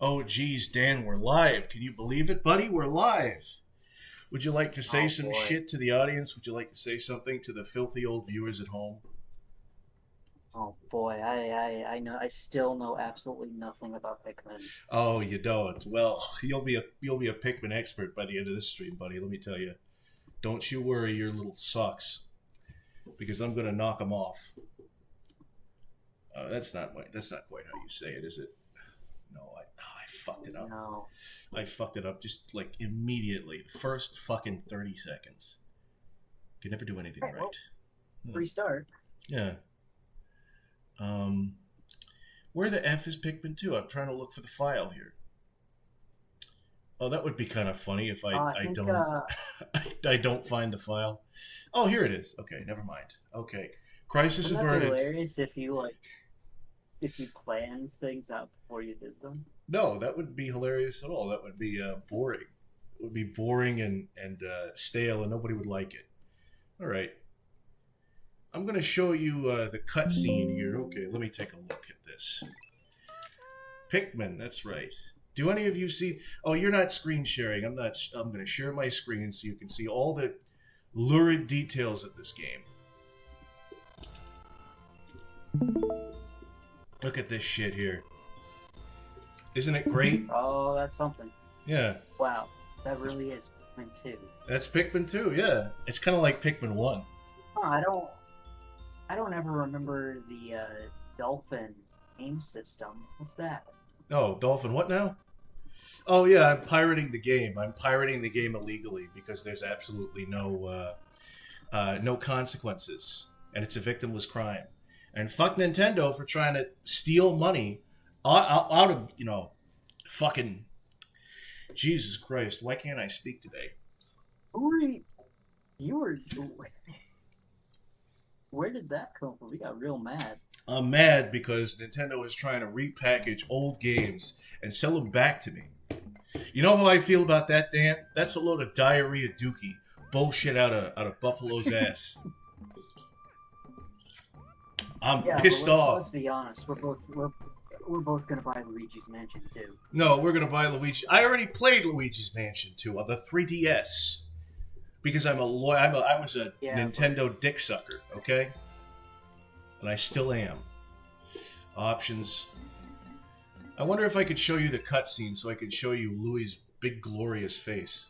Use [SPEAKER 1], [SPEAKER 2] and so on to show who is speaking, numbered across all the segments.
[SPEAKER 1] Oh, geez, Dan, we're live. Can you believe it, buddy? We're live. Would you like to say some shit to the audience? Would you like to say something to the filthy old viewers at home?
[SPEAKER 2] Oh boy, I know. I still know absolutely nothing about Pikmin.
[SPEAKER 1] Oh, you don't. Well, you'll be a Pikmin expert by the end of this stream, buddy. Let me tell you. Don't you worry your little socks, because I'm gonna knock them off. That's not quite how you say it, is it? No, I fucked it up.
[SPEAKER 2] No.
[SPEAKER 1] I fucked it up just like immediately. The first fucking 30 seconds. Can never do anything
[SPEAKER 2] Right. Well,
[SPEAKER 1] right. Hmm.
[SPEAKER 2] restart.
[SPEAKER 1] Yeah. Um, where the F is Pikmin 2? I'm trying to look for the file here. Oh, that would be kind of funny if
[SPEAKER 2] I
[SPEAKER 1] I
[SPEAKER 2] think.
[SPEAKER 1] don't I don't find the file. Oh, here it is. Okay, never mind. Okay, crisis
[SPEAKER 2] Wouldn't that be
[SPEAKER 1] averted.
[SPEAKER 2] hilarious if you planned things out before you did them?
[SPEAKER 1] No, that wouldn't be hilarious at all. That would be boring. It would be boring and stale, and nobody would like it. All right, I'm gonna show you the cutscene here. Okay, let me take a look at this. Pikmin, that's right. Do any of you see? Oh, you're not screen sharing. I'm not. I'm going to share my screen so you can see all the lurid details of this game. Look at this shit here. Isn't it great?
[SPEAKER 2] Oh, that's something.
[SPEAKER 1] Yeah.
[SPEAKER 2] Wow, that really is Pikmin 2.
[SPEAKER 1] That's Pikmin 2, yeah. It's kind of like Pikmin 1.
[SPEAKER 2] Oh, I don't ever remember the Dolphin game system. What's that?
[SPEAKER 1] Oh, Dolphin, what now? Oh, yeah, I'm pirating the game. I'm pirating the game illegally because there's absolutely no consequences. And it's a victimless crime. And fuck Nintendo for trying to steal money out of, fucking Jesus Christ. Why can't I speak today?
[SPEAKER 2] Who were you were? Where did that come from? We got real mad.
[SPEAKER 1] I'm mad because Nintendo is trying to repackage old games and sell them back to me. You know how I feel about that, Dan? That's a load of diarrhea dookie bullshit out of Buffalo's ass. I'm
[SPEAKER 2] Yeah,
[SPEAKER 1] pissed
[SPEAKER 2] but
[SPEAKER 1] off.
[SPEAKER 2] let's be honest. We're both gonna buy Luigi's Mansion 2.
[SPEAKER 1] No, we're gonna buy Luigi. I already played Luigi's Mansion 2 on the 3DS because I was a
[SPEAKER 2] Yeah,
[SPEAKER 1] Nintendo dick sucker. Okay, and I still am. Options. I wonder if I could show you the cutscene so I could show you Louis' big glorious face.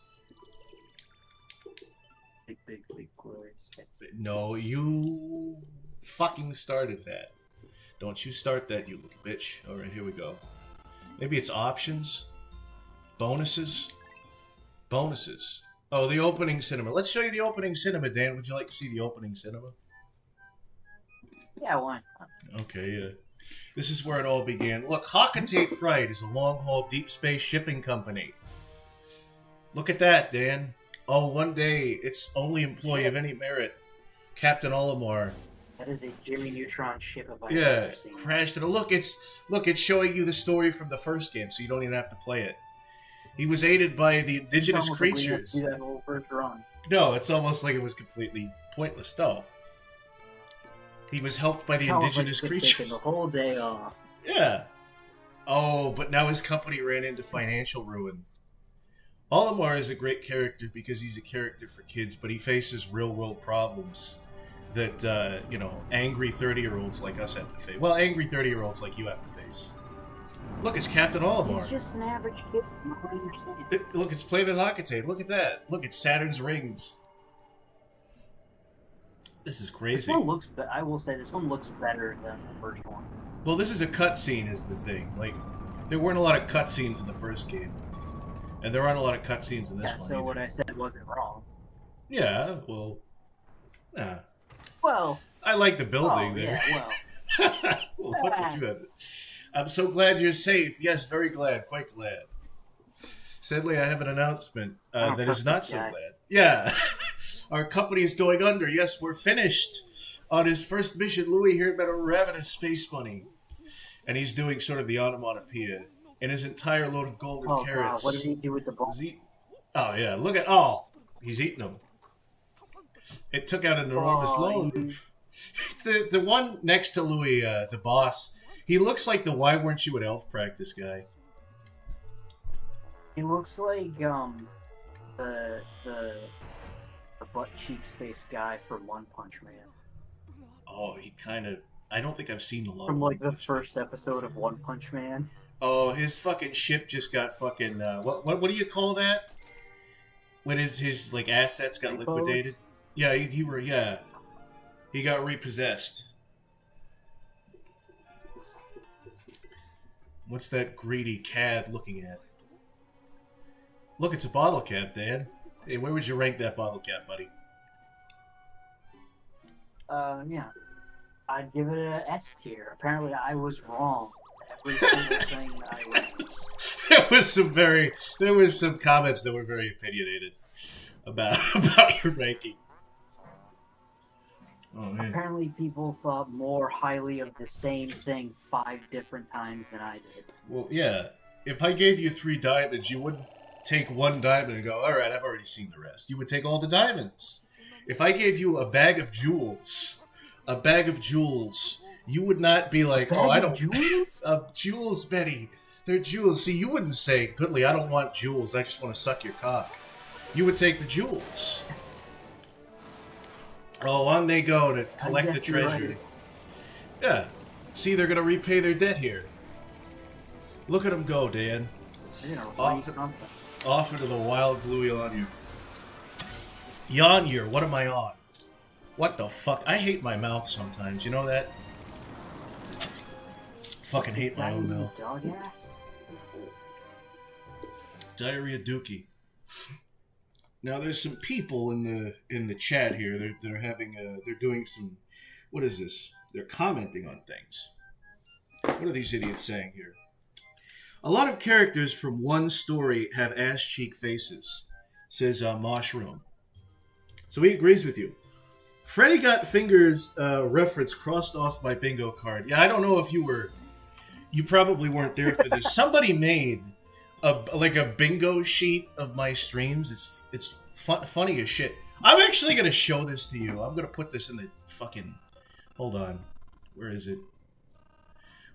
[SPEAKER 2] Big glorious face.
[SPEAKER 1] No, you fucking started that. Don't you start that, you little bitch. Alright, here we go. Maybe it's options? Bonuses? Bonuses. Oh, the opening cinema. Let's show you the opening cinema, Dan. Would you like to see the opening cinema?
[SPEAKER 2] Yeah, why not?
[SPEAKER 1] Okay, this is where it all began. Look, Hockatate Fright is a long-haul deep space shipping company. Look at that, Dan. Oh, one day, its only employee of any merit, Captain Olimar.
[SPEAKER 2] That is a Jimmy Neutron ship if I've
[SPEAKER 1] Yeah,
[SPEAKER 2] ever seen.
[SPEAKER 1] crashed it. Look, it's showing you the story from the first game, so you don't even have to play it. He was aided by the indigenous
[SPEAKER 2] It's almost like we have
[SPEAKER 1] creatures.
[SPEAKER 2] to do that whole first run.
[SPEAKER 1] No, it's almost like it was completely pointless stuff. He was helped by the
[SPEAKER 2] It's almost
[SPEAKER 1] indigenous
[SPEAKER 2] like we could take
[SPEAKER 1] creatures.
[SPEAKER 2] the whole day off.
[SPEAKER 1] Yeah. Oh, but now his company ran into financial ruin. Olimar is a great character because he's a character for kids, but he faces real-world problems that, angry 30-year-olds like us have to face. Well, angry 30-year-olds like you have to face. Look, it's Captain Olimar.
[SPEAKER 2] He's just an average kid. Nobody understands.
[SPEAKER 1] Look, it's Planet Hockatate. Look at that. Look, it's Saturn's rings. This is
[SPEAKER 2] This
[SPEAKER 1] crazy.
[SPEAKER 2] one looks. I will say this one looks better than the first one.
[SPEAKER 1] Well, this is a cutscene, is the thing. Like, there weren't a lot of cutscenes in the first game, and there aren't a lot of cutscenes in this
[SPEAKER 2] Yeah.
[SPEAKER 1] one.
[SPEAKER 2] So
[SPEAKER 1] either.
[SPEAKER 2] what I said wasn't wrong.
[SPEAKER 1] Yeah. Well.
[SPEAKER 2] Well.
[SPEAKER 1] I like the building
[SPEAKER 2] Oh
[SPEAKER 1] there.
[SPEAKER 2] yeah. Well.
[SPEAKER 1] Well, what would you have? I'm so glad you're safe. Yes, very glad. Quite glad. Sadly, I have an announcement
[SPEAKER 2] don't
[SPEAKER 1] that is
[SPEAKER 2] trust
[SPEAKER 1] not
[SPEAKER 2] this
[SPEAKER 1] so
[SPEAKER 2] guy.
[SPEAKER 1] glad. Yeah. Our company is going under. Yes, we're finished. On his first mission, Louis here met a ravenous space bunny. And he's doing sort of the onomatopoeia. And his entire load of golden
[SPEAKER 2] Oh
[SPEAKER 1] carrots.
[SPEAKER 2] god. What did he do with the ball?
[SPEAKER 1] Oh, yeah. Look at all. He's eating them. It took out an enormous load. The one next to Louis, the boss, he looks like the "Why weren't you at elf practice" guy.
[SPEAKER 2] He looks like the butt cheeks face guy from One Punch Man.
[SPEAKER 1] Oh, he kind of. I don't think I've seen a lot
[SPEAKER 2] From
[SPEAKER 1] of
[SPEAKER 2] like
[SPEAKER 1] One
[SPEAKER 2] the
[SPEAKER 1] Punch
[SPEAKER 2] first episode of One Punch Man.
[SPEAKER 1] Man. Oh, his fucking ship just got fucking what do you call that? When his like assets got liquidated? Yeah, he got repossessed. What's that greedy cad looking at? Look, it's a bottle cap, Dan. Hey, where would you rank that bottle cap, buddy?
[SPEAKER 2] Yeah. I'd give it a S tier. Apparently, I was wrong. Every single thing I ranked.
[SPEAKER 1] There was some comments that were very opinionated about your ranking. Oh man.
[SPEAKER 2] Apparently, people thought more highly of the same thing 5 different times than I did.
[SPEAKER 1] Well, yeah. If I gave you 3 diamonds, you wouldn't take 1 diamond and go, all right, I've already seen the rest. You would take all the diamonds. If I gave you a bag of jewels, you would not be like, oh, I don't...
[SPEAKER 2] Jewels?
[SPEAKER 1] Jewels, Betty. They're jewels. See, you wouldn't say, Goodly, I don't want jewels. I just want to suck your cock. You would take the jewels. Oh, on they go to collect the treasure. Right. Yeah. See, they're going to repay their debt here. Look at them go, Dan. Off into the wild blue Yonir. Yonir, what am I on? What the fuck? I hate my mouth sometimes, you know that? Fucking hate my own mouth.
[SPEAKER 2] Dog ass?
[SPEAKER 1] Diarrhea Dookie. Now there's some people in the chat here. They're having they're doing some, what is this? They're commenting on things. What are these idiots saying here? A lot of characters from one story have ass cheek faces, says Mushroom. So he agrees with you. Freddy Got Fingers reference crossed off my bingo card. Yeah, I don't know if you probably weren't there for this. Somebody made a bingo sheet of my streams. It's funny as shit. I'm actually gonna show this to you. I'm gonna put this in the fucking. Hold on, where is it?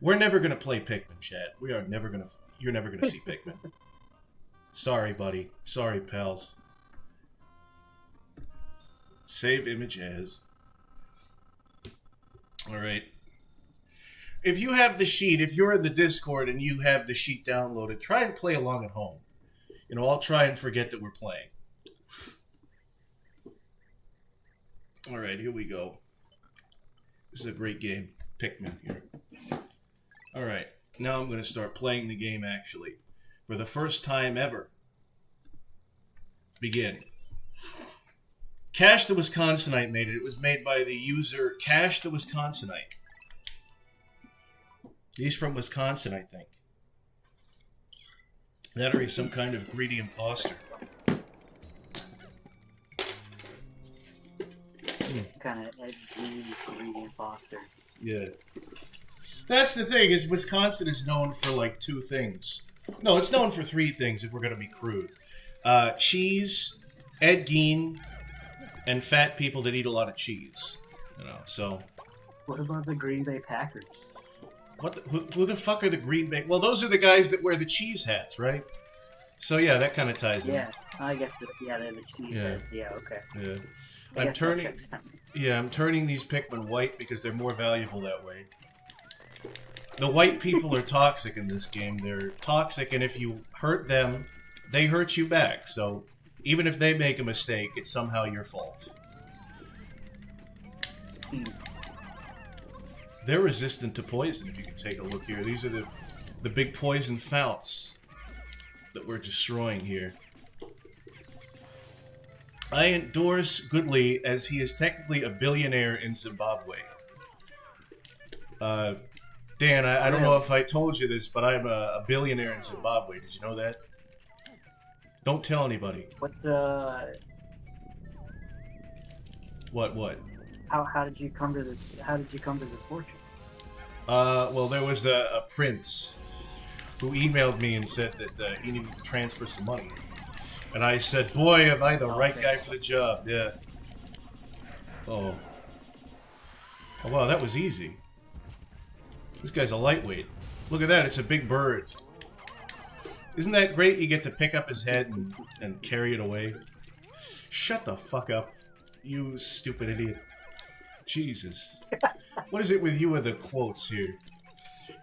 [SPEAKER 1] We're never gonna play Pikmin, chat. We are never gonna. You're never gonna see Pikmin. Sorry, buddy. Sorry, pals. Save image as. All right. If you have the sheet, if you're in the Discord and you have the sheet downloaded, try and play along at home. You know, I'll try and forget that we're playing. All right, here we go. This is a great game. Pikmin here. All right, now I'm going to start playing the game actually. For the first time ever. Begin. Cash the Wisconsinite made it. It was made by the user Cash the Wisconsinite. He's from Wisconsin, I think. That or he's some kind of greedy imposter.
[SPEAKER 2] Kind of edgy, greedy imposter.
[SPEAKER 1] Yeah. That's the thing, is Wisconsin is known for like 2 things. No, it's known for 3 things if we're going to be crude. Cheese, Ed Gein, and fat people that eat a lot of cheese. You know, so...
[SPEAKER 2] What about the Green Bay Packers?
[SPEAKER 1] Who the fuck are the Green Bay? Well, those are the guys that wear the cheese hats, right? So yeah, that kind of ties in.
[SPEAKER 2] Yeah, I guess. They're the cheese hats. Yeah, okay.
[SPEAKER 1] Yeah, I'm turning these Pikmin white because they're more valuable that way. The white people are toxic in this game. They're toxic, and if you hurt them, they hurt you back. So even if they make a mistake, it's somehow your fault. They're resistant to poison, if you can take a look here. These are the big poison founts that we're destroying here. I endorse Goodly as he is technically a billionaire in Zimbabwe. Dan, I don't know if I told you this, but I'm a billionaire in Zimbabwe. Did you know that? Don't tell anybody.
[SPEAKER 2] What?
[SPEAKER 1] What?
[SPEAKER 2] How did you come to this? How did you come to this fortune?
[SPEAKER 1] Well, there was a prince who emailed me and said that he needed to transfer some money, and I said, "Boy, am I the right guy for the job?" Yeah. Oh, wow, that was easy. This guy's a lightweight. Look at that, it's a big bird. Isn't that great? You get to pick up his head and carry it away. Shut the fuck up, you stupid idiot. Jesus. What is it with you and the quotes here?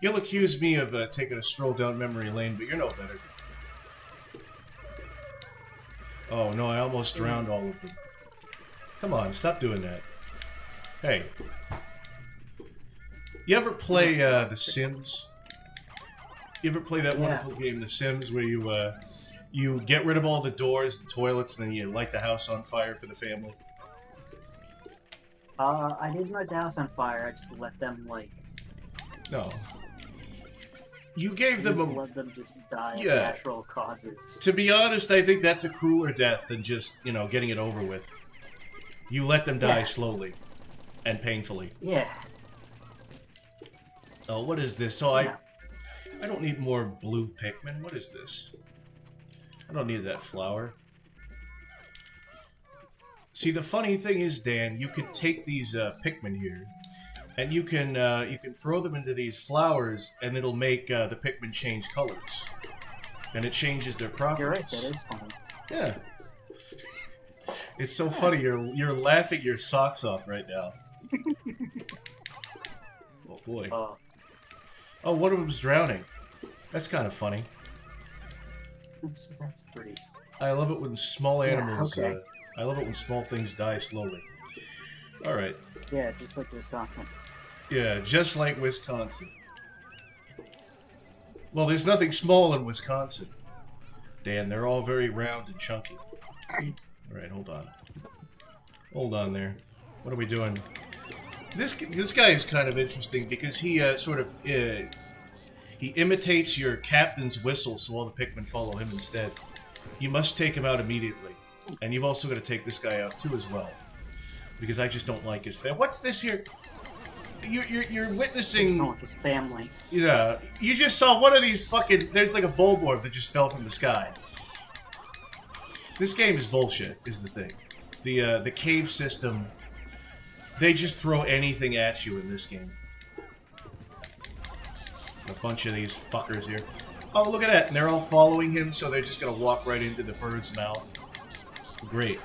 [SPEAKER 1] You'll accuse me of taking a stroll down memory lane, but you're no better. Oh no, I almost drowned all of them. Come on, stop doing that. Hey. You ever play The Sims? You ever play that wonderful game, The Sims, where you get rid of all the doors and toilets, and then you light the house on fire for the family?
[SPEAKER 2] I didn't light the house on fire. I just let them
[SPEAKER 1] No. You gave them a...
[SPEAKER 2] let them just die of natural causes.
[SPEAKER 1] To be honest, I think that's a crueler death than just, getting it over with. You let them die slowly and painfully.
[SPEAKER 2] Yeah.
[SPEAKER 1] Oh, what is this? So I don't need more blue Pikmin. What is this? I don't need that flower. See, the funny thing is, Dan, you could take these Pikmin here, and you can throw them into these flowers, and it'll make the Pikmin change colors, and it changes their properties.
[SPEAKER 2] You're right. That is funny.
[SPEAKER 1] Yeah. It's so funny. You're laughing your socks off right now. Oh boy. Oh, one of them's drowning. That's kind of funny.
[SPEAKER 2] That's pretty.
[SPEAKER 1] I love it when small animals.
[SPEAKER 2] Okay.
[SPEAKER 1] I love it when small things die slowly. All right.
[SPEAKER 2] Yeah, just like Wisconsin.
[SPEAKER 1] Yeah, just like Wisconsin. Well, there's nothing small in Wisconsin, Dan. They're all very round and chunky. All right, hold on. Hold on there. What are we doing? This guy is kind of interesting because he he imitates your captain's whistle, so all the Pikmin follow him instead. You must take him out immediately. And you've also got to take this guy out too as well, because I just don't like his family. What's this here? You're witnessing
[SPEAKER 2] his family.
[SPEAKER 1] Yeah, you just saw one of these fucking. There's like a bulborb that just fell from the sky. This game is bullshit. Is the thing. The cave system. They just throw anything at you in this game. A bunch of these fuckers here. Oh, look at that! And they're all following him, so they're just gonna walk right into the bird's mouth. Great.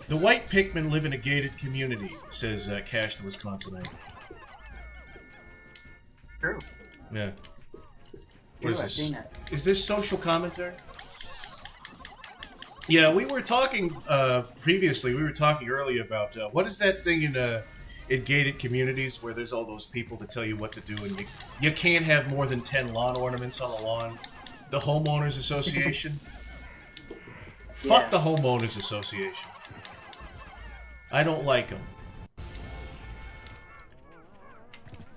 [SPEAKER 1] The white Pikmin live in a gated community, says Cash the Wisconsinite.
[SPEAKER 2] True.
[SPEAKER 1] Yeah. What is
[SPEAKER 2] I've
[SPEAKER 1] this?
[SPEAKER 2] seen it.
[SPEAKER 1] Is this social commentary? Yeah, we were talking previously. We were talking earlier about what is that thing in gated communities where there's all those people that tell you what to do, and you can't have more than 10 lawn ornaments on a lawn. The homeowners association. Fuck the homeowners association. I don't like them.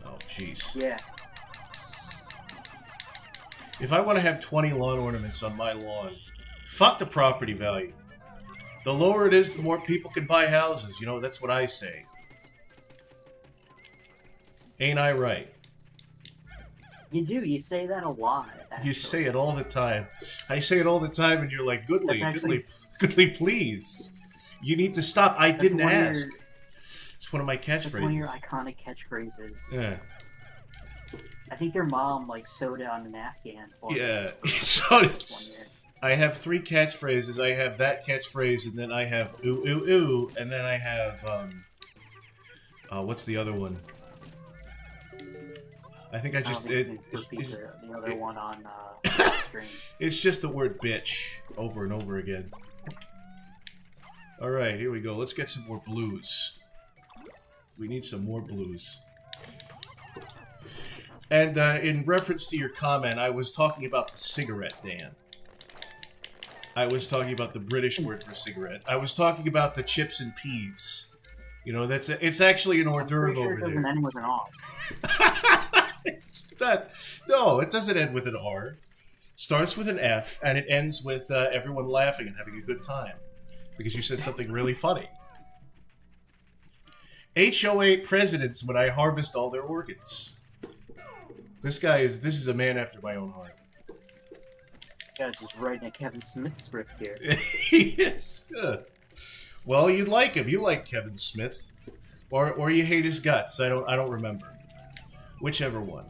[SPEAKER 1] Oh, jeez.
[SPEAKER 2] Yeah.
[SPEAKER 1] If I want to have 20 lawn ornaments on my lawn, fuck the property value. The lower it is, the more people can buy houses. You know, that's what I say. Ain't I right?
[SPEAKER 2] You do. You say that a lot. Actually.
[SPEAKER 1] You say it all the time. I say it all the time, and you're like, Goodly, Goodly, please. You need to stop. I didn't ask. It's one of my catchphrases.
[SPEAKER 2] That's one of your iconic catchphrases.
[SPEAKER 1] Yeah.
[SPEAKER 2] I think your mom, sewed it on an Afghan for
[SPEAKER 1] Yeah.
[SPEAKER 2] So,
[SPEAKER 1] I have 3 catchphrases. I have that catchphrase, and then I have ooh, ooh, ooh, and then I have, what's the other one? I think I just
[SPEAKER 2] the other one on screen.
[SPEAKER 1] It's just the word bitch over and over again. Alright, here we go. Let's get some more blues. We need some more blues. And in reference to your comment, I was talking about the cigarette, Dan. I was talking about the British word for cigarette. I was talking about the chips and peas. You know, it's actually an hors d'oeuvre over there.
[SPEAKER 2] It doesn't end with an R.
[SPEAKER 1] No, it doesn't end with an R. Starts with an F, and it ends with everyone laughing and having a good time. Because you said something really funny. HOA presidents when I harvest all their organs. This is a man after my own heart.
[SPEAKER 2] Guy's just writing a Kevin Smith script here.
[SPEAKER 1] Yes. Well, you'd like him. You like Kevin Smith, or you hate his guts. I don't remember. Whichever one.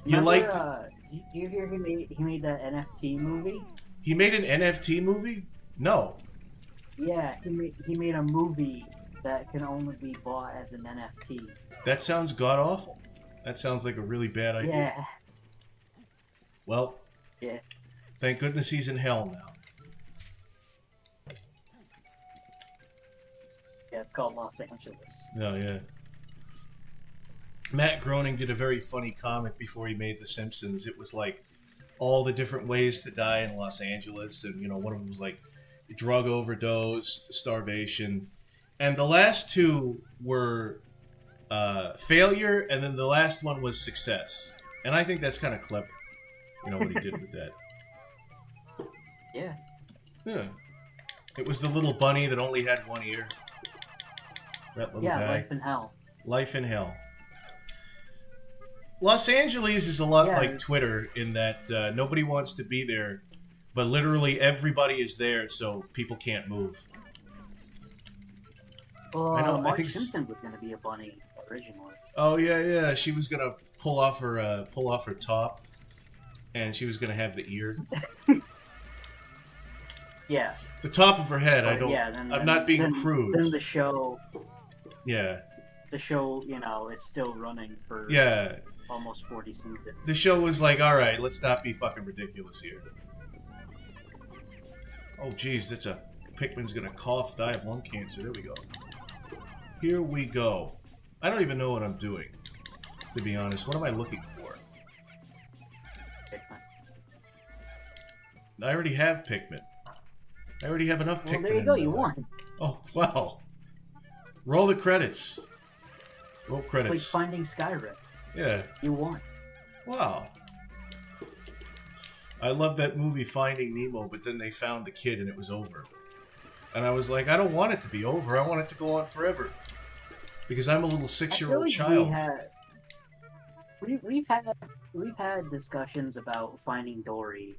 [SPEAKER 2] You
[SPEAKER 1] liked.
[SPEAKER 2] Do you hear he made that NFT movie?
[SPEAKER 1] He made an NFT movie? No.
[SPEAKER 2] Yeah, he made a movie that can only be bought as an NFT.
[SPEAKER 1] That sounds god-awful. That sounds like a really bad idea.
[SPEAKER 2] Yeah.
[SPEAKER 1] Well,
[SPEAKER 2] Yeah.
[SPEAKER 1] thank goodness he's in hell now.
[SPEAKER 2] Yeah, it's called Los Angeles.
[SPEAKER 1] Oh, yeah. Matt Groening did a very funny comic before he made The Simpsons. It was like all the different ways to die in Los Angeles, and one of them was like drug overdose, starvation, and the last two were failure, and then the last one was success. And I think that's kind of clever, what he did with that.
[SPEAKER 2] Yeah.
[SPEAKER 1] Yeah. It was the little bunny that only had one ear. That little guy.
[SPEAKER 2] Life in Hell.
[SPEAKER 1] Life in Hell. Los Angeles is a lot like
[SPEAKER 2] it's...
[SPEAKER 1] Twitter in that nobody wants to be there, but literally everybody is there, so people can't move.
[SPEAKER 2] Well, Marge Simpson was going to be a bunny originally.
[SPEAKER 1] Oh yeah. She was going to pull off her top, and she was going to have the ear.
[SPEAKER 2] Yeah.
[SPEAKER 1] The top of her head.
[SPEAKER 2] But,
[SPEAKER 1] I don't.
[SPEAKER 2] Yeah,
[SPEAKER 1] I'm not being crude.
[SPEAKER 2] Then the show.
[SPEAKER 1] Yeah.
[SPEAKER 2] The show, is still running for.
[SPEAKER 1] Yeah.
[SPEAKER 2] Almost 40 seasons.
[SPEAKER 1] The show was like, all right, let's not be fucking ridiculous here. Oh, geez, Pikmin's gonna cough, die of lung cancer. There we go. Here we go. I don't even know what I'm doing, to be honest. What am I looking for?
[SPEAKER 2] Pikmin.
[SPEAKER 1] I already have Pikmin. I already have enough Pikmin.
[SPEAKER 2] Well, there you go. You won.
[SPEAKER 1] Oh, wow. Roll the credits. Roll credits.
[SPEAKER 2] It's like Finding Skyrim.
[SPEAKER 1] Yeah.
[SPEAKER 2] You won.
[SPEAKER 1] Wow. I love that movie Finding Nemo, but then they found the kid and it was over. And I was like, I don't want it to be over. I want it to go on forever. Because I'm a little 6-year-old child.
[SPEAKER 2] We've had discussions about Finding Dory.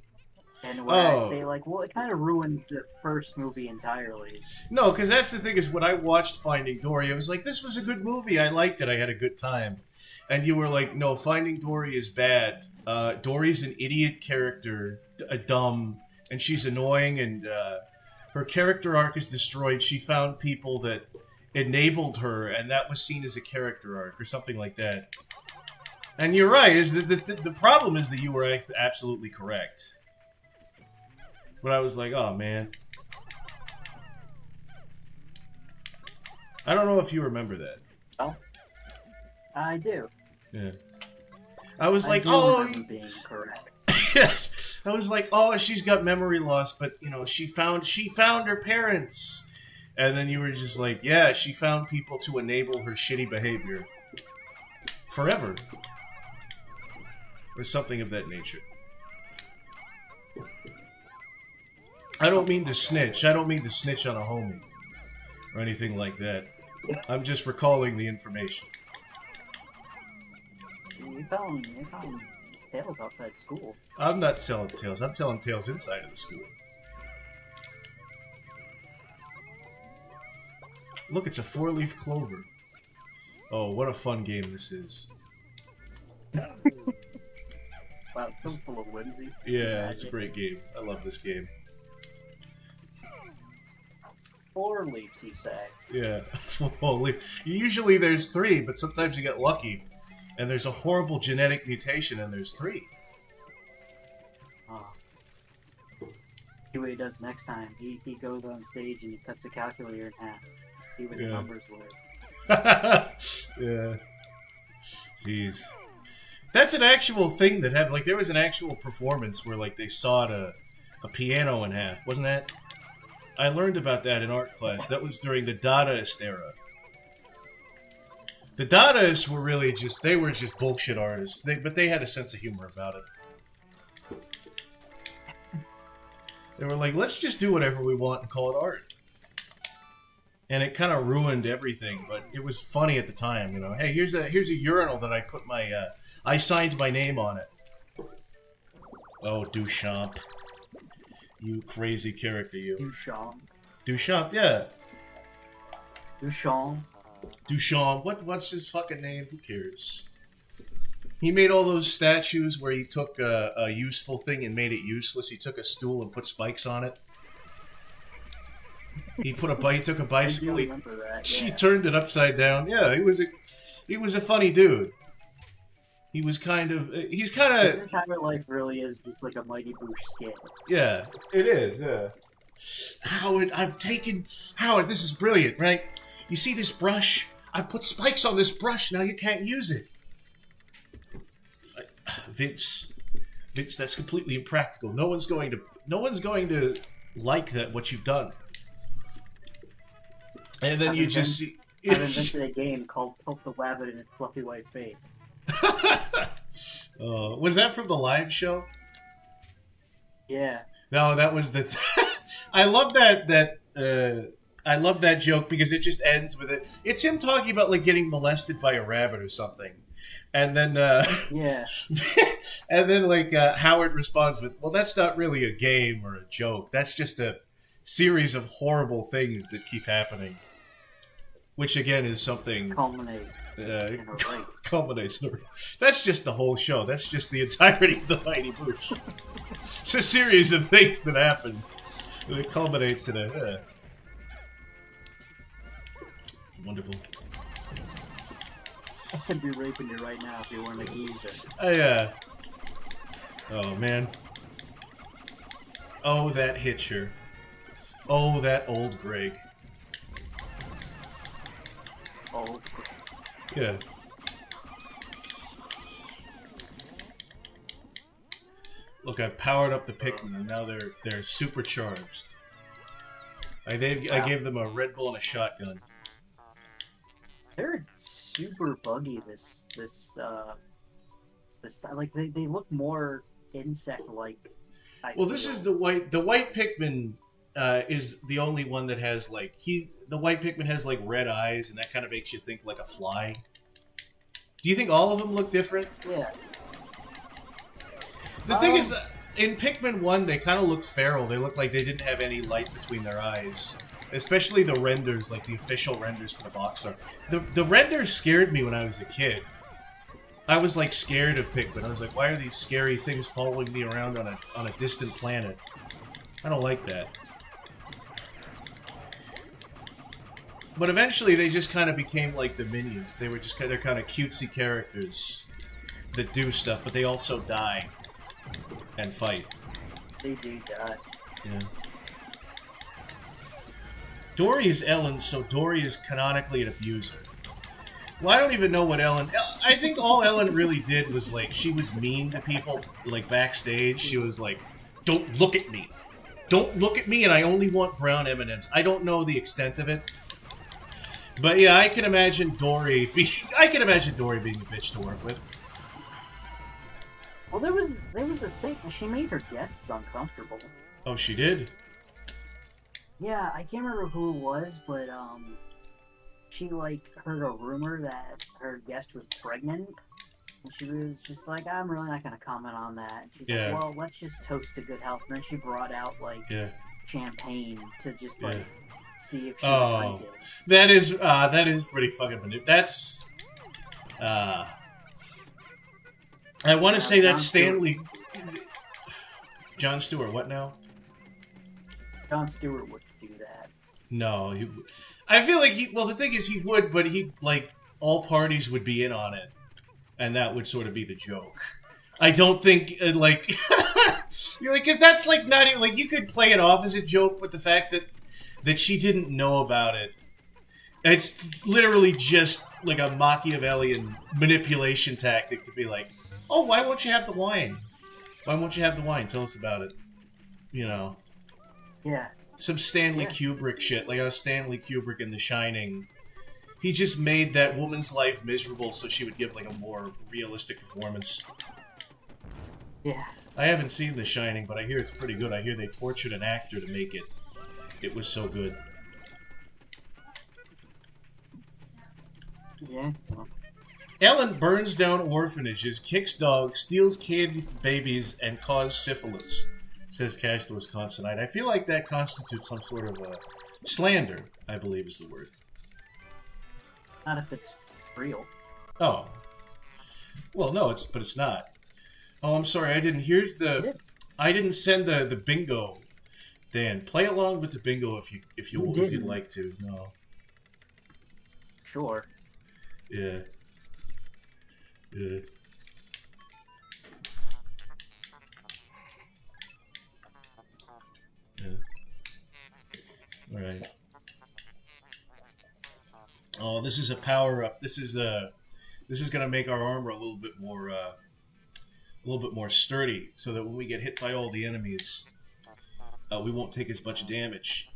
[SPEAKER 2] And when I say, it kind of ruins the first movie entirely.
[SPEAKER 1] No, because that's the thing is when I watched Finding Dory, I was like, this was a good movie. I liked it. I had a good time. And you were like, no, Finding Dory is bad. Dory's an idiot character, dumb, and she's annoying, and her character arc is destroyed. She found people that enabled her, and that was seen as a character arc, or something like that. And you're right. The problem is that you were absolutely correct. But I was like, oh, man. I don't know if you remember that.
[SPEAKER 2] Oh, I do.
[SPEAKER 1] Yeah. I was like,
[SPEAKER 2] being correct.
[SPEAKER 1] Yes. I was like, oh, she's got memory loss, but she found her parents. And then you were just like, yeah, she found people to enable her shitty behavior. Forever. Or something of that nature. I don't mean to snitch. I don't mean to snitch on a homie. Or anything like that. I'm just recalling the information.
[SPEAKER 2] You're telling tales outside school.
[SPEAKER 1] I'm not telling tales. I'm telling tales inside of the school. Look, it's a 4-leaf clover. Oh, what a fun game this is.
[SPEAKER 2] Wow, it's so full of whimsy.
[SPEAKER 1] Yeah, it's a great game. I love this game.
[SPEAKER 2] 4 leaps, you say?
[SPEAKER 1] Yeah, 4 leaps. Usually there's 3, but sometimes you get lucky. And there's a horrible genetic mutation, and there's 3.
[SPEAKER 2] Oh. See what he does next time. He goes on stage and he cuts a calculator in half. See what the numbers look.
[SPEAKER 1] Yeah. Jeez. That's an actual thing that happened. Like, there was an actual performance where, they sawed a piano in half. Wasn't that? I learned about that in art class. That was during the Dadaist era. The Dadaists were really just bullshit artists. But they had a sense of humor about it. They were like, let's just do whatever we want and call it art. And it kind of ruined everything, but it was funny at the time, Hey, here's a urinal that I put I signed my name on it. Oh, Duchamp. You crazy character, you. Duchamp, yeah. Duchamp. What's his fucking name? Who cares? He made all those statues where he took a useful thing and made it useless. He took a stool and put spikes on it. He took a
[SPEAKER 2] I do
[SPEAKER 1] bicycle.
[SPEAKER 2] remember that.
[SPEAKER 1] She
[SPEAKER 2] Yeah.
[SPEAKER 1] turned it upside down. Yeah, he was a funny dude. He was he's kind
[SPEAKER 2] His
[SPEAKER 1] of,
[SPEAKER 2] entire life really is just like a Mighty Boosh skit.
[SPEAKER 1] yeah, it is, yeah. Howard, this is brilliant, right? You see this brush? I put spikes on this brush, now you can't use it. Vince, that's completely impractical. No one's going to like what you've done. And then you just see...
[SPEAKER 2] I've invented a game called Poke the Wabbit in its fluffy white face.
[SPEAKER 1] Was that from the live show?
[SPEAKER 2] Yeah.
[SPEAKER 1] No, that was the... I love I love that joke because it just ends with it. It's him talking about like getting molested by a rabbit or something. And then
[SPEAKER 2] Yeah.
[SPEAKER 1] and then like Howard responds with, "Well, that's not really a game or a joke. That's just a series of horrible things that keep happening." Which again is something
[SPEAKER 2] Culminate.
[SPEAKER 1] culminates. That's just the whole show. That's just the entirety of the Mighty Boosh. It's a series of things that happen. And it culminates in a wonderful.
[SPEAKER 2] I'd be raping you right now if you weren't a geezer.
[SPEAKER 1] Oh man. Oh, that Hitcher. Oh, that old Greg.
[SPEAKER 2] Oh.
[SPEAKER 1] Yeah. Look, I've powered up the Pikmin, and now they're supercharged. I gave them a Red Bull and a shotgun.
[SPEAKER 2] They're super buggy. This like they look more insect-like.
[SPEAKER 1] Well, this is the white Pikmin is the only one that has like the white Pikmin has like red eyes, and that kind of makes you think like a fly. Do you think all of them look different?
[SPEAKER 2] Yeah.
[SPEAKER 1] The thing is, in Pikmin 1, they kind of looked feral. They looked like they didn't have any light between their eyes. Especially the renders, like the official renders for the box art. The renders scared me when I was a kid. I was like scared of Pikmin. I was like, why are these scary things following me around on a distant planet? I don't like that. But eventually they just kind of became like the minions. They're kind of cutesy characters that do stuff, but they also die and fight.
[SPEAKER 2] They do die.
[SPEAKER 1] Yeah. Dory is Ellen, so Dory is canonically an abuser. Well, I don't even know what Ellen... I think all Ellen really did was, like, she was mean to people, like, backstage. She was like, don't look at me. Don't look at me, and I only want brown M&Ms. I don't know the extent of it. But, yeah, I can imagine Dory being a bitch to work with.
[SPEAKER 2] Well, there was a thing. She made her guests uncomfortable.
[SPEAKER 1] Oh, she did?
[SPEAKER 2] Yeah, I can't remember who it was, but she like heard a rumor that her guest was pregnant, and she was just like, "I'm really not gonna comment on that." She's like, "Well, let's just toast to good health." And then she brought out like champagne to just like see if she would drink it.
[SPEAKER 1] That is pretty fucking manipulative. That's I want to say that's Stanley. Jon Stewart, what now?
[SPEAKER 2] Jon Stewart would do that.
[SPEAKER 1] No, I feel like the thing is he would, but like all parties would be in on it, and that would sort of be the joke. I don't think like because that's like not even like you could play it off as a joke, but the fact that she didn't know about it, it's literally just like a Machiavellian manipulation tactic to be like, oh, why won't you have the wine? Why won't you have the wine? Tell us about it. You know.
[SPEAKER 2] Yeah.
[SPEAKER 1] Some Stanley Kubrick shit, like Stanley Kubrick in The Shining. He just made that woman's life miserable so she would give like a more realistic performance.
[SPEAKER 2] Yeah.
[SPEAKER 1] I haven't seen The Shining, but I hear it's pretty good. I hear they tortured an actor to make it. It was so good.
[SPEAKER 2] Yeah. Well.
[SPEAKER 1] Ellen burns down orphanages, kicks dogs, steals candy from babies, and causes syphilis, says Cash the Wisconsinite. I feel like that constitutes some sort of slander, I believe is the word.
[SPEAKER 2] Not if it's real.
[SPEAKER 1] Oh. Well, no, but it's not. Oh, I'm sorry, I didn't. I didn't send the bingo Dan, play along with the bingo if you'd
[SPEAKER 2] didn't.
[SPEAKER 1] like to. No.
[SPEAKER 2] Sure.
[SPEAKER 1] Yeah. Yeah. Yeah. All right. Oh, this is a power up. This is gonna make our armor a little bit more sturdy, so that when we get hit by all the enemies, we won't take as much damage.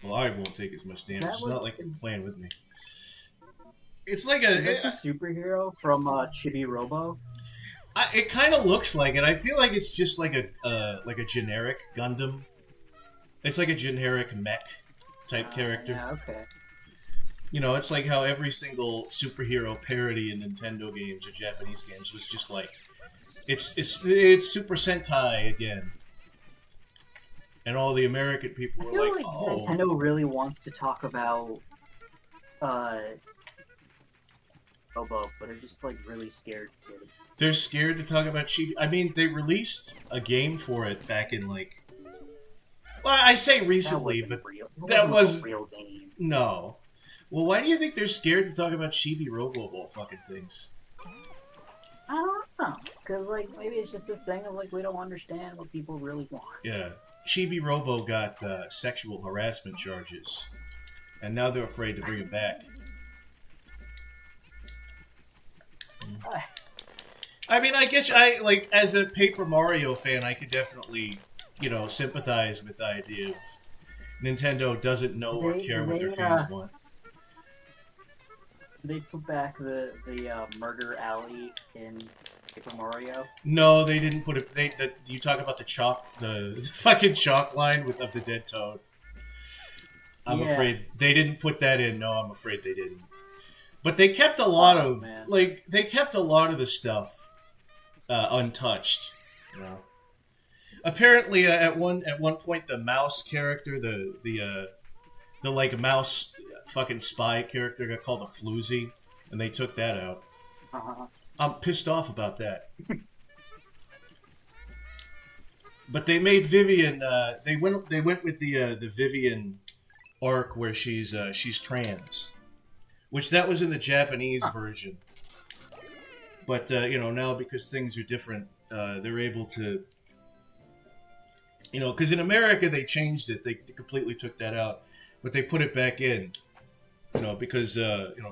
[SPEAKER 1] Well, I won't take as much damage. It's not like you're playing with me. It's like
[SPEAKER 2] Is that the superhero from Chibi Robo?
[SPEAKER 1] It kind of looks like it. I feel like it's just like a generic Gundam. It's like a generic mech type character.
[SPEAKER 2] Yeah, okay.
[SPEAKER 1] You know, it's like how every single superhero parody in Nintendo games or Japanese games was just like, it's Super Sentai again. And all the American people were like, oh.
[SPEAKER 2] Nintendo really wants to talk about Robo, but are just like really scared to.
[SPEAKER 1] They're scared to talk about Chibi. I mean, they released a game for it back in like. Well, I say recently, but that was
[SPEAKER 2] a real game.
[SPEAKER 1] No. Well, why do you think they're scared to talk about Chibi Robo fucking things?
[SPEAKER 2] I don't know, because like maybe it's just a thing of like we don't understand what people really want.
[SPEAKER 1] Yeah, Chibi Robo got sexual harassment charges, and now they're afraid to bring it back. I mean, I guess as a Paper Mario fan, I could definitely, sympathize with the idea of Nintendo doesn't know or care what their fans want.
[SPEAKER 2] They put back the murder alley in Paper Mario.
[SPEAKER 1] No, they didn't put it. You talk about the fucking chalk line of the dead toad. I'm afraid they didn't put that in. No, I'm afraid they didn't. But they kept a lot of the stuff untouched. You know? Apparently, at one point, the mouse character, the like mouse fucking spy character, got called a floozy, and they took that out. I'm pissed off about that. But they made Vivian. They went with the Vivian arc where she's trans, which that was in the Japanese version. But now because things are different, they're able to. Because in America they changed it. They completely took that out, but they put it back in. Because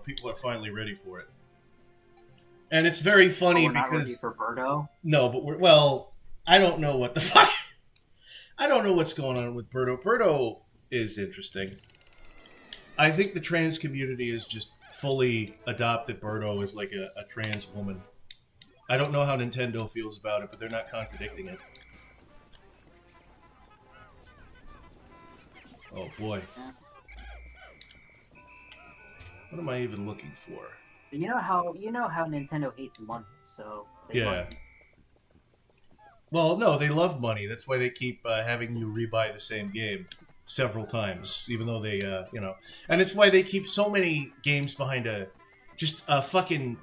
[SPEAKER 1] people are finally ready for it. And it's very funny
[SPEAKER 2] we're not
[SPEAKER 1] because
[SPEAKER 2] ready for Birdo?
[SPEAKER 1] No, but I don't know what the fuck. I don't know what's going on with Birdo. Birdo is interesting. I think the trans community has just fully adopted Birdo as like a trans woman. I don't know how Nintendo feels about it, but they're not contradicting it. Oh boy.
[SPEAKER 2] Yeah.
[SPEAKER 1] What am I even looking for?
[SPEAKER 2] You know how Nintendo hates money, so they money.
[SPEAKER 1] Well, no, they love money. That's why they keep having you rebuy the same game several times, even though they, and it's why they keep so many games behind a fucking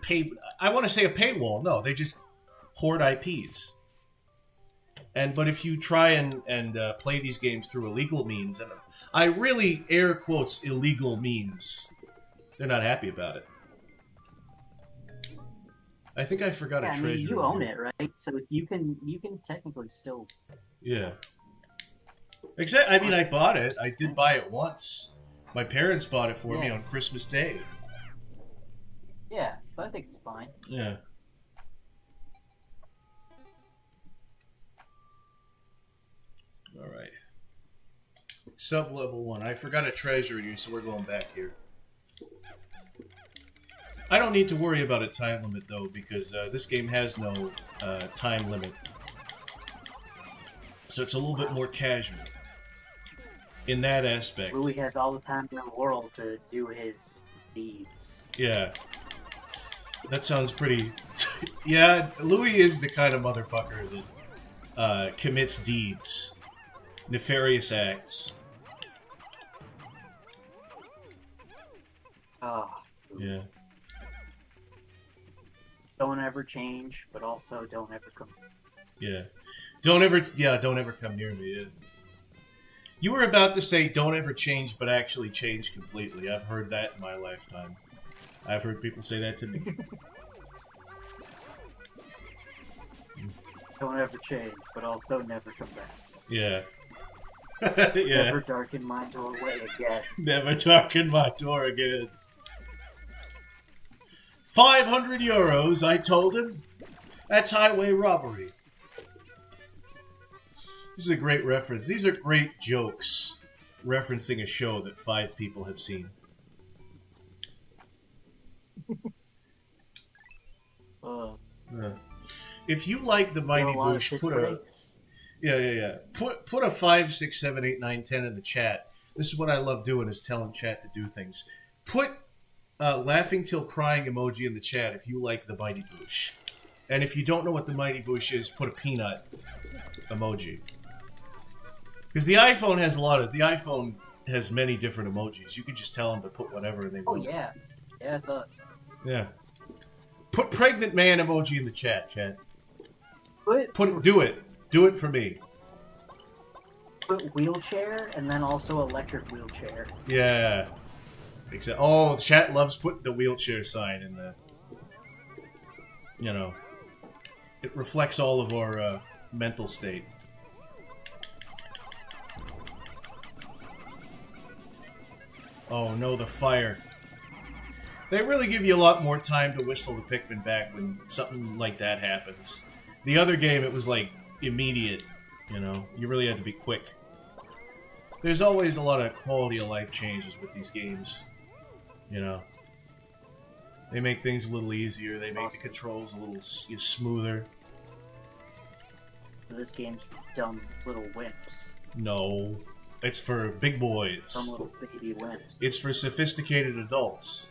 [SPEAKER 1] I want to say a paywall. No, they just hoard IPs. But if you try and play these games through illegal means, and I really air quotes illegal means, they're not happy about it. I think I forgot a treasure.
[SPEAKER 2] I mean, you own it, right? So you can technically still.
[SPEAKER 1] Yeah. Exactly. I mean, I bought it. I did buy it once. My parents bought it for me on Christmas Day.
[SPEAKER 2] Yeah, so I think it's fine.
[SPEAKER 1] Yeah. All right. Sub-level 1. I forgot a treasure in you, so we're going back here. I don't need to worry about a time limit, though, because this game has no time limit. So it's a little bit more casual in that aspect.
[SPEAKER 2] Louis has all the time in the world to do his deeds.
[SPEAKER 1] Yeah. That sounds pretty... Yeah, Louis is the kind of motherfucker that commits deeds. Nefarious acts.
[SPEAKER 2] Oh.
[SPEAKER 1] Yeah.
[SPEAKER 2] Don't ever change, but also don't ever come.
[SPEAKER 1] Yeah. Don't ever come near me. You were about to say don't ever change, but actually change completely. I've heard that in my lifetime. I've heard people say that to me.
[SPEAKER 2] Don't ever change, but also never come back.
[SPEAKER 1] Yeah. Yeah.
[SPEAKER 2] Never darken my doorway again.
[SPEAKER 1] Never darken my door again. 500 euros, I told him. That's highway robbery. This is a great reference. These are great jokes referencing a show that 5 people have seen. If you like the Mighty Boosh, put a put a 5, 6, 7, 8, 9, 10 in the chat. This is what I love doing, is telling chat to do things. Put laughing till crying emoji in the chat if you like the Mighty Boosh. And if you don't know what the Mighty Boosh is, put a peanut emoji. Because the iPhone has many different emojis. You can just tell them to put whatever and they will.
[SPEAKER 2] Oh yeah, yeah it does.
[SPEAKER 1] Yeah. Put pregnant man emoji in the chat, chat. Do it for me.
[SPEAKER 2] Put wheelchair and then also electric wheelchair.
[SPEAKER 1] Yeah. Except, oh, chat loves putting the wheelchair sign in the. You know, it reflects all of our mental state. Oh no, the fire. They really give you a lot more time to whistle the Pikmin back when something like that happens. The other game, it was like immediate, you know? You really had to be quick. There's always a lot of quality of life changes with these games, you know? They make things a little easier, they make the controls a little smoother.
[SPEAKER 2] This game's for dumb little wimps.
[SPEAKER 1] No. It's for big boys.
[SPEAKER 2] Some little baby wimps.
[SPEAKER 1] It's for sophisticated adults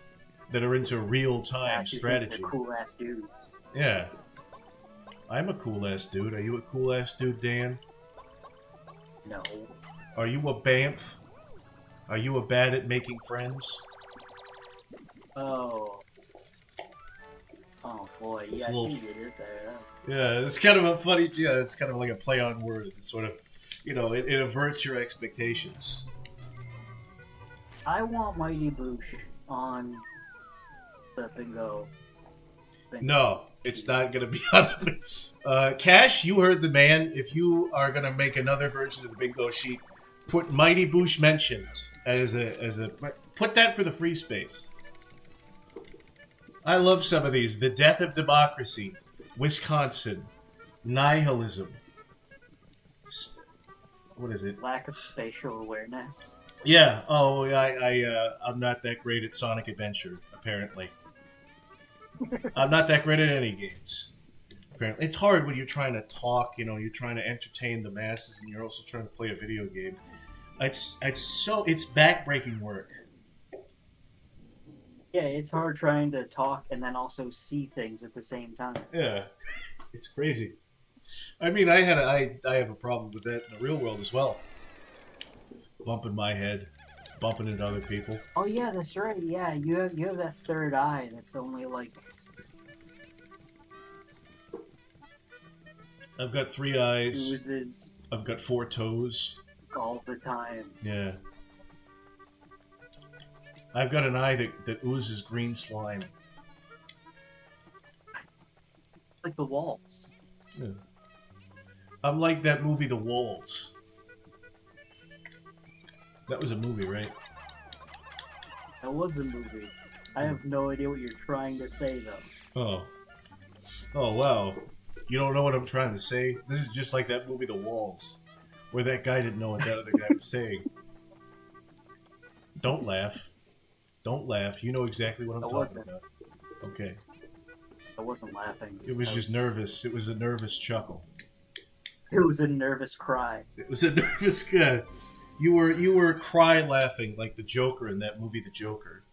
[SPEAKER 1] that are into real-time strategy.
[SPEAKER 2] They're cool-ass dudes.
[SPEAKER 1] Yeah. I'm a cool-ass dude. Are you a cool-ass dude, Dan?
[SPEAKER 2] No.
[SPEAKER 1] Are you a bamf? Are you a bad at making friends?
[SPEAKER 2] Oh. Oh boy, yeah, I see you did there.
[SPEAKER 1] Yeah, it's kind of a funny, yeah, it's kind of like a play on words. It's sort of, you know, it averts your expectations.
[SPEAKER 2] I want Mighty Boosh on the bingo thing.
[SPEAKER 1] No, it's not going to be on Cash, you heard the man. If you are going to make another version of the bingo sheet, put Mighty Boosh mentioned as a put that for the free space. I love some of these. The Death of Democracy, Wisconsin, Nihilism. What is it?
[SPEAKER 2] Lack of spatial awareness.
[SPEAKER 1] Yeah. Oh, I'm not that great at Sonic Adventure, apparently. I'm not that great at any games. Apparently, it's hard when you're trying to talk. You know, you're trying to entertain the masses, and you're also trying to play a video game. It's backbreaking work.
[SPEAKER 2] Yeah, it's hard trying to talk and then also see things at the same time.
[SPEAKER 1] Yeah, it's crazy. I mean, I have a problem with that in the real world as well. Bumping my head, bumping into other people.
[SPEAKER 2] Oh yeah, that's right. Yeah, you have that third eye that's only like.
[SPEAKER 1] I've got 3 eyes.
[SPEAKER 2] Oozes.
[SPEAKER 1] I've got 4 toes.
[SPEAKER 2] All the time.
[SPEAKER 1] Yeah. I've got an eye that oozes green slime.
[SPEAKER 2] Like the walls.
[SPEAKER 1] Yeah. I'm like that movie, The Walls. That was a movie, right?
[SPEAKER 2] That was a movie. I have no idea what you're trying to say, though.
[SPEAKER 1] Oh. Oh, wow. You don't know what I'm trying to say? This is just like that movie, The Walls, where that guy didn't know what that other guy was saying. Don't laugh. Don't laugh. You know exactly what I'm talking about. Okay.
[SPEAKER 2] I wasn't laughing.
[SPEAKER 1] It was just nervous. It was a nervous chuckle.
[SPEAKER 2] It was a nervous cry.
[SPEAKER 1] It was a nervous cry. You were cry laughing like the Joker in that movie, The Joker.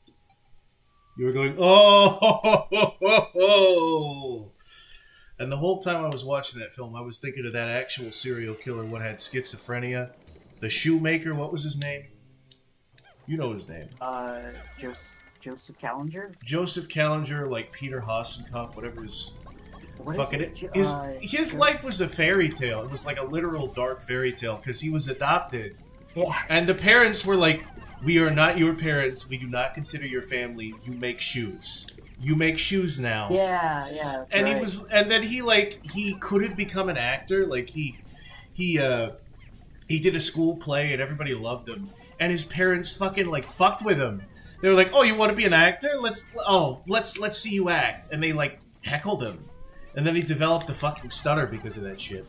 [SPEAKER 1] You were going, oh, ho, ho, ho, ho. And the whole time I was watching that film, I was thinking of that actual serial killer, what had schizophrenia. The shoemaker, what was his name? You know his name.
[SPEAKER 2] Joseph Callinger?
[SPEAKER 1] Joseph Callinger, like Peter Hassenkopf, whatever his...
[SPEAKER 2] What
[SPEAKER 1] fucking
[SPEAKER 2] is it?
[SPEAKER 1] His life was a fairy tale. It was like a literal dark fairy tale, because he was adopted
[SPEAKER 2] Yeah.
[SPEAKER 1] And the parents were like, "We are not your parents. We do not consider your family. You make shoes. You make shoes now."
[SPEAKER 2] Yeah, that's
[SPEAKER 1] And
[SPEAKER 2] right.
[SPEAKER 1] and then he couldn't become an actor. Like he did a school play and everybody loved him. And his parents fucking like fucked with him. They were like, "Oh, you want to be an actor? Let's see you act." And they like heckled him. And then he developed the fucking stutter because of that shit.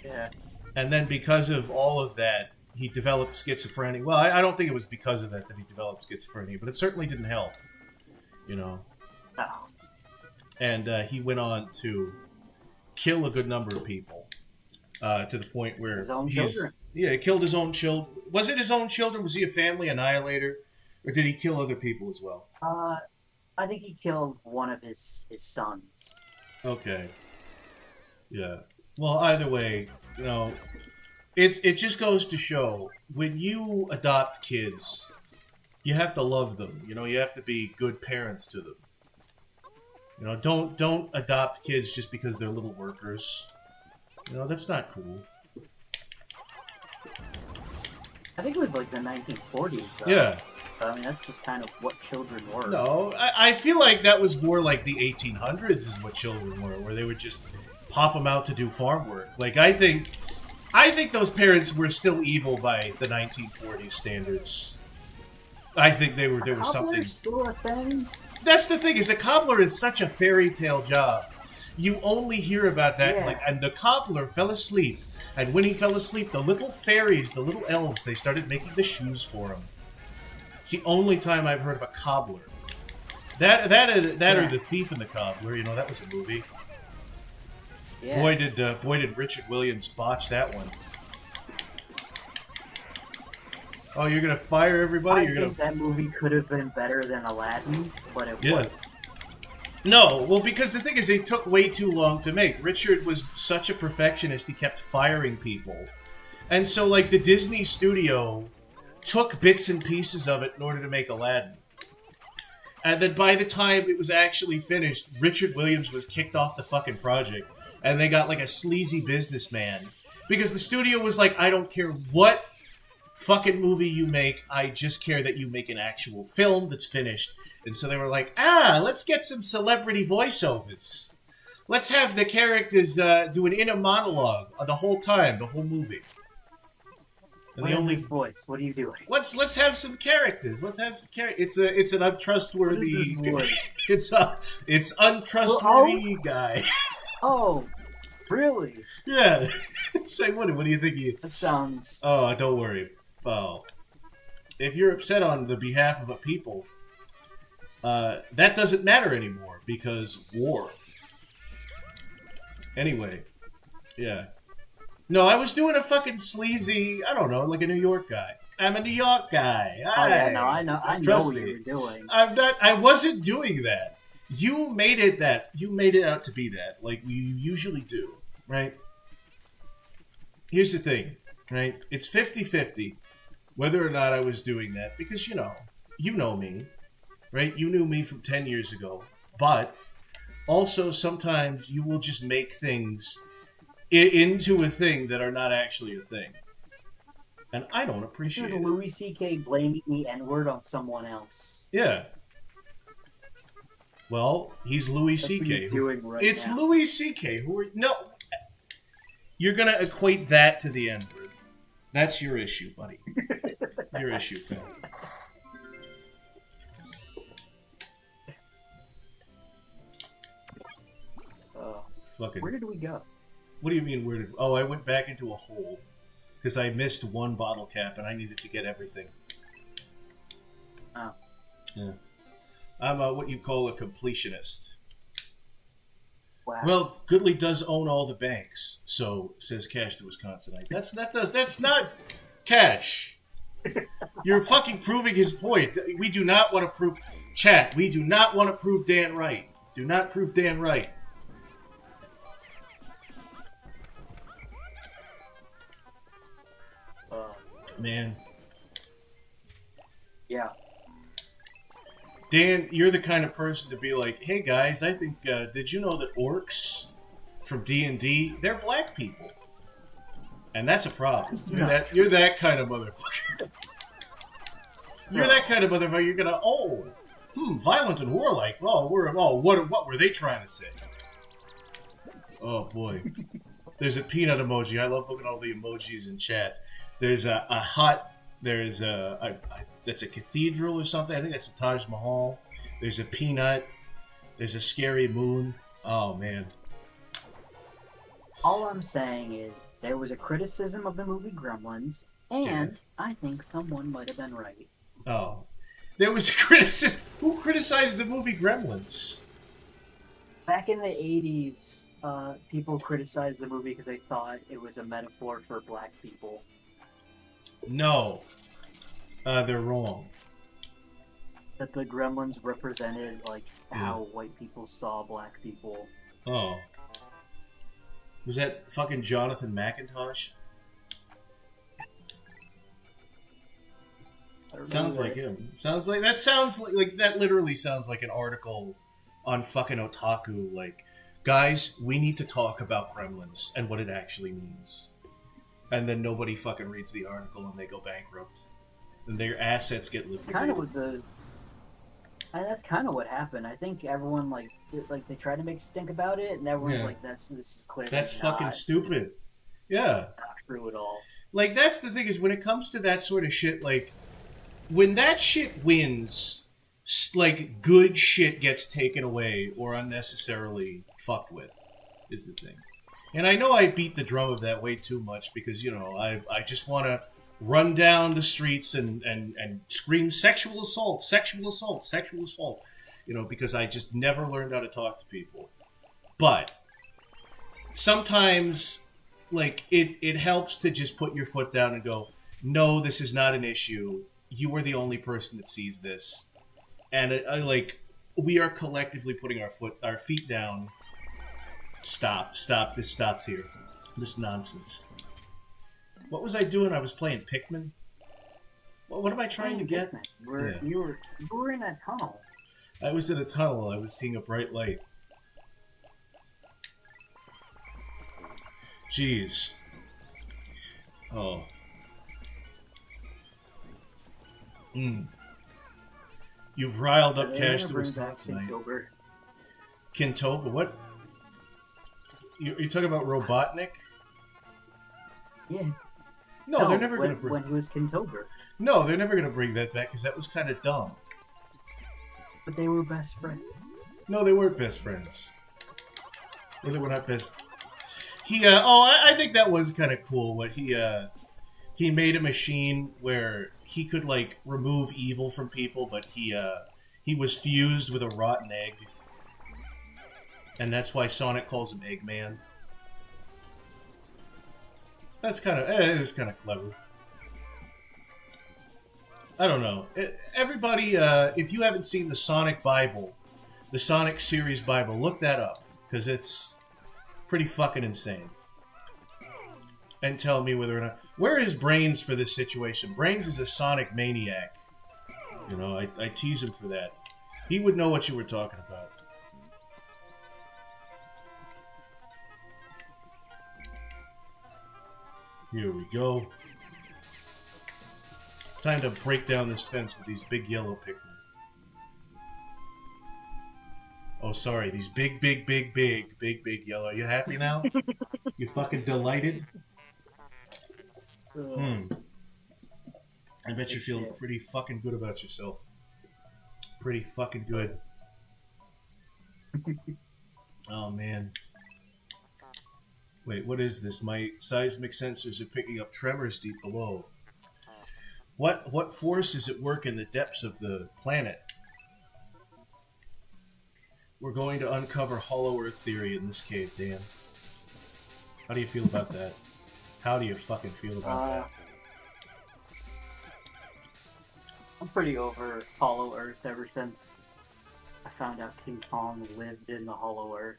[SPEAKER 2] Yeah.
[SPEAKER 1] And then because of all of that, he developed schizophrenia. Well, I don't think it was because of that he developed schizophrenia, but it certainly didn't help, you know.
[SPEAKER 2] Oh.
[SPEAKER 1] And he went on to kill a good number of people, to the point where
[SPEAKER 2] His own children.
[SPEAKER 1] Yeah, he killed his own children. Was it his own children? Was he a family annihilator, or did he kill other people as well?
[SPEAKER 2] I think he killed one of his sons.
[SPEAKER 1] Okay. Yeah. Well, either way, you know, it just goes to show when you adopt kids, you have to love them. You know, you have to be good parents to them. You know, don't adopt kids just because they're little workers. You know, that's not cool.
[SPEAKER 2] I think it was like the 1940s, though.
[SPEAKER 1] Yeah.
[SPEAKER 2] I mean, that's just kind of what children were.
[SPEAKER 1] No, I feel like that was more like the 1800s is what children were, where they would just pop them out to do farm work. Like, I think those parents were still evil by the 1940s standards. I think there was something.
[SPEAKER 2] Still a thing?
[SPEAKER 1] That's the thing, is a cobbler is such a fairy tale job. You only hear about that,
[SPEAKER 2] Yeah.
[SPEAKER 1] like, and the cobbler fell asleep, and when he fell asleep, the little fairies, the little elves, they started making the shoes for him. It's the only time I've heard of a cobbler. That or The Thief and the Cobbler, you know, that was a movie.
[SPEAKER 2] Yeah.
[SPEAKER 1] Boy did Richard Williams botch that one. Oh, you're gonna fire everybody?
[SPEAKER 2] I think that movie could have been better than Aladdin, but it wasn't.
[SPEAKER 1] No, well, because the thing is, they took way too long to make. Richard was such a perfectionist; he kept firing people, and so like the Disney studio took bits and pieces of it in order to make Aladdin. And then by the time it was actually finished, Richard Williams was kicked off the fucking project, and they got like a sleazy businessman because the studio was like, "I don't care what fucking movie you make, I just care that you make an actual film that's finished." And so they were like, let's get some celebrity voiceovers. Let's have the characters do an inner monologue the whole time, the whole movie. And
[SPEAKER 2] What is this voice? What are you doing?
[SPEAKER 1] Let's have some characters. Let's have some characters. It's an untrustworthy. It's untrustworthy guy.
[SPEAKER 2] Oh, really?
[SPEAKER 1] Yeah. Say what do you think?
[SPEAKER 2] That sounds.
[SPEAKER 1] Oh, don't worry. Oh, if you're upset on the behalf of a people, that doesn't matter anymore because war. Anyway, yeah. No, I was doing a fucking sleazy, I don't know, like a New York guy. I'm a New York guy.
[SPEAKER 2] Oh yeah, no, I know what you were doing.
[SPEAKER 1] I wasn't doing that. You made it out to be that, like you usually do, right? Here's the thing, right? It's 50-50 whether or not I was doing that because, you know me, right? You knew me from 10 years ago. But also sometimes you will just make things into a thing that are not actually a thing. And I don't appreciate
[SPEAKER 2] it. This is Louis C.K. blaming the N-word on someone else.
[SPEAKER 1] Yeah. Well, he's Louis C.K. It's Louis C.K. No. You're going to equate that to the N-word. That's your issue, buddy. Your issue, pal.
[SPEAKER 2] Where did we go?
[SPEAKER 1] What do you mean, where did... Oh, I went back into a hole. Because I missed one bottle cap and I needed to get everything.
[SPEAKER 2] Oh.
[SPEAKER 1] Yeah. I'm what you call a completionist.
[SPEAKER 2] Wow.
[SPEAKER 1] Well, Goodley does own all the banks, so says Cash to Wisconsinite. That's not Cash. You're fucking proving his point. We do not want to prove... Chat, we do not want to prove Dan right. Do not prove Dan right. Man.
[SPEAKER 2] Yeah.
[SPEAKER 1] Dan, you're the kind of person to be like, hey guys, I think, did you know that orcs from D&D, they're black people? And that's a problem.
[SPEAKER 2] That's not
[SPEAKER 1] You're that kind of motherfucker. You're that kind of motherfucker. You're gonna violent and warlike. What were they trying to say? Oh boy. There's a peanut emoji. I love looking at all the emojis in chat. There's a hut. There's that's a cathedral or something. I think that's a Taj Mahal. There's a peanut. There's a scary moon. Oh man.
[SPEAKER 2] All I'm saying is there was a criticism of the movie Gremlins, and
[SPEAKER 1] Yeah.
[SPEAKER 2] I think someone might have been right.
[SPEAKER 1] Oh. There was a criticism. Who criticized the movie Gremlins?
[SPEAKER 2] Back in the 80s, people criticized the movie because they thought it was a metaphor for black people.
[SPEAKER 1] No. They're wrong.
[SPEAKER 2] That the Gremlins represented, like, how white people saw black people.
[SPEAKER 1] Oh. Was that fucking Jonathan McIntosh? Sounds like him. Sounds like that literally sounds like an article on fucking Otaku, like, guys, we need to talk about Gremlins and what it actually means. And then nobody fucking reads the article and they go bankrupt. And their assets get liquidated.
[SPEAKER 2] Kind of with that's kind of what happened. I think everyone like they tried to make a stink about it, and everyone's like, "This is clearly
[SPEAKER 1] that's fucking stupid." Yeah,
[SPEAKER 2] not true at all.
[SPEAKER 1] Like that's the thing is when it comes to that sort of shit, like when that shit wins, like good shit gets taken away or unnecessarily fucked with, is the thing. And I know I beat the drum of that way too much because I just want to run down the streets and scream sexual assault, because I just never learned how to talk to people. But sometimes, like, it helps to just put your foot down and go, no, this is not an issue. You are the only person that sees this. And we are collectively putting our feet down. Stop, this stops here. This nonsense. What was I doing? I was playing Pikmin. What am I trying to get?
[SPEAKER 2] You were in that tunnel.
[SPEAKER 1] I was in a tunnel. I was seeing a bright light. Jeez. Oh. You've riled up Cash to response tonight. Kintoba? What? You're talking about Robotnik?
[SPEAKER 2] Yeah.
[SPEAKER 1] No, they're never going to bring...
[SPEAKER 2] When he was Kintober.
[SPEAKER 1] No, they're never going to bring that back because that was kind of dumb.
[SPEAKER 2] But they were best friends.
[SPEAKER 1] No, they weren't best friends. Or they were not best... I think that was kind of cool. What he made a machine where he could, like, remove evil from people, but he was fused with a rotten egg. And that's why Sonic calls him Eggman. That's kind of... it was kind of clever. I don't know. Everybody, if you haven't seen the Sonic Bible, the Sonic series Bible, look that up. Because it's pretty fucking insane. And tell me whether or not... Where is Brains for this situation? Brains is a Sonic maniac. You know, I tease him for that. He would know what you were talking about. Here we go. Time to break down this fence with these big yellow Pikmin. Oh, sorry. These big yellow. Are you happy now? You fucking delighted? I bet you're feeling pretty fucking good about yourself. Pretty fucking good. Oh, man. Wait, what is this? My seismic sensors are picking up tremors deep below. What force is at work in the depths of the planet? We're going to uncover Hollow Earth theory in this cave, Dan. How do you feel about that? How do you fucking feel about that?
[SPEAKER 2] I'm pretty over Hollow Earth ever since I found out King Kong lived in the Hollow Earth.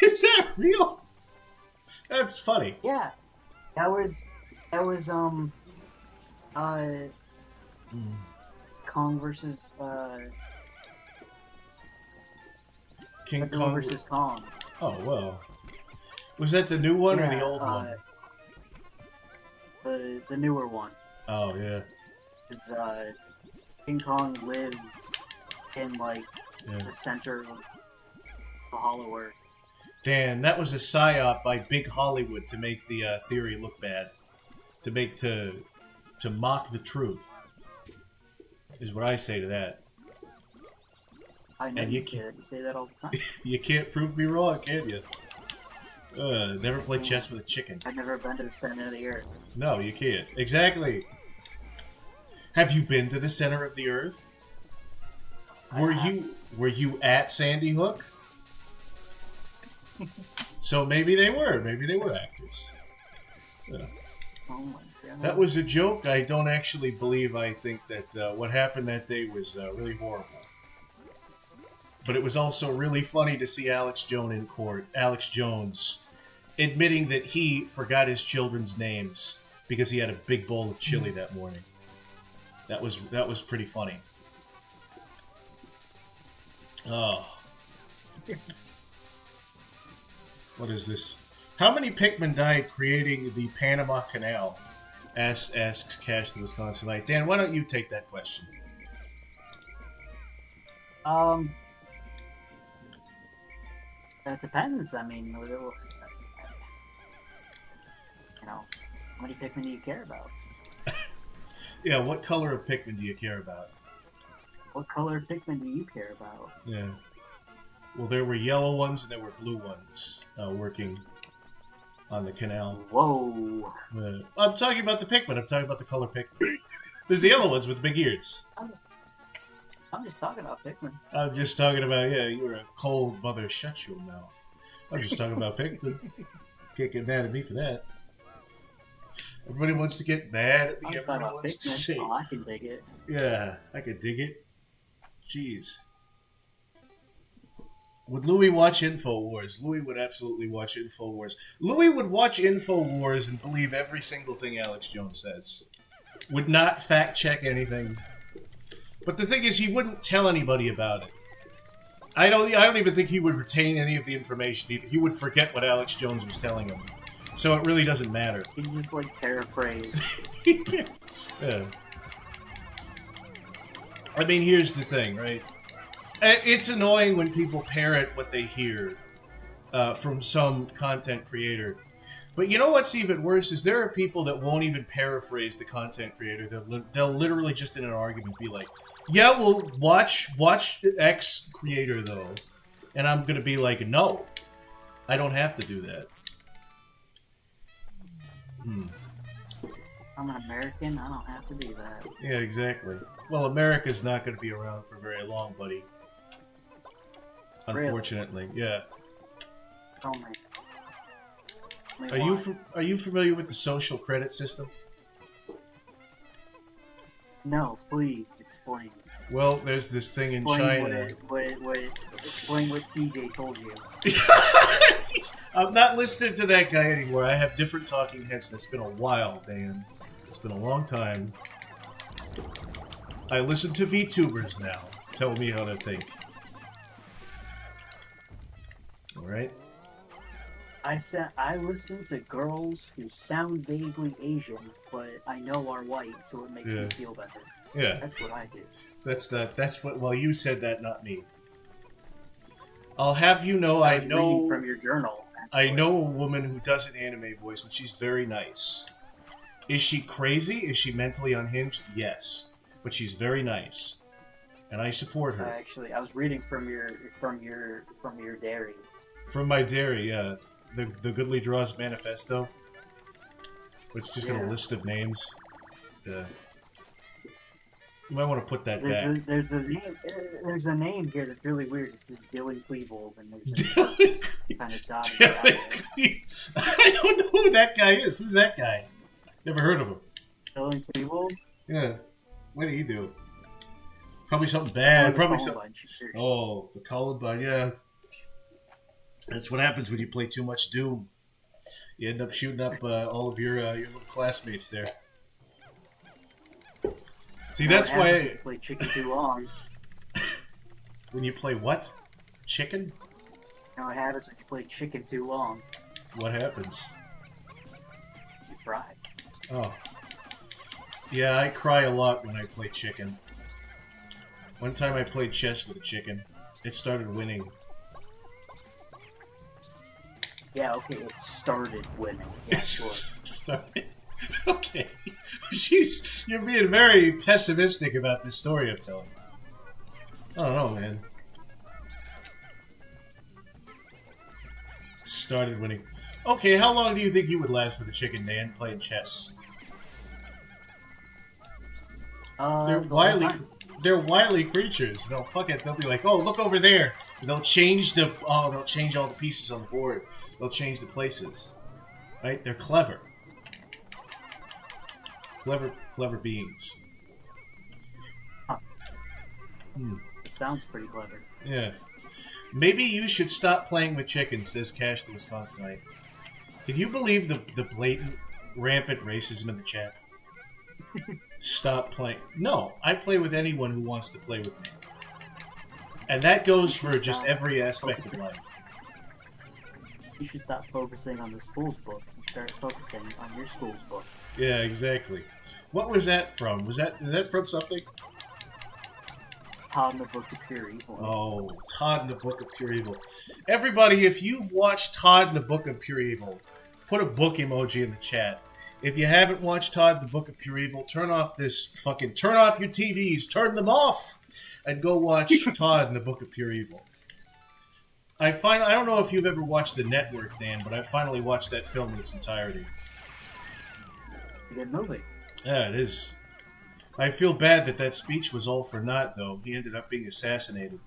[SPEAKER 1] Is that real? That's funny.
[SPEAKER 2] Yeah, that was Kong versus
[SPEAKER 1] King
[SPEAKER 2] Godzilla
[SPEAKER 1] Kong
[SPEAKER 2] versus Kong.
[SPEAKER 1] Oh well. Was that the new one or the
[SPEAKER 2] Yeah,
[SPEAKER 1] old one?
[SPEAKER 2] The newer one.
[SPEAKER 1] Oh yeah.
[SPEAKER 2] Is King Kong lives in like
[SPEAKER 1] Yeah.
[SPEAKER 2] the center of the Hollow Earth.
[SPEAKER 1] Dan, that was a psyop by Big Hollywood to make the theory look bad, to mock the truth. Is what I say to that.
[SPEAKER 2] I know
[SPEAKER 1] And
[SPEAKER 2] you say that all the time.
[SPEAKER 1] You can't prove me wrong, can you? Never play chess with a chicken.
[SPEAKER 2] I've never been to the center of the earth.
[SPEAKER 1] No, you can't. Exactly. Have you been to the center of the earth? Were you at Sandy Hook? So maybe they were. Maybe they were actors. Yeah.
[SPEAKER 2] Oh my god.
[SPEAKER 1] That was a joke. I don't actually believe. I think that what happened that day was really horrible. But it was also really funny to see Alex Jones in court. Alex Jones admitting that he forgot his children's names because he had a big bowl of chili that morning. That was pretty funny. Oh. What is this? How many Pikmin died creating the Panama Canal? Asks Cash the Wisconsinite. Dan, why don't you take that question?
[SPEAKER 2] It depends. I mean, you know, how many Pikmin do you care about?
[SPEAKER 1] Yeah, what color of Pikmin do you care about?
[SPEAKER 2] What color Pikmin do you care about?
[SPEAKER 1] Yeah. Well, there were yellow ones and there were blue ones working on the canal.
[SPEAKER 2] Whoa.
[SPEAKER 1] I'm talking about the Pikmin. I'm talking about the color Pikmin. There's the yellow ones with the big ears.
[SPEAKER 2] I'm just talking about Pikmin.
[SPEAKER 1] I'm just talking about, yeah, you're a cold mother, shut your mouth. I'm just talking about Pikmin. Can't get mad at me for that. Everybody wants to get mad at me.
[SPEAKER 2] I'm
[SPEAKER 1] Everybody
[SPEAKER 2] talking about
[SPEAKER 1] wants to
[SPEAKER 2] Pikmin.
[SPEAKER 1] say.
[SPEAKER 2] Oh, I can dig it.
[SPEAKER 1] Yeah, I could dig it. Jeez. Would Louis watch InfoWars? Louis would absolutely watch InfoWars. Louis would watch InfoWars and believe every single thing Alex Jones says. Would not fact check anything. But the thing is, he wouldn't tell anybody about it. I don't even think he would retain any of the information either. He would forget what Alex Jones was telling him. So it really doesn't matter.
[SPEAKER 2] He just like paraphrase.
[SPEAKER 1] Yeah. I mean, here's the thing, right? It's annoying when people parrot what they hear from some content creator. But you know what's even worse is there are people that won't even paraphrase the content creator. They'll literally just in an argument be like, yeah, well, watch X creator, though. And I'm going to be like, no, I don't have to do that.
[SPEAKER 2] I'm an American. I don't have to do that.
[SPEAKER 1] Yeah, exactly. Well, America's not going to be around for very long, buddy. Unfortunately, really? Yeah.
[SPEAKER 2] Oh man.
[SPEAKER 1] Are you familiar with the social credit system?
[SPEAKER 2] No, please explain.
[SPEAKER 1] Well, there's this thing in China.
[SPEAKER 2] Explain what TJ told you.
[SPEAKER 1] I'm not listening to that guy anymore. I have different talking heads. It's been a while, Dan. It's been a long time. I listen to VTubers now. Tell me how to think. Alright?
[SPEAKER 2] I listen to girls who sound vaguely Asian, but I know are white, so it makes me feel better.
[SPEAKER 1] Yeah.
[SPEAKER 2] That's what I do.
[SPEAKER 1] Well, you said that, not me. I'll have you know, I know
[SPEAKER 2] from your journal.
[SPEAKER 1] I know a woman who does an anime voice, and she's very nice. Is she crazy? Is she mentally unhinged? Yes, but she's very nice, and I support her.
[SPEAKER 2] Actually, I was reading from your dairy.
[SPEAKER 1] From my dairy, yeah. The Goodly Draws Manifesto. It's just got a list of names. Yeah. You might want to put that back.
[SPEAKER 2] There's a name here that's really weird. It's just Dylan Klebold, and there's kind of dotted
[SPEAKER 1] I don't know who that guy is. Who's that guy? Never heard of him.
[SPEAKER 2] Dylan Klebold?
[SPEAKER 1] Yeah. What did he do? Probably something bad. Probably something. Oh, the Columbine, yeah. That's what happens when you play too much Doom. You end up shooting up all of your little classmates there. See, that's why.
[SPEAKER 2] When you play chicken too long.
[SPEAKER 1] When you play what? Chicken?
[SPEAKER 2] No, it happens when you play chicken too long.
[SPEAKER 1] What happens?
[SPEAKER 2] You fry.
[SPEAKER 1] Oh. Yeah, I cry a lot when I play chicken. One time I played chess with a chicken. It started winning.
[SPEAKER 2] Yeah, okay, it started winning. Yeah, sure.
[SPEAKER 1] Started. Okay. Jeez, you're being very pessimistic about this story I'm telling. I don't know, man. Started winning. Okay, how long do you think you would last with a chicken, Dan, playing chess? They're wily creatures. They'll they'll be like, oh, look over there. They'll change they'll change all the pieces on the board. They'll change the places. Right? They're clever. Clever beings.
[SPEAKER 2] Huh. It sounds pretty clever.
[SPEAKER 1] Yeah. Maybe you should stop playing with chickens, says Cash the Wisconsinite. Can you believe the blatant, rampant racism in the chat? Stop playing. No, I play with anyone who wants to play with me. And that goes for just every aspect of life.
[SPEAKER 2] You should stop focusing on the school's book and start focusing on your school's book.
[SPEAKER 1] Yeah, exactly. What was that from? Is that from something?
[SPEAKER 2] Todd in the Book of Pure Evil.
[SPEAKER 1] Oh, Todd in the Book of Pure Evil. Everybody, if you've watched Todd in the Book of Pure Evil, put a book emoji in the chat. If you haven't watched Todd in the Book of Pure Evil, turn off your TVs, turn them off, and go watch Todd in the Book of Pure Evil. I don't know if you've ever watched The Network, Dan, but I finally watched that film in its entirety.
[SPEAKER 2] Good movie.
[SPEAKER 1] Yeah, it is. I feel bad that speech was all for naught, though. He ended up being assassinated.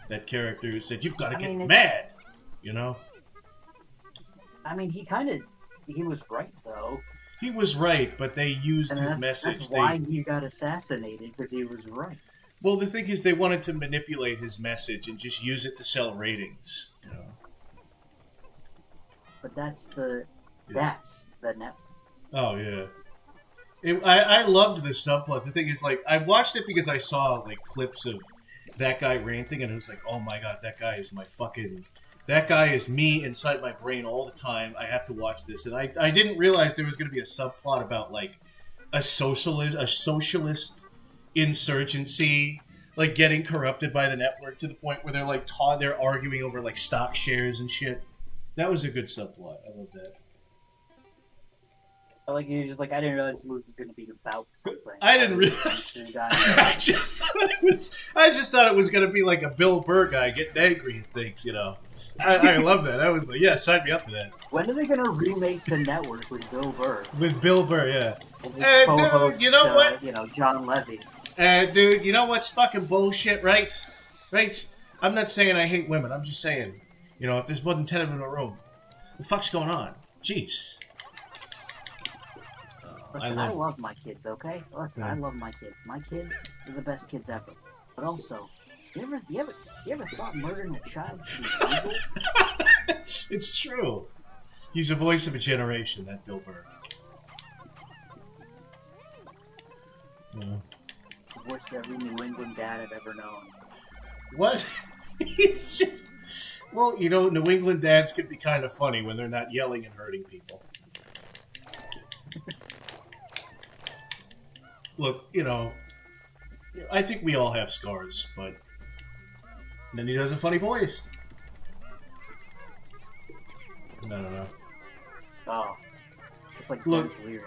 [SPEAKER 1] That character who said, "You've got to get mad," you know?
[SPEAKER 2] I mean, he was right, though.
[SPEAKER 1] He was right, but they used his message.
[SPEAKER 2] That's why he got assassinated, because he was right.
[SPEAKER 1] Well, the thing is, they wanted to manipulate his message and just use it to sell ratings, you know?
[SPEAKER 2] But that's the network.
[SPEAKER 1] Oh, yeah. I loved the subplot. The thing is, like, I watched it because I saw, like, clips of that guy ranting, and it was like, oh my god, that guy is that guy is me inside my brain all the time. I have to watch this. And I didn't realize there was going to be a subplot about, like, a socialist insurgency, like, getting corrupted by the network to the point where they're, like, they're arguing over, like, stock shares and shit. That was a good subplot. I love that.
[SPEAKER 2] Like, I didn't realize the movie was going to be about something.
[SPEAKER 1] I didn't realize. I just thought it was going to be like a Bill Burr guy getting angry at things, you know. I love that. I was like, yeah, sign me up for that.
[SPEAKER 2] When are they going to remake The Network with Bill Burr?
[SPEAKER 1] With Bill Burr, yeah.
[SPEAKER 2] And
[SPEAKER 1] dude, you know what?
[SPEAKER 2] John Levy.
[SPEAKER 1] Dude, you know what's fucking bullshit, right? Right? I'm not saying I hate women. I'm just saying, you know, if there's more than 10 of them in a room, what the fuck's going on? Jeez.
[SPEAKER 2] Listen, I love my kids, okay? Listen, I love my kids. My kids are the best kids ever. But also, you ever thought murdering a child should be legal?
[SPEAKER 1] It's true. He's a voice of a generation, that Bill Burr. Yeah.
[SPEAKER 2] The voice of every New England dad I've ever known.
[SPEAKER 1] What? He's just... Well, you know, New England dads can be kind of funny when they're not yelling and hurting people. Look, you know, I think we all have scars, but then he does a funny voice. I don't know.
[SPEAKER 2] Oh, it's like Dennis Leary.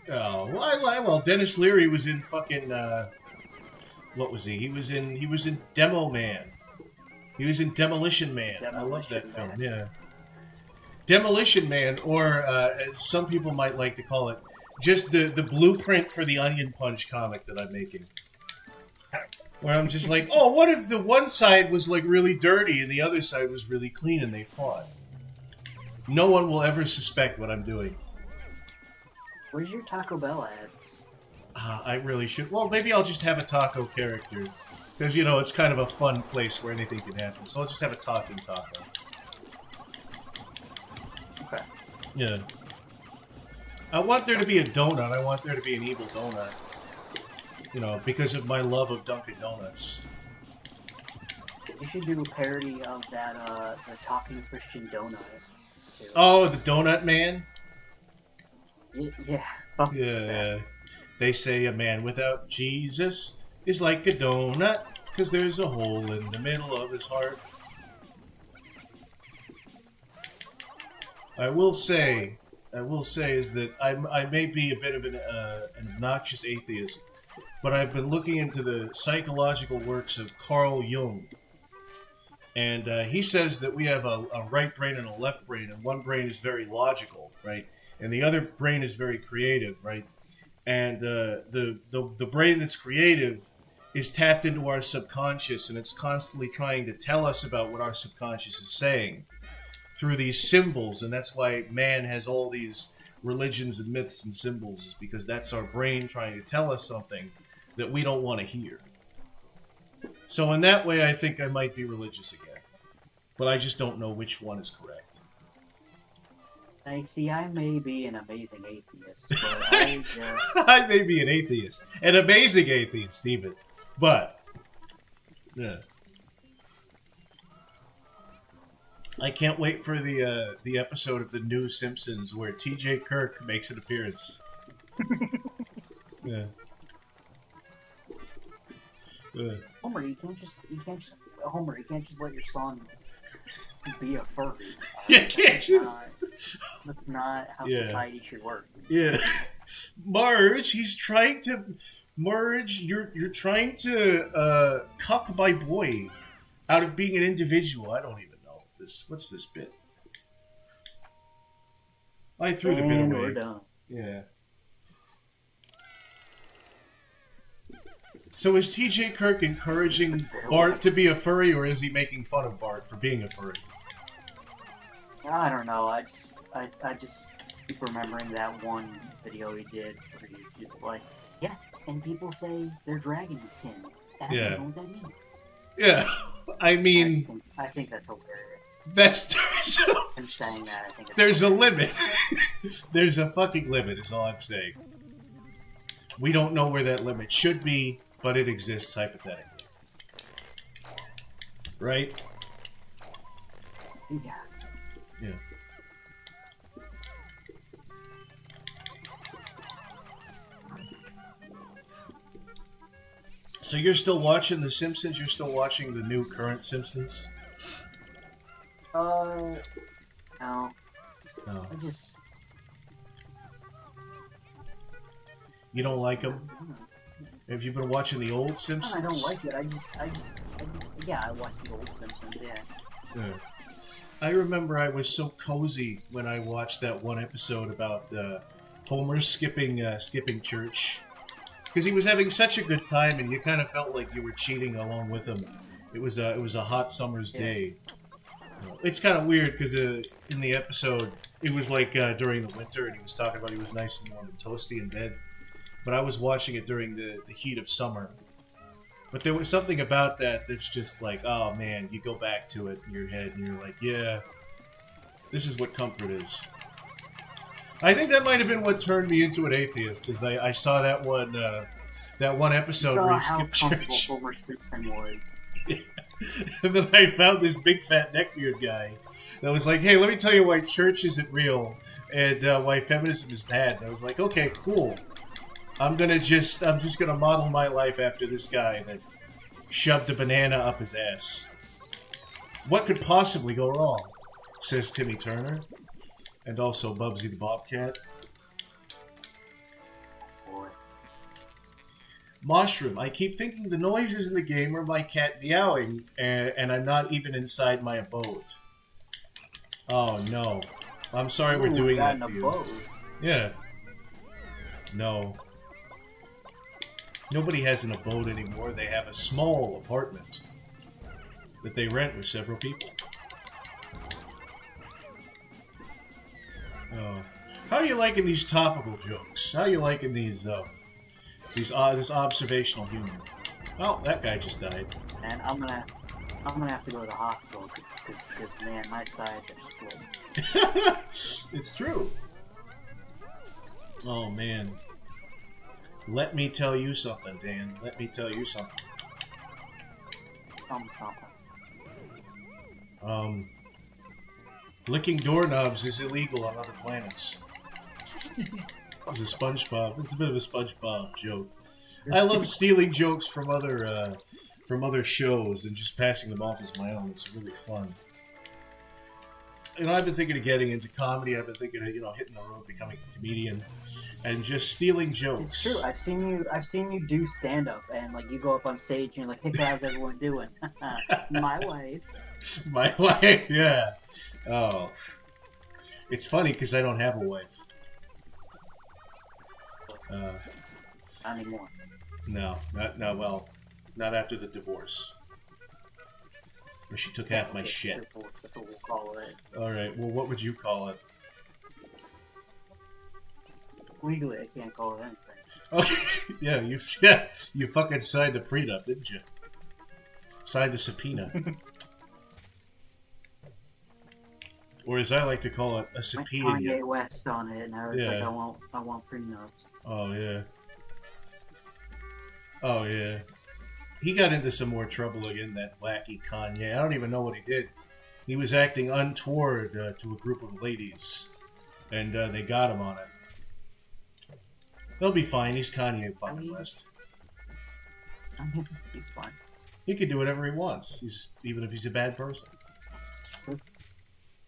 [SPEAKER 1] Oh, well, Dennis Leary was in fucking what was he? He was in Demo Man. He was in Demolition Man. I love that film. Yeah, Demolition Man, or as some people might like to call it, just the blueprint for the Onion Punch comic that I'm making. Where I'm just like, oh, what if the one side was like really dirty and the other side was really clean and they fought? No one will ever suspect what I'm doing.
[SPEAKER 2] Where's your Taco Bell ads?
[SPEAKER 1] I really should. Well, maybe I'll just have a taco character. Because, you know, it's kind of a fun place where anything can happen. So I'll just have a talking taco.
[SPEAKER 2] Okay.
[SPEAKER 1] Yeah. I want there to be a donut. I want there to be an evil donut. You know, because of my love of Dunkin' Donuts.
[SPEAKER 2] You should do a parody of that, the Talking Christian Donut. too.
[SPEAKER 1] Oh, the Donut Man?
[SPEAKER 2] Yeah, something
[SPEAKER 1] Yeah,
[SPEAKER 2] like that.
[SPEAKER 1] yeah. They say a man without Jesus is like a donut, because there's a hole in the middle of his heart. I will say is that I may be a bit of an obnoxious atheist, but I've been looking into the psychological works of Carl Jung. And he says that we have a right brain and a left brain, and one brain is very logical, right? And the other brain is very creative, right? And the brain that's creative is tapped into our subconscious, and it's constantly trying to tell us about what our subconscious is saying through these symbols. And that's why man has all these religions and myths and symbols, is because that's our brain trying to tell us something that we don't want to hear. So in that way, I think I might be religious again. But I just don't know which one is correct.
[SPEAKER 2] I see, I may be an amazing atheist, but I just...
[SPEAKER 1] I may be an atheist. An amazing atheist, even. But, yeah. I can't wait for the episode of the new Simpsons where T.J. Kirk makes an appearance. Yeah.
[SPEAKER 2] Homer, you can't just let your son be a furry.
[SPEAKER 1] You can't just...
[SPEAKER 2] That's not how society should work.
[SPEAKER 1] Yeah. Marge, Marge, you're trying to cuck my boy out of being an individual. I don't even know this. What's this bit? I threw the bit away.
[SPEAKER 2] We're done.
[SPEAKER 1] Yeah. So is TJ Kirk encouraging Bart to be a furry, or is he making fun of Bart for being a furry?
[SPEAKER 2] I don't know. I just keep remembering that one video he did where he just like, yeah, and people say they're dragging him. And I don't know what that means.
[SPEAKER 1] Yeah, I mean...
[SPEAKER 2] I think that's hilarious.
[SPEAKER 1] That's...
[SPEAKER 2] I'm saying that, I think it's
[SPEAKER 1] there's hilarious. A limit. There's a fucking limit, is all I'm saying. We don't know where that limit should be, but it exists hypothetically. Right?
[SPEAKER 2] Yeah.
[SPEAKER 1] Yeah. So you're still watching The Simpsons? You're still watching the new current Simpsons?
[SPEAKER 2] No.
[SPEAKER 1] No.
[SPEAKER 2] I just...
[SPEAKER 1] You don't like them? Have you been watching the old Simpsons?
[SPEAKER 2] I don't like it. I just yeah, I watch the old Simpsons, yeah.
[SPEAKER 1] I remember I was so cozy when I watched that one episode about Homer skipping church. Because he was having such a good time, and you kind of felt like you were cheating along with him. It was a hot summer's day. It's kind of weird, because in the episode, it was like during the winter, and he was talking about he was nice and warm and toasty in bed. But I was watching it during the heat of summer. But there was something about that that's just like, oh man, you go back to it in your head and you're like, yeah, this is what comfort is. I think that might have been what turned me into an atheist, is I saw that one episode where he skipped church.
[SPEAKER 2] Homer Simpson was.
[SPEAKER 1] Yeah. And then I found this big fat neckbeard guy that was like, hey, let me tell you why church isn't real and why feminism is bad. And I was like, okay, cool. I'm just gonna model my life after this guy that shoved a banana up his ass. What could possibly go wrong? Says Timmy Turner. And also Bubsy the Bobcat.
[SPEAKER 2] Boy.
[SPEAKER 1] Mushroom, I keep thinking the noises in the game are my cat meowing, and I'm not even inside my abode. Oh no. I'm sorry we're doing that to you. Yeah. No. Nobody has an abode anymore. They have a small apartment that they rent with several people. Oh. How are you liking these topical jokes? How are you liking these this observational humor? Oh, that guy just died.
[SPEAKER 2] And I'm gonna have to go to the hospital because man, my sides are split.
[SPEAKER 1] It's true. Oh man. Let me tell you something, Dan. Let me tell you something.
[SPEAKER 2] Tell me something.
[SPEAKER 1] Licking doorknobs is illegal on other planets. It's a SpongeBob. It's a bit of a SpongeBob joke. I love stealing jokes from other shows and just passing them off as my own. It's really fun. You know, I've been thinking of getting into comedy. I've been thinking of, hitting the road, becoming a comedian, and just stealing jokes.
[SPEAKER 2] It's true. I've seen you do stand up, and like you go up on stage and you're like, "Hey, how's everyone doing?" My wife.
[SPEAKER 1] My wife, yeah. Oh, it's funny because I don't have a wife.
[SPEAKER 2] Not anymore.
[SPEAKER 1] No, not after the divorce. Or she took half my shit.
[SPEAKER 2] That's what we'll call it.
[SPEAKER 1] Alright, well, what would you call it?
[SPEAKER 2] Legally, I can't call it anything.
[SPEAKER 1] Okay, you fucking signed the prenup, didn't you? Signed the subpoena. Or as I like to call it, a subpoena.
[SPEAKER 2] Kanye West on it, and I was like, I want prenups.
[SPEAKER 1] Oh, yeah. Oh, yeah. He got into some more trouble again, that wacky Kanye. I don't even know what he did. He was acting untoward to a group of ladies, and they got him on it. He'll be fine. He's Kanye fucking West.
[SPEAKER 2] He's fine.
[SPEAKER 1] He can do whatever he wants, even if he's a bad person.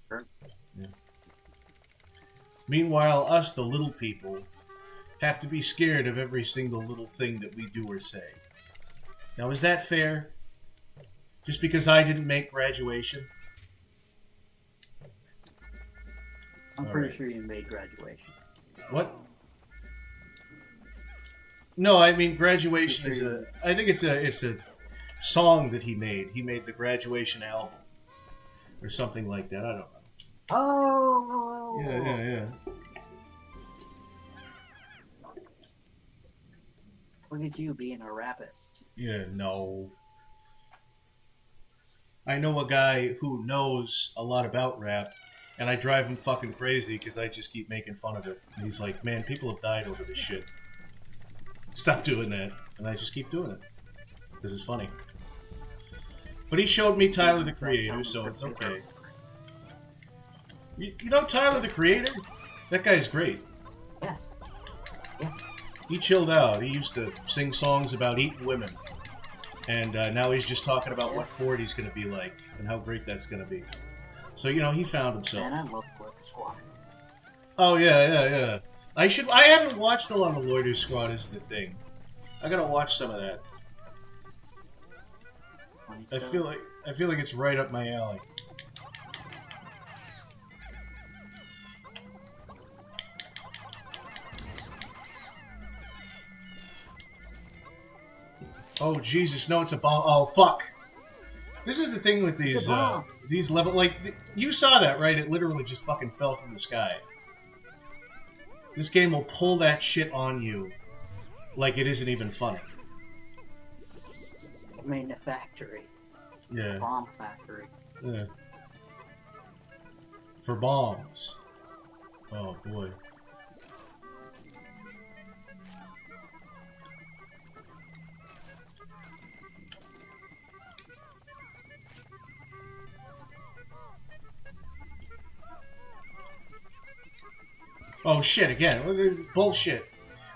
[SPEAKER 2] Sure.
[SPEAKER 1] Yeah. Meanwhile, us, the little people, have to be scared of every single little thing that we do or say. Now, is that fair? Just because I didn't make graduation?
[SPEAKER 2] I'm pretty sure you made graduation.
[SPEAKER 1] What? No, I mean graduation is a. I think it's a song that he made. He made the graduation album, or something like that. I don't know.
[SPEAKER 2] Oh.
[SPEAKER 1] Yeah.
[SPEAKER 2] Look at you being a rapist.
[SPEAKER 1] Yeah, no. I know a guy who knows a lot about rap, and I drive him fucking crazy because I just keep making fun of it. And he's like, man, people have died over this shit. Stop doing that. And I just keep doing it. This is funny. But he showed me Tyler, the Creator, so it's okay. You know Tyler, the Creator? That guy's great.
[SPEAKER 2] Yes. Yeah.
[SPEAKER 1] He chilled out. He used to sing songs about eating women. And now he's just talking about what 40's going to be like and how great that's going to be. So, he found himself.
[SPEAKER 2] Man, I love Loiter Squad.
[SPEAKER 1] Oh, yeah. I haven't watched a lot of Loiter Squad is the thing. I gotta watch some of that. I feel like it's right up my alley. Oh Jesus! No, it's a bomb. Oh fuck! This is the thing with these level. Like you saw that, right? It literally just fucking fell from the sky. This game will pull that shit on you, like it isn't even funny.
[SPEAKER 2] I mean, the factory.
[SPEAKER 1] Yeah.
[SPEAKER 2] Bomb factory.
[SPEAKER 1] Yeah. For bombs. Oh boy. Oh shit, again. This is bullshit.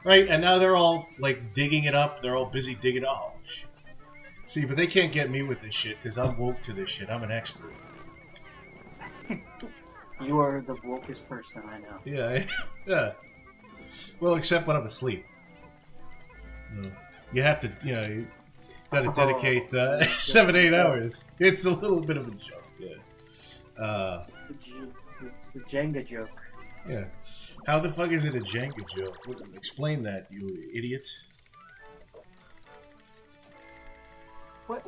[SPEAKER 1] Right? And now they're all, like, digging it up. They're all busy digging it up. Oh, shit. See, but they can't get me with this shit, because I'm woke to this shit. I'm an expert.
[SPEAKER 2] You are the wokest person I know.
[SPEAKER 1] Yeah. Well, except when I'm asleep. You have to, you gotta dedicate 7-8 hours. It's a little bit of a joke, yeah.
[SPEAKER 2] It's the Jenga joke.
[SPEAKER 1] Yeah. How the fuck is it a Jenga joke? Explain that, you idiot.
[SPEAKER 2] What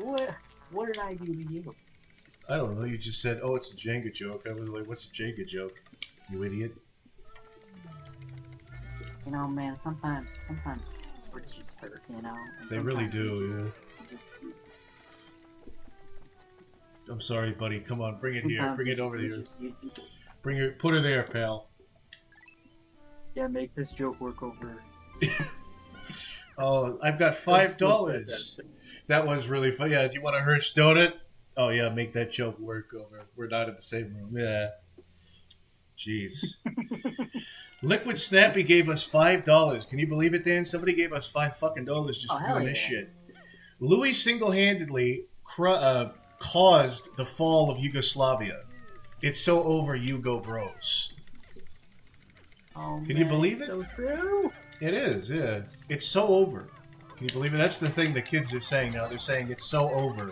[SPEAKER 2] did I do to you?
[SPEAKER 1] I don't know. You just said, "Oh, it's a Jenga joke." I was like, "What's a Jenga joke?" You idiot.
[SPEAKER 2] You know, man. Sometimes words just hurt. You know. And
[SPEAKER 1] they really do. Yeah. I'm sorry, buddy. Come on, bring it here. Bring it over here. Bring her. Put her there, pal.
[SPEAKER 2] Yeah, make this joke work over.
[SPEAKER 1] Oh, I've got $5. That was really funny. Yeah, do you want a Hirsch donut? Oh yeah, make that joke work over. We're not in the same room. Yeah. Jeez. Liquid Snappy gave us $5. Can you believe it, Dan? Somebody gave us $5 just for doing this shit. Louis single-handedly caused the fall of Yugoslavia. It's so over, you go bros.
[SPEAKER 2] Oh,
[SPEAKER 1] Can you believe it?
[SPEAKER 2] So true.
[SPEAKER 1] It is, yeah. It's so over. Can you believe it? That's the thing the kids are saying now. They're saying it's so over.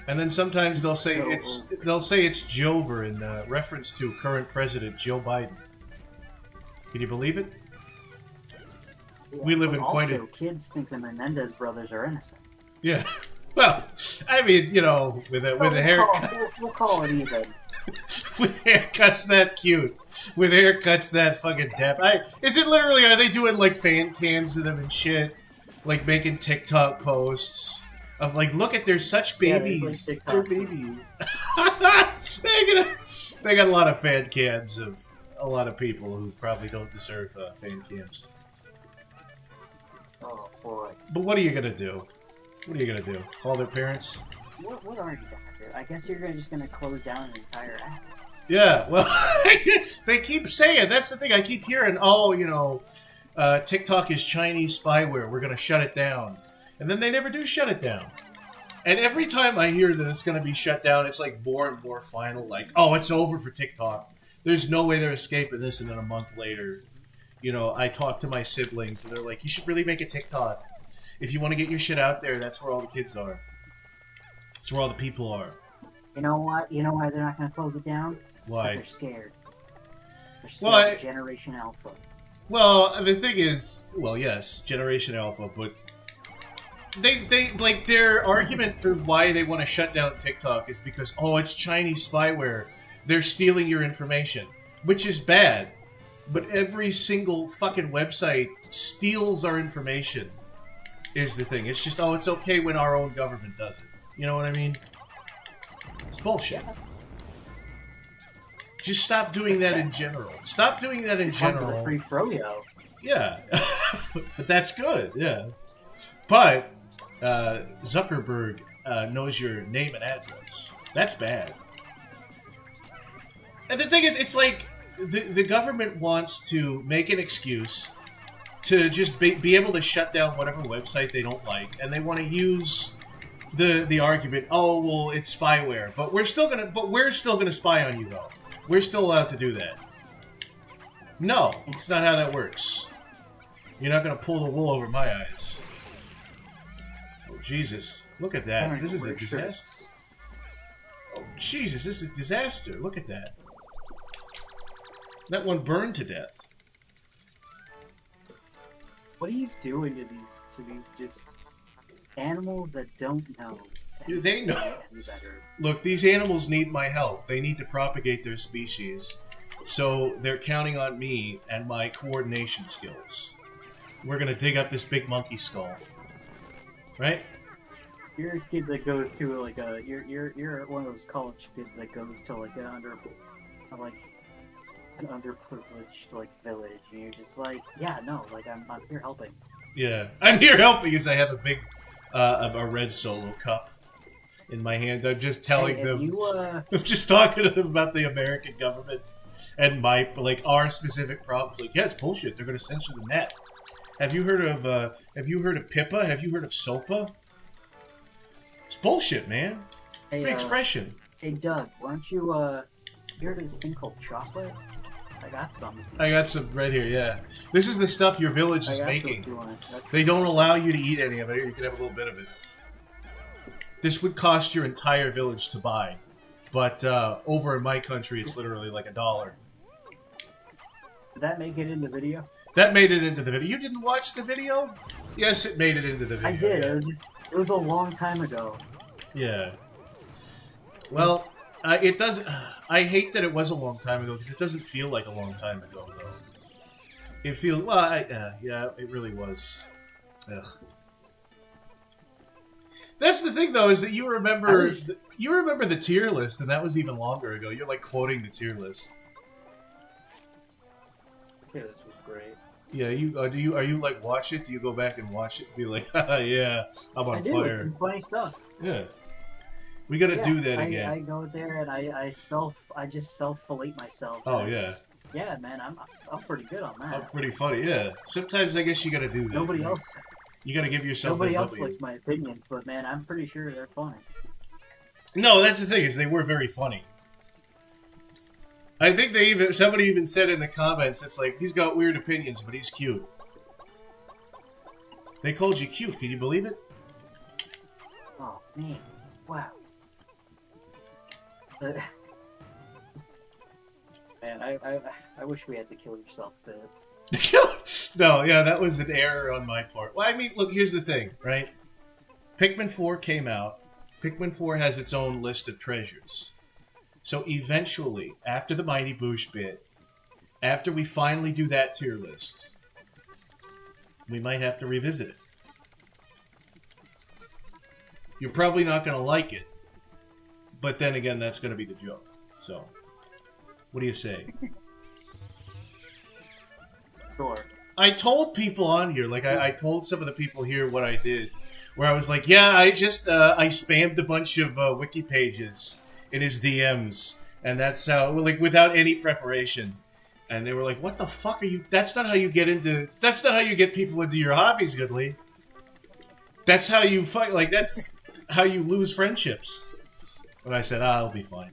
[SPEAKER 1] And then sometimes they'll say it's Jover in reference to current president Joe Biden. Can you believe it?
[SPEAKER 2] Yeah,
[SPEAKER 1] we live in quite a...
[SPEAKER 2] Also, kids think the Menendez brothers are innocent.
[SPEAKER 1] Yeah. Well, I mean, you know, with a haircut...
[SPEAKER 2] We'll call it even.
[SPEAKER 1] With haircuts that cute. With haircuts that fucking depth. Is it literally, are they doing, like, fan cams of them and shit? Like, making TikTok posts? Of like, look at, they're such babies.
[SPEAKER 2] Like
[SPEAKER 1] they're babies. They got a lot of fan cams of a lot of people who probably don't deserve fan cams.
[SPEAKER 2] Oh boy!
[SPEAKER 1] But what are you gonna do? What are you gonna do? Call their parents?
[SPEAKER 2] What are you gonna do? I guess you're just gonna close down an entire app.
[SPEAKER 1] Yeah. Well, they keep saying that's the thing. I keep hearing. Oh, you know, TikTok is Chinese spyware. We're gonna shut it down. And then they never do shut it down. And every time I hear that it's going to be shut down, it's like more and more final. Like, oh, it's over for TikTok. There's no way they're escaping this. And then a month later, you know, I talk to my siblings and they're like, you should really make a TikTok. If you want to get your shit out there, that's where all the kids are. That's where all the people are.
[SPEAKER 2] You know what? You know why they're not going to close it down?
[SPEAKER 1] Why?
[SPEAKER 2] They're scared. They're scared of Generation Alpha.
[SPEAKER 1] Well, the thing is, well, yes, Generation Alpha, but... They like their argument for why they want to shut down TikTok is because, oh, it's Chinese spyware. They're stealing your information, which is bad. But every single fucking website steals our information is the thing. It's just, oh, it's okay when our own government does it. You know what I mean? It's bullshit. Just stop doing that in general. Stop doing that in general.
[SPEAKER 2] Free froyo.
[SPEAKER 1] Yeah. But that's good, yeah. But Zuckerberg knows your name and address. That's bad. And the thing is, it's like the government wants to make an excuse to just be able to shut down whatever website they don't like, and they want to use the argument, oh well, it's spyware, but we're still gonna spy on you though. We're still allowed to do that. No, it's not how that works. You're not gonna pull the wool over my eyes. Oh, Jesus. Look at that. This is a disaster. Oh, Jesus. This is a disaster. Look at that. That one burned to death.
[SPEAKER 2] What are you doing to these just animals that don't know?
[SPEAKER 1] They know. Look, these animals need my help. They need to propagate their species. So they're counting on me and my coordination skills. We're going to dig up this big monkey skull. Right?
[SPEAKER 2] You're a kid that goes to like a you're one of those college kids that goes to like an underprivileged like village, and you're just like, yeah, no, like I'm here helping.
[SPEAKER 1] Yeah, I'm here helping because I have a big a red Solo cup in my hand. I'm just telling them. I'm just talking to them about the American government and my our specific problems. Like, yeah, it's bullshit. They're going to censor the net. Have you heard of Pippa? Have you heard of SOPA? It's bullshit, man.
[SPEAKER 2] Hey,
[SPEAKER 1] Free expression.
[SPEAKER 2] Hey Doug, why don't you hear this thing called chocolate? I got some.
[SPEAKER 1] I got some right here, yeah. This is the stuff your village is making. They don't allow you to eat any of it. You can have a little bit of it. This would cost your entire village to buy. But over in my country, it's literally like $1.
[SPEAKER 2] Did that make it in the video?
[SPEAKER 1] That made it into the video. You didn't watch the video? Yes, it made it into the video.
[SPEAKER 2] I did. Yeah. It was a long time ago.
[SPEAKER 1] Yeah. Well, it does. I hate that it was a long time ago because it doesn't feel like a long time ago, though. It feels yeah, it really was. Ugh. That's the thing, though, is that you remember the tier list, and that was even longer ago. You're like quoting the tier list.
[SPEAKER 2] Yeah, this was great.
[SPEAKER 1] Yeah, are you like watch it? Do you go back and watch it? And be like, yeah, I'm on fire.
[SPEAKER 2] It's some funny stuff.
[SPEAKER 1] Yeah. We got to
[SPEAKER 2] Yeah,
[SPEAKER 1] do that again.
[SPEAKER 2] I go there and I just self-fillet myself.
[SPEAKER 1] Oh,
[SPEAKER 2] and
[SPEAKER 1] yeah.
[SPEAKER 2] Yeah, man, I'm pretty good on
[SPEAKER 1] Oh,
[SPEAKER 2] that.
[SPEAKER 1] pretty funny, yeah. Sometimes I guess you got to do that.
[SPEAKER 2] Nobody else
[SPEAKER 1] You got to give yourself
[SPEAKER 2] Nobody
[SPEAKER 1] that
[SPEAKER 2] else
[SPEAKER 1] W.
[SPEAKER 2] likes my opinions, but man, I'm pretty sure they're funny.
[SPEAKER 1] No, that's the thing, is they were very funny. I think somebody even said in the comments, it's like, he's got weird opinions, but he's cute. They called you cute, can you believe it?
[SPEAKER 2] Oh man, wow. Man, I wish we had the kill yourself bit.
[SPEAKER 1] No, yeah, that was an error on my part. Well, I mean, look, here's the thing, right? Pikmin 4 came out. Pikmin 4 has its own list of treasures. So eventually, after the Mighty Boosh bit, after we finally do that tier list, we might have to revisit it. You're probably not going to like it, but then again, that's going to be the joke. So, what do you say?
[SPEAKER 2] Sure.
[SPEAKER 1] I told people on here, like I told some of the people here what I did, where I was like, yeah, I just I spammed a bunch of wiki pages in his DMs, and that's how, like, without any preparation. And they were like, what the fuck are you? That's not how you get people into your hobbies, Goodly. That's how you fight. Like, that's how you lose friendships. And I said, I'll be fine.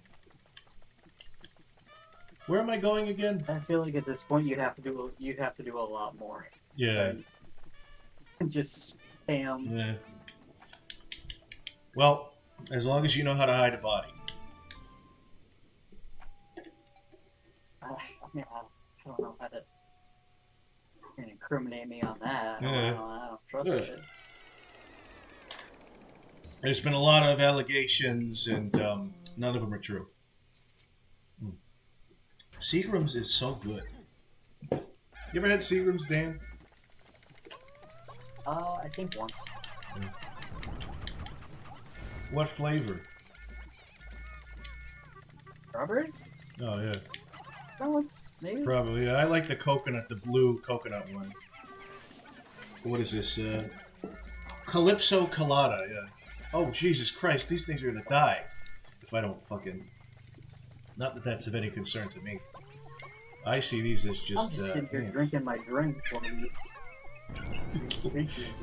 [SPEAKER 1] Where am I going again?
[SPEAKER 2] I feel like at this point you'd have to do a lot more.
[SPEAKER 1] Yeah.
[SPEAKER 2] And just spam.
[SPEAKER 1] Yeah. Well, as long as you know how to hide a body.
[SPEAKER 2] I mean, I don't know how to incriminate me on that.
[SPEAKER 1] Yeah.
[SPEAKER 2] I don't trust
[SPEAKER 1] Yeah.
[SPEAKER 2] it.
[SPEAKER 1] There's been a lot of allegations, and none of them are true. Seagram's is so good. You ever had Seagram's, Dan?
[SPEAKER 2] I think once.
[SPEAKER 1] What flavor?
[SPEAKER 2] Strawberry?
[SPEAKER 1] Oh, yeah.
[SPEAKER 2] Oh, maybe.
[SPEAKER 1] Probably, yeah. I like the coconut, the blue coconut one. What is this? Calypso Colada, yeah. Oh, Jesus Christ, these things are gonna die if I don't fucking... Not that that's of any concern to me. I see these as just...
[SPEAKER 2] I'm just sitting here
[SPEAKER 1] ants.
[SPEAKER 2] drinking my drink for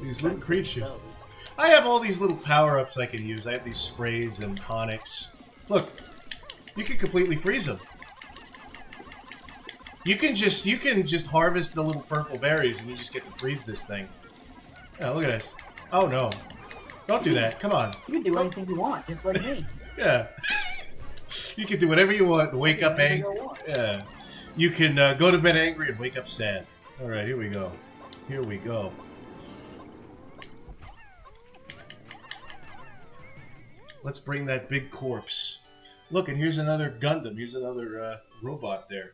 [SPEAKER 1] These little creatures. I have all these little power-ups I can use. I have these sprays and tonics. Look, you can completely freeze them. You can just harvest the little purple berries and you just get to freeze this thing. Yeah, look at this. Oh no. Don't do that. Come on.
[SPEAKER 2] You can do anything you want, just like me.
[SPEAKER 1] Yeah. You can do whatever you want and wake up angry. Yeah. You can go to bed angry and wake up sad. Alright, here we go. Here we go. Let's bring that big corpse. Look, and here's another Gundam. Here's another robot there.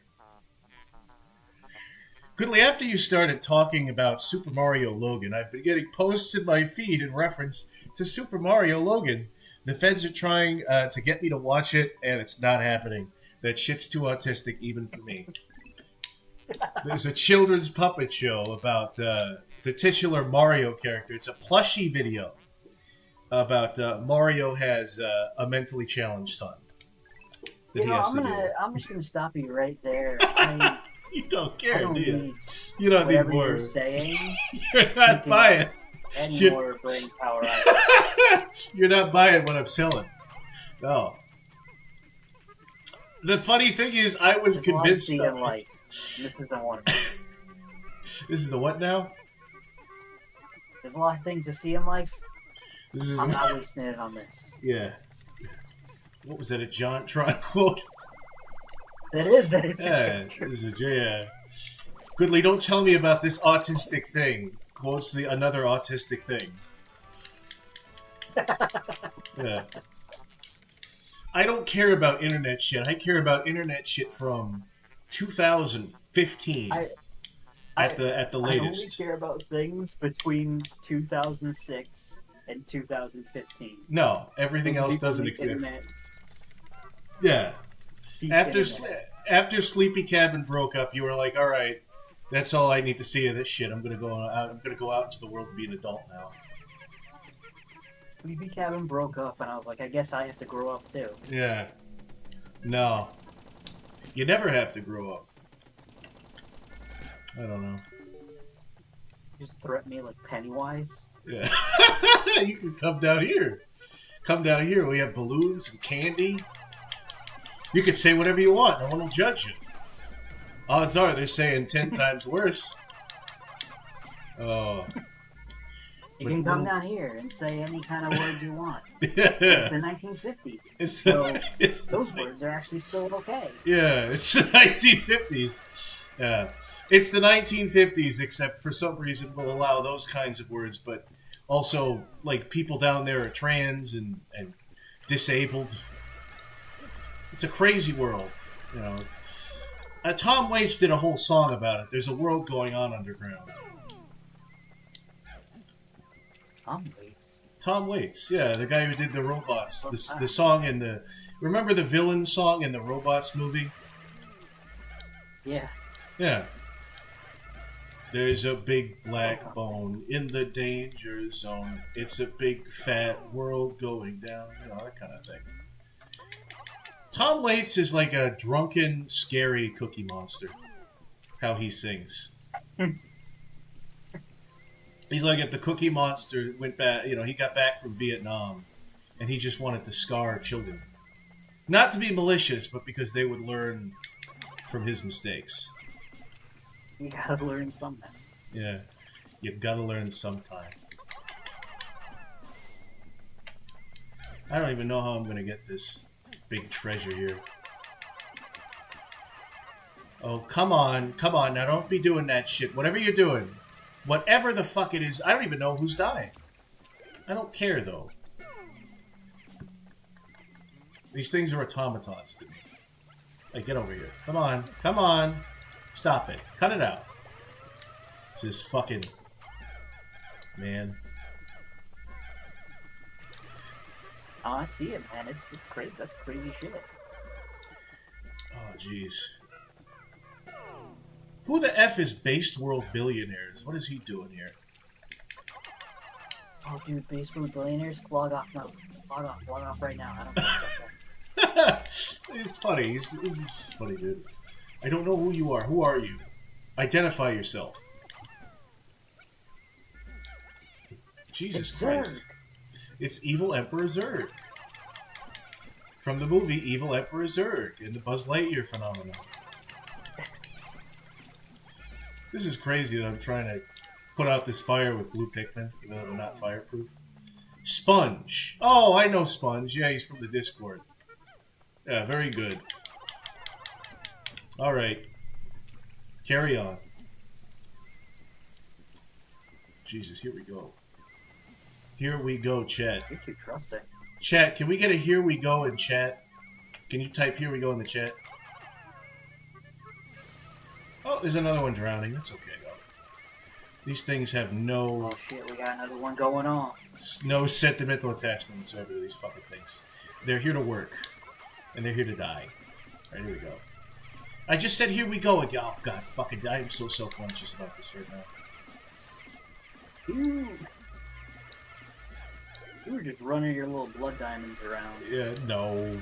[SPEAKER 1] Goodly, after you started talking about Super Mario Logan, I've been getting posts in my feed in reference to Super Mario Logan. The feds are trying to get me to watch it, and it's not happening. That shit's too autistic even for me. There's a children's puppet show about the titular Mario character. It's a plushie video about Mario has a mentally challenged son. That he has to deal with.
[SPEAKER 2] I'm just gonna stop you right there.
[SPEAKER 1] You don't care,
[SPEAKER 2] I don't
[SPEAKER 1] do you?
[SPEAKER 2] need
[SPEAKER 1] You don't need
[SPEAKER 2] whatever
[SPEAKER 1] more.
[SPEAKER 2] you're saying.
[SPEAKER 1] You're not buying.
[SPEAKER 2] Any more brain power.
[SPEAKER 1] You're not buying what I'm selling. No. The funny thing is, I was convinced.
[SPEAKER 2] This is the one.
[SPEAKER 1] This is a what now?
[SPEAKER 2] There's a lot of things to see in life.
[SPEAKER 1] This is
[SPEAKER 2] I'm not wasting it on this.
[SPEAKER 1] Yeah. What was that? A John Tron quote?
[SPEAKER 2] That is.
[SPEAKER 1] Yeah. This is a yeah. Goodly, don't tell me about this autistic thing. Quotes another autistic thing. Yeah. I don't care about internet shit. I care about internet shit from 2015 at the latest.
[SPEAKER 2] I only care about things between 2006 and 2015.
[SPEAKER 1] No, everything else doesn't exist. Yeah. After Sleepy Cabin broke up, you were like, "All right, that's all I need to see of this shit. I'm gonna go out into the world and be an adult now."
[SPEAKER 2] Sleepy Cabin broke up, and I was like, I guess I have to grow up too.
[SPEAKER 1] Yeah. No. You never have to grow up. I don't know.
[SPEAKER 2] Just threaten me like Pennywise.
[SPEAKER 1] Yeah. You can come down here. Come down here. We have balloons and candy. You can say whatever you want. No one will judge you. Odds are they're saying 10 times worse. Oh.
[SPEAKER 2] You can come down here and say any kind of word you want.
[SPEAKER 1] Yeah.
[SPEAKER 2] It's the 1950s. Those words are actually still okay.
[SPEAKER 1] Yeah, it's the 1950s. Yeah. It's the 1950s, except for some reason we'll allow those kinds of words, but also, like, people down there are trans and disabled. It's a crazy world, you know. Tom Waits did a whole song about it. There's a world going on underground.
[SPEAKER 2] Tom Waits?
[SPEAKER 1] Tom Waits, yeah, the guy who did the Robots. The song in the... Remember the villain song in the Robots movie?
[SPEAKER 2] Yeah.
[SPEAKER 1] Yeah. There's a big black bone in the danger zone. It's a big fat world going down. You know, that kind of thing. Tom Waits is like a drunken, scary Cookie Monster. How he sings. He's like if the Cookie Monster went back, you know, he got back from Vietnam and he just wanted to scar children. Not to be malicious, but because they would learn from his mistakes.
[SPEAKER 2] You gotta learn sometime.
[SPEAKER 1] Yeah, you've gotta learn sometime. I don't even know how I'm gonna get this big treasure here. Oh, come on, now don't be doing that shit. Whatever you're doing, whatever the fuck it is, I don't even know who's dying. I don't care, though. These things are automatons to me. Hey, get over here. Come on. Stop it. Cut it out. This fucking... Man.
[SPEAKER 2] Oh, I see it, man. It's crazy. That's crazy shit.
[SPEAKER 1] Oh, jeez. Who the F is Based World Billionaires? What is he doing here?
[SPEAKER 2] Oh, dude, Based World Billionaires? Log off now. Log off right now. I don't think
[SPEAKER 1] It's funny. He's funny, dude. I don't know who you are. Who are you? Identify yourself. Jesus Christ.
[SPEAKER 2] Zurg.
[SPEAKER 1] It's Evil Emperor Zurg. From the movie Evil Emperor Zurg in the Buzz Lightyear phenomenon. This is crazy that I'm trying to put out this fire with blue Pikmin, even though they're not fireproof. Sponge. Oh, I know Sponge. Yeah, he's from the Discord. Yeah, very good. Alright. Carry on. Jesus, here we go. Here we go, chat.
[SPEAKER 2] You're too trusting.
[SPEAKER 1] Chat, can we get a here we go in chat? Can you type here we go in the chat? Oh, there's another one drowning. That's okay, though. These things have no...
[SPEAKER 2] Oh, shit, we got another one going on.
[SPEAKER 1] No sentimental attachment whatsoever to these fucking things. They're here to work. And they're here to die. Alright, here we go. I just said here we go again. Oh, God, fucking... I am so self-conscious about this right now.
[SPEAKER 2] Ooh. You were just running your little blood diamonds around.
[SPEAKER 1] Yeah, no.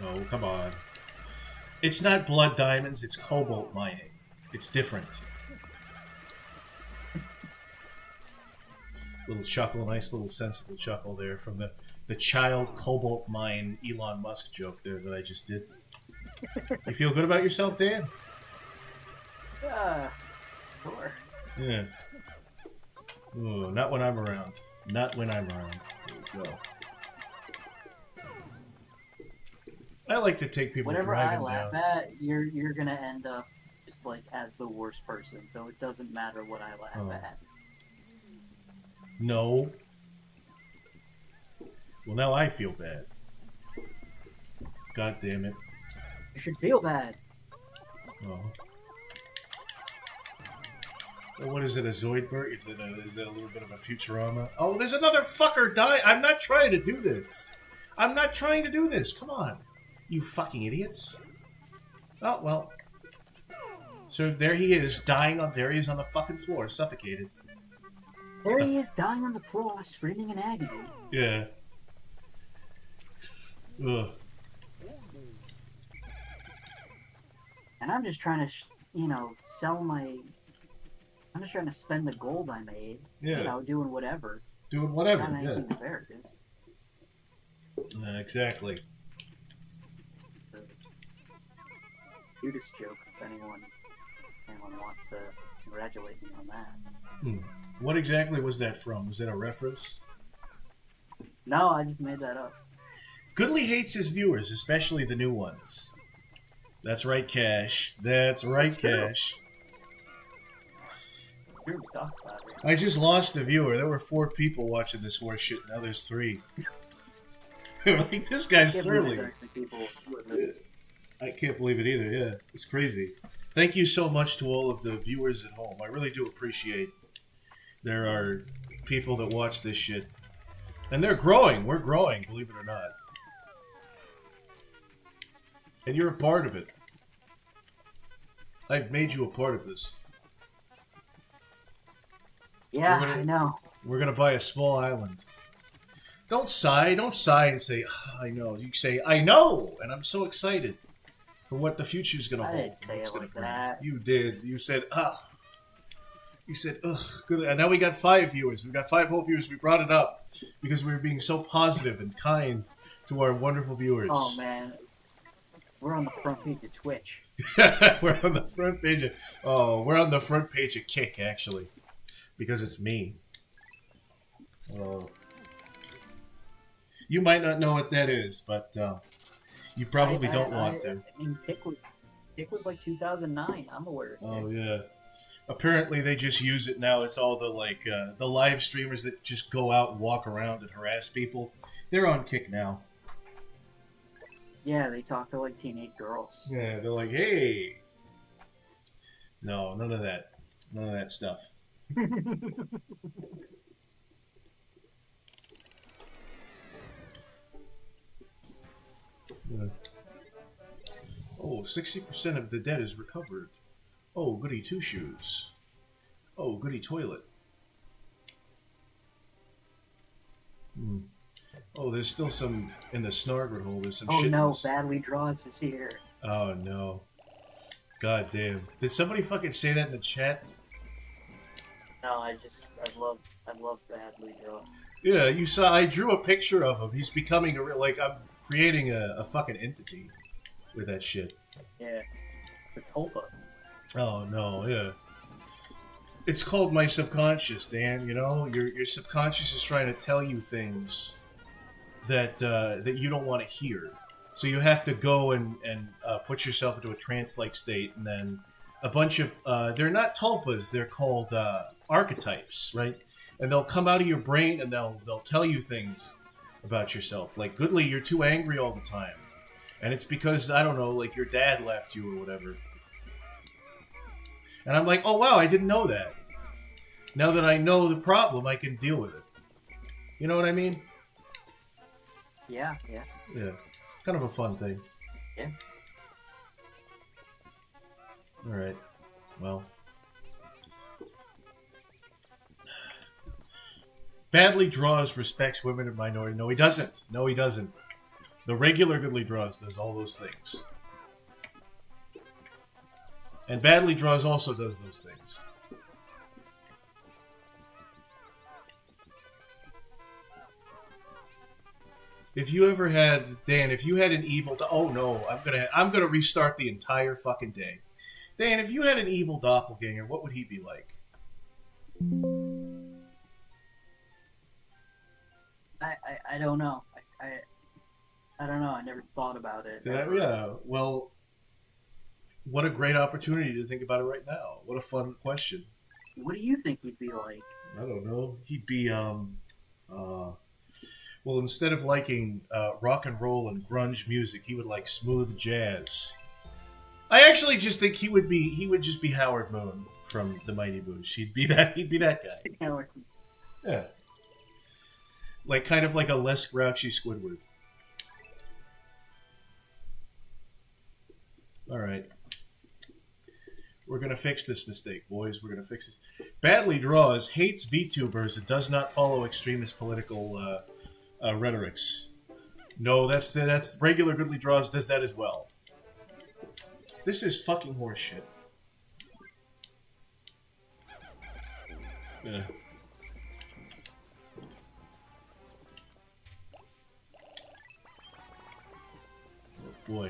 [SPEAKER 1] No, come on. It's not blood diamonds, it's cobalt mining. It's different. Little chuckle, nice little sensible chuckle there from the child cobalt mine Elon Musk joke there that I just did. You feel good about yourself, Dan?
[SPEAKER 2] Sure.
[SPEAKER 1] Yeah. Ooh, not when I'm around. Not when I'm around. Here we go. I like to take people
[SPEAKER 2] Whenever
[SPEAKER 1] drag
[SPEAKER 2] I
[SPEAKER 1] them
[SPEAKER 2] laugh
[SPEAKER 1] down.
[SPEAKER 2] at, you're gonna end up just like as the worst person, so it doesn't matter what I laugh at.
[SPEAKER 1] No. Well, now I feel bad. God damn it.
[SPEAKER 2] You should feel bad.
[SPEAKER 1] Oh. Well, what is it, a Zoidberg? Is it a little bit of a Futurama? Oh, there's another fucker dying! I'm not trying to do this! I'm not trying to do this! Come on! You fucking idiots! Oh, well. So there he is, dying on... There he is on the fucking floor, suffocated.
[SPEAKER 2] There he is, dying on the floor, screaming in agony.
[SPEAKER 1] Yeah. Ugh.
[SPEAKER 2] And I'm just trying to, sell my... I'm just trying to spend the gold I made.
[SPEAKER 1] Yeah.
[SPEAKER 2] Doing whatever.
[SPEAKER 1] Doing whatever,
[SPEAKER 2] Not
[SPEAKER 1] yeah.
[SPEAKER 2] anything nefarious.
[SPEAKER 1] Exactly.
[SPEAKER 2] The Judas joke, if anyone wants to congratulate me on that.
[SPEAKER 1] What exactly was that from? Was that a reference?
[SPEAKER 2] No, I just made that up.
[SPEAKER 1] Goodly hates his viewers, especially the new ones. That's right, Cash. That's right, Cash.
[SPEAKER 2] We talked about it.
[SPEAKER 1] I just lost a viewer. There were 4 people watching this horse shit. Now there's 3. Like, this guy's surly. I can't believe it either, yeah. It's crazy. Thank you so much to all of the viewers at home. I really do appreciate there are people that watch this shit. And they're growing. We're growing, believe it or not. And you're a part of it. I've made you a part of this.
[SPEAKER 2] Yeah, I know.
[SPEAKER 1] We're gonna buy a small island. Don't sigh and say, oh, I know. You say, I know! And I'm so excited for what the future's gonna hold.
[SPEAKER 2] I didn't say it like that.
[SPEAKER 1] You did. You said, ugh. You said, ugh. Good. And now we got 5 viewers. We got 5 whole viewers. We brought it up because we were being so positive and kind to our wonderful viewers.
[SPEAKER 2] Oh, man. We're on the front page of Twitch.
[SPEAKER 1] We're on the front page of... Oh, we're on the front page of Kick, actually. Because it's me. You might not know what that is, but you probably don't want to.
[SPEAKER 2] I mean, Kick was like 2009. I'm aware of it.
[SPEAKER 1] Oh, yeah. Apparently, they just use it now. It's all the the live streamers that just go out and walk around and harass people. They're on Kick now.
[SPEAKER 2] Yeah, they talk to like teenage girls.
[SPEAKER 1] Yeah, they're like, hey. No, none of that. None of that stuff. Yeah. Oh, 60% of the debt is recovered. Oh, goody 2 shoes. Oh, goody toilet. Oh, there's still some in the Snargler hole. There's some shit.
[SPEAKER 2] Oh no, Badly Draws is here.
[SPEAKER 1] Oh no. God damn. Did somebody fucking say that in the chat?
[SPEAKER 2] No, I love Badly Draws.
[SPEAKER 1] Yeah, you saw. I drew a picture of him. He's becoming a real. Like, I'm creating a fucking entity with that shit.
[SPEAKER 2] Yeah, it's Tulpa.
[SPEAKER 1] Oh no, yeah. It's called my subconscious, Dan. You know, your subconscious is trying to tell you things that that you don't want to hear. So you have to go and put yourself into a trance-like state, and then a bunch of they're not tulpas. They're called archetypes, right? And they'll come out of your brain and they'll tell you things about yourself. Like, Goodly, you're too angry all the time. And it's because, I don't know, like your dad left you or whatever. And I'm like, oh wow, I didn't know that. Now that I know the problem, I can deal with it. You know what I mean?
[SPEAKER 2] Yeah.
[SPEAKER 1] Yeah. Kind of a fun thing.
[SPEAKER 2] Yeah.
[SPEAKER 1] Alright. Well. Badly Draws respects women and minorities. No, he doesn't. No, he doesn't. The regular Goodly Draws does all those things. And Badly Draws also does those things. If you ever had, Dan, if you had an evil, oh no, I'm gonna restart the entire fucking day. Dan, if you had an evil doppelganger, what would he be like?
[SPEAKER 2] I don't know. I don't know. I never thought about it.
[SPEAKER 1] Yeah. Well, what a great opportunity to think about it right now. What a fun question.
[SPEAKER 2] What do you think he'd be like?
[SPEAKER 1] I don't know. He'd be well, instead of liking rock and roll and grunge music, he would like smooth jazz. I actually just think he would just be Howard Moon from the Mighty Boosh. He'd be that guy. Yeah. Like kind of like a less grouchy Squidward. All right. We're gonna fix this mistake, boys. We're gonna fix this. Badly Draws hates VTubers and does not follow extremist political rhetorics. No, that's regular Goodly Draws does that as well. This is fucking horseshit. Yeah. Oh boy.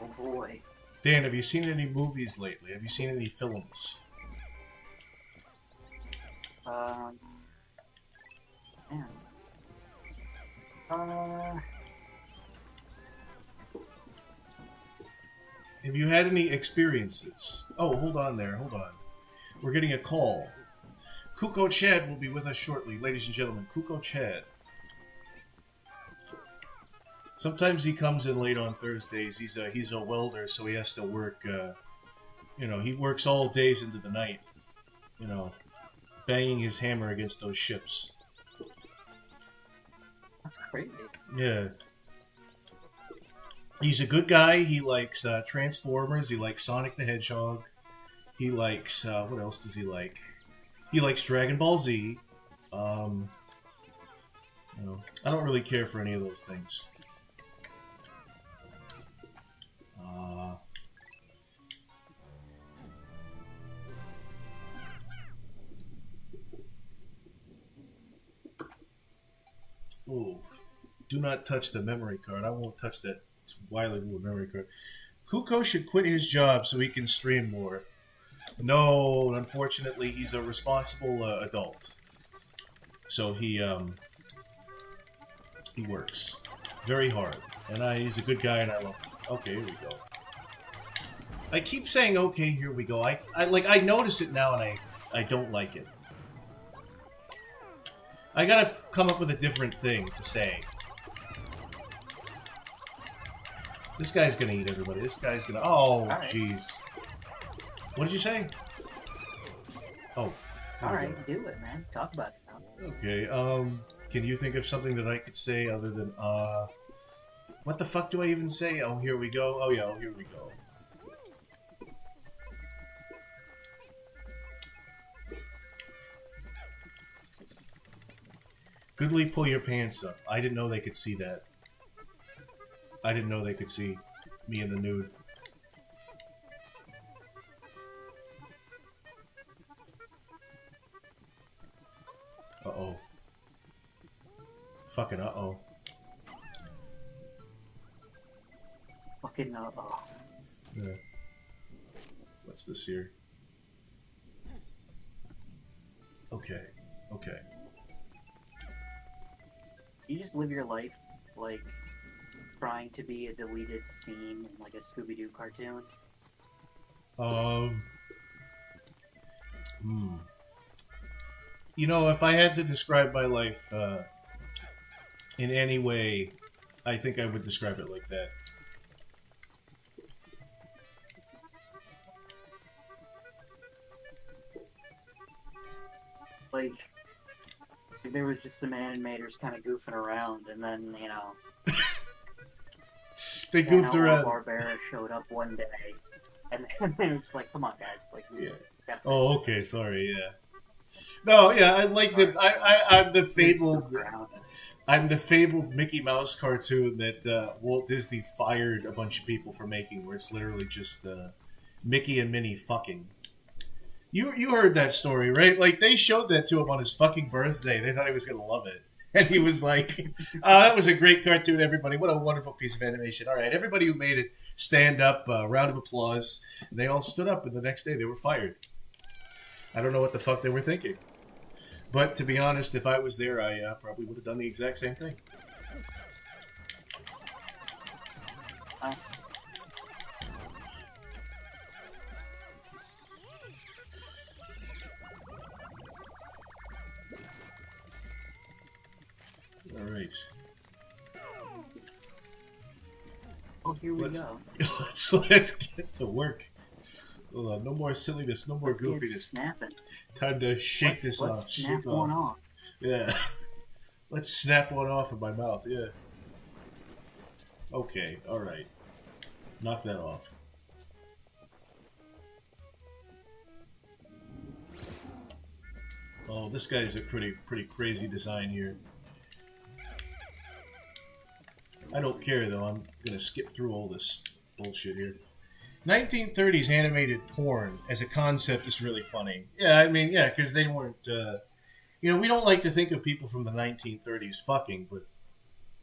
[SPEAKER 2] Oh boy.
[SPEAKER 1] Dan, have you seen any movies lately? Have you seen any films?
[SPEAKER 2] Man.
[SPEAKER 1] Have you had any experiences? Oh, hold on there, hold on. We're getting a call. Kuko Chad will be with us shortly, ladies and gentlemen. Kuko Chad. Sometimes he comes in late on Thursdays. He's a welder, so he has to work. You know, he works all days into the night. You know, banging his hammer against those ships.
[SPEAKER 2] That's crazy.
[SPEAKER 1] Yeah. He's a good guy. He likes Transformers. He likes Sonic the Hedgehog. He likes what else does he like? He likes Dragon Ball Z. You know, I don't really care for any of those things. Oh, do not touch the memory card. I won't touch that wily little memory card. Kuko should quit his job so he can stream more. No, unfortunately, he's a responsible adult. So he works very hard, and he's a good guy, and I love him. Okay, here we go. I keep saying, okay, here we go. I notice it now, and I don't like it. I gotta come up with a different thing to say. This guy's gonna eat everybody. This guy's gonna... Oh, jeez. What did you say? Oh.
[SPEAKER 2] Alright, do it, man. Talk about it now.
[SPEAKER 1] Okay, can you think of something that I could say other than, what the fuck do I even say? Oh, here we go. Oh, yeah, here we go. Goodly, pull your pants up. I didn't know they could see that. I didn't know they could see me in the nude. Uh-oh. Fucking uh-oh.
[SPEAKER 2] Fucking uh-oh.
[SPEAKER 1] Yeah. What's this here? Okay. Okay.
[SPEAKER 2] You just live your life, like, trying to be a deleted scene in, like, a Scooby-Doo cartoon?
[SPEAKER 1] You know, if I had to describe my life, in any way, I think I would describe it like that.
[SPEAKER 2] Like, there was just some animators kind of goofing around, and then, you know...
[SPEAKER 1] They goofed around.
[SPEAKER 2] Barbera showed up one day, and they were just like, come on, guys. Like,
[SPEAKER 1] yeah. Oh, okay, sorry, yeah. No, yeah, I like the... I'm the fabled... I'm the fabled Mickey Mouse cartoon that Walt Disney fired a bunch of people for making, where it's literally just Mickey and Minnie fucking. You heard that story, right? Like, they showed that to him on his fucking birthday. They thought he was going to love it. And he was like, that was a great cartoon, everybody. What a wonderful piece of animation. All right, everybody who made it, stand up, round of applause. And they all stood up, and the next day they were fired. I don't know what the fuck they were thinking. But to be honest, if I was there, I probably would have done the exact same thing. All right.
[SPEAKER 2] Oh, here we go.
[SPEAKER 1] Let's get to work. No more silliness, no more goofiness.
[SPEAKER 2] Snapping.
[SPEAKER 1] Time to shake this off.
[SPEAKER 2] Let's snap one off.
[SPEAKER 1] Yeah. Let's snap one off of my mouth, yeah. Okay, alright. Knock that off. Oh, this guy's a pretty crazy design here. I don't care though. I'm gonna skip through all this bullshit here. 1930s animated porn as a concept is really funny. Yeah, I mean, yeah, because they weren't. You know, we don't like to think of people from the 1930s fucking, but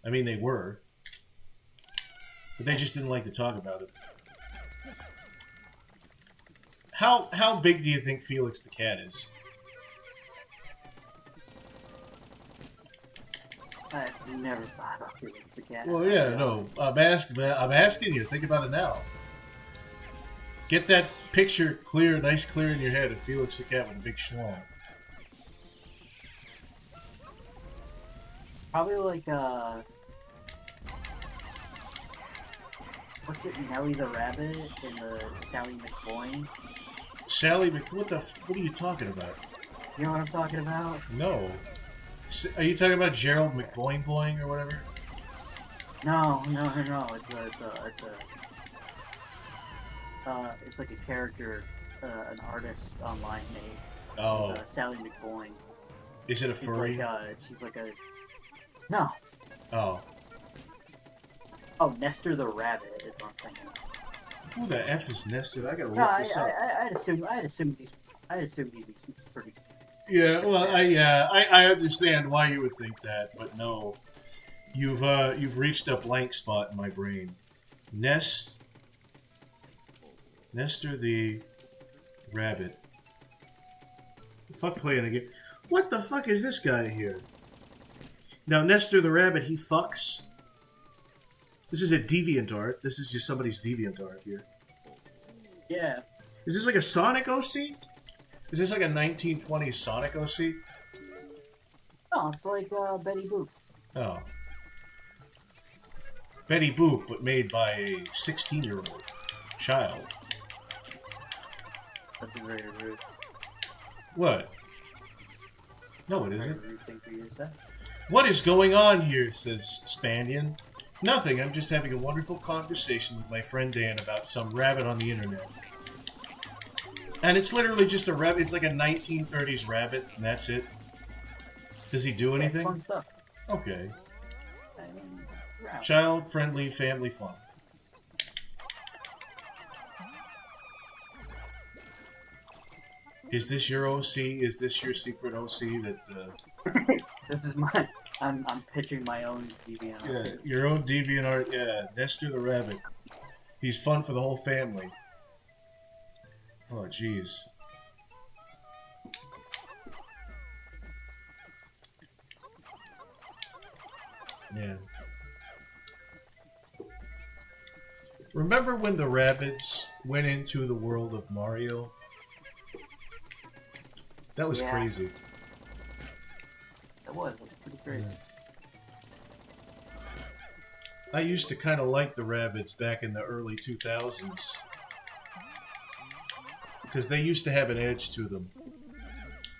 [SPEAKER 1] I mean, they were. But they just didn't like to talk about it. How big do you think Felix the cat is?
[SPEAKER 2] I've never thought about Felix the cat.
[SPEAKER 1] Well, yeah, no. I'm asking you. Think about it now. Get that picture clear, nice clear in your head of Felix the cat with a big schlong.
[SPEAKER 2] Probably like what's it, Nelly the Rabbit and the Sally McBoing?
[SPEAKER 1] What are you talking about?
[SPEAKER 2] You know what I'm talking about?
[SPEAKER 1] No. Are you talking about Gerald McBoing Boing or whatever?
[SPEAKER 2] No. It's like a character, an artist online made.
[SPEAKER 1] Oh.
[SPEAKER 2] Sally McBoing.
[SPEAKER 1] Is it a furry?
[SPEAKER 2] She's like a... No.
[SPEAKER 1] Oh.
[SPEAKER 2] Oh, Nestor the Rabbit is what I'm thinking of.
[SPEAKER 1] Who the F is Nestor? I gotta look
[SPEAKER 2] No,
[SPEAKER 1] this up.
[SPEAKER 2] I'd assume he's pretty...
[SPEAKER 1] Yeah, well, I understand why you would think that, but no. You've reached a blank spot in my brain. Nestor the Rabbit. Fuck playing the game. What the fuck is this guy here? Now, Nestor the Rabbit, he fucks. This is a DeviantArt. This is just somebody's DeviantArt here.
[SPEAKER 2] Yeah.
[SPEAKER 1] Is this like a Sonic OC? Is this like a 1920s Sonic OC?
[SPEAKER 2] No, it's like Betty Boop.
[SPEAKER 1] Oh. Betty Boop, but made by a 16-year-old child.
[SPEAKER 2] That's a very rude.
[SPEAKER 1] What? No, it isn't.
[SPEAKER 2] Rude thing for you to say.
[SPEAKER 1] What is going on here, says Spandian. Nothing, I'm just having a wonderful conversation with my friend Dan about some rabbit on the internet. And it's literally just a rabbit. It's like a 1930s rabbit, and that's it. Does he do anything?
[SPEAKER 2] Fun stuff.
[SPEAKER 1] Okay.
[SPEAKER 2] I mean, rabbit.
[SPEAKER 1] Child-friendly, family fun. Is this your OC? Is this your secret OC that...
[SPEAKER 2] This is my... I'm pitching my own DeviantArt.
[SPEAKER 1] Yeah, your own DeviantArt, yeah. Nestor the Rabbit. He's fun for the whole family. Oh, jeez. Yeah. Remember when the rabbits went into the world of Mario? That was crazy.
[SPEAKER 2] It was pretty crazy.
[SPEAKER 1] Yeah. I used to kind of like the rabbits back in the early 2000s. Because they used to have an edge to them.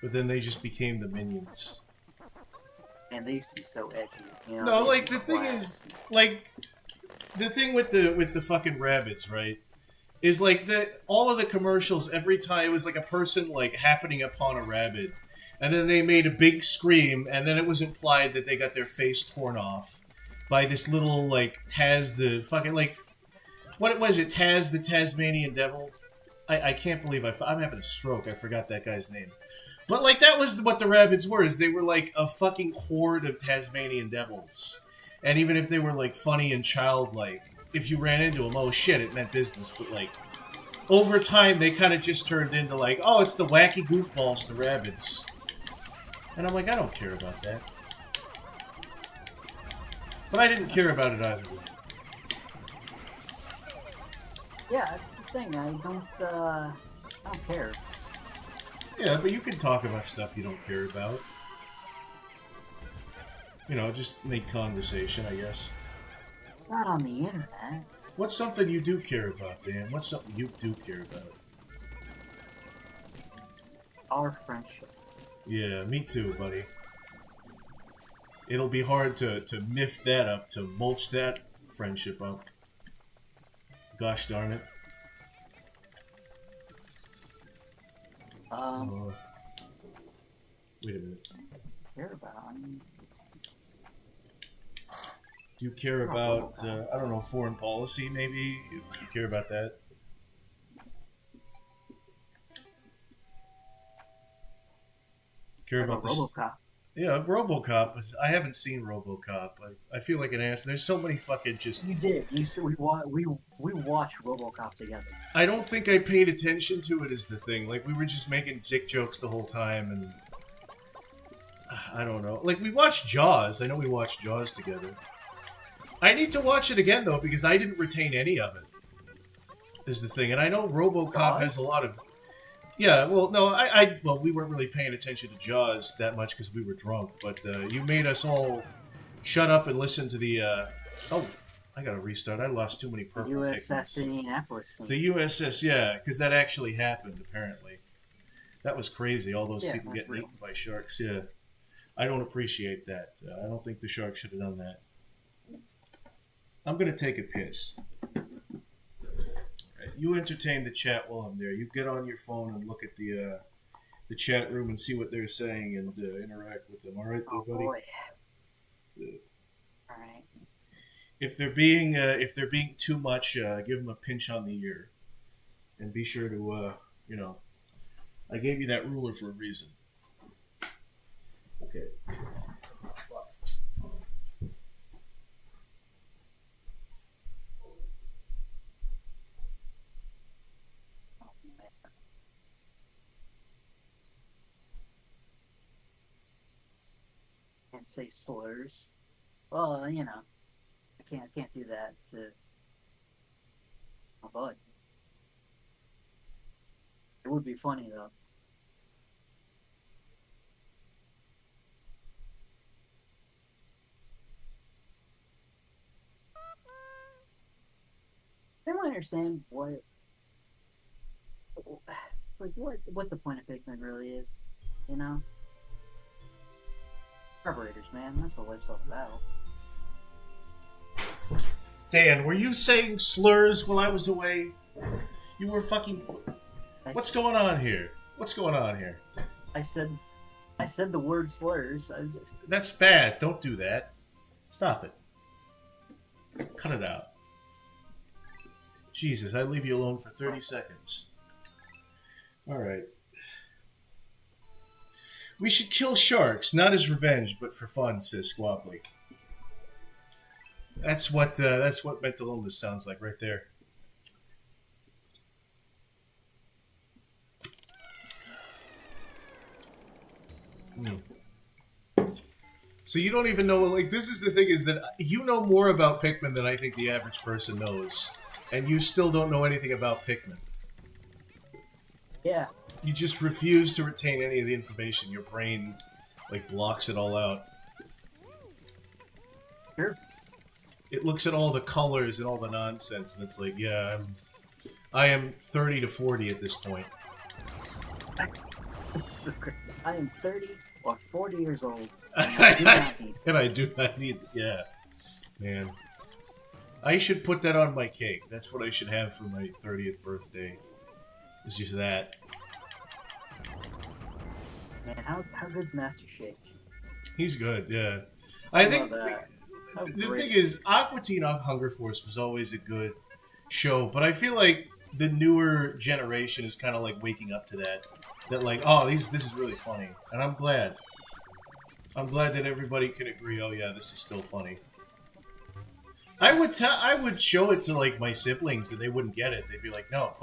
[SPEAKER 1] But then they just became the minions.
[SPEAKER 2] And they used to be so edgy. You know,
[SPEAKER 1] No, like, the thing is, like, the thing with the fucking rabbits, right? Is like all of the commercials, every time it was like a person like happening upon a rabbit, and then they made a big scream, and then it was implied that they got their face torn off by this little like Taz the fucking like, what was it? Taz the Tasmanian Devil. I can't believe I'm having a stroke. I forgot that guy's name. But like that was what the rabbits were. Is they were like a fucking horde of Tasmanian devils, and even if they were like funny and childlike, if you ran into them, oh shit, it meant business. But like, over time, they kind of just turned into like, oh, it's the wacky goofballs, the rabbits. And I'm like, I don't care about that. But I didn't care about it either.
[SPEAKER 2] Yeah, that's the thing. I don't care.
[SPEAKER 1] Yeah, but you can talk about stuff you don't care about. You know, just make conversation, I guess.
[SPEAKER 2] Not on the internet.
[SPEAKER 1] What's something you do care about, Dan? What's something you do care about?
[SPEAKER 2] Our friendship.
[SPEAKER 1] Yeah, me too, buddy. It'll be hard to miff that up, to mulch that friendship up. Gosh darn it. Wait a minute.
[SPEAKER 2] Care about? I mean,
[SPEAKER 1] Do you care about, I don't know, foreign policy, maybe? You care about that? Care about this?
[SPEAKER 2] RoboCop.
[SPEAKER 1] Yeah, RoboCop. I haven't seen RoboCop. I feel like an ass. There's so many fucking just.
[SPEAKER 2] You did. You said we watched RoboCop together.
[SPEAKER 1] I don't think I paid attention to it. Is the thing. Like we were just making dick jokes the whole time, and I don't know. Like we watched Jaws. I know we watched Jaws together. I need to watch it again though because I didn't retain any of it. Is the thing, and I know RoboCop
[SPEAKER 2] Jaws?
[SPEAKER 1] has a lot of. Yeah, well, no, well, we weren't really paying attention to Jaws that much because we were drunk, but you made us all shut up and listen to the, oh, I gotta restart. I lost too many purple
[SPEAKER 2] USS
[SPEAKER 1] Pikmins.
[SPEAKER 2] Indianapolis.
[SPEAKER 1] The USS, yeah, because that actually happened, apparently. That was crazy, all those people
[SPEAKER 2] that's
[SPEAKER 1] getting
[SPEAKER 2] real.
[SPEAKER 1] eaten by sharks, yeah. I don't appreciate that. I don't think the shark should have done that. I'm gonna take a piss. You entertain the chat while I'm there. You get on your phone and look at the chat room and see what they're saying and interact with them. All right,
[SPEAKER 2] Oh
[SPEAKER 1] buddy.
[SPEAKER 2] boy. All right.
[SPEAKER 1] If they're being too much, give them a pinch on the ear, and be sure to I gave you that ruler for a reason. Okay.
[SPEAKER 2] Can't say slurs. Well, you know, I can't do that to my bud. It would be funny though. I don't understand what, like, what the point of Pikmin really is, you know? Carburetors, man, that's what life's all about.
[SPEAKER 1] Dan, were you saying slurs while I was away? You were fucking. What's going on here? What's going on here?
[SPEAKER 2] I said the word slurs.
[SPEAKER 1] That's bad. Don't do that. Stop it. Cut it out. Jesus, I leave you alone for 30 seconds. Alright. We should kill sharks, not as revenge, but for fun, says Squabbly. That's what mental illness sounds like right there. So you don't even know, like, this is the thing, is that you know more about Pikmin than I think the average person knows. And you still don't know anything about Pikmin.
[SPEAKER 2] Yeah.
[SPEAKER 1] You just refuse to retain any of the information. Your brain, like, blocks it all out.
[SPEAKER 2] Sure.
[SPEAKER 1] It looks at all the colors and all the nonsense, and it's like, yeah, I am 30 to 40 at this point.
[SPEAKER 2] It's so great. I am 30 or 40 years old.
[SPEAKER 1] And I do not need, yeah, man. I should put that on my cake. That's what I should have for my 30th birthday. It's just that.
[SPEAKER 2] Man, how good's Master Shake?
[SPEAKER 1] He's good, yeah. I think
[SPEAKER 2] that.
[SPEAKER 1] the thing is, Aqua Teen Hunger Force was always a good show, but I feel like the newer generation is kind of like waking up to that. That like, oh, this is really funny, and I'm glad. I'm glad that everybody can agree. Oh yeah, this is still funny. I would show it to like my siblings, and they wouldn't get it. They'd be like, no,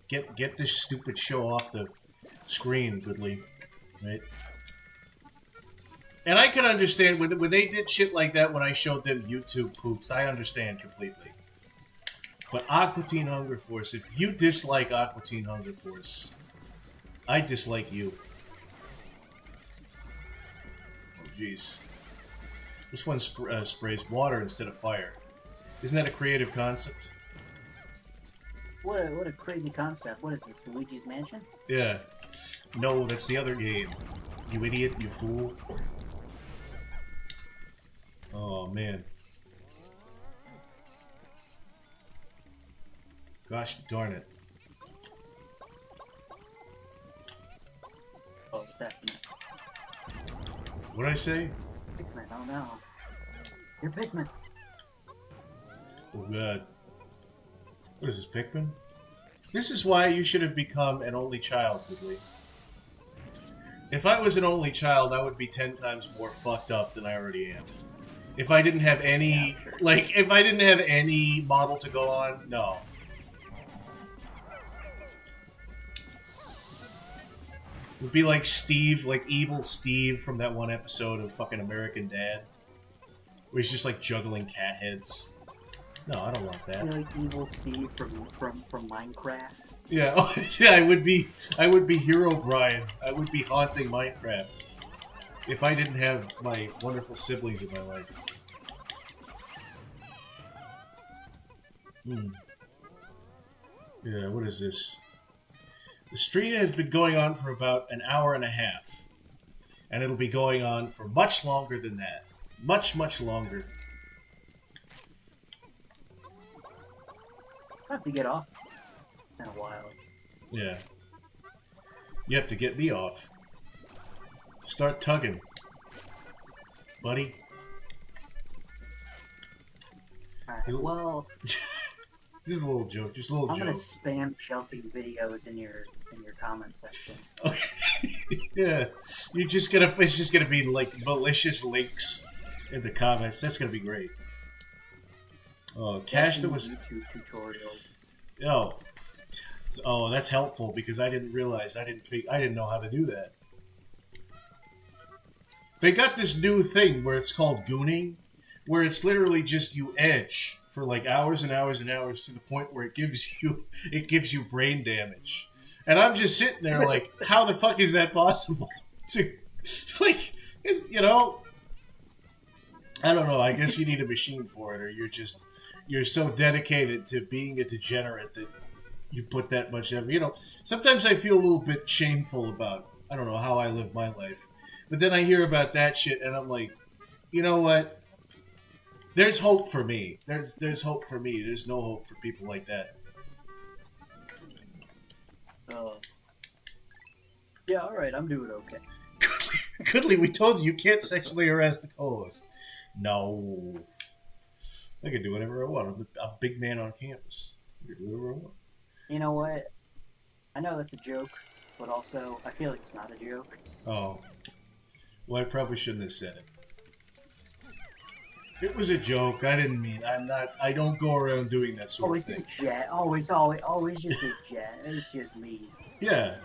[SPEAKER 1] get this stupid show off the screen, Goodly, right? And I can understand when they did shit like that when I showed them YouTube poops. I understand completely. But Aqua Teen Hunger Force, if you dislike Aqua Teen Hunger Force, I dislike you. Oh, jeez. This one sprays water instead of fire. Isn't that a creative concept?
[SPEAKER 2] What a crazy concept. What is this, Luigi's Mansion?
[SPEAKER 1] Yeah. No, that's the other game. You idiot, you fool. Oh, man. Gosh darn it.
[SPEAKER 2] Oh, it's after me.
[SPEAKER 1] What'd I say?
[SPEAKER 2] Pikmin, oh no. You're Pikmin.
[SPEAKER 1] Oh god. What is this, Pikmin? This is why you should have become an only child, Woodley. If I was an only child, I would be 10 times more fucked up than I already am. If I didn't have any,
[SPEAKER 2] Yeah, sure.
[SPEAKER 1] like, if I didn't have any model to go on, no. It would be like Steve, like evil Steve from that one episode of fucking American Dad, where he's just like juggling cat heads. No, I don't want that.
[SPEAKER 2] You're like evil Steve from Minecraft.
[SPEAKER 1] Yeah, oh, yeah, I would be Hero Brian. I would be haunting Minecraft if I didn't have my wonderful siblings in my life. Yeah, what is this? The stream has been going on for about an hour and a half, and it'll be going on for much longer than that. Much, much longer.
[SPEAKER 2] I have to get off in a while.
[SPEAKER 1] Yeah. You have to get me off. Start tugging. Buddy.
[SPEAKER 2] Alright, well,
[SPEAKER 1] This is a little joke, just a little
[SPEAKER 2] I'm
[SPEAKER 1] joke.
[SPEAKER 2] gonna spam Shelby videos in your comment section.
[SPEAKER 1] Okay. Yeah. You're just gonna, it's just gonna be like malicious links in the comments. That's gonna be great. Oh, Cash that was...
[SPEAKER 2] YouTube tutorials.
[SPEAKER 1] Oh, that's helpful because I didn't realize, I didn't know how to do that. They got this new thing where it's called gooning, where it's literally just you edge for like hours and hours and hours to the point where it gives you brain damage. And I'm just sitting there like, how the fuck is that possible? Like, it's, you know, I don't know. I guess you need a machine for it, or you're so dedicated to being a degenerate that you put that much effort. You know, sometimes I feel a little bit shameful about, I don't know, how I live my life. But then I hear about that shit and I'm like, you know what? There's hope for me. There's hope for me. There's no hope for people like that.
[SPEAKER 2] Yeah, alright, I'm doing okay.
[SPEAKER 1] Goodly, we told you can't sexually harass the co-host. No. I can do whatever I want. I'm a big man on campus. I can do whatever I want.
[SPEAKER 2] You know what? I know that's a joke, but also, I feel like it's not a joke.
[SPEAKER 1] Oh. Well, I probably shouldn't have said it. It was a joke. I didn't mean. I don't go around doing that sort
[SPEAKER 2] Always
[SPEAKER 1] of thing.
[SPEAKER 2] a jet. Always just a jet. It's just me.
[SPEAKER 1] Yeah.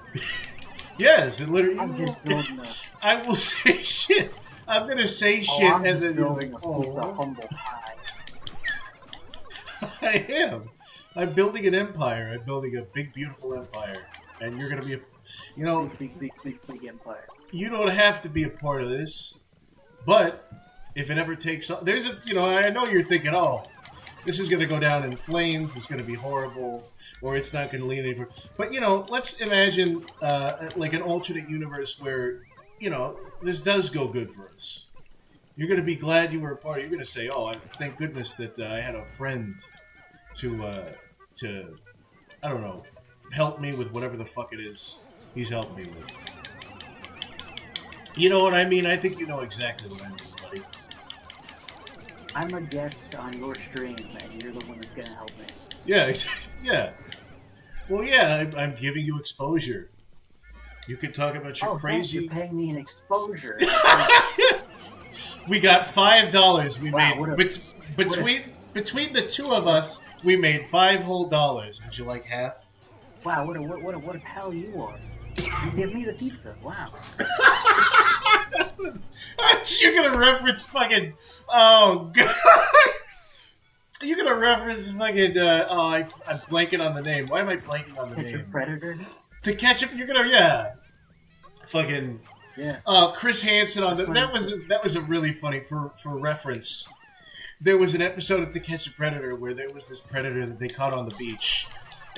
[SPEAKER 1] Yes, it literally.
[SPEAKER 2] I'm just building a...
[SPEAKER 1] I will say shit. I'm gonna say shit,
[SPEAKER 2] I'm
[SPEAKER 1] and
[SPEAKER 2] just
[SPEAKER 1] then you're
[SPEAKER 2] building
[SPEAKER 1] like,
[SPEAKER 2] a piece of
[SPEAKER 1] "Oh,
[SPEAKER 2] humble pie.
[SPEAKER 1] I am. I'm building an empire. I'm building a big, beautiful empire, and you're gonna be a, you know,
[SPEAKER 2] Big empire.
[SPEAKER 1] you don't have to be a part of this, but if it ever takes, there's a, you know, I know you're thinking, oh, this is gonna go down in flames. It's gonna be horrible, or it's not gonna lead anywhere. But you know, let's imagine like an alternate universe where, you know, this does go good for us. You're gonna be glad you were a part. You're gonna say, oh, thank goodness that I had a friend to I don't know, help me with whatever the fuck it is he's helped me with. You know what I mean? I think you know exactly what I mean, buddy.
[SPEAKER 2] I'm a guest on your stream, and you're the one that's gonna help me.
[SPEAKER 1] Yeah, yeah. Well, yeah, I'm giving you exposure. You can talk about your
[SPEAKER 2] Thanks,
[SPEAKER 1] crazy...
[SPEAKER 2] you're paying me an exposure.
[SPEAKER 1] We got $5 we
[SPEAKER 2] Wow,
[SPEAKER 1] made. Between the two of us, we made $5 whole. Would you like half?
[SPEAKER 2] Wow, what a pal you are. You give me the pizza. Wow.
[SPEAKER 1] You're gonna reference fucking... Oh, God. You're gonna reference fucking... I'm blanking on the name. Why am I blanking on the
[SPEAKER 2] Catch your
[SPEAKER 1] name?
[SPEAKER 2] predator?
[SPEAKER 1] To catch up, you're gonna... Yeah. Fucking...
[SPEAKER 2] Yeah.
[SPEAKER 1] Chris Hansen on the... That was a really funny... For reference, there was an episode of To Catch a Predator where there was this predator that they caught on the beach.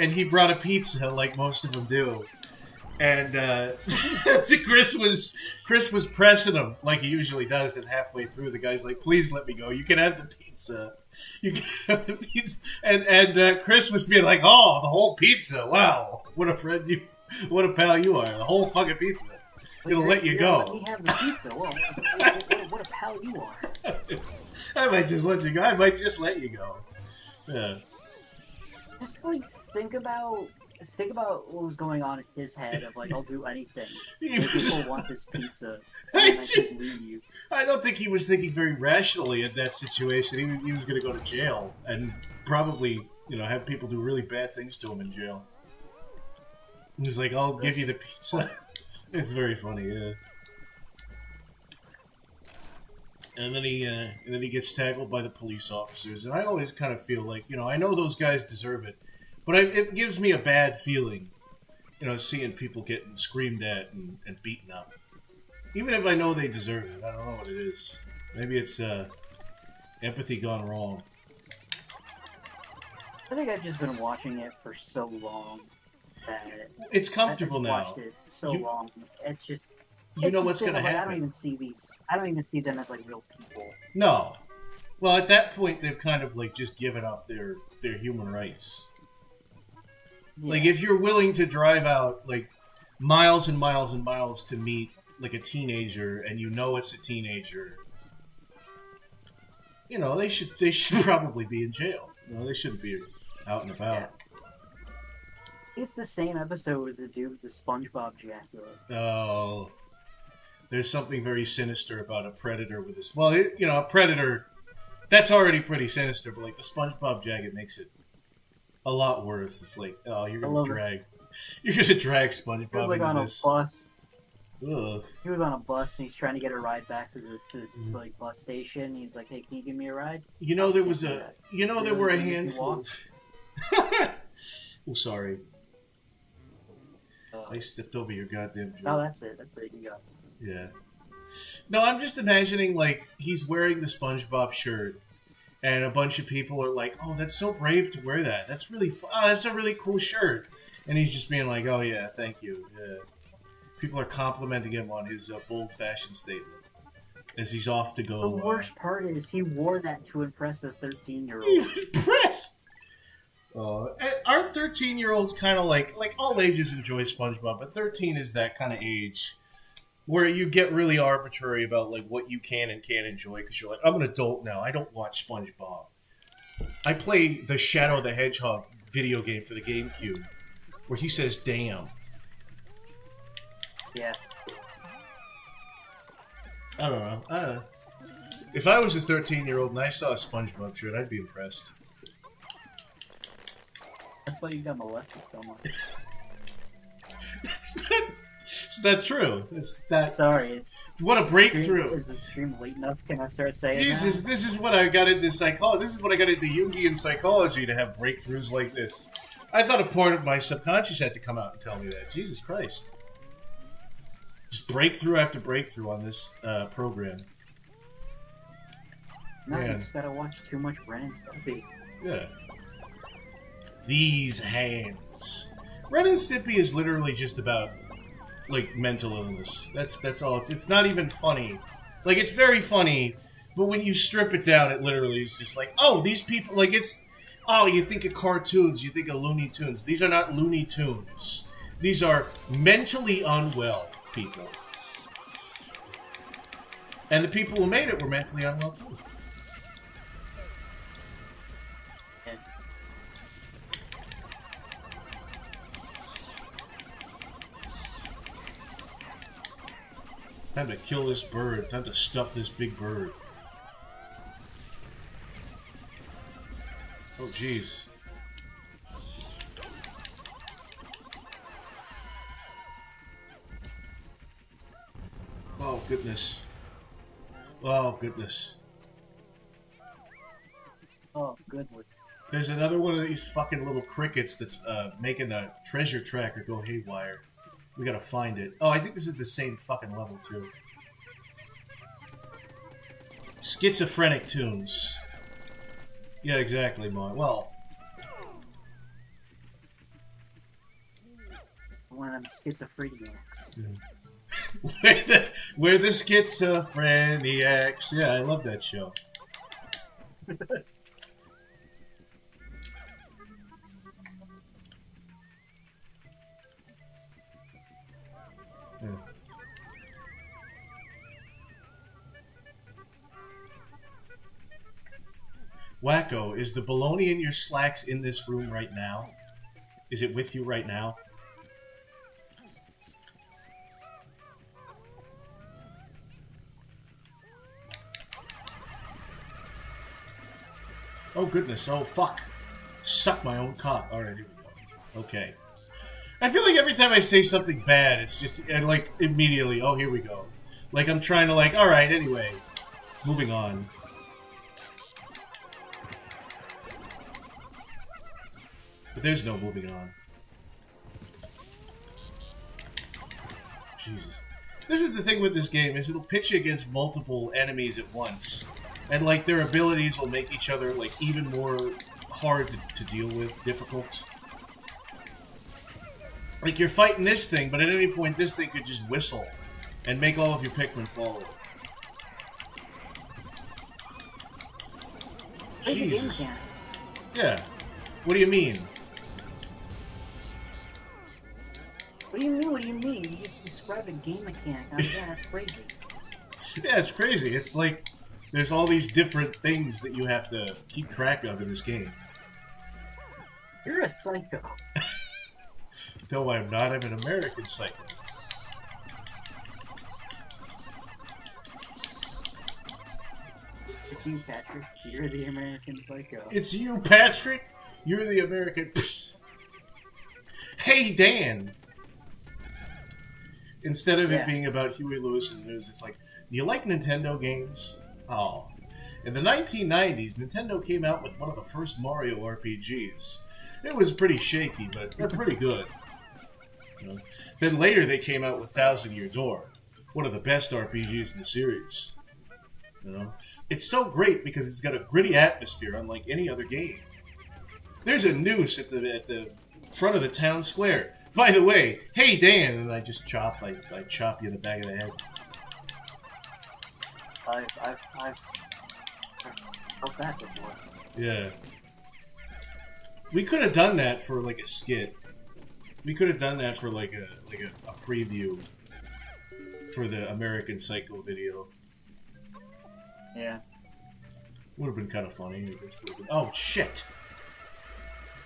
[SPEAKER 1] And he brought a pizza, like most of them do. And Chris was pressing him like he usually does, and halfway through the guy's like, "Please let me go. You can have the pizza. You can have the pizza." And Chris was being like, "Oh, the whole pizza! Wow, what a friend you, what a pal you are. The whole fucking pizza." It'll let you go.
[SPEAKER 2] Let me have the pizza. Well, what a pal you are.
[SPEAKER 1] I might just let you go. I might just let you go. Yeah.
[SPEAKER 2] Just like think about what was going on in his head of like, I'll do anything. People want this pizza. And I can leave.
[SPEAKER 1] I don't think he was thinking very rationally in that situation. He was going to go to jail and probably, have people do really bad things to him in jail. He was like, I'll give you the pizza. It's very funny, yeah. And then he gets tackled by the police officers, and I always kind of feel like, I know those guys deserve it, but it gives me a bad feeling, seeing people getting screamed at and beaten up. Even if I know they deserve it, I don't know what it is. Maybe it's empathy gone wrong.
[SPEAKER 2] I think I've just been watching it for so long that
[SPEAKER 1] it's comfortable now.
[SPEAKER 2] I've watched it so long. It's just
[SPEAKER 1] what's going to happen.
[SPEAKER 2] I don't even see them as like real people.
[SPEAKER 1] No. Well, at that point, they've kind of like just given up their human rights. Yeah. Like if you're willing to drive out like miles and miles and miles to meet like a teenager, and it's a teenager, they should probably be in jail. They shouldn't be out and about. Yeah.
[SPEAKER 2] It's the same episode with the dude with the SpongeBob jacket.
[SPEAKER 1] Oh, there's something very sinister about a predator with this. Well, a predator, that's already pretty sinister, but like the SpongeBob jacket makes it a lot worse. It's like, oh, you're gonna drag SpongeBob.
[SPEAKER 2] He was like on
[SPEAKER 1] this.
[SPEAKER 2] A bus.
[SPEAKER 1] Ugh.
[SPEAKER 2] He was on a bus and he's trying to get a ride back to the like bus station. He's like, "Hey, can you give me a ride?"
[SPEAKER 1] There were a handful. Oh, sorry. I stepped over your goddamn joke.
[SPEAKER 2] Oh, that's it. You got it.
[SPEAKER 1] Yeah. No, I'm just imagining, like, he's wearing the SpongeBob shirt, and a bunch of people are like, oh, that's so brave to wear that. That's really that's a really cool shirt. And he's just being like, oh, yeah, thank you. Yeah. People are complimenting him on his bold fashion statement as he's off to go.
[SPEAKER 2] The worst part is he wore that to impress a 13-year-old.
[SPEAKER 1] He was impressed! Our 13-year-olds kind of like all ages enjoy SpongeBob, but 13 is that kind of age where you get really arbitrary about like what you can and can't enjoy because you're like, I'm an adult now. I don't watch SpongeBob. I play the Shadow the Hedgehog video game for the GameCube where he says damn.
[SPEAKER 2] Yeah.
[SPEAKER 1] I don't know. If I was a 13-year-old and I saw a SpongeBob shirt, I'd be impressed.
[SPEAKER 2] That's why you got molested so much.
[SPEAKER 1] It's not true.
[SPEAKER 2] Sorry.
[SPEAKER 1] What a breakthrough.
[SPEAKER 2] Is the stream late enough? Can I start saying
[SPEAKER 1] Jesus,
[SPEAKER 2] that?
[SPEAKER 1] This is what I got into psychology. This is what I got into Jungian psychology to have breakthroughs like this. I thought a part of my subconscious had to come out and tell me that. Jesus Christ. Just breakthrough after breakthrough on this program.
[SPEAKER 2] No, you just gotta watch too much Ren and Stimpy.
[SPEAKER 1] Yeah. These hands. Ren and Stimpy is literally just about, like, mental illness. That's all. It's not even funny. Like, it's very funny, but when you strip it down, it literally is just like, oh, these people, like, it's, oh, you think of cartoons, you think of Looney Tunes. These are not Looney Tunes. These are mentally unwell people. And the people who made it were mentally unwell, too. Time to kill this bird. Time to stuff this big bird. Oh, jeez. Oh, goodness. Oh, goodness.
[SPEAKER 2] Oh, goodness.
[SPEAKER 1] There's another one of these fucking little crickets that's making the treasure tracker go haywire. We gotta find it. Oh, I think this is the same fucking level, too. Schizophrenic tunes. Yeah, exactly, Mon. Well...
[SPEAKER 2] One of them schizophreniacs.
[SPEAKER 1] Yeah. We're the schizophreniacs. Yeah, I love that show. Wacko, is the baloney in your slacks in this room right now? Is it with you right now? Oh goodness, oh fuck. Suck my own cock. Alright, here we go. Okay. I feel like every time I say something bad, it's just, and like, immediately, oh, here we go. Like, I'm trying to like, alright, anyway. Moving on. But there's no moving on. Jesus. This is the thing with this game, is it'll pitch you against multiple enemies at once. And, like, their abilities will make each other, like, even more hard to deal with, difficult. Like, you're fighting this thing, but at any point this thing could just whistle and make all of your Pikmin fall over. Jesus. Yeah. What do you mean?
[SPEAKER 2] What do you mean? What do you mean? You just described a game mechanic. I mean, yeah, that's crazy.
[SPEAKER 1] Yeah, it's crazy. It's like there's all these different things that you have to keep track of in this game.
[SPEAKER 2] You're a psycho.
[SPEAKER 1] No, I'm not. I'm an American psycho.
[SPEAKER 2] It's you, Patrick. You're the American psycho.
[SPEAKER 1] It's you, Patrick. You're the American. Psst. Hey, Dan. Instead of it being about Huey Lewis and News, it's like, do you like Nintendo games? Oh. In the 1990s, Nintendo came out with one of the first Mario RPGs. It was pretty shaky, but they're pretty good. You know? Then later they came out with Thousand Year Door, one of the best RPGs in the series. You know? It's so great because it's got a gritty atmosphere unlike any other game. There's a noose at the front of the town square. By the way, hey Dan, and I just chop you in the back of the head.
[SPEAKER 2] I've felt that before.
[SPEAKER 1] Yeah. We could have done that for like a skit. We could have done that for like a preview for the American Psycho video.
[SPEAKER 2] Yeah.
[SPEAKER 1] Would have been kind of funny. Oh shit!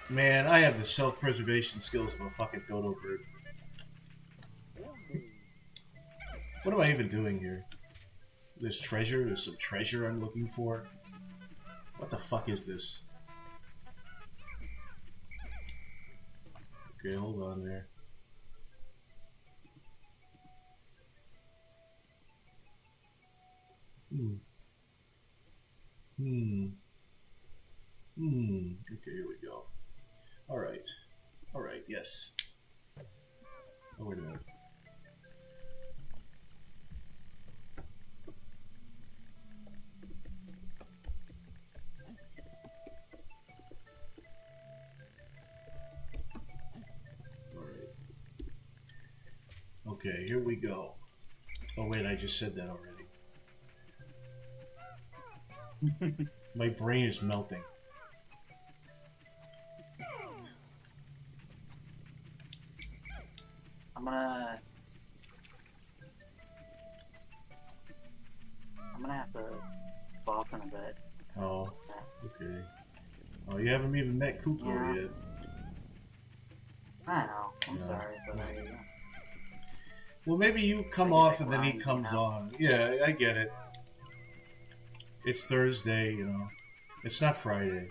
[SPEAKER 1] Man, I have the self-preservation skills of a fucking dodo bird. What am I even doing here? There's treasure? There's some treasure I'm looking for? What the fuck is this? Okay, hold on there. Okay, here we go. Alright. Alright, yes. Oh, wait a minute. Alright. Okay, here we go. Oh, wait, I just said that already. My brain is melting.
[SPEAKER 2] I'm gonna have to soften a bit.
[SPEAKER 1] Oh, okay. Oh, you haven't even met Kuko yet.
[SPEAKER 2] I know. I'm sorry, but
[SPEAKER 1] well, maybe you come off and then he comes on. Yeah, I get it. It's Thursday, you know. It's not Friday.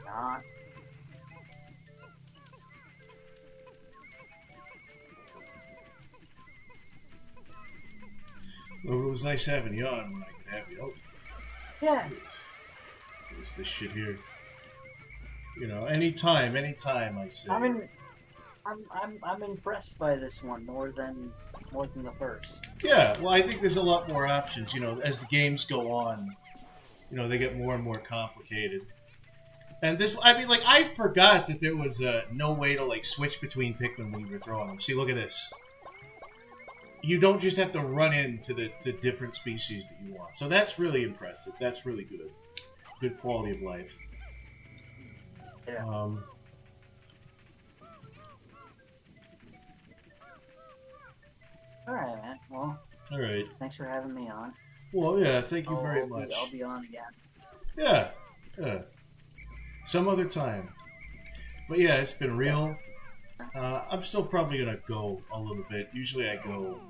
[SPEAKER 2] Not.
[SPEAKER 1] Well, it was nice having you on when I could have you. Oh,
[SPEAKER 2] yeah.
[SPEAKER 1] There's this shit here. You know, anytime I say.
[SPEAKER 2] I'm impressed by this one more than the first.
[SPEAKER 1] Yeah, well, I think there's a lot more options. You know, as the games go on, you know, they get more and more complicated. And this, I mean, like, I forgot that there was no way to like switch between Pikmin when you were throwing them. See, look at this. You don't just have to run into the different species that you want. So that's really impressive. That's really good. Good quality of life.
[SPEAKER 2] Yeah. Alright, man. Well,
[SPEAKER 1] alright.
[SPEAKER 2] Thanks for having me on.
[SPEAKER 1] Well, yeah, thank you very much.
[SPEAKER 2] I'll be on again.
[SPEAKER 1] Yeah, yeah. Some other time. But yeah, it's been real. I'm still probably gonna go a little bit. Usually I go.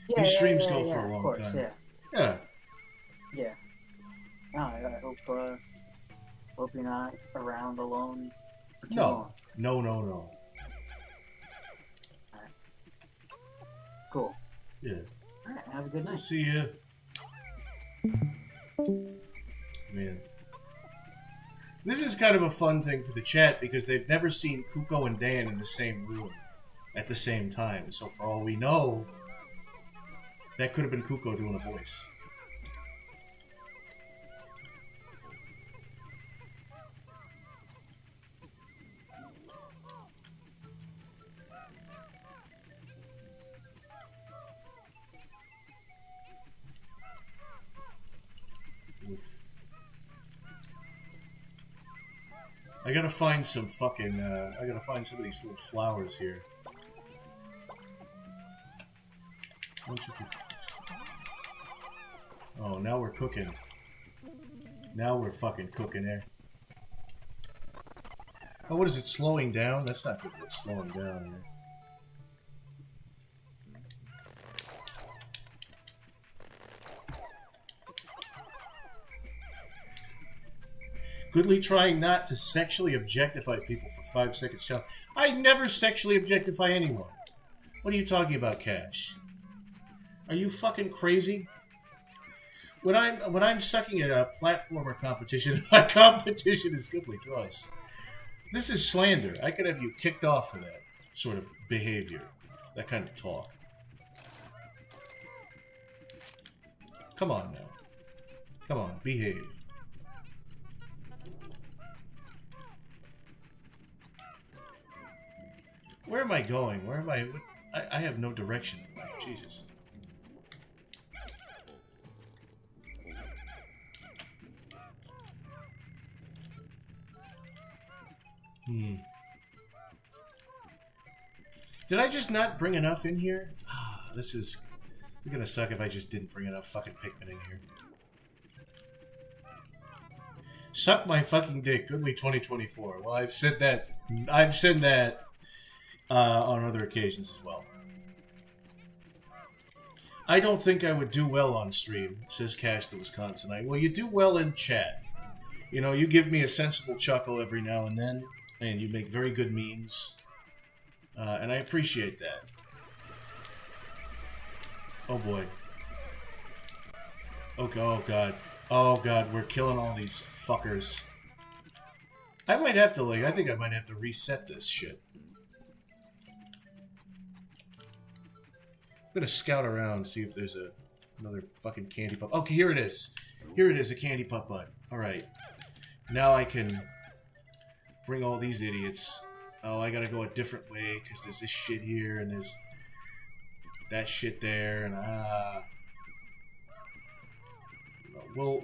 [SPEAKER 2] Yeah,
[SPEAKER 1] These
[SPEAKER 2] yeah,
[SPEAKER 1] streams
[SPEAKER 2] yeah,
[SPEAKER 1] go
[SPEAKER 2] yeah,
[SPEAKER 1] for a
[SPEAKER 2] of
[SPEAKER 1] long
[SPEAKER 2] course,
[SPEAKER 1] time.
[SPEAKER 2] yeah.
[SPEAKER 1] Yeah.
[SPEAKER 2] Yeah. No, I hope you're not around alone for too
[SPEAKER 1] No.
[SPEAKER 2] long.
[SPEAKER 1] No, no, no.
[SPEAKER 2] Alright. Cool.
[SPEAKER 1] Yeah.
[SPEAKER 2] Alright, have a good
[SPEAKER 1] We'll
[SPEAKER 2] night.
[SPEAKER 1] see ya. Man. This is kind of a fun thing for the chat because they've never seen Kuko and Dan in the same room at the same time. So for all we know, that could have been Kuko doing a voice. Oof. I gotta find some fucking, I gotta find some of these little flowers here. 1, 2, 3, 4. Oh, now we're cooking. Now we're fucking cooking here. Oh, what is it, slowing down? That's not good, it's slowing down here. Goodly trying not to sexually objectify people for 5 seconds. I never sexually objectify anyone. What are you talking about, Cash? Are you fucking crazy? When I'm sucking at a platformer competition, my competition is Goodly Draws. This is slander. I could have you kicked off for that sort of behavior, that kind of talk. Come on now. Come on, behave. Where am I going? Where am I? I have no direction. Jesus. Did I just not bring enough in here? This is gonna suck if I just didn't bring enough fucking Pikmin in here. Suck my fucking dick, Goodly 2024. Well, I've said that. I've said that on other occasions as well. I don't think I would do well on stream, says Cash the Wisconsinite. Well, you do well in chat. You know, you give me a sensible chuckle every now and then, and you make very good memes. And I appreciate that. Oh boy. Oh god. Oh god, we're killing all these fuckers. I might have to, like, I think I might have to reset this shit. I'm gonna scout around, see if there's another fucking candy pup. Okay, here it is. Here it is, a candy pup bud. Alright. Now I can bring all these idiots. Oh, I gotta go a different way, because there's this shit here, and there's that shit there, and we'll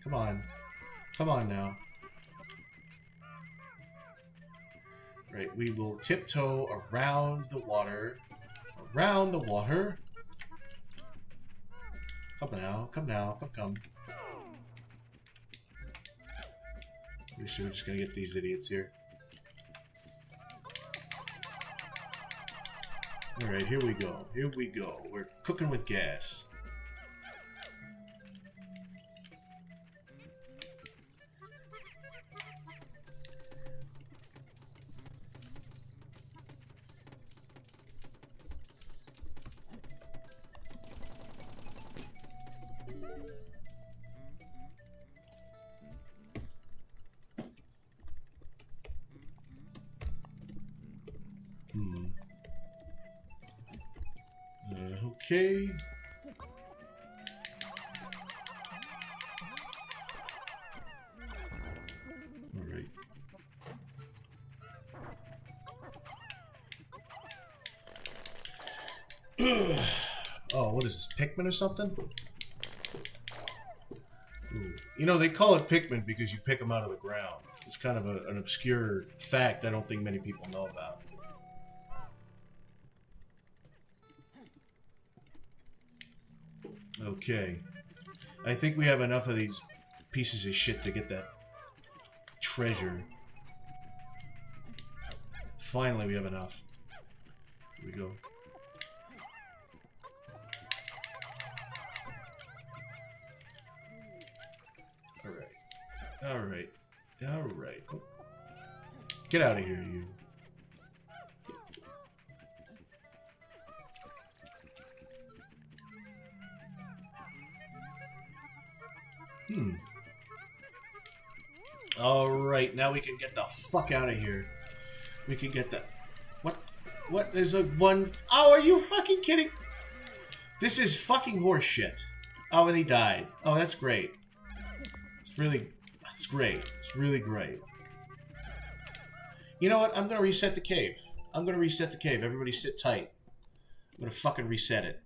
[SPEAKER 1] come on. Come on now. Right, we will tiptoe around the water. Around the water. Come now, come now, come. We're just gonna get these idiots here. Alright, here we go. Here we go. We're cooking with gas. Okay. Alright. Oh, what is this, Pikmin or something? Ooh. You know, they call it Pikmin because you pick them out of the ground. It's kind of an obscure fact I don't think many people know about. Okay. I think we have enough of these pieces of shit to get that treasure. Finally, we have enough. Here we go. Alright. Alright. Alright. Get out of here, you. Alright, now we can get the fuck out of here. We can get the... What? What? There's a one... Oh, are you fucking kidding? This is fucking horse shit. Oh, and he died. Oh, that's great. It's really... It's great. It's really great. You know what? I'm gonna reset the cave. I'm gonna reset the cave. Everybody sit tight. I'm gonna fucking reset it.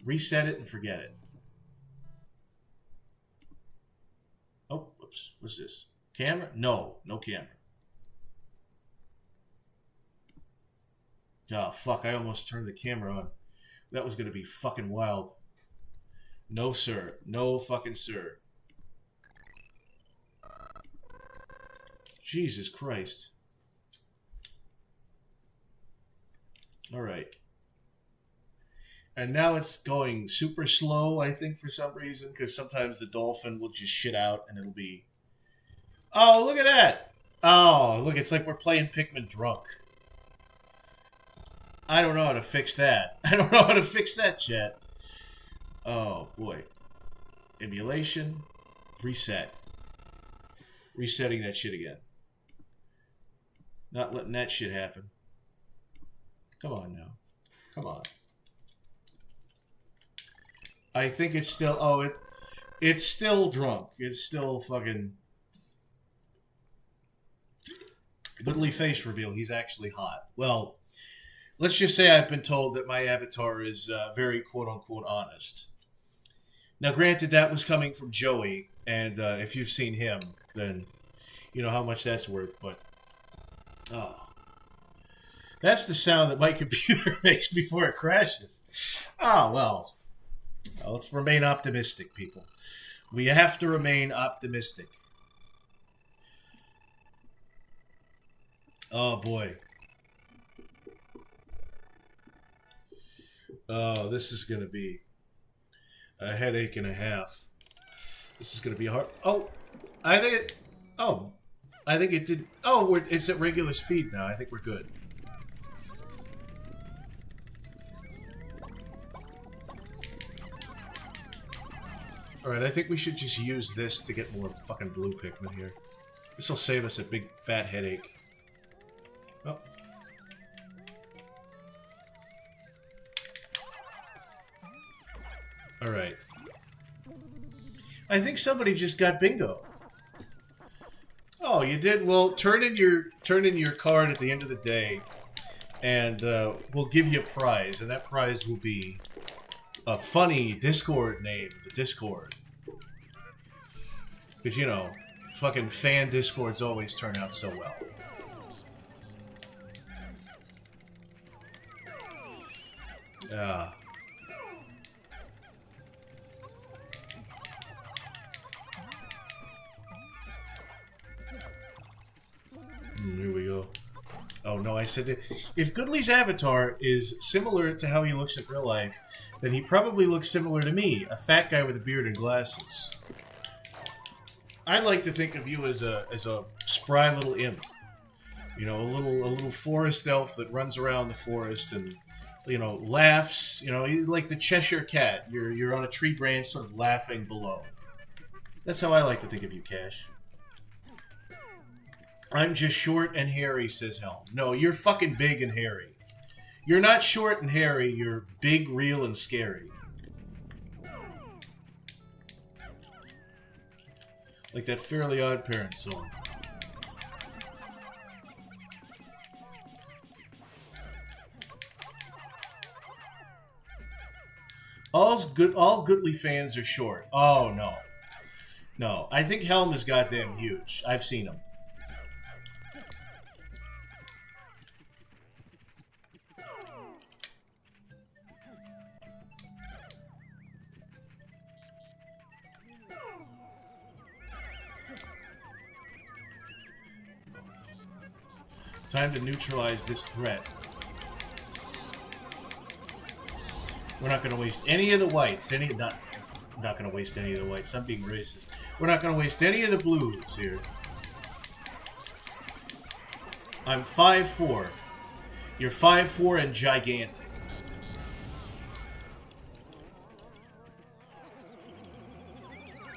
[SPEAKER 1] Reset it and forget it. Oh, whoops. What's this? Camera? No. No camera. Oh, fuck. I almost turned the camera on. That was gonna be fucking wild. No, sir. No fucking sir. Jesus Christ. Alright. And now it's going super slow, I think, for some reason, because sometimes the dolphin will just shit out and it'll be... Oh, look at that! Oh, look, it's like we're playing Pikmin drunk. I don't know how to fix that. I don't know how to fix that, chat. Oh, boy. Emulation. Reset. Resetting that shit again. Not letting that shit happen. Come on now. Come on. I think it's still... Oh, it's still drunk. It's still fucking... Goodly face reveal. He's actually hot. Well, let's just say I've been told that my avatar is very quote-unquote honest. Now, granted, that was coming from Joey, and if you've seen him, then you know how much that's worth, but... Oh. That's the sound that my computer makes before it crashes. Oh, well. Let's remain optimistic, people. We have to remain optimistic. Oh, boy. Oh, this is going to be a headache and a half. This is going to be hard. Oh, I think it... Oh, I think it did... Oh, it's at regular speed now. I think we're good. Alright, I think we should just use this to get more fucking blue Pikmin here. This will save us a big fat headache. Oh. Alright. I think somebody just got bingo. Oh, you did? Well, turn in your card at the end of the day, and we'll give you a prize, and that prize will be a funny Discord name, the Discord. Because, you know, fucking fan Discords always turn out so well. Here we go. Oh no, I said it. If Goodley's avatar is similar to how he looks in real life, then he probably looks similar to me, a fat guy with a beard and glasses. I like to think of you as a spry little imp. You know, a little forest elf that runs around the forest and, you know, laughs. You know, like the Cheshire Cat. You're on a tree branch, sort of laughing below. That's how I like to think of you, Cash. I'm just short and hairy, says Helm. No, you're fucking big and hairy. You're not short and hairy, you're big, real, and scary. Like that Fairly Odd Parents song. All Goodly fans are short. Oh, no. No, I think Helm is goddamn huge. I've seen him. Time to neutralize this threat. We're not going to waste any of the whites. I'm not going to waste any of the whites. I'm being racist. We're not going to waste any of the blues here. I'm 5'4". You're 5'4" and gigantic.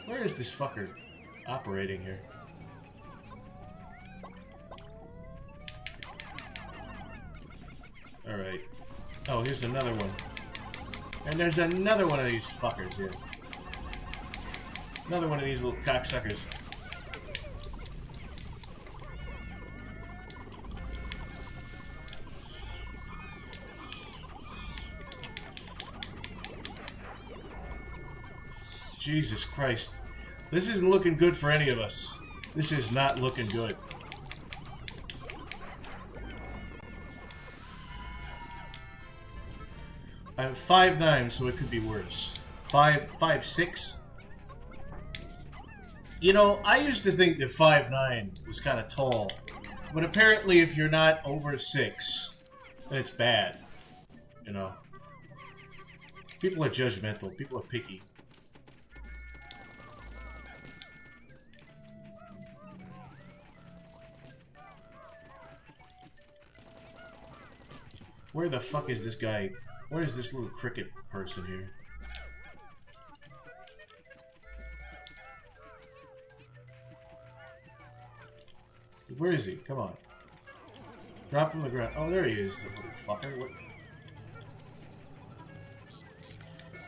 [SPEAKER 1] Where is this fucker operating here? Alright. Oh, here's another one. And there's another one of these fuckers here. Another one of these little cocksuckers. Jesus Christ. This isn't looking good for any of us. This is not looking good. I'm 5'9", so it could be worse. 5'6". You know, I used to think that 5'9" was kind of tall. But apparently if you're not over 6, then it's bad. You know? People are judgmental. People are picky. Where the fuck is this guy? Where is this little cricket person here? Where is he? Come on. Drop from the ground. Oh, there he is, the little fucker. What?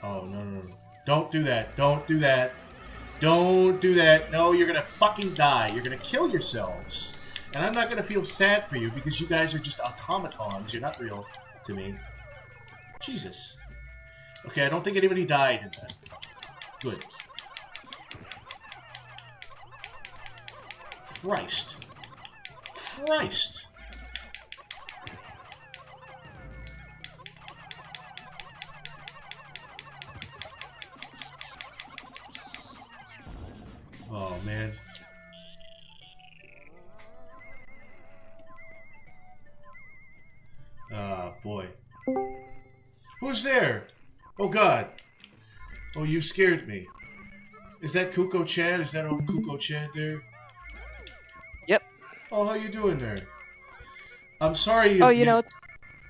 [SPEAKER 1] Oh, no, no, no. Don't do that. Don't do that. Don't do that. No, you're gonna fucking die. You're gonna kill yourselves. And I'm not gonna feel sad for you because you guys are just automatons. You're not real to me. Jesus. Okay, I don't think anybody died in that. Good. Christ. Christ. Oh, man. Ah, boy. Who's there? Oh, God. Oh, you scared me. Is that Kuko Chad? Is that old Kuko Chad there?
[SPEAKER 3] Yep.
[SPEAKER 1] Oh, how you doing there? I'm sorry.
[SPEAKER 3] Oh, you know, it's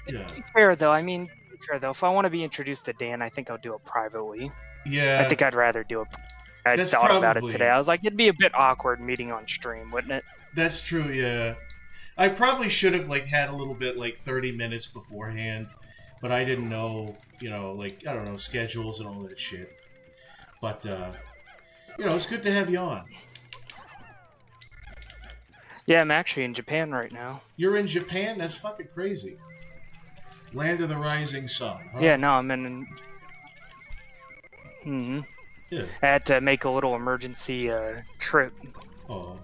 [SPEAKER 1] yeah.
[SPEAKER 3] fair though. I mean, fair though. If I want to be introduced to Dan, I think I'll do it privately.
[SPEAKER 1] Yeah.
[SPEAKER 3] I think I'd rather do it. I
[SPEAKER 1] That's
[SPEAKER 3] thought about it
[SPEAKER 1] probably-
[SPEAKER 3] today. I was like, it'd be a bit awkward meeting on stream, wouldn't it?
[SPEAKER 1] That's true, yeah. I probably should have, like, had a little bit, like, 30 minutes beforehand, but I didn't know, you know, like, I don't know, schedules and all that shit. But, you know, it's good to have you on.
[SPEAKER 3] Yeah, I'm actually in Japan right now.
[SPEAKER 1] You're in Japan? That's fucking crazy. Land of the Rising Sun, huh?
[SPEAKER 3] Yeah, no, I'm in... Hmm.
[SPEAKER 1] Yeah.
[SPEAKER 3] I had to make a little emergency trip.
[SPEAKER 1] Oh.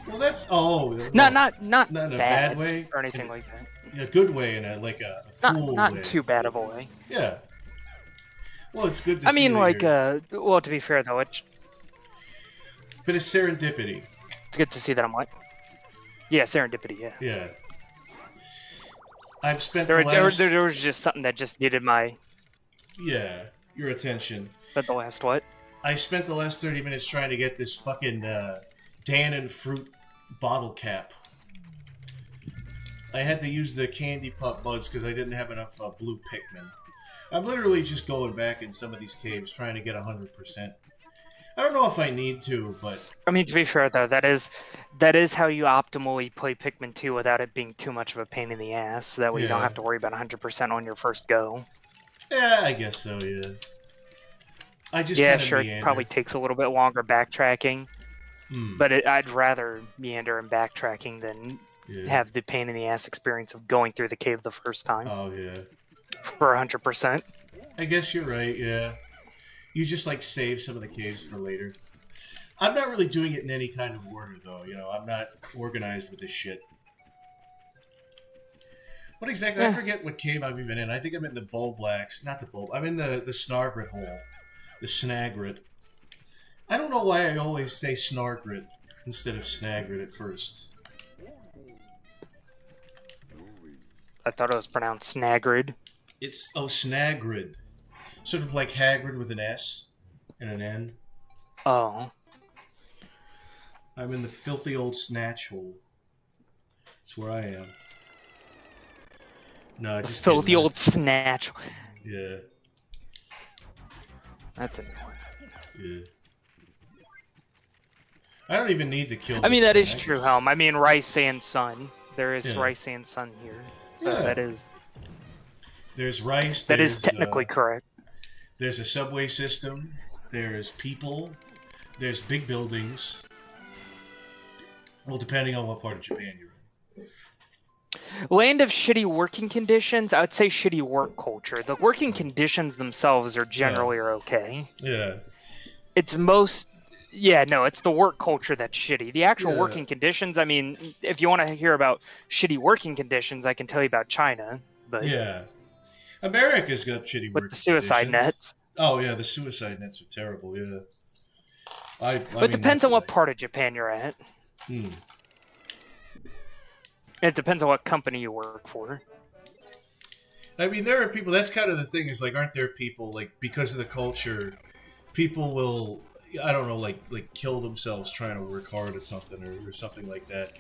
[SPEAKER 1] Well, that's... Oh.
[SPEAKER 3] Not
[SPEAKER 1] in a bad way?
[SPEAKER 3] or anything like that.
[SPEAKER 1] A good way, in a, like, a cool
[SPEAKER 3] Not
[SPEAKER 1] way.
[SPEAKER 3] in too bad of a way.
[SPEAKER 1] Yeah. Well, it's good to
[SPEAKER 3] I
[SPEAKER 1] see
[SPEAKER 3] mean,
[SPEAKER 1] that
[SPEAKER 3] like,
[SPEAKER 1] you're-
[SPEAKER 3] well, to be fair though, it's
[SPEAKER 1] Bit of serendipity.
[SPEAKER 3] good to see that I'm what? Yeah, serendipity, yeah.
[SPEAKER 1] Yeah. I've spent
[SPEAKER 3] There
[SPEAKER 1] the last...
[SPEAKER 3] was just something that just needed my...
[SPEAKER 1] Yeah, your attention.
[SPEAKER 3] But the last what?
[SPEAKER 1] I spent the last 30 minutes trying to get this fucking Dan and Fruit bottle cap. I had to use the Candy Pup buds because I didn't have enough blue Pikmin. I'm literally just going back in some of these caves trying to get 100%. I don't know if I need to, but...
[SPEAKER 3] I mean, to be fair though, that is how you optimally play Pikmin 2 without it being too much of a pain in the ass. So that way you don't
[SPEAKER 1] Yeah.
[SPEAKER 3] have to worry about 100% on your first go.
[SPEAKER 1] Yeah, I guess so, yeah. I just
[SPEAKER 3] Yeah,
[SPEAKER 1] kinda
[SPEAKER 3] sure, it
[SPEAKER 1] meander.
[SPEAKER 3] probably takes a little bit longer backtracking,
[SPEAKER 1] Hmm,
[SPEAKER 3] but I'd rather meander and backtracking than
[SPEAKER 1] yeah.
[SPEAKER 3] have the pain in the ass experience of going through the cave the first time
[SPEAKER 1] Oh, yeah.
[SPEAKER 3] for 100%.
[SPEAKER 1] I guess you're right, yeah. You just, like, save some of the caves for later. I'm not really doing it in any kind of order, though. You know, I'm not organized with this shit. What exactly? I
[SPEAKER 3] Yeah.
[SPEAKER 1] forget what cave I'm even in. I think I'm in the Bull Blacks. Not the Bull. I'm in the Snargrit hole. The Snagrit. I don't know why I always say Snargrit instead of Snagrit at first.
[SPEAKER 3] I thought it was pronounced Snagrid.
[SPEAKER 1] It's Snagrid. Sort of like Hagrid with an S and an N.
[SPEAKER 3] Oh.
[SPEAKER 1] I'm in the filthy old snatch hole. That's where I am. No, just
[SPEAKER 3] Filthy old snatch.
[SPEAKER 1] Yeah.
[SPEAKER 3] That's annoying.
[SPEAKER 1] Yeah. I don't even need to kill.
[SPEAKER 3] I mean, that is
[SPEAKER 1] snag.
[SPEAKER 3] true, Helm. I mean, Rice and Sun. There is
[SPEAKER 1] Yeah.
[SPEAKER 3] Rice and Sun here, so
[SPEAKER 1] Yeah.
[SPEAKER 3] that is.
[SPEAKER 1] There's rice.
[SPEAKER 3] That
[SPEAKER 1] there's,
[SPEAKER 3] is technically correct.
[SPEAKER 1] There's a subway system. There's people. There's big buildings. Well, depending on what part of Japan you're in.
[SPEAKER 3] Land of shitty working conditions. I would say shitty work culture. The working conditions themselves are generally okay.
[SPEAKER 1] Yeah.
[SPEAKER 3] It's most. Yeah, no, it's the work culture that's shitty. The actual
[SPEAKER 1] Yeah.
[SPEAKER 3] working conditions, I mean, if you want to hear about shitty working conditions, I can tell you about China. But
[SPEAKER 1] Yeah. America's got shitty
[SPEAKER 3] with
[SPEAKER 1] work
[SPEAKER 3] the suicide
[SPEAKER 1] conditions.
[SPEAKER 3] nets.
[SPEAKER 1] Oh yeah, the suicide nets are terrible. Yeah.
[SPEAKER 3] But it depends on what part of Japan you're at.
[SPEAKER 1] Hmm.
[SPEAKER 3] It depends on what company you work for.
[SPEAKER 1] I mean, there are people. That's kind of the thing. Is like, aren't there people like because of the culture, people will, I don't know, like kill themselves trying to work hard at something or something like that.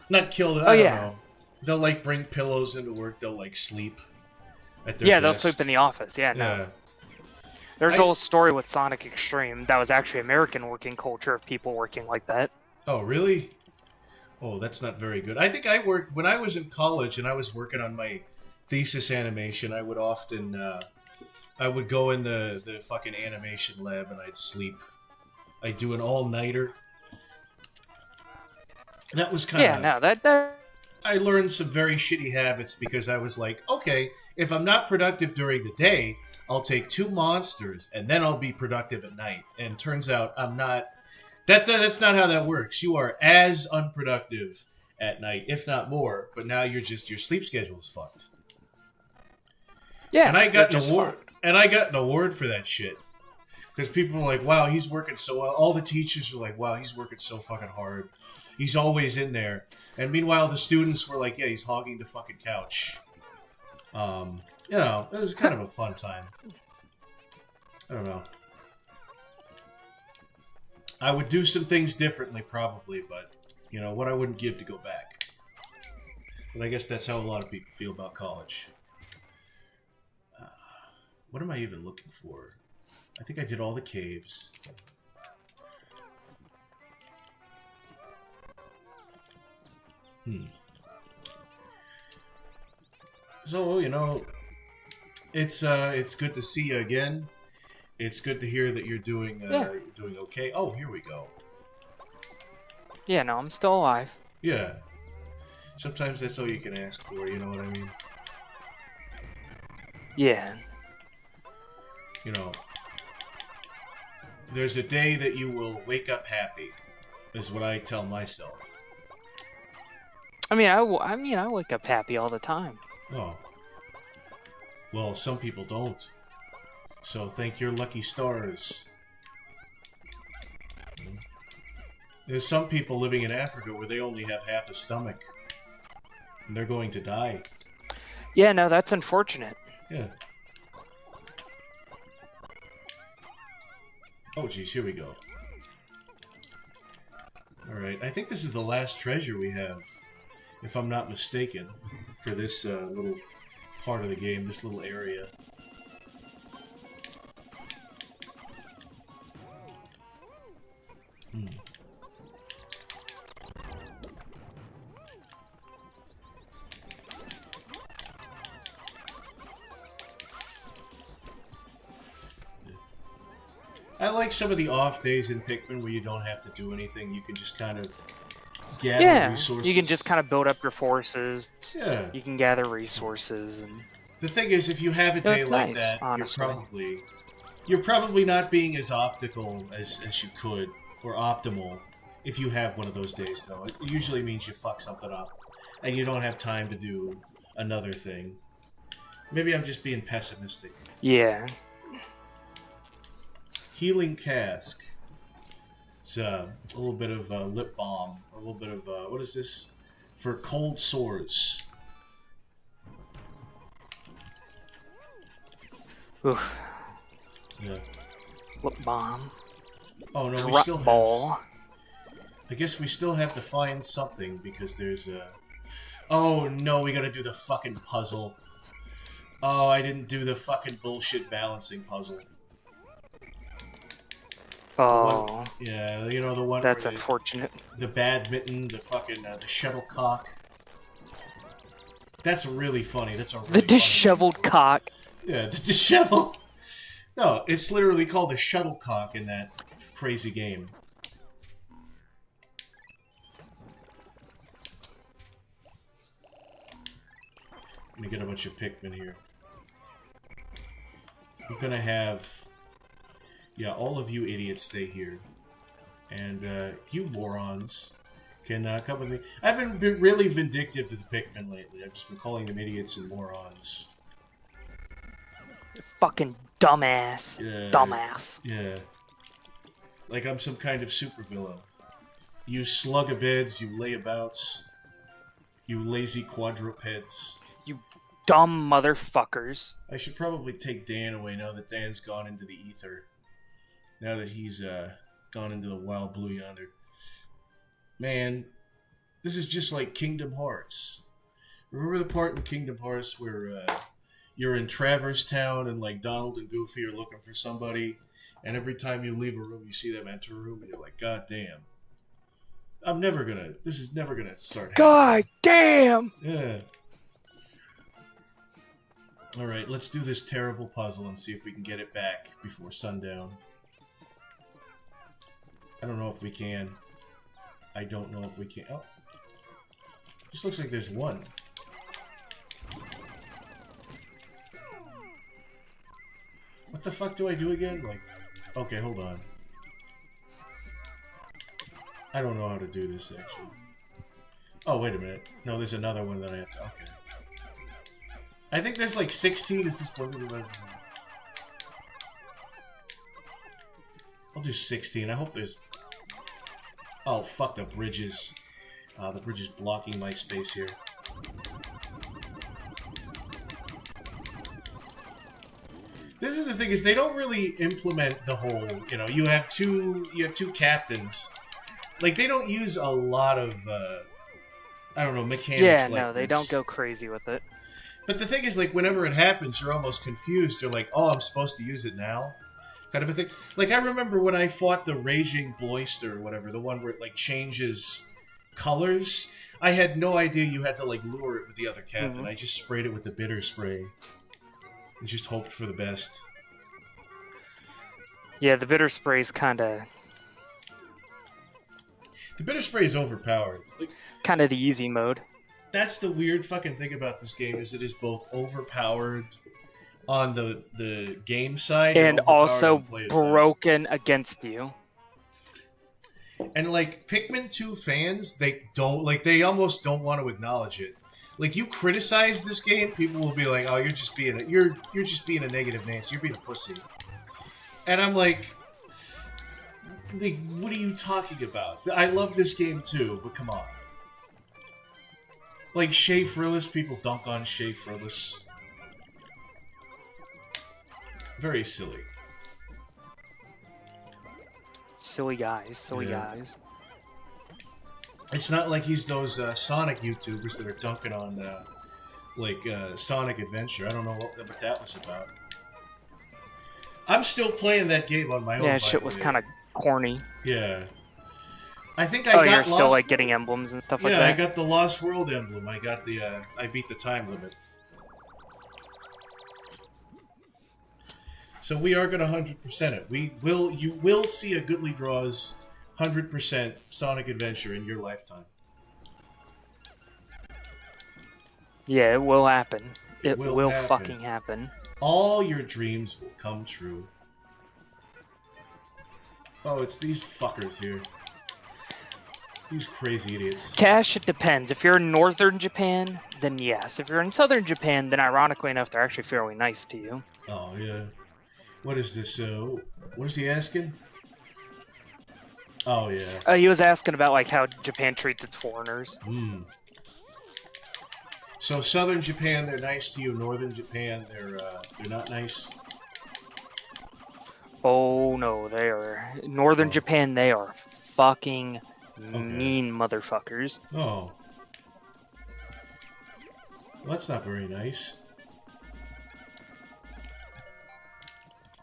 [SPEAKER 1] Not kill. I don't know. They'll like bring pillows into work. They'll like sleep at their
[SPEAKER 3] They'll
[SPEAKER 1] desk.
[SPEAKER 3] sleep in the office. Yeah, no.
[SPEAKER 1] Yeah.
[SPEAKER 3] There's a whole story with Sonic Extreme that was actually American working culture of people working like that.
[SPEAKER 1] Oh, really? Oh, that's not very good. I think I worked when I was in college and I was working on my thesis animation. I would often, I would go in the fucking animation lab and I'd sleep. I'd do an all-nighter. That was kind of...
[SPEAKER 3] Yeah, no, that...
[SPEAKER 1] I learned some very shitty habits because I was like, okay, if I'm not productive during the day, I'll take 2 monsters and then I'll be productive at night. And turns out I'm not... That's not how that works. You are as unproductive at night, if not more. But now your sleep schedule is fucked.
[SPEAKER 3] Yeah,
[SPEAKER 1] and I got an award. And I got an award for that shit because people were like, "Wow, he's working so well." All the teachers were like, "Wow, he's working so fucking hard. He's always in there." And meanwhile, the students were like, "Yeah, he's hogging the fucking couch." You know, it was kind of a fun time. I don't know. I would do some things differently, probably, but, you know, what I wouldn't give to go back. But I guess that's how a lot of people feel about college. What am I even looking for? I think I did all the caves. So, you know, it's good to see you again. It's good to hear that you're doing okay. Oh, here we go.
[SPEAKER 3] Yeah, no, I'm still alive.
[SPEAKER 1] Yeah. Sometimes that's all you can ask for, you know what I mean?
[SPEAKER 3] Yeah.
[SPEAKER 1] You know, there's a day that you will wake up happy, is what I tell myself.
[SPEAKER 3] I mean, I wake up happy all the time.
[SPEAKER 1] Oh. Well, some people don't. So thank your lucky stars. There's some people living in Africa where they only have half a stomach. And they're going to die.
[SPEAKER 3] Yeah, no, that's unfortunate.
[SPEAKER 1] Yeah. Oh, geez, here we go. Alright, I think this is the last treasure we have, if I'm not mistaken, for this little part of the game, this little area. I like some of the off days in Pikmin where you don't have to do anything. You can just kind of gather resources.
[SPEAKER 3] You can just kind of build up your forces.
[SPEAKER 1] Yeah.
[SPEAKER 3] You can gather resources. And
[SPEAKER 1] the thing is, if you have a day like
[SPEAKER 3] nice,
[SPEAKER 1] that,
[SPEAKER 3] honestly.
[SPEAKER 1] you're probably not being as optical as you could, or optimal, if you have one of those days, though. It usually means you fuck something up, and you don't have time to do another thing. Maybe I'm just being pessimistic.
[SPEAKER 3] Yeah.
[SPEAKER 1] Healing cask. It's a little bit of lip balm, a little bit of what is this? For cold sores.
[SPEAKER 3] Oof.
[SPEAKER 1] Yeah.
[SPEAKER 3] Lip balm.
[SPEAKER 1] Oh no, we
[SPEAKER 3] Drop
[SPEAKER 1] still have...
[SPEAKER 3] ball.
[SPEAKER 1] I guess we still have to find something because there's a... Oh no, we gotta do the fucking puzzle. Oh, I didn't do the fucking bullshit balancing puzzle.
[SPEAKER 3] Oh.
[SPEAKER 1] One, yeah, you know the one.
[SPEAKER 3] That's
[SPEAKER 1] where
[SPEAKER 3] unfortunate.
[SPEAKER 1] The badminton, the fucking the shuttlecock. That's really funny. That's a really
[SPEAKER 3] The disheveled cock.
[SPEAKER 1] Yeah, the disheveled. No, it's literally called the shuttlecock in that crazy game. I'm gonna get a bunch of Pikmin here. We're gonna have... Yeah, all of you idiots stay here. And you morons can come with me. I've been really vindictive to the Pikmin lately. I've just been calling them idiots and morons.
[SPEAKER 3] Fucking dumbass.
[SPEAKER 1] Yeah,
[SPEAKER 3] Dumbass.
[SPEAKER 1] yeah. Like I'm some kind of supervillain. You slug-a-beds, you layabouts, you lazy quadrupeds.
[SPEAKER 3] You dumb motherfuckers.
[SPEAKER 1] I should probably take Dan away now that Dan's gone into the ether. Now that he's gone into the wild blue yonder. Man, this is just like Kingdom Hearts. Remember the part in Kingdom Hearts where you're in Traverse Town and like Donald and Goofy are looking for somebody, and every time you leave a room you see them enter a room and you're like, God damn. This is never gonna start happening.
[SPEAKER 3] God damn!
[SPEAKER 1] Yeah. Alright, let's do this terrible puzzle and see if we can get it back before sundown. I don't know if we can. I don't know if we can. Oh. This looks like there's one. What the fuck do I do again? Like, okay, hold on. I don't know how to do this, actually. Oh, wait a minute. No, there's another one that I have to... Okay. I think there's like 16. Is this one? I'll do 16. I hope there's... Oh, fuck the bridges. The bridge is blocking my space here. This is the thing, is they don't really implement the whole, you know, you have two captains. Like, they don't use a lot of, I don't know, mechanics
[SPEAKER 3] Yeah,
[SPEAKER 1] like
[SPEAKER 3] no, they
[SPEAKER 1] this.
[SPEAKER 3] don't go crazy with it.
[SPEAKER 1] But the thing is, like, whenever it happens, you're almost confused. You're like, oh, I'm supposed to use it now? Kind of a thing. Like, I remember when I fought the Raging Bloister or whatever, the one where it, like, changes colors. I had no idea you had to, like, lure it with the other captain.
[SPEAKER 3] Mm-hmm.
[SPEAKER 1] I just sprayed it with the bitter spray. And just hoped for the best.
[SPEAKER 3] Yeah, the bitter spray's kinda...
[SPEAKER 1] The bitter spray is overpowered. Like,
[SPEAKER 3] kinda the easy mode.
[SPEAKER 1] that's the weird fucking thing about this game, is it is both overpowered on the game side
[SPEAKER 3] And
[SPEAKER 1] overpowered
[SPEAKER 3] also
[SPEAKER 1] on the player side.
[SPEAKER 3] broken against you.
[SPEAKER 1] And like Pikmin 2 fans, they almost don't want to acknowledge it. Like, you criticize this game, people will be like, "Oh, you're just being a negative Nancy. You're being a pussy." And I'm like, what are you talking about? I love this game too, but come on. Like Shea Frillis, people dunk on Shea Frillis. Very silly.
[SPEAKER 3] Silly guys, silly
[SPEAKER 1] Yeah.
[SPEAKER 3] guys.
[SPEAKER 1] It's not like he's those Sonic YouTubers that are dunking on, Sonic Adventure. I don't know what that was about. I'm still playing that game on my own.
[SPEAKER 3] Yeah,
[SPEAKER 1] by
[SPEAKER 3] shit
[SPEAKER 1] the
[SPEAKER 3] was
[SPEAKER 1] way.
[SPEAKER 3] kind of corny.
[SPEAKER 1] Yeah. I think
[SPEAKER 3] Oh, you're still like getting emblems and stuff like
[SPEAKER 1] Yeah,
[SPEAKER 3] that?
[SPEAKER 1] I got the Lost World emblem. I got the, I beat the time limit. So we are going to 100% it. You will see a Goodly Draws 100% Sonic Adventure in your lifetime.
[SPEAKER 3] Yeah, it will happen. It
[SPEAKER 1] Will
[SPEAKER 3] will
[SPEAKER 1] happen.
[SPEAKER 3] fucking happen.
[SPEAKER 1] All your dreams will come true. Oh, it's these fuckers here. These crazy idiots.
[SPEAKER 3] Cash, it depends. If you're in northern Japan, then yes. If you're in southern Japan, then ironically enough, they're actually fairly nice to you.
[SPEAKER 1] Oh, yeah. What is this? What is he asking? Oh, yeah.
[SPEAKER 3] He was asking about like how Japan treats its foreigners.
[SPEAKER 1] Hmm. So southern Japan, they're nice to you. Northern Japan, they're not nice.
[SPEAKER 3] Oh no, they are Northern
[SPEAKER 1] Oh.
[SPEAKER 3] Japan. They are fucking
[SPEAKER 1] Okay.
[SPEAKER 3] mean motherfuckers.
[SPEAKER 1] Oh. Well, that's not very nice.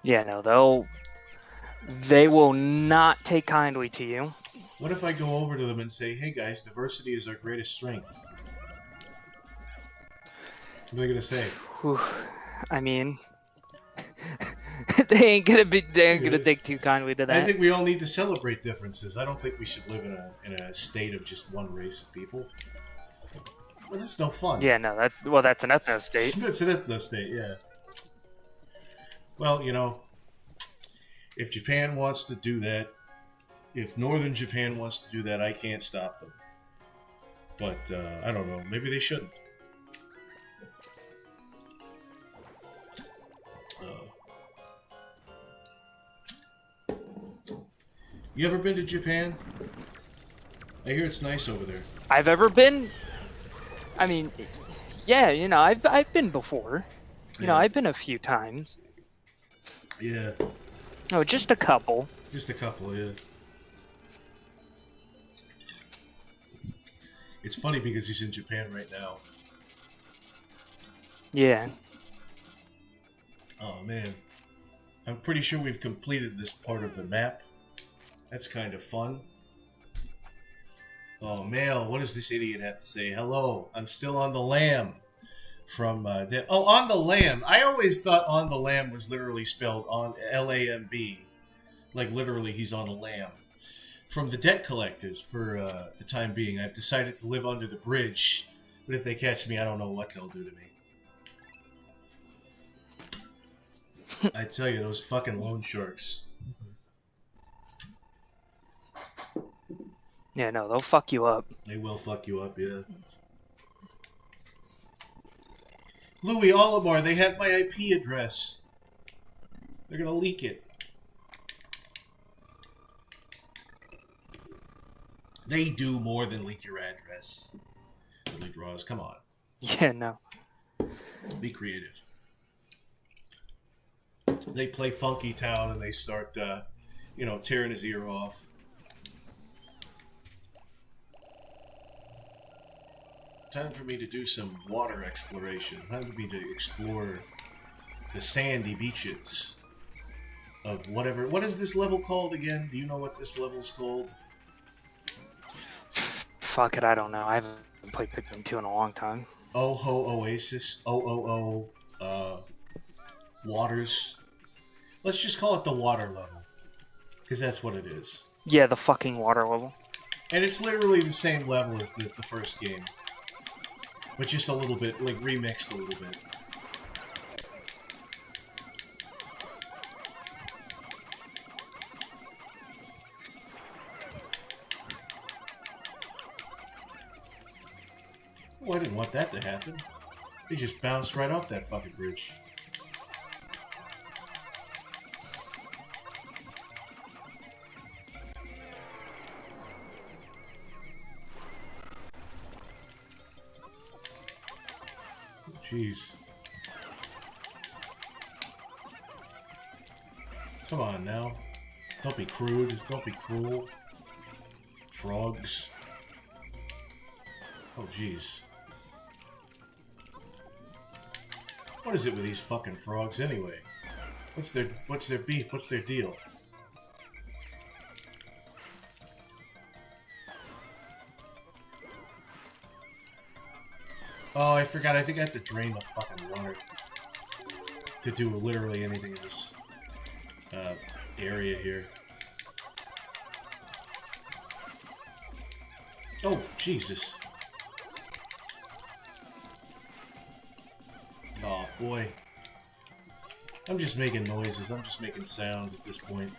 [SPEAKER 3] Yeah, no, they will not take kindly to you.
[SPEAKER 1] What if I go over to them and say, "Hey guys, diversity is our greatest strength"? What are they gonna say?
[SPEAKER 3] Whew. I mean, they ain't gonna take too kindly to that.
[SPEAKER 1] I think we all need to celebrate differences. I don't think we should live in a state of just one race of people. Well, it's no fun.
[SPEAKER 3] Yeah, no, that's an ethno state.
[SPEAKER 1] It's an ethno state, yeah. Well, you know, if Japan wants to do that, if Northern Japan wants to do that, I can't stop them. But I don't know. Maybe they shouldn't. You ever been to Japan? I hear it's nice over there.
[SPEAKER 3] I've ever been. I mean, yeah, you know, I've been before. You know, I've been a few times.
[SPEAKER 1] Yeah.
[SPEAKER 3] No, just a couple.
[SPEAKER 1] Just a couple, yeah. It's funny because he's in Japan right now.
[SPEAKER 3] Yeah.
[SPEAKER 1] Oh, man. I'm pretty sure we've completed this part of the map. That's kind of fun. Oh, Mail, what does this idiot have to say? Hello, I'm still on the lamb. From, oh, on the lamb. I always thought on the lamb was literally spelled on L-A-M-B. Like, literally, he's on a lamb. From the debt collectors, for the time being, I've decided to live under the bridge. But if they catch me, I don't know what they'll do to me. I tell you, those fucking loan sharks.
[SPEAKER 3] Yeah, no, they'll fuck you up.
[SPEAKER 1] They will fuck you up, yeah. Louis Olimar, they have my IP address. They're gonna leak it. They do more than leak your address. Billy Draws, come on.
[SPEAKER 3] Yeah, no.
[SPEAKER 1] Be creative. They play Funky Town and they start, you know, tearing his ear off. Time for me to do some water exploration. Time for me to explore the sandy beaches of whatever. What is this level called again? Do you know what this level's called?
[SPEAKER 3] Fuck it, I don't know. I haven't played Pikmin 2 in a long time.
[SPEAKER 1] Oho Oasis. Waters. Let's just call it the water level. Because that's what it is.
[SPEAKER 3] Yeah, the fucking water level.
[SPEAKER 1] And it's literally the same level as the first game. But just a little bit, like, remixed a little bit. Oh, I didn't want that to happen. They just bounced right off that fucking bridge. Jeez. Come on now. Don't be crude. Don't be cruel. Frogs. Oh, jeez. What is it with these fucking frogs anyway? What's their beef? What's their deal? Oh, I forgot. I think I have to drain the fucking water to do literally anything in this area here. Oh, Jesus. Oh, boy. I'm just making noises. I'm just making sounds at this point.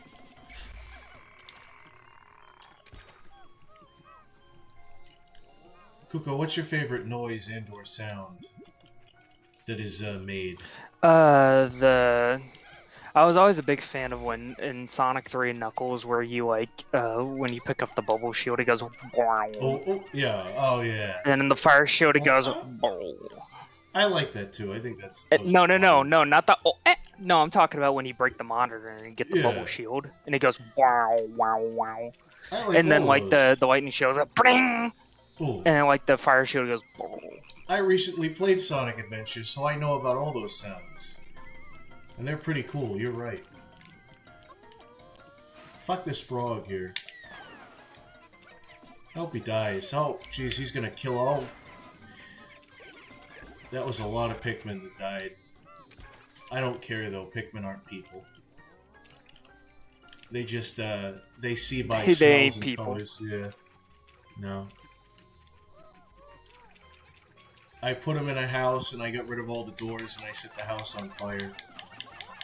[SPEAKER 1] Kuko, what's your favorite noise and/or sound that is made?
[SPEAKER 3] I was always a big fan of when in Sonic 3 and Knuckles, where you like when you pick up the bubble shield, it goes.
[SPEAKER 1] Oh, yeah. Oh, yeah.
[SPEAKER 3] And then in the fire shield, it goes.
[SPEAKER 1] I like that too. I think that's
[SPEAKER 3] No, not the. Oh, no, I'm talking about when you break the monitor and you get the bubble shield, and it goes wow, wow, wow, and then like the lightning shield goes bring, and then like the fire shield goes.
[SPEAKER 1] I recently played Sonic Adventure, so I know about all those sounds, and they're pretty cool. You're right. Fuck this frog here. I hope he dies. Oh, jeez, he's gonna kill all. That was a lot of Pikmin that died. I don't care though. Pikmin aren't people. They just they see by smells and colors. Yeah. No. I put them in a house and I got rid of all the doors and I set the house on fire.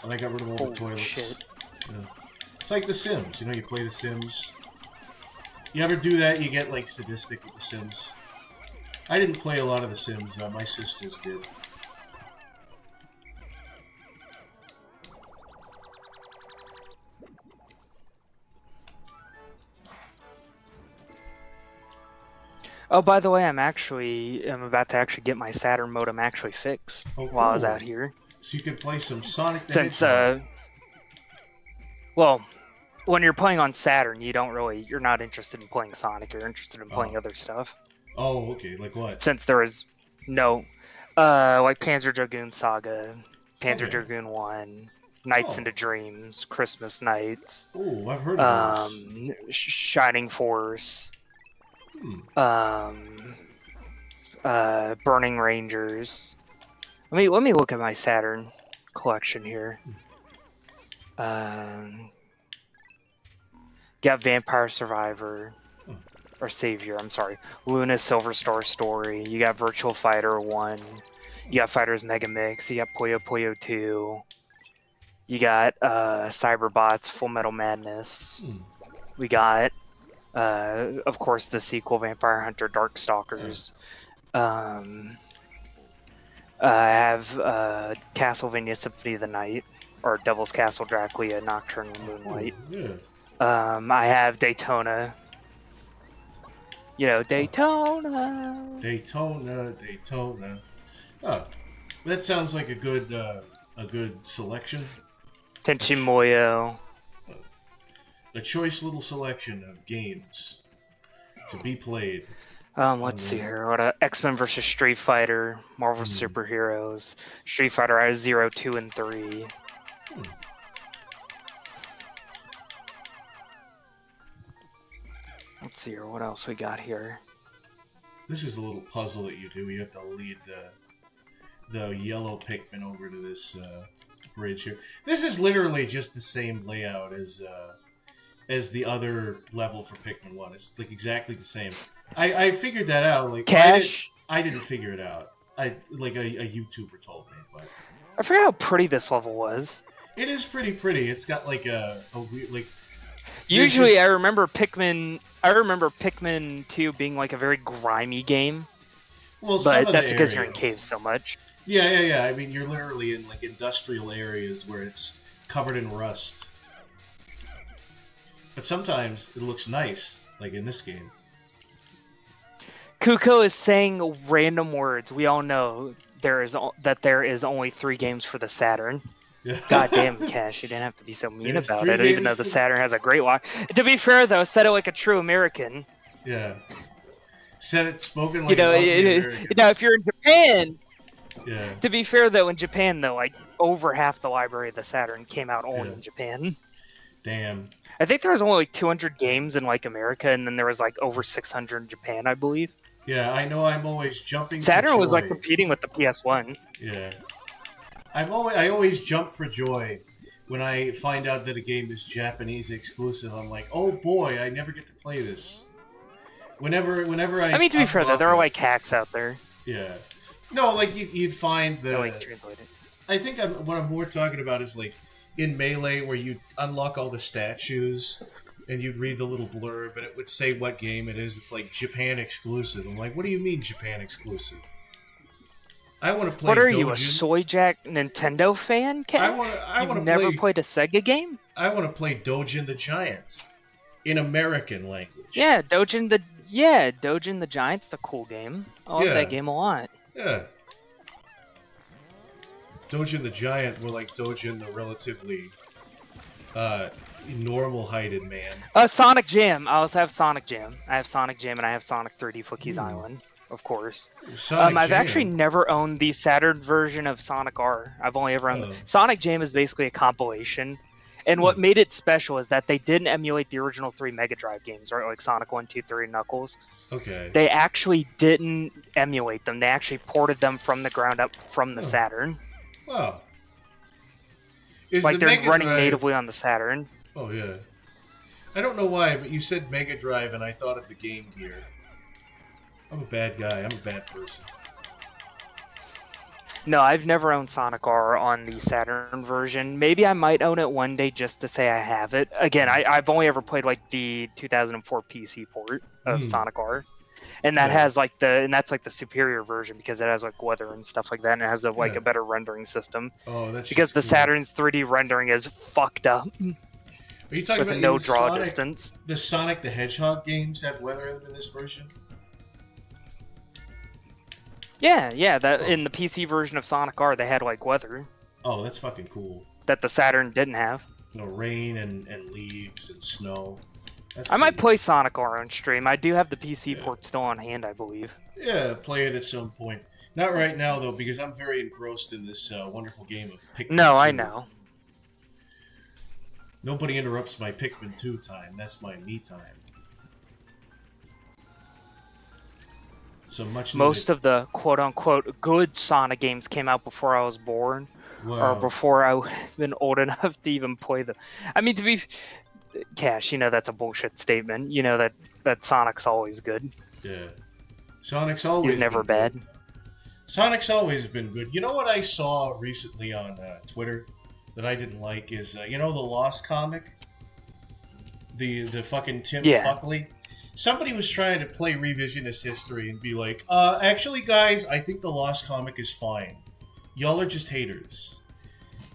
[SPEAKER 1] And I got rid of all the toilets.
[SPEAKER 3] Shit.
[SPEAKER 1] Yeah. It's like The Sims. You know, you play The Sims. You ever do that? You get like sadistic with The Sims. I didn't play a lot of The Sims. My sisters did.
[SPEAKER 3] Oh, by the way, I'm about to actually get my Saturn modem actually fixed while I was out here.
[SPEAKER 1] So you can play some Sonic the
[SPEAKER 3] Hedgehog. Well, when you're playing on Saturn, you're not interested in playing Sonic. You're interested in playing other stuff.
[SPEAKER 1] Oh, okay. Like what?
[SPEAKER 3] Since there is like Panzer Dragoon Saga, Panzer Dragoon 1, Nights into Dreams, Christmas Nights.
[SPEAKER 1] Oh, I've heard of those.
[SPEAKER 3] Shining Force. Burning Rangers. Let me look at my Saturn collection here. Got Vampire Survivor. Or Savior, I'm sorry. Luna Silver Star Story. You got Virtual Fighter 1. You got Fighters Mega Mix. You got Puyo Puyo 2. You got Cyberbots Full Metal Madness. We got, of course, the sequel Vampire Hunter Darkstalkers. I have Castlevania Symphony of the Night. Or Devil's Castle Dracula Nocturnal Moonlight. I have Daytona. You know, Daytona.
[SPEAKER 1] Daytona. Oh, that sounds like a good selection.
[SPEAKER 3] Tenchi Muyo.
[SPEAKER 1] A choice little selection of games to be played.
[SPEAKER 3] Let's see here. What X-Men vs. Street Fighter, Marvel Superheroes, Street Fighter. I have 0, 2, and 3. Let's see here, what else we got here?
[SPEAKER 1] This is a little puzzle that you do. You have to lead the yellow Pikmin over to this bridge here. This is literally just the same layout as the other level for Pikmin 1. It's like exactly the same. I figured that out. Like
[SPEAKER 3] Cash?
[SPEAKER 1] I didn't figure it out. A YouTuber told me, but
[SPEAKER 3] I forgot how pretty this level was.
[SPEAKER 1] It is pretty pretty. It's got like a weird like.
[SPEAKER 3] Usually, I remember Pikmin 2 being like a very grimy game.
[SPEAKER 1] Well,
[SPEAKER 3] but that's because you're in caves so much.
[SPEAKER 1] Yeah. I mean, you're literally in like industrial areas where it's covered in rust. But sometimes it looks nice, like in this game.
[SPEAKER 3] Kuko is saying random words. We all know there is only 3 games for the Saturn.
[SPEAKER 1] Yeah.
[SPEAKER 3] God damn, Cash, you didn't have to be so mean about it, even though the Saturn has a great lock. To be fair, though, said it like a true American.
[SPEAKER 1] Yeah. Said it spoken like
[SPEAKER 3] American. If you're in Japan...
[SPEAKER 1] Yeah.
[SPEAKER 3] To be fair, though, in Japan, though, like, over half the library of the Saturn came out only in Japan.
[SPEAKER 1] Damn.
[SPEAKER 3] I think there was only like 200 games in, like, America, and then there was, like, over 600 in Japan, I believe.
[SPEAKER 1] Yeah, I know I'm always jumping
[SPEAKER 3] Saturn was, like, competing with the PS1.
[SPEAKER 1] Yeah. I always jump for joy when I find out that a game is Japanese exclusive. I'm like, oh boy, I never get to play this. Whenever I
[SPEAKER 3] mean, to be fair though, there are like hacks out there.
[SPEAKER 1] Yeah. No, like you'd find the.
[SPEAKER 3] Like translate it.
[SPEAKER 1] I think what I'm more talking about is like in Melee where you unlock all the statues and you'd read the little blurb and it would say what game it is. It's like Japan exclusive. I'm like, what do you mean Japan exclusive? I want to play.
[SPEAKER 3] What are
[SPEAKER 1] Dojin.
[SPEAKER 3] You, a soy jack Nintendo fan? Cat? You've never played a Sega game?
[SPEAKER 1] I want to play Dojin the Giant in American language.
[SPEAKER 3] Yeah, Dojin the Giant's a cool game. I like that game a lot.
[SPEAKER 1] Yeah. Dojin the Giant were like Dojin the relatively normal-heighted man.
[SPEAKER 3] Sonic Jam. I also have Sonic Jam. I have Sonic Jam and I have Sonic 3D Fookie's Island, of course. I've actually never owned the Saturn version of Sonic R. I've only ever owned... Sonic Jam is basically a compilation. And what made it special is that they didn't emulate the original 3 Mega Drive games, right? Like Sonic 1, 2, 3, Knuckles.
[SPEAKER 1] Okay.
[SPEAKER 3] They actually didn't emulate them. They actually ported them from the ground up from the Saturn.
[SPEAKER 1] Wow.
[SPEAKER 3] Like they're running natively on the Saturn.
[SPEAKER 1] Oh, yeah. I don't know why, but you said Mega Drive and I thought of the Game Gear. I'm a bad guy. I'm a bad person.
[SPEAKER 3] No, I've never owned Sonic R on the Saturn version. Maybe I might own it one day just to say I have it. Again, I've only ever played like the 2004 PC port of Sonic R, and that has like that's like the superior version because it has like weather and stuff like that, and it has a better rendering system.
[SPEAKER 1] Oh, that's
[SPEAKER 3] because the
[SPEAKER 1] cool.
[SPEAKER 3] Saturn's 3D rendering is fucked up.
[SPEAKER 1] Are you talking
[SPEAKER 3] with
[SPEAKER 1] about
[SPEAKER 3] no draw distance?
[SPEAKER 1] The Sonic the Hedgehog games have weather in this version.
[SPEAKER 3] Yeah, that in the PC version of Sonic R, they had like weather.
[SPEAKER 1] Oh, that's fucking cool.
[SPEAKER 3] That the Saturn didn't have.
[SPEAKER 1] You know, rain and leaves and snow. That's
[SPEAKER 3] I might play Sonic R on stream. I do have the PC port still on hand, I believe.
[SPEAKER 1] Yeah, play it at some point. Not right now though, because I'm very engrossed in this wonderful game of Pikmin.
[SPEAKER 3] No,
[SPEAKER 1] 2.
[SPEAKER 3] I know.
[SPEAKER 1] Nobody interrupts my Pikmin 2 time. That's my me time. So
[SPEAKER 3] most of the quote-unquote good Sonic games came out before I was born, or before I would have been old enough to even play them. I mean, to be... Cash, you know that's a bullshit statement. You know that Sonic's always good.
[SPEAKER 1] Yeah. Sonic's always
[SPEAKER 3] He's never bad.
[SPEAKER 1] Good. Sonic's always been good. You know what I saw recently on Twitter that I didn't like is, you know the Lost comic? The fucking Tim Fuckley? Somebody was trying to play revisionist history and be like, actually, guys, I think the Lost comic is fine. Y'all are just haters.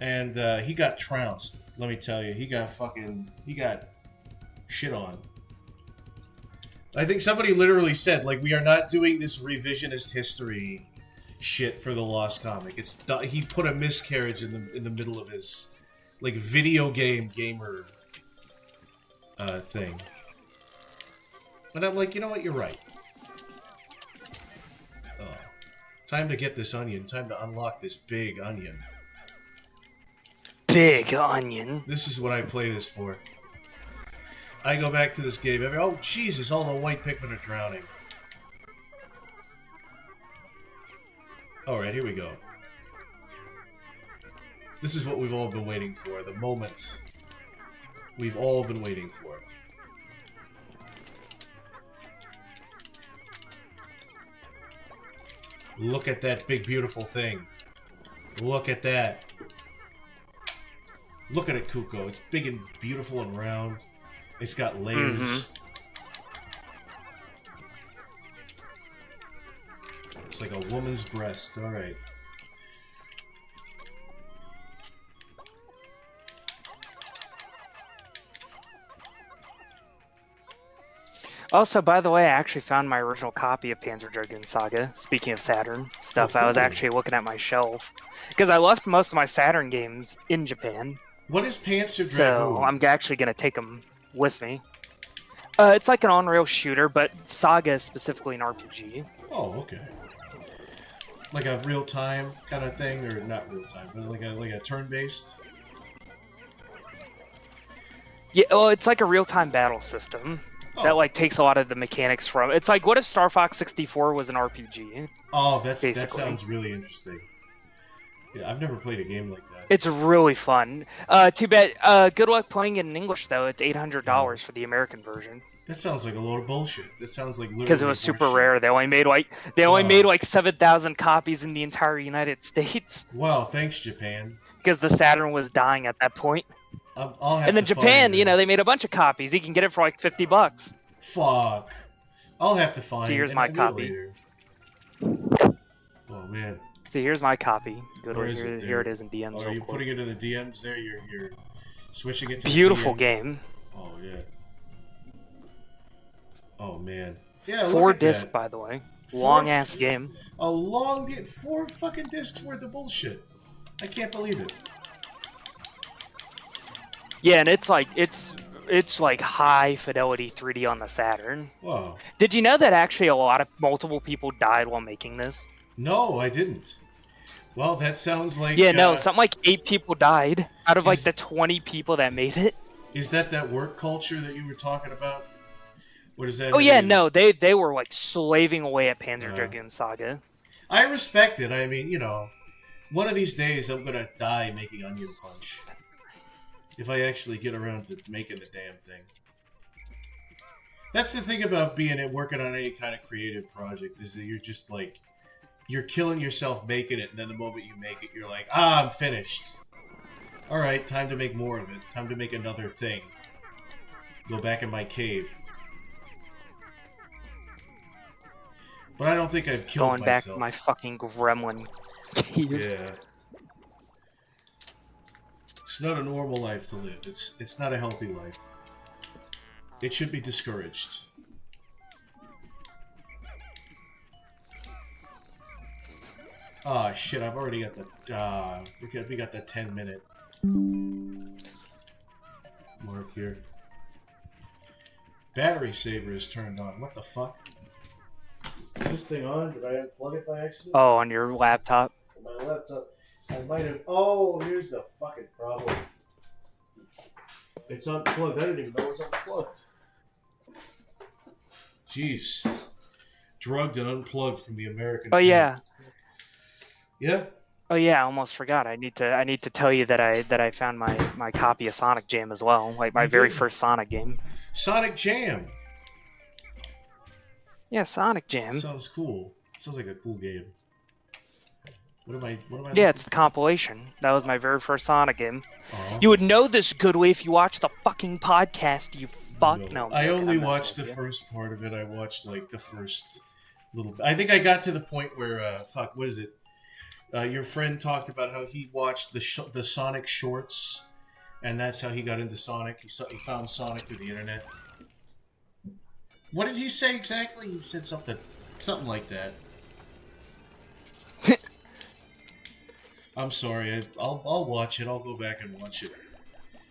[SPEAKER 1] And he got trounced, let me tell you. He got shit on. I think somebody literally said, like, we are not doing this revisionist history shit for the Lost comic. He put a miscarriage in the middle of his, like, video gamer thing. And I'm like, you know what? You're right. Time to get this onion. Time to unlock this big onion.
[SPEAKER 3] Big onion.
[SPEAKER 1] This is what I play this for. I go back to this game. Oh, Jesus, all the white Pikmin are drowning. Alright, here we go. This is what we've all been waiting for. The moment we've all been waiting for. Look at that big, beautiful thing. Look at that. Look at it, Kuko. It's big and beautiful and round. It's got layers. It's like a woman's breast. Alright.
[SPEAKER 3] Also, by the way, I actually found my original copy of Panzer Dragoon Saga. Speaking of Saturn stuff, I was actually looking at my shelf. Because I left most of my Saturn games in Japan.
[SPEAKER 1] What is Panzer Dragoon?
[SPEAKER 3] So I'm actually going to take them with me. It's like an on-rail shooter, but Saga is specifically an RPG.
[SPEAKER 1] Oh, okay. Like a real-time kind of thing, or not real-time, but like a turn-based?
[SPEAKER 3] Yeah, well, it's like a real-time battle system. That like takes a lot of the mechanics from. It's like, what if Star Fox 64 was an RPG?
[SPEAKER 1] Oh, that sounds really interesting. Yeah, I've never played a game like that.
[SPEAKER 3] It's really fun. Too bad. Good luck playing it in English though. It's $800 for the American version.
[SPEAKER 1] That sounds like a load of bullshit. That sounds like literally
[SPEAKER 3] because it was super rare. They only made like 7,000 copies in the entire United States.
[SPEAKER 1] Wow, thanks Japan.
[SPEAKER 3] Because the Saturn was dying at that point.
[SPEAKER 1] I'll have
[SPEAKER 3] and then Japan, you know, they made a bunch of copies. You can get it for like $50.
[SPEAKER 1] Fuck. I'll have to find.
[SPEAKER 3] So here's my copy.
[SPEAKER 1] Oh man.
[SPEAKER 3] See, here's my copy. Good one. Here it is in DMs.
[SPEAKER 1] Oh, are you putting it in the DMs there? You're switching it to
[SPEAKER 3] beautiful
[SPEAKER 1] the DM?
[SPEAKER 3] Game.
[SPEAKER 1] Oh yeah. Oh man. Yeah.
[SPEAKER 3] 4 discs, by the way. Long ass game.
[SPEAKER 1] A long 4 fucking discs worth of bullshit. I can't believe it.
[SPEAKER 3] Yeah, and it's like high fidelity 3D on the Saturn.
[SPEAKER 1] Whoa.
[SPEAKER 3] Did you know that actually multiple people died while making this?
[SPEAKER 1] No, I didn't. Well, that sounds like...
[SPEAKER 3] Yeah, no, something like 8 people died out of like the 20 people that made it.
[SPEAKER 1] Is that work culture that you were talking about? What is that?
[SPEAKER 3] Oh yeah, no, they were like slaving away at Panzer Dragoon Saga.
[SPEAKER 1] I respect it. I mean, you know, one of these days I'm gonna die making Onion Punch. If I actually get around to making the damn thing. That's the thing about working on any kind of creative project, is that you're just like, you're killing yourself making it, and then the moment you make it, you're like, I'm finished. Alright, time to make more of it. Time to make another thing. Go back in my cave. But I don't think I've killed
[SPEAKER 3] Going
[SPEAKER 1] myself.
[SPEAKER 3] back my fucking gremlin cave.
[SPEAKER 1] Yeah. It's not a normal life to live. It's not a healthy life. It should be discouraged. Ah, shit! I've already got the. We got the 10-minute mark here. Battery saver is turned on. What the fuck? Is this thing on? Did I unplug it by accident?
[SPEAKER 3] Oh, on your laptop?
[SPEAKER 1] My laptop. I might have. Oh, here's the fucking problem. It's unplugged. I didn't even know it was unplugged. Jeez. Drugged and unplugged from the American.
[SPEAKER 3] Oh yeah.
[SPEAKER 1] Yeah.
[SPEAKER 3] Oh yeah, I almost forgot. I need to tell you that I found my copy of Sonic Jam as well, like my very first Sonic game.
[SPEAKER 1] Sonic Jam.
[SPEAKER 3] Yeah, Sonic Jam.
[SPEAKER 1] Sounds cool. Sounds like a cool game. What am I?
[SPEAKER 3] Yeah, it's the compilation. That was my very first Sonic game.
[SPEAKER 1] Uh-huh.
[SPEAKER 3] You would know this, Goodway, if you watched the fucking podcast, you fuck. No,
[SPEAKER 1] I only watched the first part of it. I watched like the first little. I think I got to the point where fuck, what is it? Your friend talked about how he watched the Sonic shorts, and that's how he got into Sonic. He found Sonic through the internet. What did he say exactly? He said something like that. I'm sorry. I'll watch it. I'll go back and watch it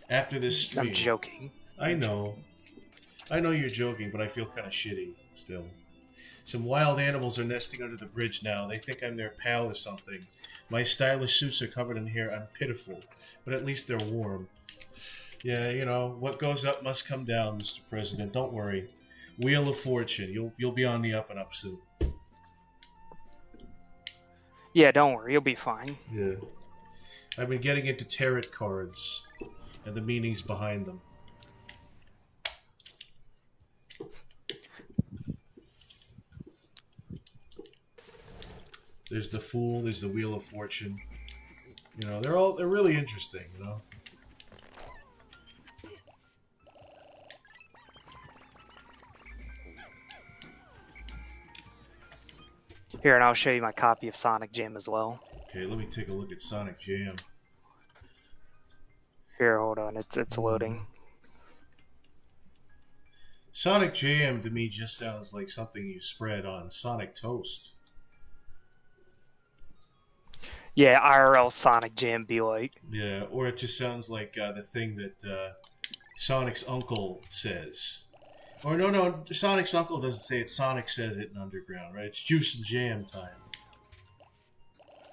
[SPEAKER 1] after this stream.
[SPEAKER 3] I'm joking.
[SPEAKER 1] I know you're joking, but I feel kind of shitty still. Some wild animals are nesting under the bridge now. They think I'm their pal or something. My stylish suits are covered in hair. I'm pitiful, but at least they're warm. Yeah, you know, what goes up must come down, Mr. President. Don't worry. Wheel of Fortune. You'll be on the up and up soon.
[SPEAKER 3] Yeah, don't worry. You'll be fine.
[SPEAKER 1] Yeah. I've been getting into tarot cards and the meanings behind them. There's the Fool, there's the Wheel of Fortune. You know, they're really interesting, you know.
[SPEAKER 3] Here, and I'll show you my copy of Sonic Jam as well.
[SPEAKER 1] Okay, let me take a look at Sonic Jam.
[SPEAKER 3] Here, hold on, it's loading.
[SPEAKER 1] Sonic Jam to me just sounds like something you spread on Sonic Toast.
[SPEAKER 3] Yeah, IRL Sonic Jam be like.
[SPEAKER 1] Yeah, or it just sounds like the thing that Sonic's uncle says. Or no, Sonic's uncle doesn't say it. Sonic says it in Underground, right? It's juice and jam time.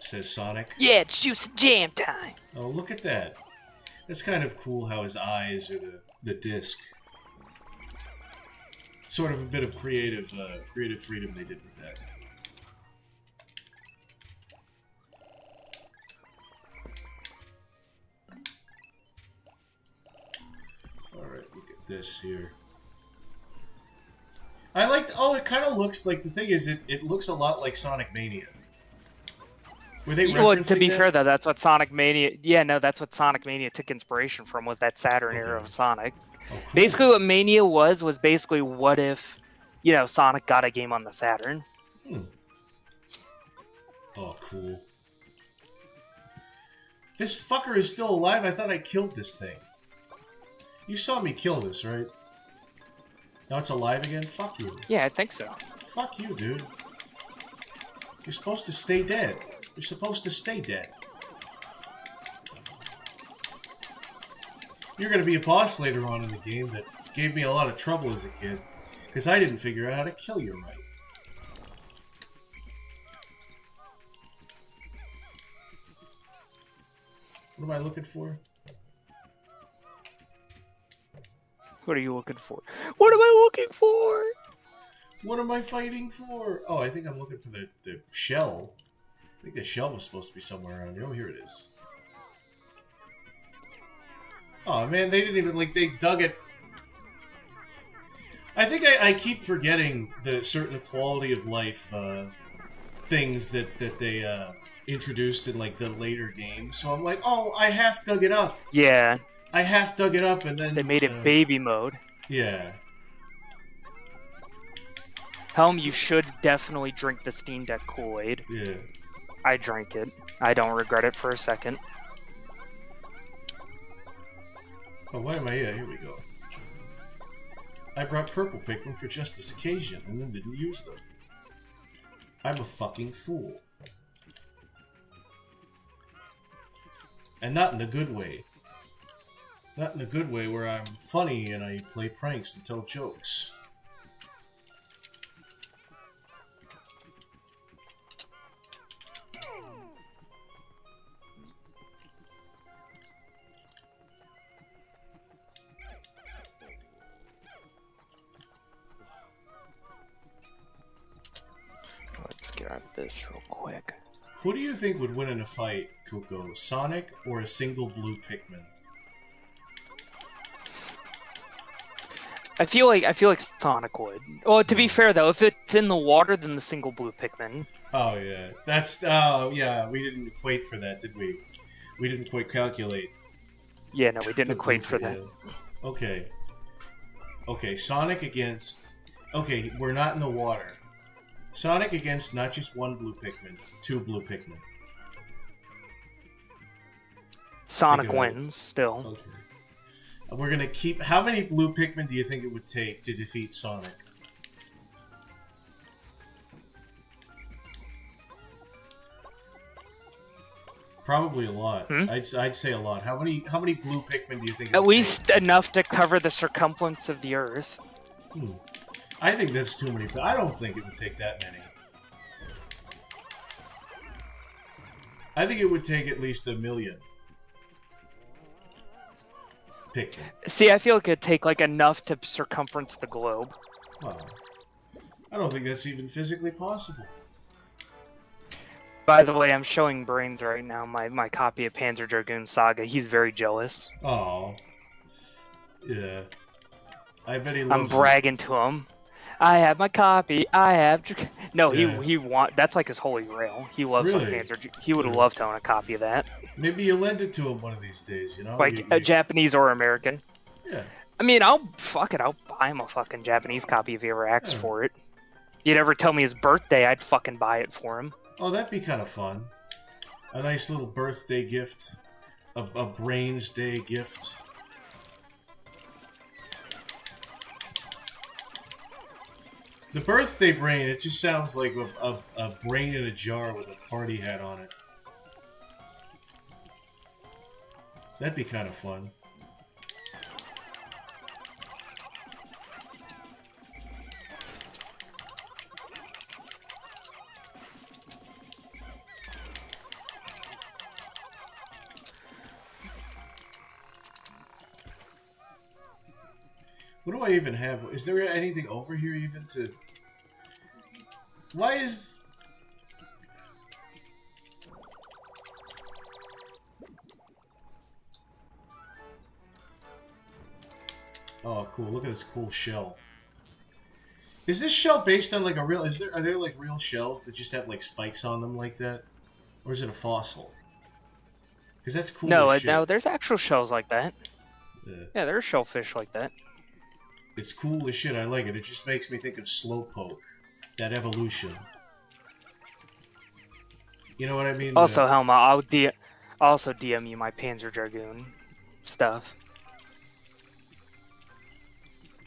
[SPEAKER 1] Says Sonic.
[SPEAKER 3] Yeah, it's juice and jam time.
[SPEAKER 1] Oh, look at that. That's kind of cool how his eyes are the disc. Sort of a bit of creative freedom they did with that. Alright, look at this here. I liked. Oh, it kind of looks like, the thing is, it looks a lot like Sonic Mania. Were they referencing
[SPEAKER 3] Well, to be fair though, that's what Sonic Mania. Yeah, no, that's what Sonic Mania took inspiration from, was that Saturn era of Sonic.
[SPEAKER 1] Oh, cool.
[SPEAKER 3] Basically, what Mania was basically what if, you know, Sonic got a game on the Saturn.
[SPEAKER 1] Oh, cool. This fucker is still alive. I thought I killed this thing. You saw me kill this, right? Now it's alive again? Fuck you.
[SPEAKER 3] Yeah, I think so.
[SPEAKER 1] Fuck you, dude. You're supposed to stay dead. You're supposed to stay dead. You're going to be a boss later on in the game that gave me a lot of trouble as a kid, because I didn't figure out how to kill you right. What am I looking for?
[SPEAKER 3] What are you looking for? What am I looking for?
[SPEAKER 1] What am I fighting for? Oh, I think I'm looking for the shell. I think the shell was supposed to be somewhere around here. Oh, here it is. Oh, man, they didn't even, like, they dug it. I think I keep forgetting the certain quality of life things that they introduced in, like, the later games. So I'm like, oh, I half dug it up.
[SPEAKER 3] Yeah.
[SPEAKER 1] I half dug it up, and then...
[SPEAKER 3] They made it baby mode.
[SPEAKER 1] Yeah.
[SPEAKER 3] Helm, you should definitely drink the Steam Deck Kool-Aid.
[SPEAKER 1] Yeah.
[SPEAKER 3] I drank it. I don't regret it for a second.
[SPEAKER 1] Oh, why am I here? Here we go. I brought purple Pikmin for just this occasion, and then didn't use them. I'm a fucking fool. And not in a good way. Not in a good way where I'm funny and I play pranks and tell jokes.
[SPEAKER 3] Let's grab this real quick.
[SPEAKER 1] Who do you think would win in a fight, Kuko? Sonic or a single blue Pikmin?
[SPEAKER 3] I feel like Sonic would. Well, to be fair though, if it's in the water, then the single blue Pikmin.
[SPEAKER 1] Oh yeah, that's yeah. We didn't equate for that, did we? We didn't quite calculate.
[SPEAKER 3] Yeah, no, we didn't equate for that.
[SPEAKER 1] Okay. Okay, Sonic against. Okay, we're not in the water. Sonic against not just one blue Pikmin, two blue Pikmin.
[SPEAKER 3] Sonic wins still.
[SPEAKER 1] Okay. We're gonna keep. How many blue Pikmin do you think it would take to defeat Sonic? Probably a lot. I'd say a lot. How many blue Pikmin do you think?
[SPEAKER 3] At least enough to cover the circumference of the Earth.
[SPEAKER 1] I think that's too many. I don't think it would take that many. I think it would take at least 1 million. Pikmin.
[SPEAKER 3] See, I feel like it'd take like enough to circumference the globe.
[SPEAKER 1] Well, I don't think that's even physically possible.
[SPEAKER 3] By the way, I'm showing Brains right now my copy of Panzer Dragoon Saga. He's very jealous.
[SPEAKER 1] Oh. Yeah. I bet he loves
[SPEAKER 3] I'm bragging to him. I have my copy. I have. No,
[SPEAKER 1] Yeah.
[SPEAKER 3] he want. That's like his holy grail. He loves
[SPEAKER 1] Really?
[SPEAKER 3] Panzer. He would love to own a copy of that.
[SPEAKER 1] Maybe you lend it to him one of these days, you know?
[SPEAKER 3] Like a Japanese or American.
[SPEAKER 1] Yeah.
[SPEAKER 3] I mean, I'll buy him a fucking Japanese copy if he ever asks for it. You'd ever tell me his birthday, I'd fucking buy it for him.
[SPEAKER 1] Oh, that'd be kind of fun. A nice little birthday gift. A Brains Day gift. The birthday brain, it just sounds like a brain in a jar with a party hat on it. That'd be kind of fun. What do I even have? Is there anything over here even to... Why is... Oh, cool. Look at this cool shell. Is this shell based on like a real... Are there like real shells that just have like spikes on them like that? Or is it a fossil? Because that's cool as shit.
[SPEAKER 3] No, there's actual shells like that.
[SPEAKER 1] Yeah.
[SPEAKER 3] Yeah, there's shellfish like that.
[SPEAKER 1] It's cool as shit. I like it. It just makes me think of Slowpoke. That evolution. You know what I mean?
[SPEAKER 3] Also, Helma, I'll also DM you my Panzer Dragoon stuff.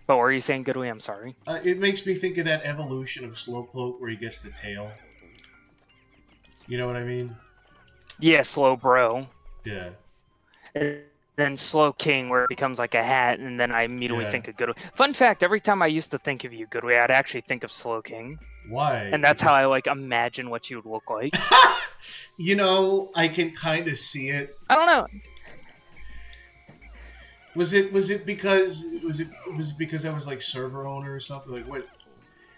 [SPEAKER 3] But what were you saying, Goodway? I'm sorry.
[SPEAKER 1] It makes me think of that evolution of Slowpoke where he gets the tail. You know what I mean?
[SPEAKER 3] Yeah, slow bro.
[SPEAKER 1] Yeah.
[SPEAKER 3] It's then Slow King, where it becomes like a hat, and then I immediately
[SPEAKER 1] Yeah.
[SPEAKER 3] think of Goodway. Fun fact, every time I used to think of you, Goodway, I'd actually think of Slow King.
[SPEAKER 1] Why?
[SPEAKER 3] And that's how I, like, imagine what you would look like.
[SPEAKER 1] You know, I can kind of see it.
[SPEAKER 3] I don't know.
[SPEAKER 1] Was it because I was like server owner or something? Like what?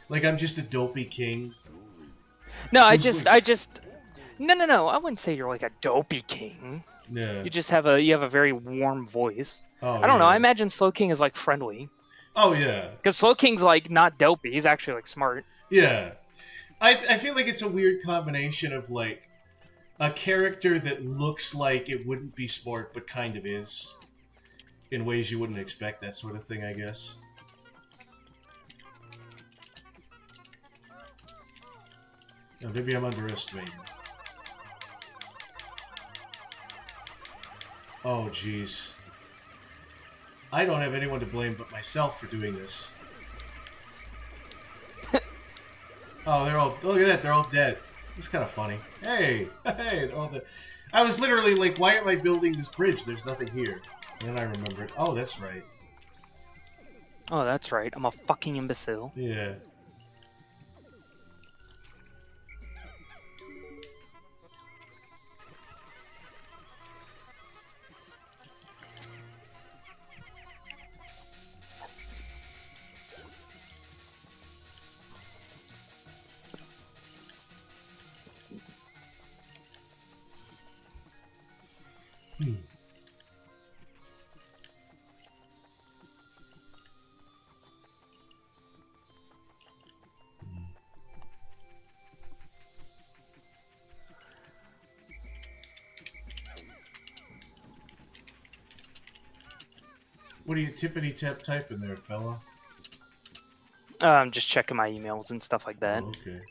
[SPEAKER 1] Like I'm just a dopey king?
[SPEAKER 3] No, I just no. I wouldn't say you're like a dopey king.
[SPEAKER 1] Yeah.
[SPEAKER 3] You just have a very warm voice.
[SPEAKER 1] Oh,
[SPEAKER 3] I don't know. I imagine Slow King is like friendly.
[SPEAKER 1] Oh yeah.
[SPEAKER 3] Because Slow King's like not dopey. He's actually like smart.
[SPEAKER 1] Yeah. I feel like it's a weird combination of like a character that looks like it wouldn't be smart but kind of is, in ways you wouldn't expect, that sort of thing, I guess. No, maybe I'm underestimating. Oh, jeez. I don't have anyone to blame but myself for doing this. Oh, they're all... Look at that, they're all dead. It's kind of funny. Hey! Hey, they're all dead. I was literally like, why am I building this bridge? There's nothing here. And then I remembered, oh, that's right.
[SPEAKER 3] Oh, that's right. I'm a fucking imbecile.
[SPEAKER 1] Yeah. What are you tippity-tap typing there, fella?
[SPEAKER 3] I'm just checking my emails and stuff like that.
[SPEAKER 1] Oh, okay.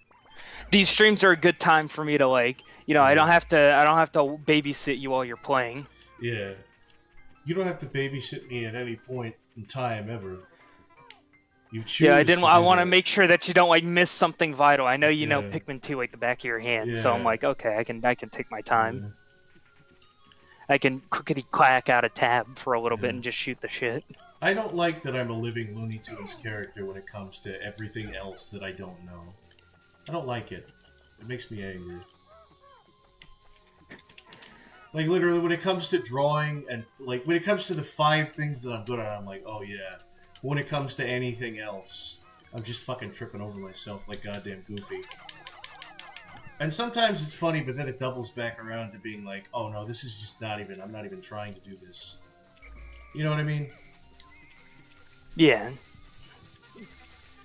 [SPEAKER 3] These streams are a good time for me to, like, you know, I don't have to babysit you while you're playing.
[SPEAKER 1] Yeah. You don't have to babysit me at any point in time ever. You choose.
[SPEAKER 3] Yeah, I want to
[SPEAKER 1] that.
[SPEAKER 3] make sure that you don't like miss something vital. I know you know
[SPEAKER 1] Yeah.
[SPEAKER 3] Pikmin 2 like the back of your hand,
[SPEAKER 1] Yeah.
[SPEAKER 3] so I'm like, okay, I can take my time.
[SPEAKER 1] Yeah.
[SPEAKER 3] I can quickety quack out a tab for a little bit
[SPEAKER 1] Yeah.
[SPEAKER 3] and just shoot the shit.
[SPEAKER 1] I don't like that I'm a living Looney Tunes character when it comes to everything else that I don't know. I don't like it. It makes me angry. Like, literally, when it comes to drawing, and, like, when it comes to the 5 things that I'm good at, I'm like, oh yeah. When it comes to anything else, I'm just fucking tripping over myself like goddamn Goofy. And sometimes it's funny, but then it doubles back around to being like, oh no, this is just not even, I'm not even trying to do this. You know what I mean?
[SPEAKER 3] Yeah.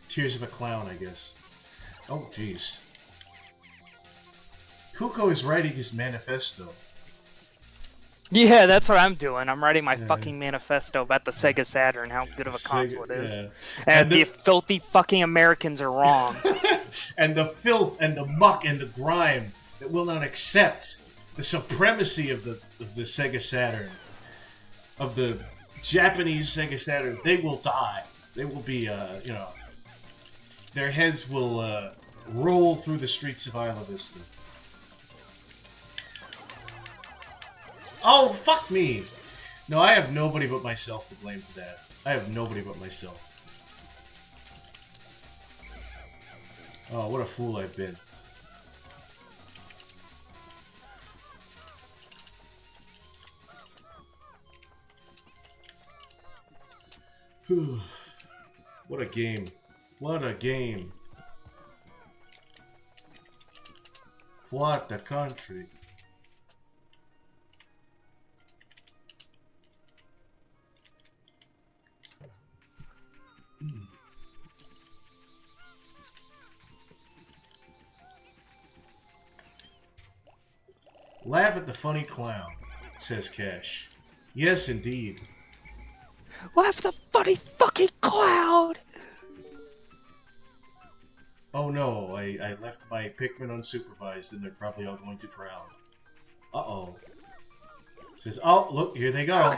[SPEAKER 1] Tears of a Clown, I guess. Oh, jeez. Kuko is writing his manifesto.
[SPEAKER 3] Yeah, that's what I'm doing. I'm writing my
[SPEAKER 1] Yeah.
[SPEAKER 3] fucking manifesto about the Sega Saturn, how good of a console it is.
[SPEAKER 1] Yeah.
[SPEAKER 3] And the filthy fucking Americans are wrong.
[SPEAKER 1] And the filth and the muck and the grime that will not accept the supremacy of the Sega Saturn, of the Japanese Sega Saturn. They will die. They will be, you know, their heads will roll through the streets of Isla Vista. Oh, fuck me! No, I have nobody but myself to blame for that. I have nobody but myself. Oh, what a fool I've been. Whew. What a game. What a game. What a country. Laugh at the funny clown, says Cash. Yes, indeed.
[SPEAKER 3] Laugh the funny fucking cloud!
[SPEAKER 1] Oh no, I left my Pikmin unsupervised and they're probably all going to drown. Uh-oh. Says, oh, look, here they go.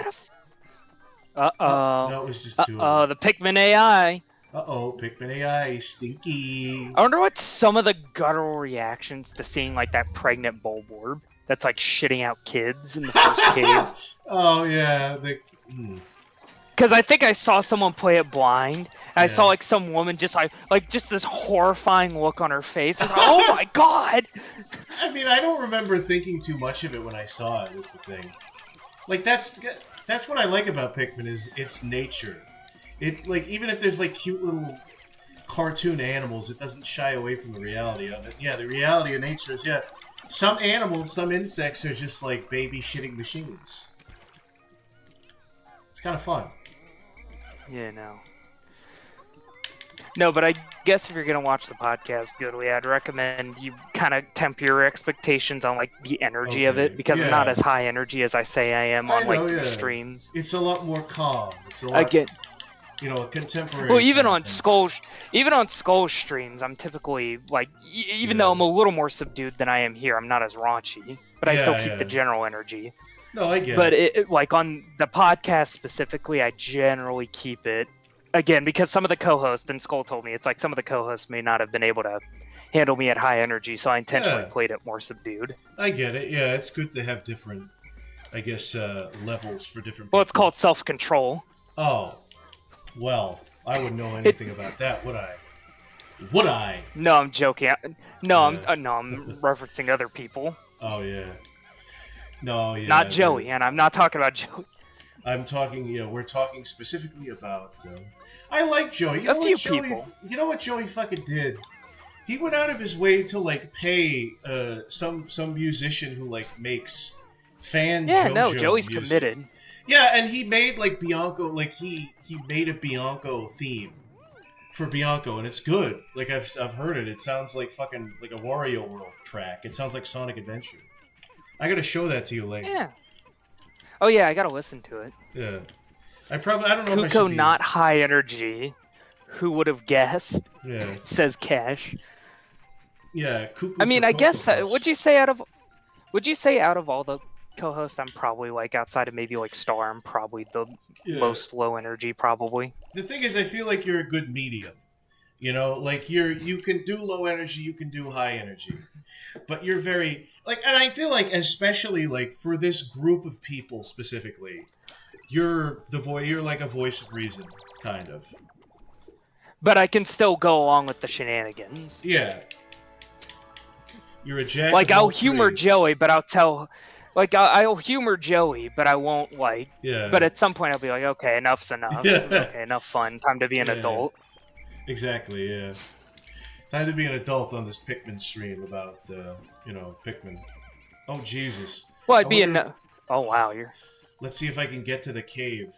[SPEAKER 3] Uh-oh.
[SPEAKER 1] No, it was just two
[SPEAKER 3] Uh-oh,
[SPEAKER 1] of them.
[SPEAKER 3] the Pikmin AI.
[SPEAKER 1] Uh-oh, Pikmin AI, stinky.
[SPEAKER 3] I wonder what some of the guttural reactions to seeing, like, that pregnant Bulborb. that's like shitting out kids in the first cave.
[SPEAKER 1] Oh yeah,
[SPEAKER 3] Because I think I saw someone play it blind. And I saw
[SPEAKER 1] Yeah.
[SPEAKER 3] like some woman just like just this horrifying look on her face. I was like, oh my god!
[SPEAKER 1] I mean, I don't remember thinking too much of it when I saw it. Is the thing. Like that's what I like about Pikmin is its nature. It like even if there's like cute little cartoon animals, it doesn't shy away from the reality of it. Yeah, the reality of nature is some animals, some insects are just like baby shitting machines. It's kind of fun.
[SPEAKER 3] Yeah, no, but I guess if you're gonna watch the podcast, Goodly, I'd recommend you kind of temper your expectations on like the energy of it, because I'm not as high energy as I say I am on like the streams.
[SPEAKER 1] It's a lot more calm. It's a lot,
[SPEAKER 3] Again,
[SPEAKER 1] contemporary.
[SPEAKER 3] well, even on Skull streams, I'm typically like, even though I'm a little more subdued than I am here, I'm not as raunchy, but I still keep the general energy.
[SPEAKER 1] No, I get
[SPEAKER 3] but
[SPEAKER 1] it.
[SPEAKER 3] Like on the podcast specifically, I generally keep it. Again, because some of the co-hosts, and Skull told me, it's like some of the co-hosts may not have been able to handle me at high energy, so I intentionally played it more subdued.
[SPEAKER 1] I get it. Yeah, it's good to have different, I guess, levels for different people.
[SPEAKER 3] Well, it's called self-control.
[SPEAKER 1] Oh. Well, I wouldn't know anything about that, would I? Would I?
[SPEAKER 3] No, I'm joking. I'm referencing other people.
[SPEAKER 1] Oh, yeah. No, yeah.
[SPEAKER 3] Not Joey, and I'm not talking about Joey.
[SPEAKER 1] I'm talking, we're talking specifically about... I like Joey.
[SPEAKER 3] A few people.
[SPEAKER 1] You know what Joey fucking did? He went out of his way to, like, pay some musician who, like, makes fan
[SPEAKER 3] Joey's
[SPEAKER 1] music.
[SPEAKER 3] committed.
[SPEAKER 1] Yeah, and he made, like, Bianco, like, he made a Bianco theme for Bianco, and it's good. Like, I've heard it. It sounds like fucking, like a Wario World track. It sounds like Sonic Adventure. I gotta show that to you later.
[SPEAKER 3] Yeah. Oh yeah, I gotta listen to it.
[SPEAKER 1] Yeah. I don't know if I
[SPEAKER 3] Kuko
[SPEAKER 1] should be...
[SPEAKER 3] not high energy. Who would have guessed?
[SPEAKER 1] Yeah.
[SPEAKER 3] Says Cash.
[SPEAKER 1] Yeah, Kuko.
[SPEAKER 3] I mean, I guess would you say out of all the co-hosts, I'm probably like outside of maybe like Star, I'm probably the most low energy probably.
[SPEAKER 1] The thing is, I feel like you're a good medium. You know, like you can do low energy, you can do high energy, but you're very like, and I feel like especially like for this group of people specifically, you're like a voice of reason, kind of.
[SPEAKER 3] But I can still go along with the shenanigans.
[SPEAKER 1] Yeah. You're a jack.
[SPEAKER 3] Like I'll humor Joey, but I'll humor Joey, but I won't like.
[SPEAKER 1] Yeah.
[SPEAKER 3] But at some point I'll be like, okay, enough's enough.
[SPEAKER 1] Yeah.
[SPEAKER 3] Okay, enough fun. Time to be an adult.
[SPEAKER 1] Exactly, yeah. Time to be an adult on this Pikmin stream about, Pikmin. Oh, Jesus.
[SPEAKER 3] Well, I'd be Oh, wow,
[SPEAKER 1] Let's see if I can get to the cave.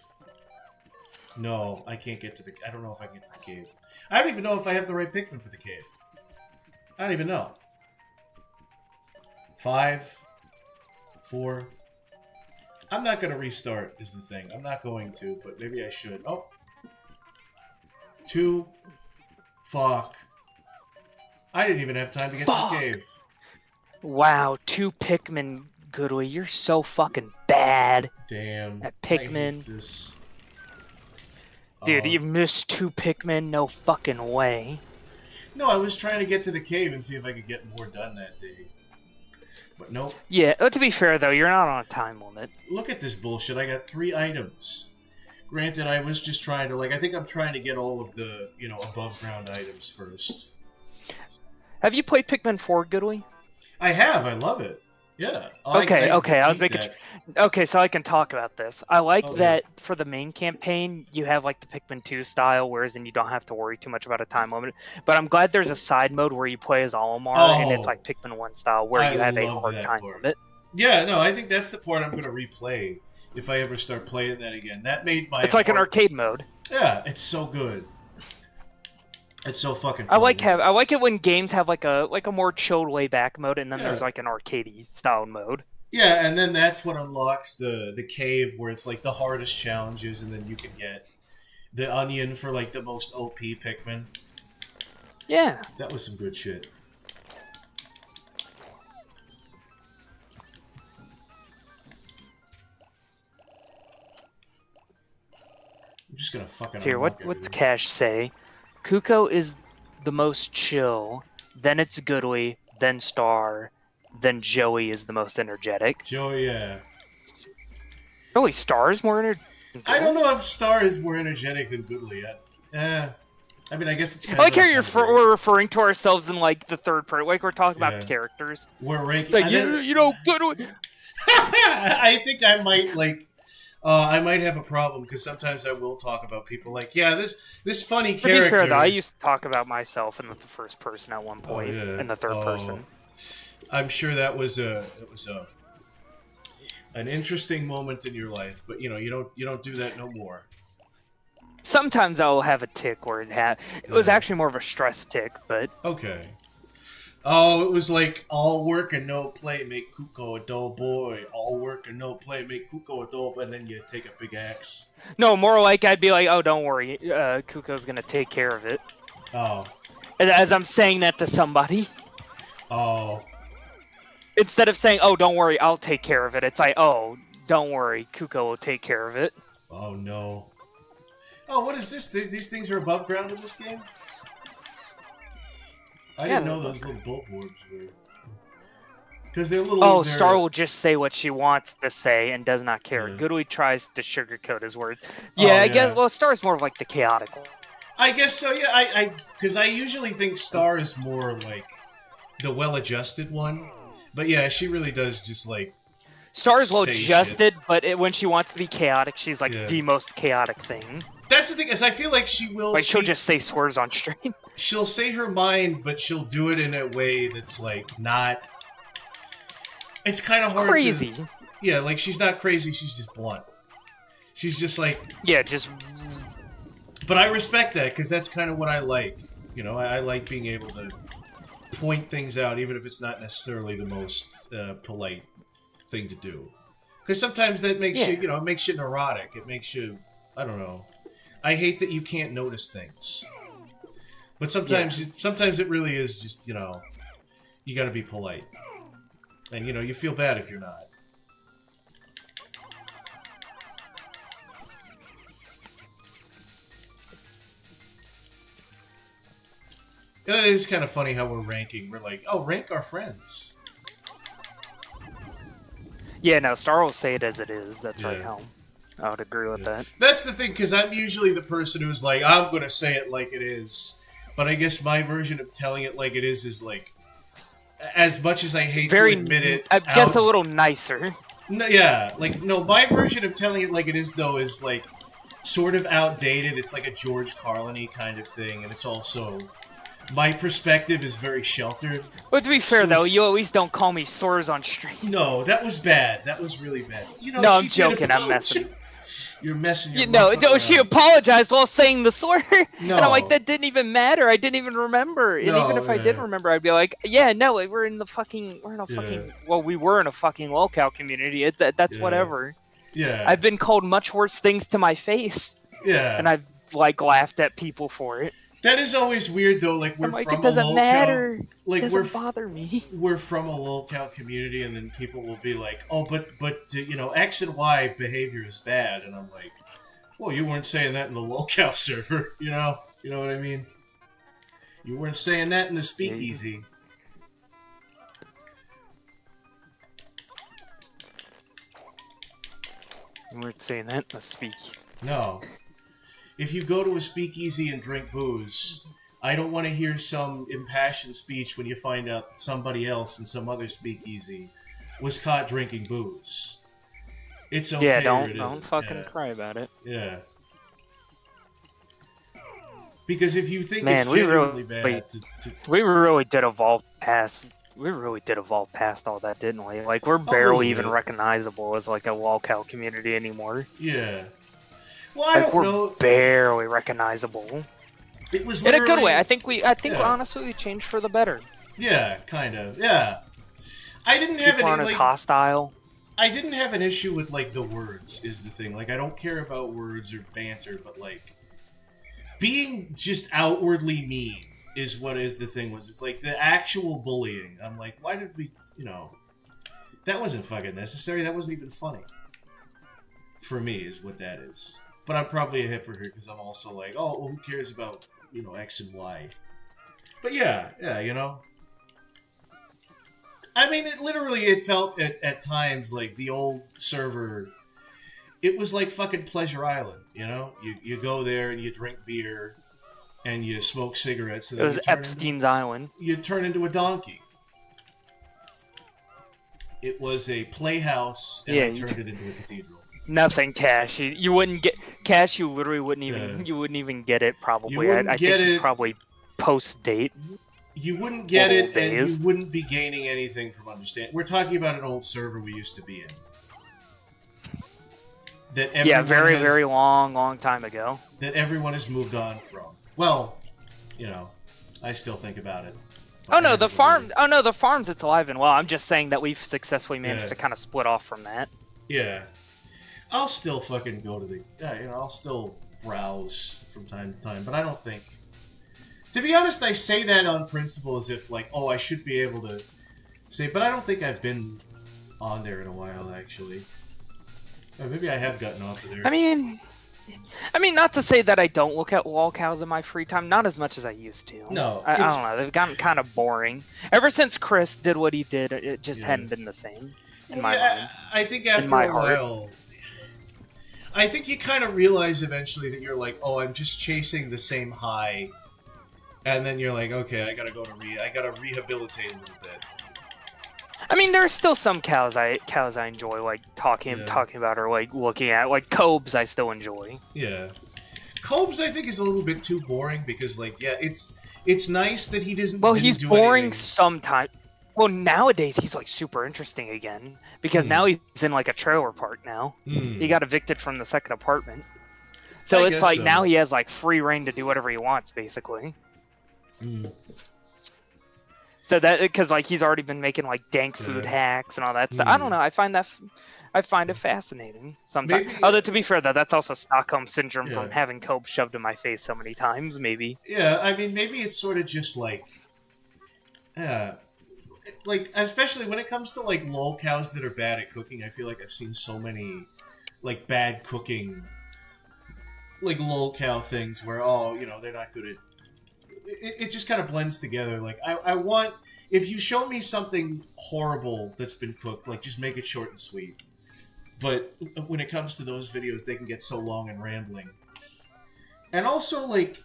[SPEAKER 1] No, I can't get to the... I don't know if I can get to the cave. I don't even know if I have the right Pikmin for the cave. I don't even know. 5, 4... I'm not going to restart, is the thing. I'm not going to, but maybe I should. Oh. 2... Fuck. I didn't even have time to get to the cave.
[SPEAKER 3] Wow, 2 Pikmin, Goodly. You're so fucking bad.
[SPEAKER 1] Damn.
[SPEAKER 3] At Pikmin.
[SPEAKER 1] I hate this.
[SPEAKER 3] Dude, you missed 2 Pikmin? No fucking way.
[SPEAKER 1] No, I was trying to get to the cave and see if I could get more done that day. But nope.
[SPEAKER 3] Yeah, to be fair though, you're not on a time limit.
[SPEAKER 1] Look at this bullshit. I got 3 items. Granted, I was just trying to, I think I'm trying to get all of the, above ground items first.
[SPEAKER 3] Have you played Pikmin 4, Goodly?
[SPEAKER 1] I have. I love it. Yeah.
[SPEAKER 3] Okay. I was making. Okay, so I can talk about this. I like that for the main campaign, you have like the Pikmin 2 style, whereas then you don't have to worry too much about a time limit. But I'm glad there's a side mode where you play as Olimar, and it's like Pikmin 1 style, where you have a hard time limit.
[SPEAKER 1] Yeah, no, I think that's the part I'm going to replay if I ever start playing that again. That made my.
[SPEAKER 3] It's like an arcade mode.
[SPEAKER 1] Yeah, it's so good. It's so fucking fun.
[SPEAKER 3] I like it when games have like a more chilled way back mode, and then there's like an arcadey style mode.
[SPEAKER 1] Yeah, and then that's what unlocks the cave where it's like the hardest challenges, and then you can get the onion for like the most OP Pikmin.
[SPEAKER 3] Yeah.
[SPEAKER 1] That was some good shit. I'm just gonna fucking.
[SPEAKER 3] Here, what's Cash say? Kuko is the most chill, then it's Goodly, then Star, then Joey is the most energetic.
[SPEAKER 1] Joey, yeah.
[SPEAKER 3] Really, Star is more energetic?
[SPEAKER 1] I don't know if Star is more energetic than Goodly. I mean, I guess it
[SPEAKER 3] I
[SPEAKER 1] depends
[SPEAKER 3] like how
[SPEAKER 1] on
[SPEAKER 3] we're referring to ourselves in like the third person, like we're talking about characters.
[SPEAKER 1] We're ranking.
[SPEAKER 3] It's like you know, good.
[SPEAKER 1] I think I might I might have a problem because sometimes I will talk about people like, yeah, this funny character.
[SPEAKER 3] To be fair, though, I used to talk about myself in the first person at one point, in the third person.
[SPEAKER 1] I'm sure that was an interesting moment in your life, but you don't do that no more.
[SPEAKER 3] Sometimes I'll have a tick where it was actually more of a stress tick, but
[SPEAKER 1] okay. Oh, it was like all work and no play make Kuko a dull boy. All work and no play make Kuko a dull boy, and then you take a big axe.
[SPEAKER 3] No, more like I'd be like, oh, don't worry, Kuko's gonna take care of it.
[SPEAKER 1] Oh.
[SPEAKER 3] As I'm saying that to somebody.
[SPEAKER 1] Oh.
[SPEAKER 3] Instead of saying, oh, don't worry, I'll take care of it, it's like, oh, don't worry, Kuko will take care of it.
[SPEAKER 1] Oh, no. Oh, what is this? These things are above ground in this game? I didn't know those little bolt orbs were. Because they're little.
[SPEAKER 3] Oh, Star will just say what she wants to say and does not care.
[SPEAKER 1] Yeah.
[SPEAKER 3] Goodly tries to sugarcoat his words. Yeah, I guess. Well, Star's more of like the chaotic one.
[SPEAKER 1] I guess so. Yeah, because I usually think Star is more like the well-adjusted one, but yeah, she really does just like.
[SPEAKER 3] Star is well-adjusted, but when she wants to be chaotic, she's like the most chaotic thing.
[SPEAKER 1] That's the thing, is I feel like she will.
[SPEAKER 3] Like she'll just say swears on stream.
[SPEAKER 1] She'll say her mind, but she'll do it in a way that's like not. It's kind of hard.
[SPEAKER 3] Crazy.
[SPEAKER 1] Yeah, like she's not crazy. She's just blunt. She's just like.
[SPEAKER 3] Yeah, just.
[SPEAKER 1] But I respect that because that's kind of what I like. You know, I like being able to point things out, even if it's not necessarily the most polite thing to do. Because sometimes that makes you, it makes you neurotic. It makes you, I don't know. I hate that you can't notice things. But sometimes, sometimes it really is just, you got to be polite. And, you feel bad if you're not. It is kind of funny how we're ranking. We're like, oh, rank our friends.
[SPEAKER 3] Yeah, no, Star will say it as it is. That's right, Helm. I would agree with that.
[SPEAKER 1] That's the thing, because I'm usually the person who's like, I'm going to say it like it is. But I guess my version of telling it like it is like, as much as I hate to admit it...
[SPEAKER 3] I guess a little nicer.
[SPEAKER 1] No, yeah, my version of telling it like it is, though, is like, sort of outdated. It's like a George Carlin-y kind of thing, and it's also... My perspective is very sheltered.
[SPEAKER 3] But to be fair, though, you always don't call me sores on stream.
[SPEAKER 1] No, that was bad. That was really bad.
[SPEAKER 3] No, I'm joking. I'm messing.
[SPEAKER 1] You're messing your
[SPEAKER 3] No, she apologized while saying the swear. No. And I'm like, that didn't even matter. I didn't even remember. And even if I did remember, I'd be like, yeah, no, we're in a fucking, well, we were in a fucking lolcow community. That's whatever.
[SPEAKER 1] Yeah.
[SPEAKER 3] I've been called much worse things to my face.
[SPEAKER 1] Yeah.
[SPEAKER 3] And I've, laughed at people for it.
[SPEAKER 1] That is always weird, though. Like, we're from
[SPEAKER 3] it doesn't
[SPEAKER 1] a lolcow,
[SPEAKER 3] matter.
[SPEAKER 1] Like,
[SPEAKER 3] it doesn't bother me.
[SPEAKER 1] We're from a lolcow community, and then people will be like, oh, but X and Y behavior is bad. And I'm like, well, you weren't saying that in the lolcow server, You know what I mean? You weren't saying that in the speakeasy.
[SPEAKER 3] You weren't saying that in the speak.
[SPEAKER 1] No. If you go to a speakeasy and drink booze, I don't want to hear some impassioned speech when you find out that somebody else in some other speakeasy was caught drinking booze. It's okay.
[SPEAKER 3] Yeah, don't fucking cry about it.
[SPEAKER 1] Yeah. Because if you think it's genuinely bad,
[SPEAKER 3] we really did evolve past. We really did evolve past all that, didn't we? Like, we're barely even recognizable as like a lolcow community anymore.
[SPEAKER 1] Yeah. Well, I don't know.
[SPEAKER 3] We're barely recognizable.
[SPEAKER 1] It was
[SPEAKER 3] in a good way. I think honestly we changed for the better.
[SPEAKER 1] Yeah, kind of. Yeah. I didn't have
[SPEAKER 3] any as hostile.
[SPEAKER 1] I didn't have an issue with the words is the thing. Like, I don't care about words or banter, but being just outwardly mean is what is the thing. It's like the actual bullying. I'm like, why did we? That wasn't fucking necessary. That wasn't even funny. For me, is what that is. But I'm probably a hypocrite because I'm also like, oh, well, who cares about, X and Y? But yeah, I mean, it felt at times like the old server. It was like fucking Pleasure Island, you know? You go there and you drink beer and you smoke cigarettes. And
[SPEAKER 3] it was Epstein's Island.
[SPEAKER 1] You turn into a donkey. It was a playhouse, and I turned it into a cathedral.
[SPEAKER 3] Nothing, Cash. You wouldn't get Cash. You literally wouldn't even. You wouldn't even get it. Probably. I think you probably post date.
[SPEAKER 1] You wouldn't get it, and you wouldn't be gaining anything from understanding. We're talking about an old server we used to be in. That
[SPEAKER 3] very long time ago.
[SPEAKER 1] That everyone has moved on from. Well, you know, I still think about it.
[SPEAKER 3] Oh no, the farm. Oh no, the farm's it's alive and well. I'm just saying that we've successfully managed to kind of split off from that.
[SPEAKER 1] Yeah, I'll still fucking go to the. You know, I'll still browse from time to time, but I don't think. To be honest, I say that on principle as if like, oh, I should be able to say, but I don't think I've been on there in a while actually. Or maybe I have gotten off of there.
[SPEAKER 3] I mean, not to say that I don't look at wall cows in my free time. Not as much as I used to.
[SPEAKER 1] No,
[SPEAKER 3] I don't know. They've gotten kind of boring. Ever since Chris did what he did, it just hadn't been the same in my mind.
[SPEAKER 1] I think after a while, I think you kind of realize eventually that you're like, oh, I'm just chasing the same high, and then you're like, okay, I gotta rehabilitate a little bit.
[SPEAKER 3] I mean, there are still some cows I enjoy, like talking about or like looking at, like Cobes. I still enjoy.
[SPEAKER 1] Yeah, Cobes I think is a little bit too boring because, like, yeah, it's nice that he doesn't.
[SPEAKER 3] Well, he's boring sometimes. Well, nowadays he's like super interesting again because now he's in like a trailer park now. He got evicted from the second apartment, so it's like now he has like free reign to do whatever he wants, basically. So that because like he's already been making like dank food hacks and all that stuff. I don't know. I find it fascinating sometimes. Maybe, although to be fair, though, that's also Stockholm syndrome from having Cope shoved in my face so many times. Maybe.
[SPEAKER 1] Yeah, I mean, maybe it's sort of just like, like especially when it comes to like lol cows that are bad at cooking. I feel like I've seen so many like bad cooking, like lol cow things where they're not good at. It just kind of blends together. Like I want, if you show me something horrible that's been cooked, like just make it short and sweet. But when it comes to those videos, they can get so long and rambling. And also, like,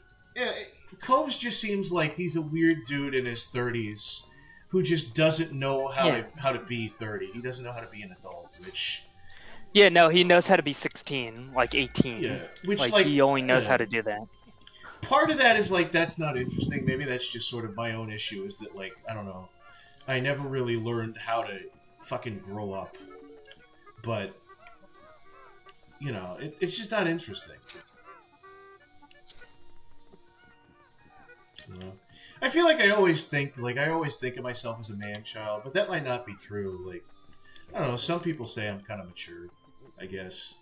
[SPEAKER 1] Cobes just seems like he's a weird dude in his 30s who just doesn't know how to be 30. He doesn't know how to be an adult, which.
[SPEAKER 3] Yeah, no, he knows how to be 16, like 18.
[SPEAKER 1] Yeah, which
[SPEAKER 3] like he only knows how to do that.
[SPEAKER 1] Part of that is like that's not interesting. Maybe that's just sort of my own issue. Is that like I don't know, I never really learned how to fucking grow up. But you know, it's just not interesting. You know? I feel like I always think of myself as a man-child, but that might not be true. Like I don't know. Some people say I'm kind of mature. I guess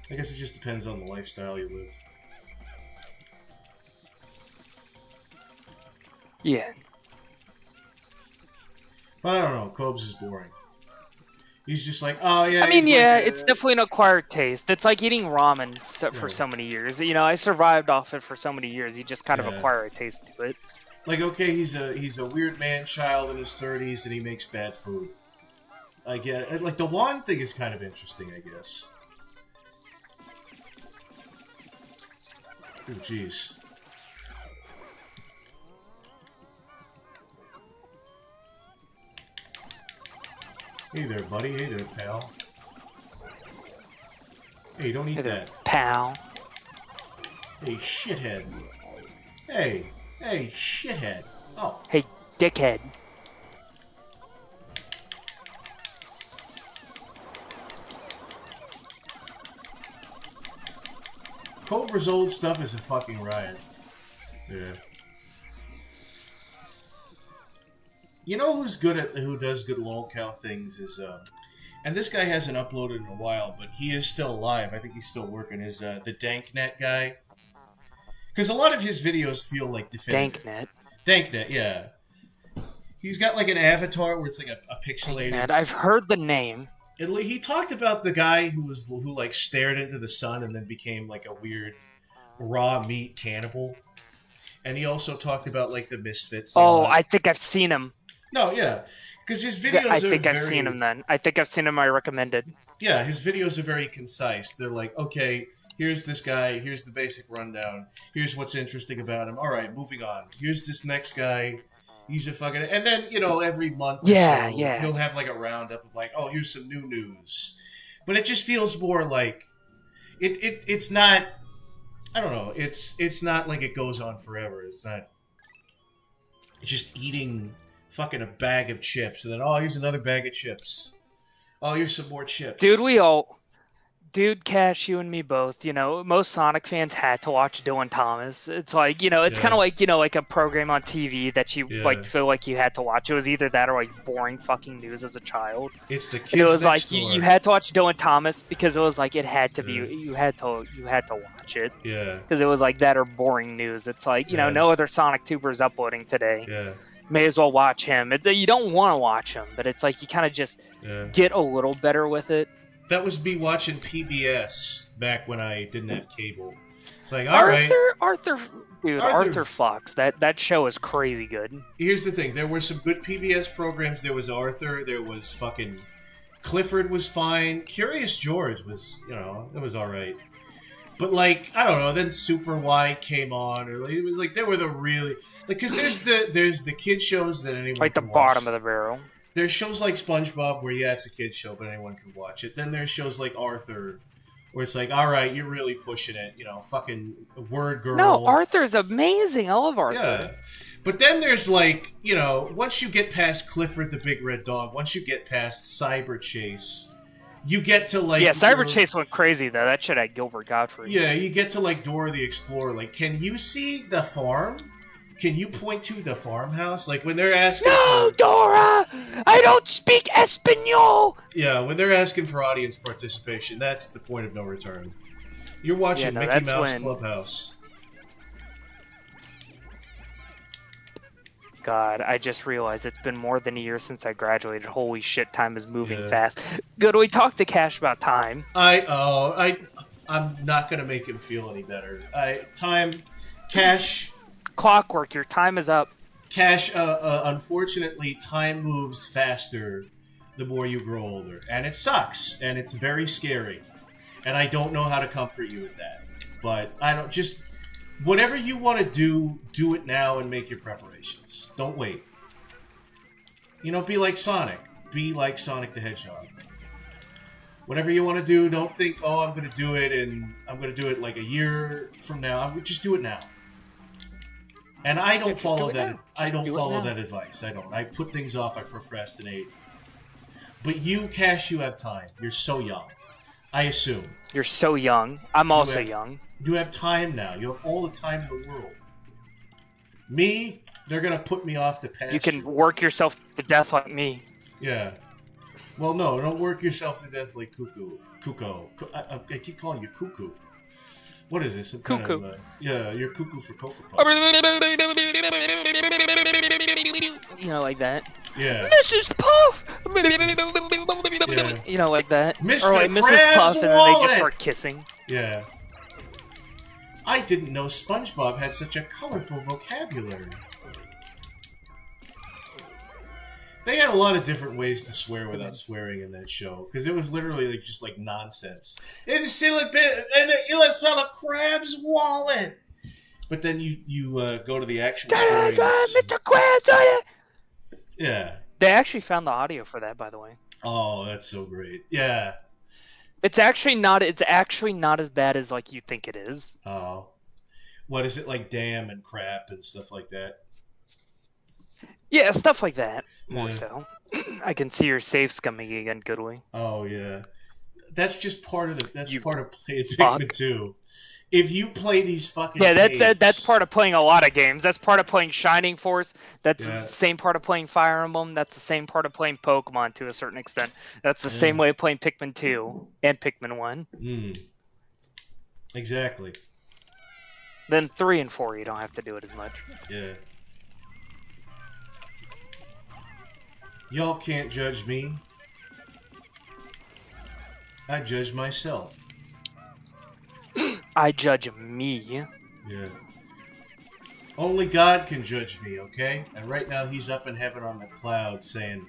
[SPEAKER 1] it just depends on the lifestyle you live.
[SPEAKER 3] Yeah.
[SPEAKER 1] But I don't know. Cobes is boring. He's just like, oh yeah.
[SPEAKER 3] I mean, it's definitely an acquired taste. It's like eating ramen for so many years. You know, I survived off it for so many years. You just kind of acquire a taste to it.
[SPEAKER 1] Like, okay, he's a weird man-child in his 30s and he makes bad food. I get it. Like the wand thing is kind of interesting, I guess. Oh, jeez. Hey there, buddy. Hey there, pal. Hey, don't eat that.
[SPEAKER 3] Pal.
[SPEAKER 1] Hey, shithead. Hey, shithead. Oh.
[SPEAKER 3] Hey, dickhead.
[SPEAKER 1] Cobra's old stuff is a fucking riot. Yeah. You know who does good lolcow things is and this guy hasn't uploaded in a while, but he is still alive. I think he's still working. Is the Danknet guy? Because a lot of his videos feel like definitive. Danknet, yeah. He's got like an avatar where it's like a pixelated.
[SPEAKER 3] Danknet. I've heard the name.
[SPEAKER 1] He talked about the guy who like stared into the sun and then became like a weird raw meat cannibal. And he also talked about like the Misfits.
[SPEAKER 3] Oh, I think I've seen him.
[SPEAKER 1] No, yeah, because his videos
[SPEAKER 3] I
[SPEAKER 1] are
[SPEAKER 3] think I've
[SPEAKER 1] very,
[SPEAKER 3] seen him then. I think I've seen him I recommended.
[SPEAKER 1] yeah, his videos are very concise. They're like, okay, here's this guy, here's the basic rundown, here's what's interesting about him. All right, moving on. Here's this next guy. He's a fucking, and then every month or so, he'll have like a roundup of like, oh, here's some new news. But it just feels more like it's not. I don't know. It's not like it goes on forever. It's not just eating fucking a bag of chips and then here's another bag of chips. Oh, here's some more chips.
[SPEAKER 3] Dude, Cash, you and me both. Most Sonic fans had to watch Dylan Thomas. It's like, it's kind of like, like a program on TV that you like feel like you had to watch. It was either that or like boring fucking news as a child.
[SPEAKER 1] It's the kids.
[SPEAKER 3] And it was like you had to watch Dylan Thomas because it was like it had to be. You had to watch it.
[SPEAKER 1] Yeah.
[SPEAKER 3] Because it was like that or boring news. It's like no other Sonic Tuber is uploading today.
[SPEAKER 1] Yeah.
[SPEAKER 3] May as well watch him. You don't want to watch him, but it's like you kind of just get a little better with it.
[SPEAKER 1] That was me watching PBS back when I didn't have cable. It's like,
[SPEAKER 3] Arthur Fox. That show is crazy good.
[SPEAKER 1] Here's the thing: there were some good PBS programs. There was Arthur. There was fucking Clifford was fine. Curious George was, it was all right. But like, I don't know. Then Super Y came on, or like, it was like they were the really because there's the kid shows that anyone
[SPEAKER 3] like the
[SPEAKER 1] can watch.
[SPEAKER 3] bottom of the barrel.
[SPEAKER 1] There's shows like SpongeBob where it's a kid's show, but anyone can watch it. Then there's shows like Arthur, where it's like, all right, you're really pushing it, fucking Word Girl.
[SPEAKER 3] No, Arthur's amazing. I love Arthur.
[SPEAKER 1] Yeah, but then there's like, once you get past Clifford the Big Red Dog, once you get past Cyber Chase, you get to like
[SPEAKER 3] Cyber Chase went crazy though. That shit had Gilbert Gottfried.
[SPEAKER 1] Yeah, you get to like Dora the Explorer. Like, can you see the farm? Can you point to the farmhouse? Like when they're asking
[SPEAKER 3] Dora! I don't speak Espanol!
[SPEAKER 1] Yeah, when they're asking for audience participation, that's the point of no return. You're watching Mickey Mouse Clubhouse.
[SPEAKER 3] God, I just realized it's been more than a year since I graduated. Holy shit, time is moving fast. Good, we talked to Cash about time.
[SPEAKER 1] I'm not gonna make him feel any better. Cash...
[SPEAKER 3] Clockwork, your time is up.
[SPEAKER 1] Cash, unfortunately, time moves faster the more you grow older. And it sucks, and it's very scary. And I don't know how to comfort you with that. But whatever you want to do it now and make your preparations. Don't wait. Be like Sonic. Be like Sonic the Hedgehog. Whatever you want to do, don't think, I'm going to do it, and I'm going to do it like a year from now. Just do it now. And I don't follow that. I don't follow that advice. I don't. I put things off. I procrastinate. But you, Cash, you have time. You're so young. I assume. You're
[SPEAKER 3] so young. I'm also young.
[SPEAKER 1] You have time now. You have all the time in the world. Me, they're gonna put me off the pasture.
[SPEAKER 3] You can work yourself to death like me.
[SPEAKER 1] Yeah. Well, no, don't work yourself to death like Cuckoo. I keep calling you Cuckoo. What is this? Some
[SPEAKER 3] cuckoo.
[SPEAKER 1] Kind of, you're cuckoo for Cocoa Puffs.
[SPEAKER 3] Like that.
[SPEAKER 1] Yeah.
[SPEAKER 3] Mrs. Puff!
[SPEAKER 1] Yeah.
[SPEAKER 3] Like that.
[SPEAKER 1] Mr.
[SPEAKER 3] Or like Mrs. Puff, and then they just start kissing.
[SPEAKER 1] Yeah. I didn't know SpongeBob had such a colorful vocabulary. They had a lot of different ways to swear without swearing in that show, because it was literally just like nonsense. It's still a bit, and it's sell a crab's wallet. But then you go to the actual story.
[SPEAKER 3] Mr. Krabs,
[SPEAKER 1] yeah.
[SPEAKER 3] They actually found the audio for that, by the way.
[SPEAKER 1] Oh, that's so great. Yeah.
[SPEAKER 3] It's actually not as bad as like you think it is.
[SPEAKER 1] Oh. What is it, like damn and crap and stuff like that?
[SPEAKER 3] Yeah, stuff like that. More so. I can see your save scumming again, Goodly.
[SPEAKER 1] Oh yeah. That's just part of part of playing Pikmin 2. If you play these fucking
[SPEAKER 3] that's part of playing a lot of games. That's part of playing Shining Force. That's the same part of playing Fire Emblem. That's the same part of playing Pokemon to a certain extent. That's the same way of playing Pikmin 2 and Pikmin 1.
[SPEAKER 1] Exactly.
[SPEAKER 3] Then 3 and 4, you don't have to do it as much.
[SPEAKER 1] Yeah. Y'all can't judge me. I judge myself.
[SPEAKER 3] I judge me.
[SPEAKER 1] Yeah. Only God can judge me, okay? And right now he's up in heaven on the clouds saying,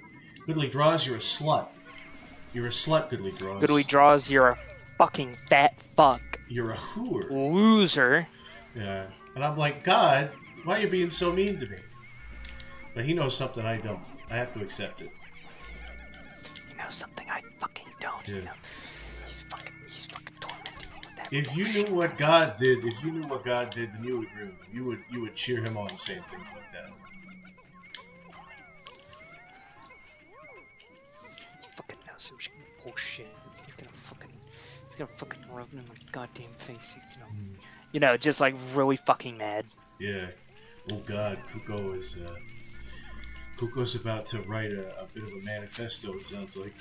[SPEAKER 1] Goodly Draws, you're a slut. You're a slut, Goodly Draws.
[SPEAKER 3] Goodly Draws, you're a fucking fat fuck.
[SPEAKER 1] You're a whore.
[SPEAKER 3] Loser.
[SPEAKER 1] Yeah. And I'm like, God, why are you being so mean to me? But he knows something I don't. I have to accept it.
[SPEAKER 3] You know something I fucking don't.
[SPEAKER 1] Yeah.
[SPEAKER 3] You know, he's fucking tormenting me with that.
[SPEAKER 1] If you knew what God did, then you would agree with him. You would cheer him on saying things like that.
[SPEAKER 3] He fucking knows some bullshit. He's gonna fucking rub him in my goddamn face. He's gonna, you know, just like really fucking mad.
[SPEAKER 1] Yeah. Oh God, Kuko's about to write a bit of a manifesto, it sounds like.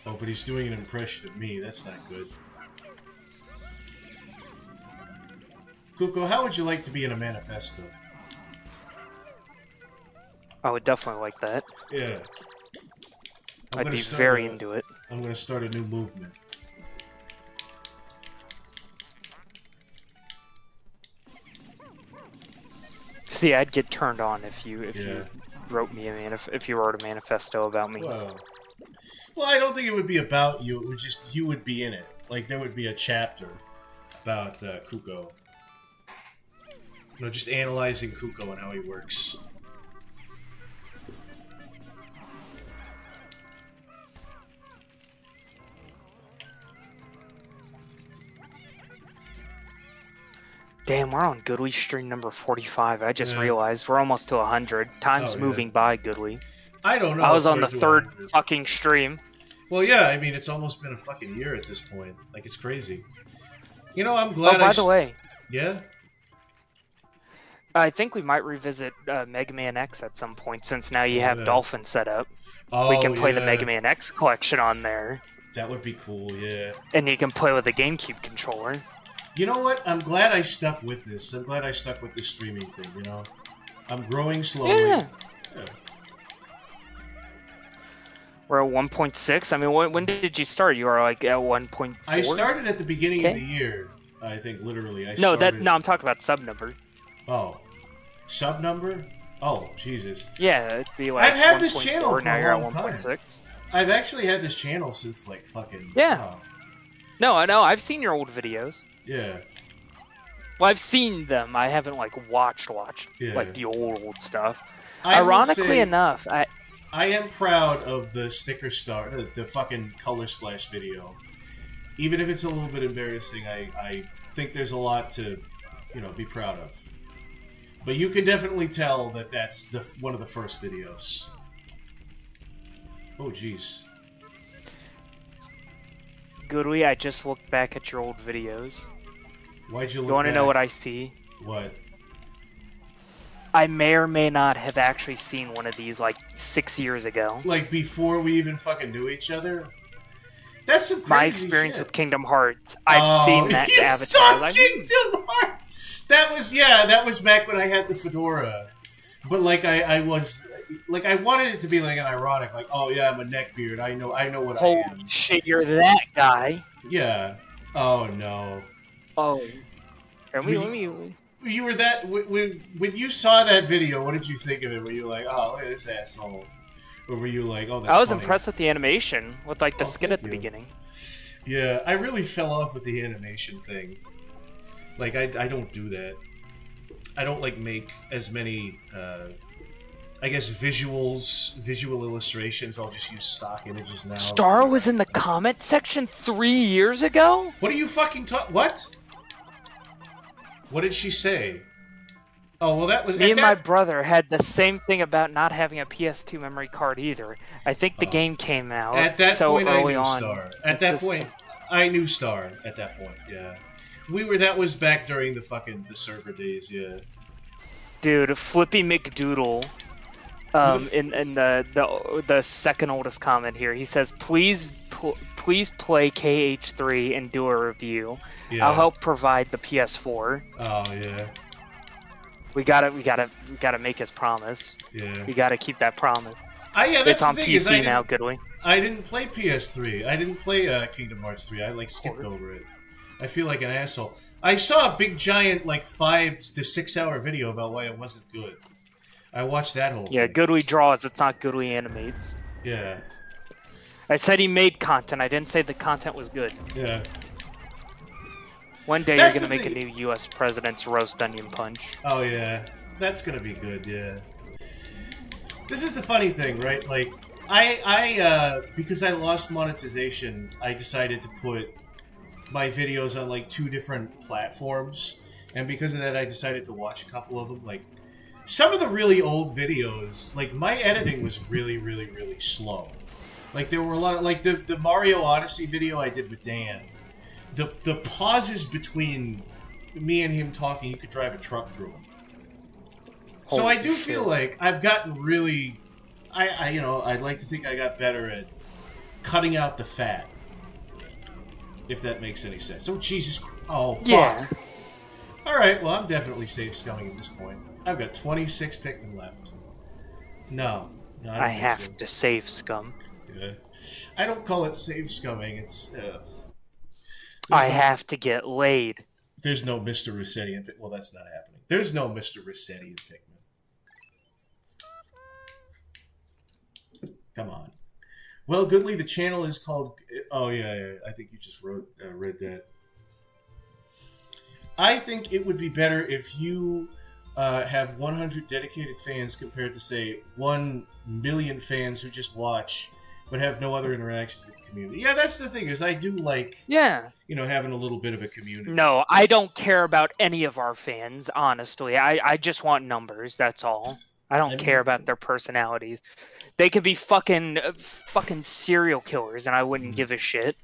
[SPEAKER 1] Oh, but he's doing an impression of me. That's not good. Kuko, how would you like to be in a manifesto?
[SPEAKER 3] I would definitely like that.
[SPEAKER 1] Yeah.
[SPEAKER 3] I'd be very into it.
[SPEAKER 1] I'm going to start a new movement.
[SPEAKER 3] See, I'd get turned on if you wrote me if you wrote a manifesto about me.
[SPEAKER 1] Well, I don't think it would be about you. It would just you would be in it. Like there would be a chapter about Kuko. You know, just analyzing Kuko and how he works.
[SPEAKER 3] Damn, we're on Goodly stream number 45. I just realized we're almost to 100. Time's moving by, Goodly.
[SPEAKER 1] I don't know.
[SPEAKER 3] I was on the third fucking stream.
[SPEAKER 1] Well, yeah, I mean, it's almost been a fucking year at this point. Like, it's crazy. You know, I'm glad
[SPEAKER 3] by the way.
[SPEAKER 1] Yeah?
[SPEAKER 3] I think we might revisit Mega Man X at some point, since now you have Dolphin set up.
[SPEAKER 1] Oh,
[SPEAKER 3] we can play the Mega Man X collection on there.
[SPEAKER 1] That would be cool, yeah.
[SPEAKER 3] And you can play with a GameCube controller.
[SPEAKER 1] You know what? I'm glad I stuck with this. I'm glad I stuck with this streaming thing, you know? I'm growing slowly.
[SPEAKER 3] Yeah. We're at 1.6. I mean, when did you start? You were like at 1.4?
[SPEAKER 1] I started at the beginning of the year, I think, literally.
[SPEAKER 3] No, I'm talking about sub number.
[SPEAKER 1] Oh. Sub number? Oh, Jesus.
[SPEAKER 3] Yeah, it'd be like
[SPEAKER 1] I've had this channel for
[SPEAKER 3] now
[SPEAKER 1] a
[SPEAKER 3] you're at
[SPEAKER 1] long
[SPEAKER 3] 1.6.
[SPEAKER 1] time. I've actually had this channel since, like, fucking...
[SPEAKER 3] Yeah.
[SPEAKER 1] Oh.
[SPEAKER 3] No, I know. I've seen your old videos.
[SPEAKER 1] Yeah.
[SPEAKER 3] Well, I've seen them. I haven't, like, watched like, the old stuff. Ironically enough,
[SPEAKER 1] I am proud of the sticker star, the fucking color splash video. Even if it's a little bit embarrassing, I think there's a lot to, you know, be proud of. But you can definitely tell that that's one of the first videos. Oh, jeez.
[SPEAKER 3] Goodly, I just looked back at your old videos.
[SPEAKER 1] Why'd you look
[SPEAKER 3] You want to
[SPEAKER 1] back?
[SPEAKER 3] know what I see?
[SPEAKER 1] What?
[SPEAKER 3] I may or may not have actually seen one of these like 6 years ago.
[SPEAKER 1] Like before we even fucking knew each other? That's some crazy
[SPEAKER 3] My experience
[SPEAKER 1] shit.
[SPEAKER 3] with Kingdom Hearts. I've seen that avatar.
[SPEAKER 1] Saw Kingdom Hearts! That was back when I had the fedora. But like I wanted it to be like an ironic, like, oh yeah, I'm a neckbeard. I know what I am.
[SPEAKER 3] Holy shit, you're that guy.
[SPEAKER 1] Yeah. Oh no.
[SPEAKER 3] Oh. Let me.
[SPEAKER 1] You were that when you saw that video. What did you think of it? Were you like, oh, look at this asshole, or were you like, oh, that's
[SPEAKER 3] I was
[SPEAKER 1] funny?
[SPEAKER 3] Impressed with the animation, with like the skit at the
[SPEAKER 1] you.
[SPEAKER 3] beginning.
[SPEAKER 1] Yeah, I really fell off with the animation thing. Like, I don't do that. I don't like make as many, I guess, visual illustrations. I'll just use stock images now.
[SPEAKER 3] Star was in the comment section 3 years ago?
[SPEAKER 1] What are you fucking What? What did she say? Oh, well, that was...
[SPEAKER 3] Me and my brother had the same thing about not having a PS2 memory card either. I think the game came out
[SPEAKER 1] at that
[SPEAKER 3] so
[SPEAKER 1] point,
[SPEAKER 3] early
[SPEAKER 1] I knew
[SPEAKER 3] on.
[SPEAKER 1] Star. At that point, I knew Star at that point, yeah. That was back during the server days, yeah.
[SPEAKER 3] Dude, Flippy McDoodle, in the second oldest comment here, he says, please play KH3 and do a review.
[SPEAKER 1] Yeah.
[SPEAKER 3] I'll help provide the PS4.
[SPEAKER 1] Oh yeah.
[SPEAKER 3] We gotta make his promise.
[SPEAKER 1] Yeah.
[SPEAKER 3] We gotta keep that promise.
[SPEAKER 1] That's
[SPEAKER 3] it's on
[SPEAKER 1] the thing,
[SPEAKER 3] PC now, Goodly.
[SPEAKER 1] I didn't play PS3. I didn't play Kingdom Hearts 3. I skipped over it. I feel like an asshole. I saw a big giant like 5 to 6 hour video about why it wasn't good. I watched that whole
[SPEAKER 3] Yeah,
[SPEAKER 1] thing.
[SPEAKER 3] Goodwee draws, it's not Goodwee animates.
[SPEAKER 1] Yeah.
[SPEAKER 3] I said he made content, I didn't say the content was good.
[SPEAKER 1] Yeah.
[SPEAKER 3] One day
[SPEAKER 1] That's
[SPEAKER 3] you're gonna
[SPEAKER 1] the
[SPEAKER 3] make a
[SPEAKER 1] thing.
[SPEAKER 3] new US president's roast onion punch.
[SPEAKER 1] Oh yeah. That's gonna be good, yeah. This is the funny thing, right? Like, because I lost monetization, I decided to put my videos on like 2 different platforms. And because of that, I decided to watch a couple of them. Like, some of the really old videos, like, my editing was really, really, really slow. Like, there were a lot of, like, the Mario Odyssey video I did with Dan. The pauses between me and him talking, you could drive a truck through them. So
[SPEAKER 3] Holy
[SPEAKER 1] I do
[SPEAKER 3] shit.
[SPEAKER 1] feel like I've gotten really, I'd like to think I got better at cutting out the fat. If that makes any sense. Oh, Jesus Christ. Oh, fuck.
[SPEAKER 3] Yeah.
[SPEAKER 1] Alright, well, I'm definitely safe scumming at this point. I've got 26 Pikmin left. No. No,
[SPEAKER 3] I
[SPEAKER 1] don't think
[SPEAKER 3] have
[SPEAKER 1] so.
[SPEAKER 3] to save scum.
[SPEAKER 1] Yeah. I don't call it safe scumming, it's,
[SPEAKER 3] I have to get laid.
[SPEAKER 1] There's no Mr. Rossetti in Pikmin. Well, that's not happening. There's no Mr. Rossetti in Pikmin. Come on. Well, Goodly, the channel is called... Oh, yeah, I think you just read that. I think it would be better if you have 100 dedicated fans compared to, say, 1 million fans who just watch but have no other interactions with the community. Yeah, that's the thing, is I do like,
[SPEAKER 3] Yeah.
[SPEAKER 1] having a little bit of a community.
[SPEAKER 3] No, I don't care about any of our fans, honestly. I just want numbers, that's all. I don't care about their personalities. They could be fucking serial killers, and I wouldn't give a shit.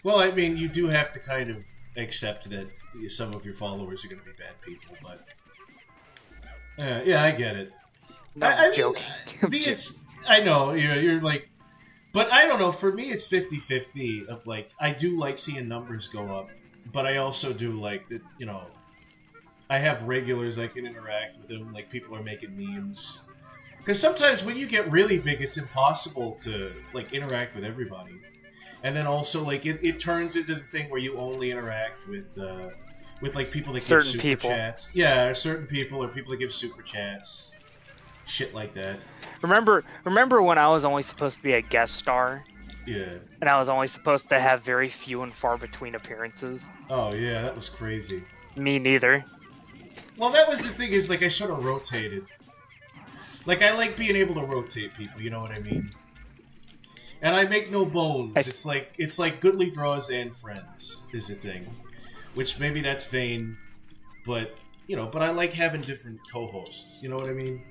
[SPEAKER 1] Well, I mean, you do have to kind of accept that some of your followers are going to be bad people, but... yeah, I get it.
[SPEAKER 3] No,
[SPEAKER 1] I mean,
[SPEAKER 3] joking.
[SPEAKER 1] I know, you're like... But I don't know, for me it's 50-50 of like, I do like seeing numbers go up, but I also do like that, I have regulars I can interact with them, like people are making memes. Because sometimes when you get really big, it's impossible to like interact with everybody. And then also like it turns into the thing where you only interact with like people that
[SPEAKER 3] Certain
[SPEAKER 1] give super
[SPEAKER 3] people.
[SPEAKER 1] chats. Yeah, or certain people or people that give super chats. Shit like that.
[SPEAKER 3] Remember when I was only supposed to be a guest star?
[SPEAKER 1] Yeah.
[SPEAKER 3] And I was only supposed to have very few and far between appearances?
[SPEAKER 1] Oh yeah, that was crazy.
[SPEAKER 3] Me neither.
[SPEAKER 1] Well, that was the thing is like I sort of rotated. Like I like being able to rotate people, you know what I mean? And I make no bones. It's like Goodly draws and friends is the thing. Which maybe that's vain, but but I like having different co-hosts. You know what I mean?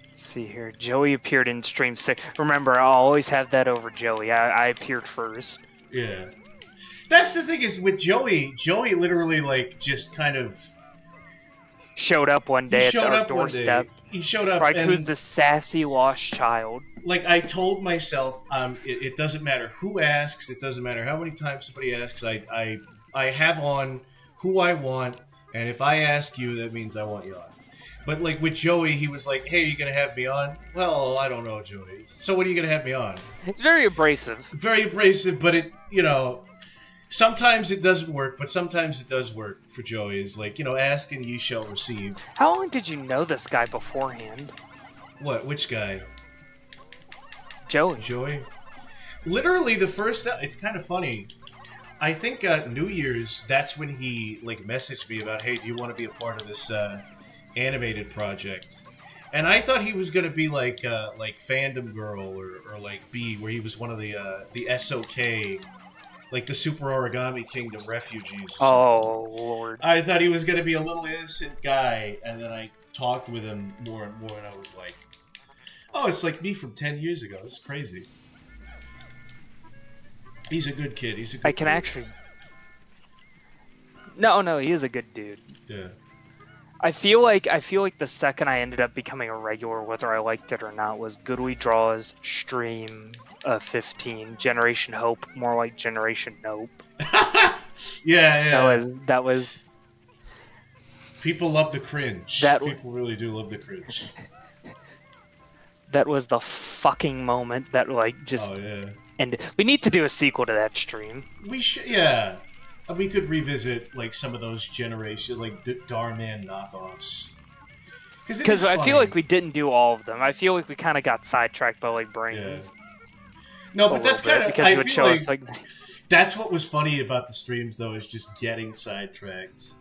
[SPEAKER 3] Let's see here. Joey appeared in stream 6. Remember, I'll always have that over Joey. I appeared first.
[SPEAKER 1] Yeah. That's the thing is with Joey literally like just kind of
[SPEAKER 3] showed up one day at our
[SPEAKER 1] one day.
[SPEAKER 3] doorstep.
[SPEAKER 1] He showed up
[SPEAKER 3] Like,
[SPEAKER 1] and
[SPEAKER 3] who's the sassy lost child?
[SPEAKER 1] like I told myself, it doesn't matter who asks, it doesn't matter how many times somebody asks, I have on who I want, and if I ask you, that means I want you on. But like with Joey, he was like, "Hey, are you gonna have me on?" Well, I don't know, Joey. So when are you gonna have me on?
[SPEAKER 3] It's very abrasive.
[SPEAKER 1] Very abrasive, but it, sometimes it doesn't work, but sometimes it does work for Joey. Is like, ask and ye shall receive.
[SPEAKER 3] How long did you know this guy beforehand?
[SPEAKER 1] What? Which guy?
[SPEAKER 3] Joey.
[SPEAKER 1] Joey? Literally the first... It's kind of funny. I think New Year's, that's when he like messaged me about, hey, do you want to be a part of this animated project? And I thought he was going to be like Fandom Girl or like B, where he was one of the SOK, like the Super Origami Kingdom refugees.
[SPEAKER 3] Oh, Lord.
[SPEAKER 1] I thought he was going to be a little innocent guy, and then I talked with him more and more, and I was like, oh, it's like me from 10 years ago. It's crazy. He's a good kid. He's a good
[SPEAKER 3] I can
[SPEAKER 1] kid.
[SPEAKER 3] actually... No, he is a good dude.
[SPEAKER 1] Yeah.
[SPEAKER 3] I feel like the second I ended up becoming a regular, whether I liked it or not, was Goodly Draws Stream 15. Generation Hope, more like Generation Nope.
[SPEAKER 1] yeah.
[SPEAKER 3] That was...
[SPEAKER 1] People love the cringe. People really do love the cringe.
[SPEAKER 3] That was the fucking moment that, like, just...
[SPEAKER 1] Oh, yeah.
[SPEAKER 3] And we need to do a sequel to that stream.
[SPEAKER 1] We should, yeah. We could revisit like some of those generation, like Darman knockoffs.
[SPEAKER 3] Because I feel like we didn't do all of them. I feel like we kind of got sidetracked by like brains.
[SPEAKER 1] Yeah. No, but that's kind of
[SPEAKER 3] because it would show us like.
[SPEAKER 1] That's what was funny about the streams, though, is just getting sidetracked.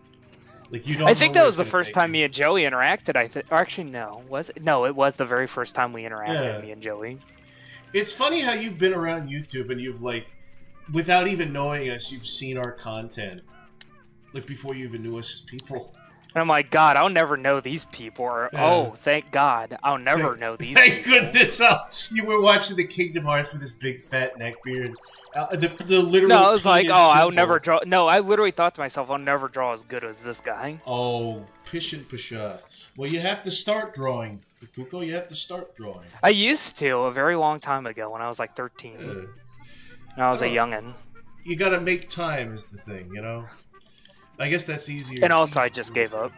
[SPEAKER 1] Like you don't.
[SPEAKER 3] I think that was the first time me and Joey interacted. Actually, no, was it? No, it was the very first time we interacted. Me and Joey.
[SPEAKER 1] It's funny how you've been around YouTube and you've like, without even knowing us, you've seen our content, like before you even knew us as people.
[SPEAKER 3] And I'm like, God, I'll never know these people. Or, oh, thank God, I'll never know these
[SPEAKER 1] people. Thank
[SPEAKER 3] goodness.
[SPEAKER 1] You were watching the Kingdom Hearts with this big fat neckbeard. The literal.
[SPEAKER 3] No, I was like, oh, I'll never draw. No, I literally thought to myself, I'll never draw as good as this guy.
[SPEAKER 1] Oh, pish and pasha. Well, you have to start drawing, Kuko. You have to start drawing.
[SPEAKER 3] I used to a very long time ago when I was like 13. And I was a youngin'.
[SPEAKER 1] You gotta make time is the thing, you know. I guess that's easier.
[SPEAKER 3] And also, I just gave up.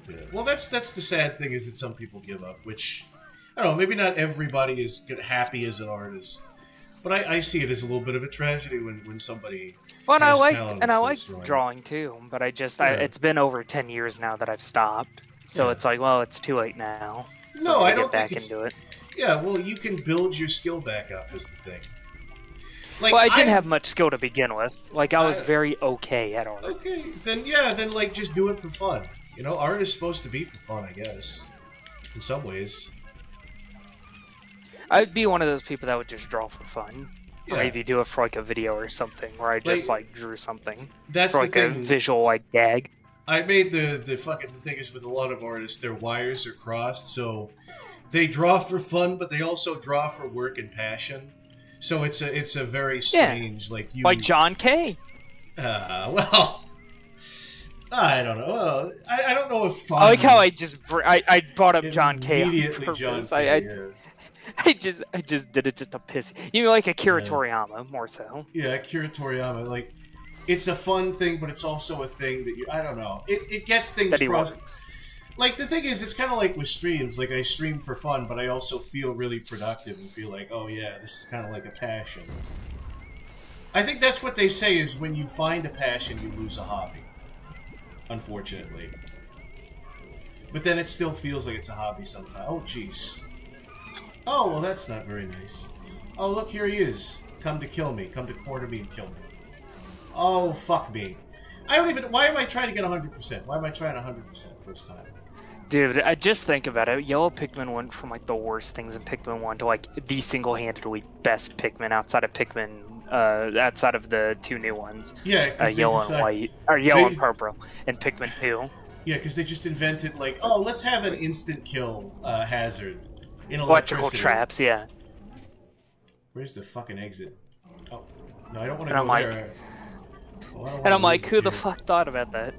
[SPEAKER 1] Yeah. Well, that's the sad thing is that some people give up, which I don't know. Maybe not everybody is happy as an artist. But I see it as a little bit of a tragedy when somebody.
[SPEAKER 3] Well, and I like drawing too, but it's been over 10 years now that I've stopped, so it's like, well, it's too late now.
[SPEAKER 1] No, I don't
[SPEAKER 3] get back into it.
[SPEAKER 1] Yeah, well, you can build your skill back up is the thing. Like,
[SPEAKER 3] well, I didn't have much skill to begin with. Like, I was very okay at art.
[SPEAKER 1] Okay, then like just do it for fun. You know, art is supposed to be for fun, I guess. In some ways.
[SPEAKER 3] I'd be one of those people that would just draw for fun. Yeah. Or maybe do it for like a video or something where I just like drew something.
[SPEAKER 1] That's
[SPEAKER 3] for like a visual like gag.
[SPEAKER 1] I made the fucking thing is with a lot of artists, their wires are crossed, so they draw for fun, but they also draw for work and passion. So it's a very strange like
[SPEAKER 3] John K.
[SPEAKER 1] Well, I don't know. Well, I don't know if
[SPEAKER 3] I like how I brought up John K.
[SPEAKER 1] Immediately, John K.
[SPEAKER 3] I just did it just to piss you know, like Akira Toriyama more so.
[SPEAKER 1] Yeah, Akira Toriyama, like it's a fun thing, but it's also a thing that I don't know. It gets things crossed. Like the thing is, it's kind of like with streams. Like I stream for fun, but I also feel really productive and feel like, oh yeah, this is kind of like a passion. I think that's what they say is when you find a passion, you lose a hobby. Unfortunately. But then it still feels like it's a hobby sometimes. Oh jeez. Oh, well, that's not very nice. Oh, look, here he is. Come to kill me. Come to corner me and kill me. Oh, fuck me. I don't even... Why am I trying to get 100%? Why am I trying 100% first time?
[SPEAKER 3] Dude, I just think about it. Yellow Pikmin went from, like, the worst things in Pikmin 1 to, like, the single-handedly best Pikmin outside of outside of the two new ones.
[SPEAKER 1] Yeah,
[SPEAKER 3] Yellow and White. Or Yellow and Purple. And Pikmin 2.
[SPEAKER 1] Yeah, because they just invented, like, oh, let's have an instant kill hazard.
[SPEAKER 3] Electrical traps, yeah.
[SPEAKER 1] Where's the fucking exit? Oh, no, I don't want to go there.
[SPEAKER 3] And I'm like, who the fuck thought about that?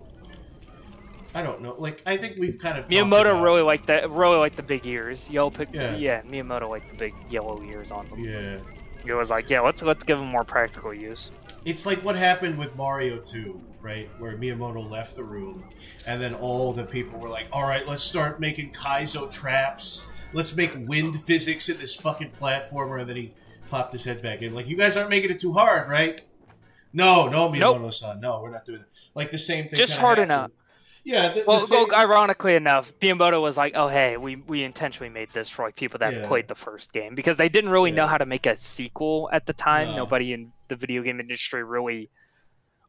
[SPEAKER 1] I don't know. Like, I think we've kind of
[SPEAKER 3] Miyamoto really liked the big ears. Yeah, Miyamoto liked the big yellow ears on them.
[SPEAKER 1] Yeah.
[SPEAKER 3] It was like, yeah, let's give them more practical use.
[SPEAKER 1] It's like what happened with Mario 2, right? Where Miyamoto left the room, and then all the people were like, all right, let's start making Kaizo traps. Let's make wind physics in this fucking platformer, and then he popped his head back in. Like, you guys aren't making it too hard, right? No, Miyamoto-san. No, we're not doing it. Like, the same thing.
[SPEAKER 3] Just hard enough.
[SPEAKER 1] Yeah.
[SPEAKER 3] Ironically enough, Miyamoto was like, oh, hey, we intentionally made this for like people that played the first game. Because they didn't really know how to make a sequel at the time. No. Nobody in the video game industry really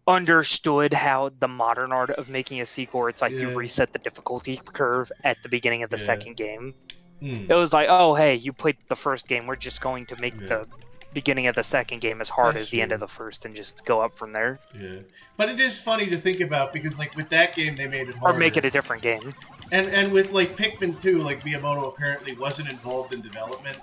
[SPEAKER 3] understood how the modern art of making a sequel, where it's like you reset the difficulty curve at the beginning of the second game. It was like, oh, hey, you played the first game. We're just going to make the beginning of the second game as hard as the end of the first and just go up from there.
[SPEAKER 1] Yeah. But it is funny to think about because, like, with that game, they made it harder.
[SPEAKER 3] Or make it a different game.
[SPEAKER 1] And with, like, Pikmin 2, like, Miyamoto apparently wasn't involved in development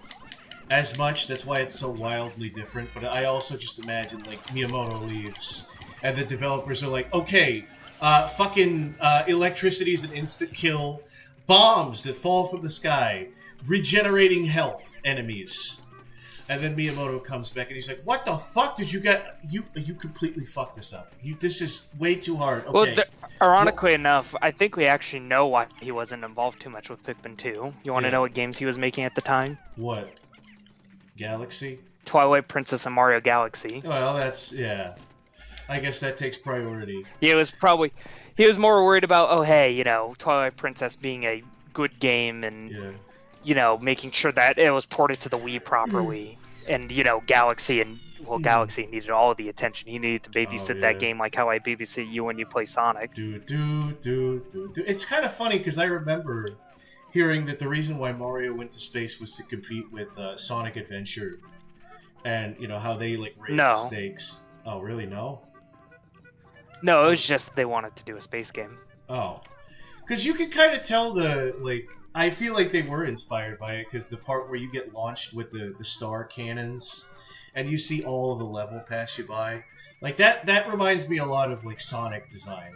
[SPEAKER 1] as much. That's why it's so wildly different. But I also just imagine, like, Miyamoto leaves and the developers are like, okay, fucking electricity is an instant kill. Bombs that fall from the sky, regenerating health enemies, and then Miyamoto comes back and he's like, "What the fuck did you get? You completely fucked this up. This is way too hard." Okay.
[SPEAKER 3] Well, ironically enough, I think we actually know why he wasn't involved too much with Pikmin 2. You want to know what games he was making at the time?
[SPEAKER 1] What? Galaxy?
[SPEAKER 3] Twilight Princess and Mario Galaxy.
[SPEAKER 1] Well, that's I guess that takes priority.
[SPEAKER 3] He was more worried about, oh hey, you know, Twilight Princess being a good game and you know, making sure that it was ported to the Wii properly. And you know, Galaxy needed all of the attention. He needed to babysit that game like how I babysit you when you play Sonic.
[SPEAKER 1] It's kind of funny because I remember hearing that the reason why Mario went to space was to compete with Sonic Adventure, and you know how they like raised the stakes. Oh, really? No. No,
[SPEAKER 3] it was just they wanted to do a space game.
[SPEAKER 1] Oh, because you can kind of tell I feel like they were inspired by it because the part where you get launched with the star cannons, and you see all of the level pass you by, like that reminds me a lot of like Sonic design,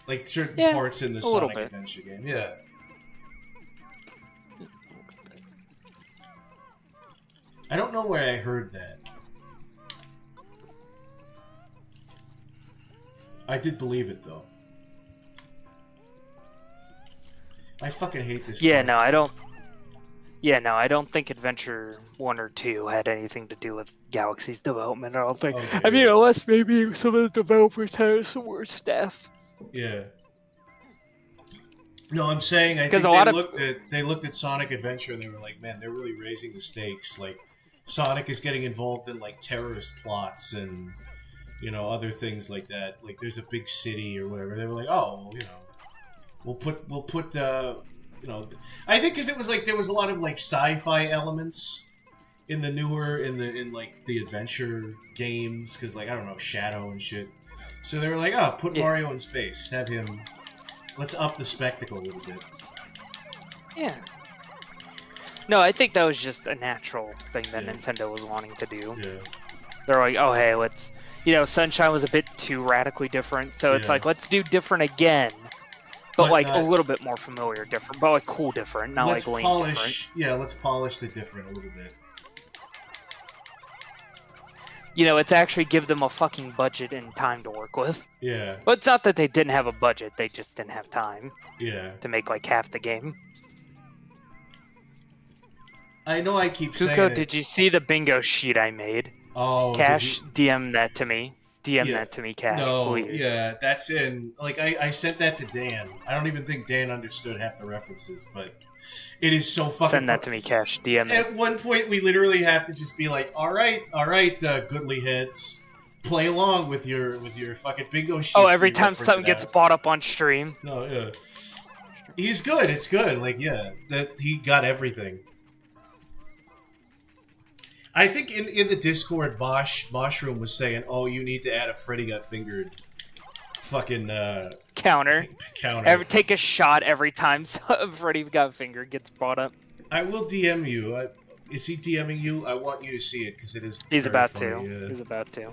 [SPEAKER 1] like certain parts in the Sonic Adventure game. Yeah. I don't know where I heard that. I did believe it though. I fucking hate this.
[SPEAKER 3] Yeah, no, I don't. Yeah, no, I don't think Adventure 1 or 2 had anything to do with Galaxy's development. I don't think. Okay. I mean, unless maybe some of the developers had some worse staff.
[SPEAKER 1] Yeah. No, I'm saying I think they looked at Sonic Adventure and they were like, man, they're really raising the stakes. Like, Sonic is getting involved in like terrorist plots and you know other things like that. Like, there's a big city or whatever. They were like, oh, well, you know. We'll put you know, I think because it was like there was a lot of like sci-fi elements in the newer in like the adventure games because like I don't know Shadow and shit. So they were like, oh, put Mario in space, have him. Let's up the spectacle a little bit.
[SPEAKER 3] Yeah. No, I think that was just a natural thing that Nintendo was wanting to do.
[SPEAKER 1] Yeah.
[SPEAKER 3] They're like, oh hey, let's Sunshine was a bit too radically different, so it's like let's do different again. But like a little bit more familiar, different, but like cool, different, not like lame different.
[SPEAKER 1] Yeah, let's polish the different a little bit.
[SPEAKER 3] You know, it's actually give them a fucking budget and time to work with.
[SPEAKER 1] Yeah.
[SPEAKER 3] But it's not that they didn't have a budget; they just didn't have time.
[SPEAKER 1] Yeah.
[SPEAKER 3] To make like half the game.
[SPEAKER 1] I know I keep saying
[SPEAKER 3] Kuko, did you see the bingo sheet I made?
[SPEAKER 1] Oh.
[SPEAKER 3] Cash, DM that to me. DM that to me, Cash, please.
[SPEAKER 1] Yeah, that's in... Like, I sent that to Dan. I don't even think Dan understood half the references, but it is so fucking...
[SPEAKER 3] Send that to me, Cash. DM it.
[SPEAKER 1] At one point, we literally have to just be like, all right, goodly heads, play along with your fucking bingo sheet.
[SPEAKER 3] Oh, every time something gets bought up on stream.
[SPEAKER 1] No, yeah. He's good, it's good. Like, yeah, that he got everything. I think in the Discord, Moshroom was saying, "Oh, you need to add a Freddy got fingered." Fucking
[SPEAKER 3] counter. Take a shot every time Freddy got fingered gets brought up.
[SPEAKER 1] I will DM you. Is he DMing you? I want you to see it because it is.
[SPEAKER 3] He's about
[SPEAKER 1] funny.
[SPEAKER 3] to. Yeah. He's about to.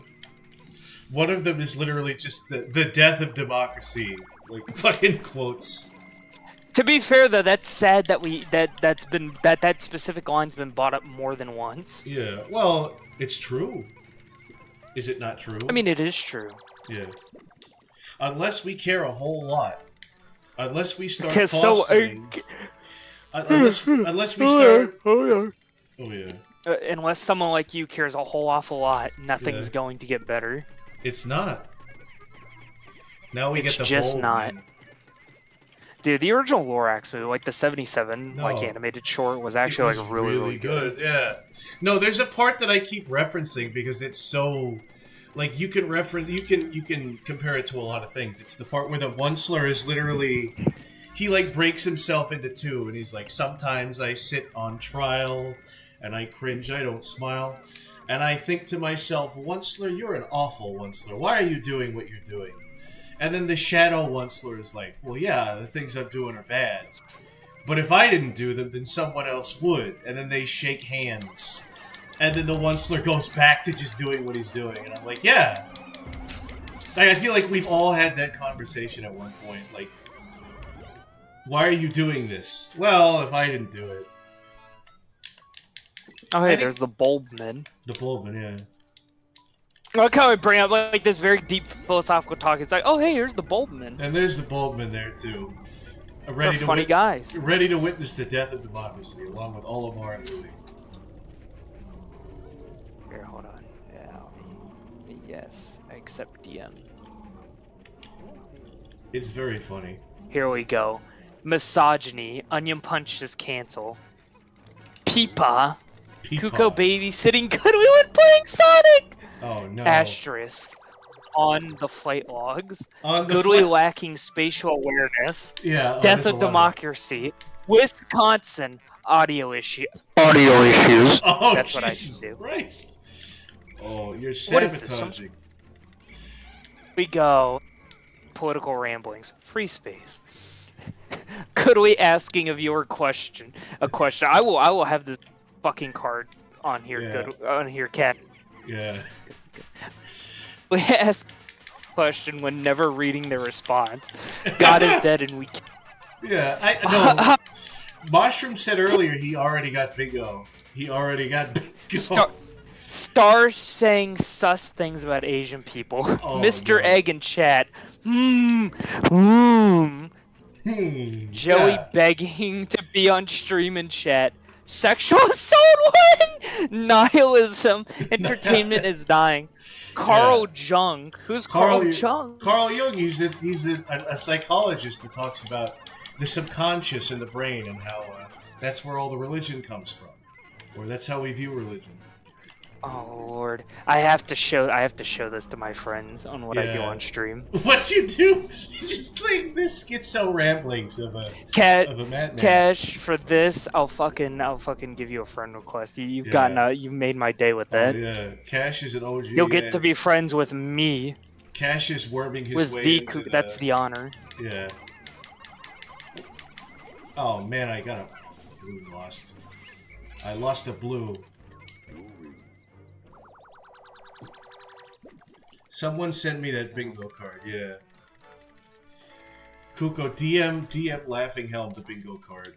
[SPEAKER 1] One of them is literally just the death of democracy, like fucking quotes.
[SPEAKER 3] To be fair, though, that's sad that that specific line's been bought up more than once.
[SPEAKER 1] Yeah, well, it's true. Is it not true?
[SPEAKER 3] I mean, it is true.
[SPEAKER 1] Yeah. Unless we care a whole lot. Unless we start fostering... unless we start...
[SPEAKER 3] Oh, yeah. Unless someone like you cares a whole awful lot, nothing's going to get better.
[SPEAKER 1] It's not. Now we get the
[SPEAKER 3] just
[SPEAKER 1] bold,
[SPEAKER 3] not.
[SPEAKER 1] man.
[SPEAKER 3] Dude, the original Lorax movie, like the 77 animated short, was actually like really good.
[SPEAKER 1] Yeah. No, there's a part that I keep referencing because it's so like you can compare it to a lot of things. It's the part where the Onceler is literally he like breaks himself into two and he's like, sometimes I sit on trial and I cringe, I don't smile. And I think to myself, Onceler, you're an awful Onceler. Why are you doing what you're doing? And then the Shadow Onceler is like, well, yeah, the things I'm doing are bad. But if I didn't do them, then someone else would. And then they shake hands. And then the Onceler goes back to just doing what he's doing. And I'm like, yeah. Like, I feel like we've all had that conversation at one point. Like, why are you doing this? Well, if I didn't do it.
[SPEAKER 3] Oh, hey, there's the Bulbman.
[SPEAKER 1] The Bulbman, yeah.
[SPEAKER 3] I like how I bring up like this very deep philosophical talk. It's like, oh hey, here's the Bulbman.
[SPEAKER 1] And there's the Bulbman there too.
[SPEAKER 3] They're funny guys.
[SPEAKER 1] Ready to witness the death of democracy, along with Olimar and Louie.
[SPEAKER 3] Here, hold on. Yes, I accept DM.
[SPEAKER 1] It's very funny.
[SPEAKER 3] Here we go. Misogyny. Onion Punch is cancel. Peepa. Kuko babysitting Goodwin when playing Sonic!
[SPEAKER 1] Oh no.
[SPEAKER 3] Asterisk. On the flight logs.
[SPEAKER 1] On the
[SPEAKER 3] Goodly
[SPEAKER 1] flight...
[SPEAKER 3] lacking spatial awareness.
[SPEAKER 1] Yeah.
[SPEAKER 3] Death of Democracy. Wisconsin. Audio issue. Audio issues.
[SPEAKER 1] Oh,
[SPEAKER 3] That's
[SPEAKER 1] Jesus
[SPEAKER 3] what I should do.
[SPEAKER 1] Christ. Oh, you're
[SPEAKER 3] What is this,
[SPEAKER 1] sabotaging.
[SPEAKER 3] We go. Political ramblings. Free space. Could we asking a viewer a question? I will have this fucking card on here.
[SPEAKER 1] Yeah.
[SPEAKER 3] Good on here, cat.
[SPEAKER 1] Yeah.
[SPEAKER 3] We ask a question when never reading the response. God is dead and we.
[SPEAKER 1] Yeah, I know. Mushroom said earlier he already got bingo. He already got bingo.
[SPEAKER 3] Star saying sus things about Asian people.
[SPEAKER 1] Oh,
[SPEAKER 3] Mr.
[SPEAKER 1] no.
[SPEAKER 3] Egg in chat. Joey begging to be on stream and chat. Sexual assault one! Nihilism. Entertainment is dying. Carl Jung. Who's Carl Jung?
[SPEAKER 1] Carl Jung. He's a psychologist that talks about the subconscious in the brain and how that's where all the religion comes from, or that's how we view religion.
[SPEAKER 3] Oh Lord, I have to show this to my friends on what I do on stream.
[SPEAKER 1] What you do? Just like this schizo ramblings of a madman.
[SPEAKER 3] Cash for this. I'll fucking give you a friend request. You've made my day with that.
[SPEAKER 1] Oh, yeah, Cash is an OG.
[SPEAKER 3] You'll get to be friends with me.
[SPEAKER 1] Cash is worming his
[SPEAKER 3] with
[SPEAKER 1] way
[SPEAKER 3] into that's the honor.
[SPEAKER 1] Yeah. Oh man, I got a blue lost. I lost a blue. Someone sent me that bingo card, yeah. Kuko, DM Laughing Helm the bingo card.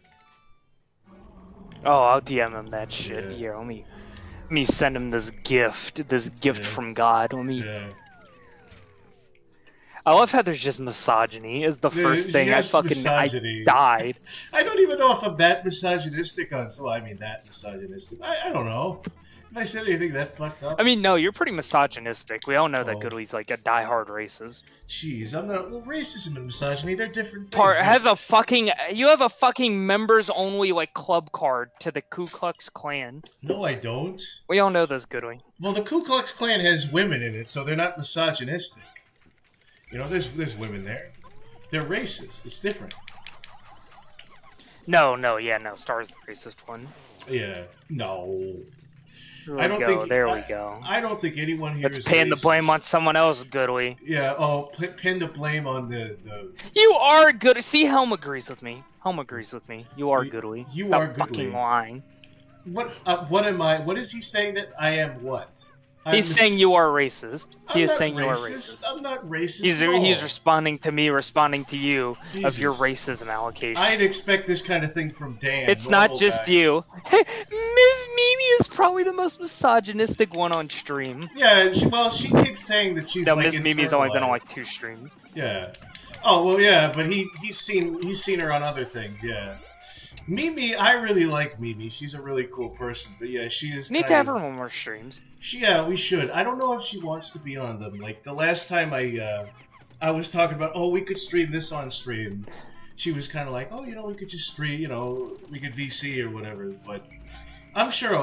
[SPEAKER 3] Oh, I'll DM him that shit.
[SPEAKER 1] Yeah.
[SPEAKER 3] Here, let me send him this gift from God.
[SPEAKER 1] Yeah.
[SPEAKER 3] I love how there's just misogyny is the first thing. I died.
[SPEAKER 1] I don't even know if I'm that misogynistic on, so I mean that misogynistic. I don't know. If I said anything that fucked up.
[SPEAKER 3] I mean, no, you're pretty misogynistic. We all know that Goodley's like a diehard racist.
[SPEAKER 1] Jeez, I'm not. Well, racism and misogyny, they're different things.
[SPEAKER 3] You have a fucking members only like club card to the Ku Klux Klan.
[SPEAKER 1] No, I don't.
[SPEAKER 3] We all know this, Goodley.
[SPEAKER 1] Well, the Ku Klux Klan has women in it, so they're not misogynistic. You know, there's women there. They're racist. It's different.
[SPEAKER 3] No, Star's the racist one.
[SPEAKER 1] Yeah, no.
[SPEAKER 3] There we go.
[SPEAKER 1] I don't think anyone here
[SPEAKER 3] Let's pin the blame on someone else, Goodly.
[SPEAKER 1] Yeah, pin the blame on the...
[SPEAKER 3] You are good. See, Helm agrees with me. You are Goodly.
[SPEAKER 1] You
[SPEAKER 3] Stop
[SPEAKER 1] are Goodly.
[SPEAKER 3] Fucking lying.
[SPEAKER 1] What am I? What is he saying that I am what?
[SPEAKER 3] He's saying you are racist.
[SPEAKER 1] You are racist. I'm not racist.
[SPEAKER 3] He's responding to me, responding to you
[SPEAKER 1] Jesus.
[SPEAKER 3] of your racism allocation.
[SPEAKER 1] I'd expect this kind of thing from Dan.
[SPEAKER 3] It's not just you. Ms. Mimi is probably the most misogynistic one on stream.
[SPEAKER 1] Yeah, she keeps saying that she's like
[SPEAKER 3] Ms. Mimi's only been on like 2 streams.
[SPEAKER 1] Yeah. Oh well, yeah, but he's seen her on other things. Yeah. Mimi, I really like Mimi. She's a really cool person. But yeah, she is.
[SPEAKER 3] Need to have her on more streams.
[SPEAKER 1] We should. I don't know if she wants to be on them. Like the last time I was talking about, we could stream this on stream. She was kind of like, we could just stream, we could VC or whatever. But I'm sure,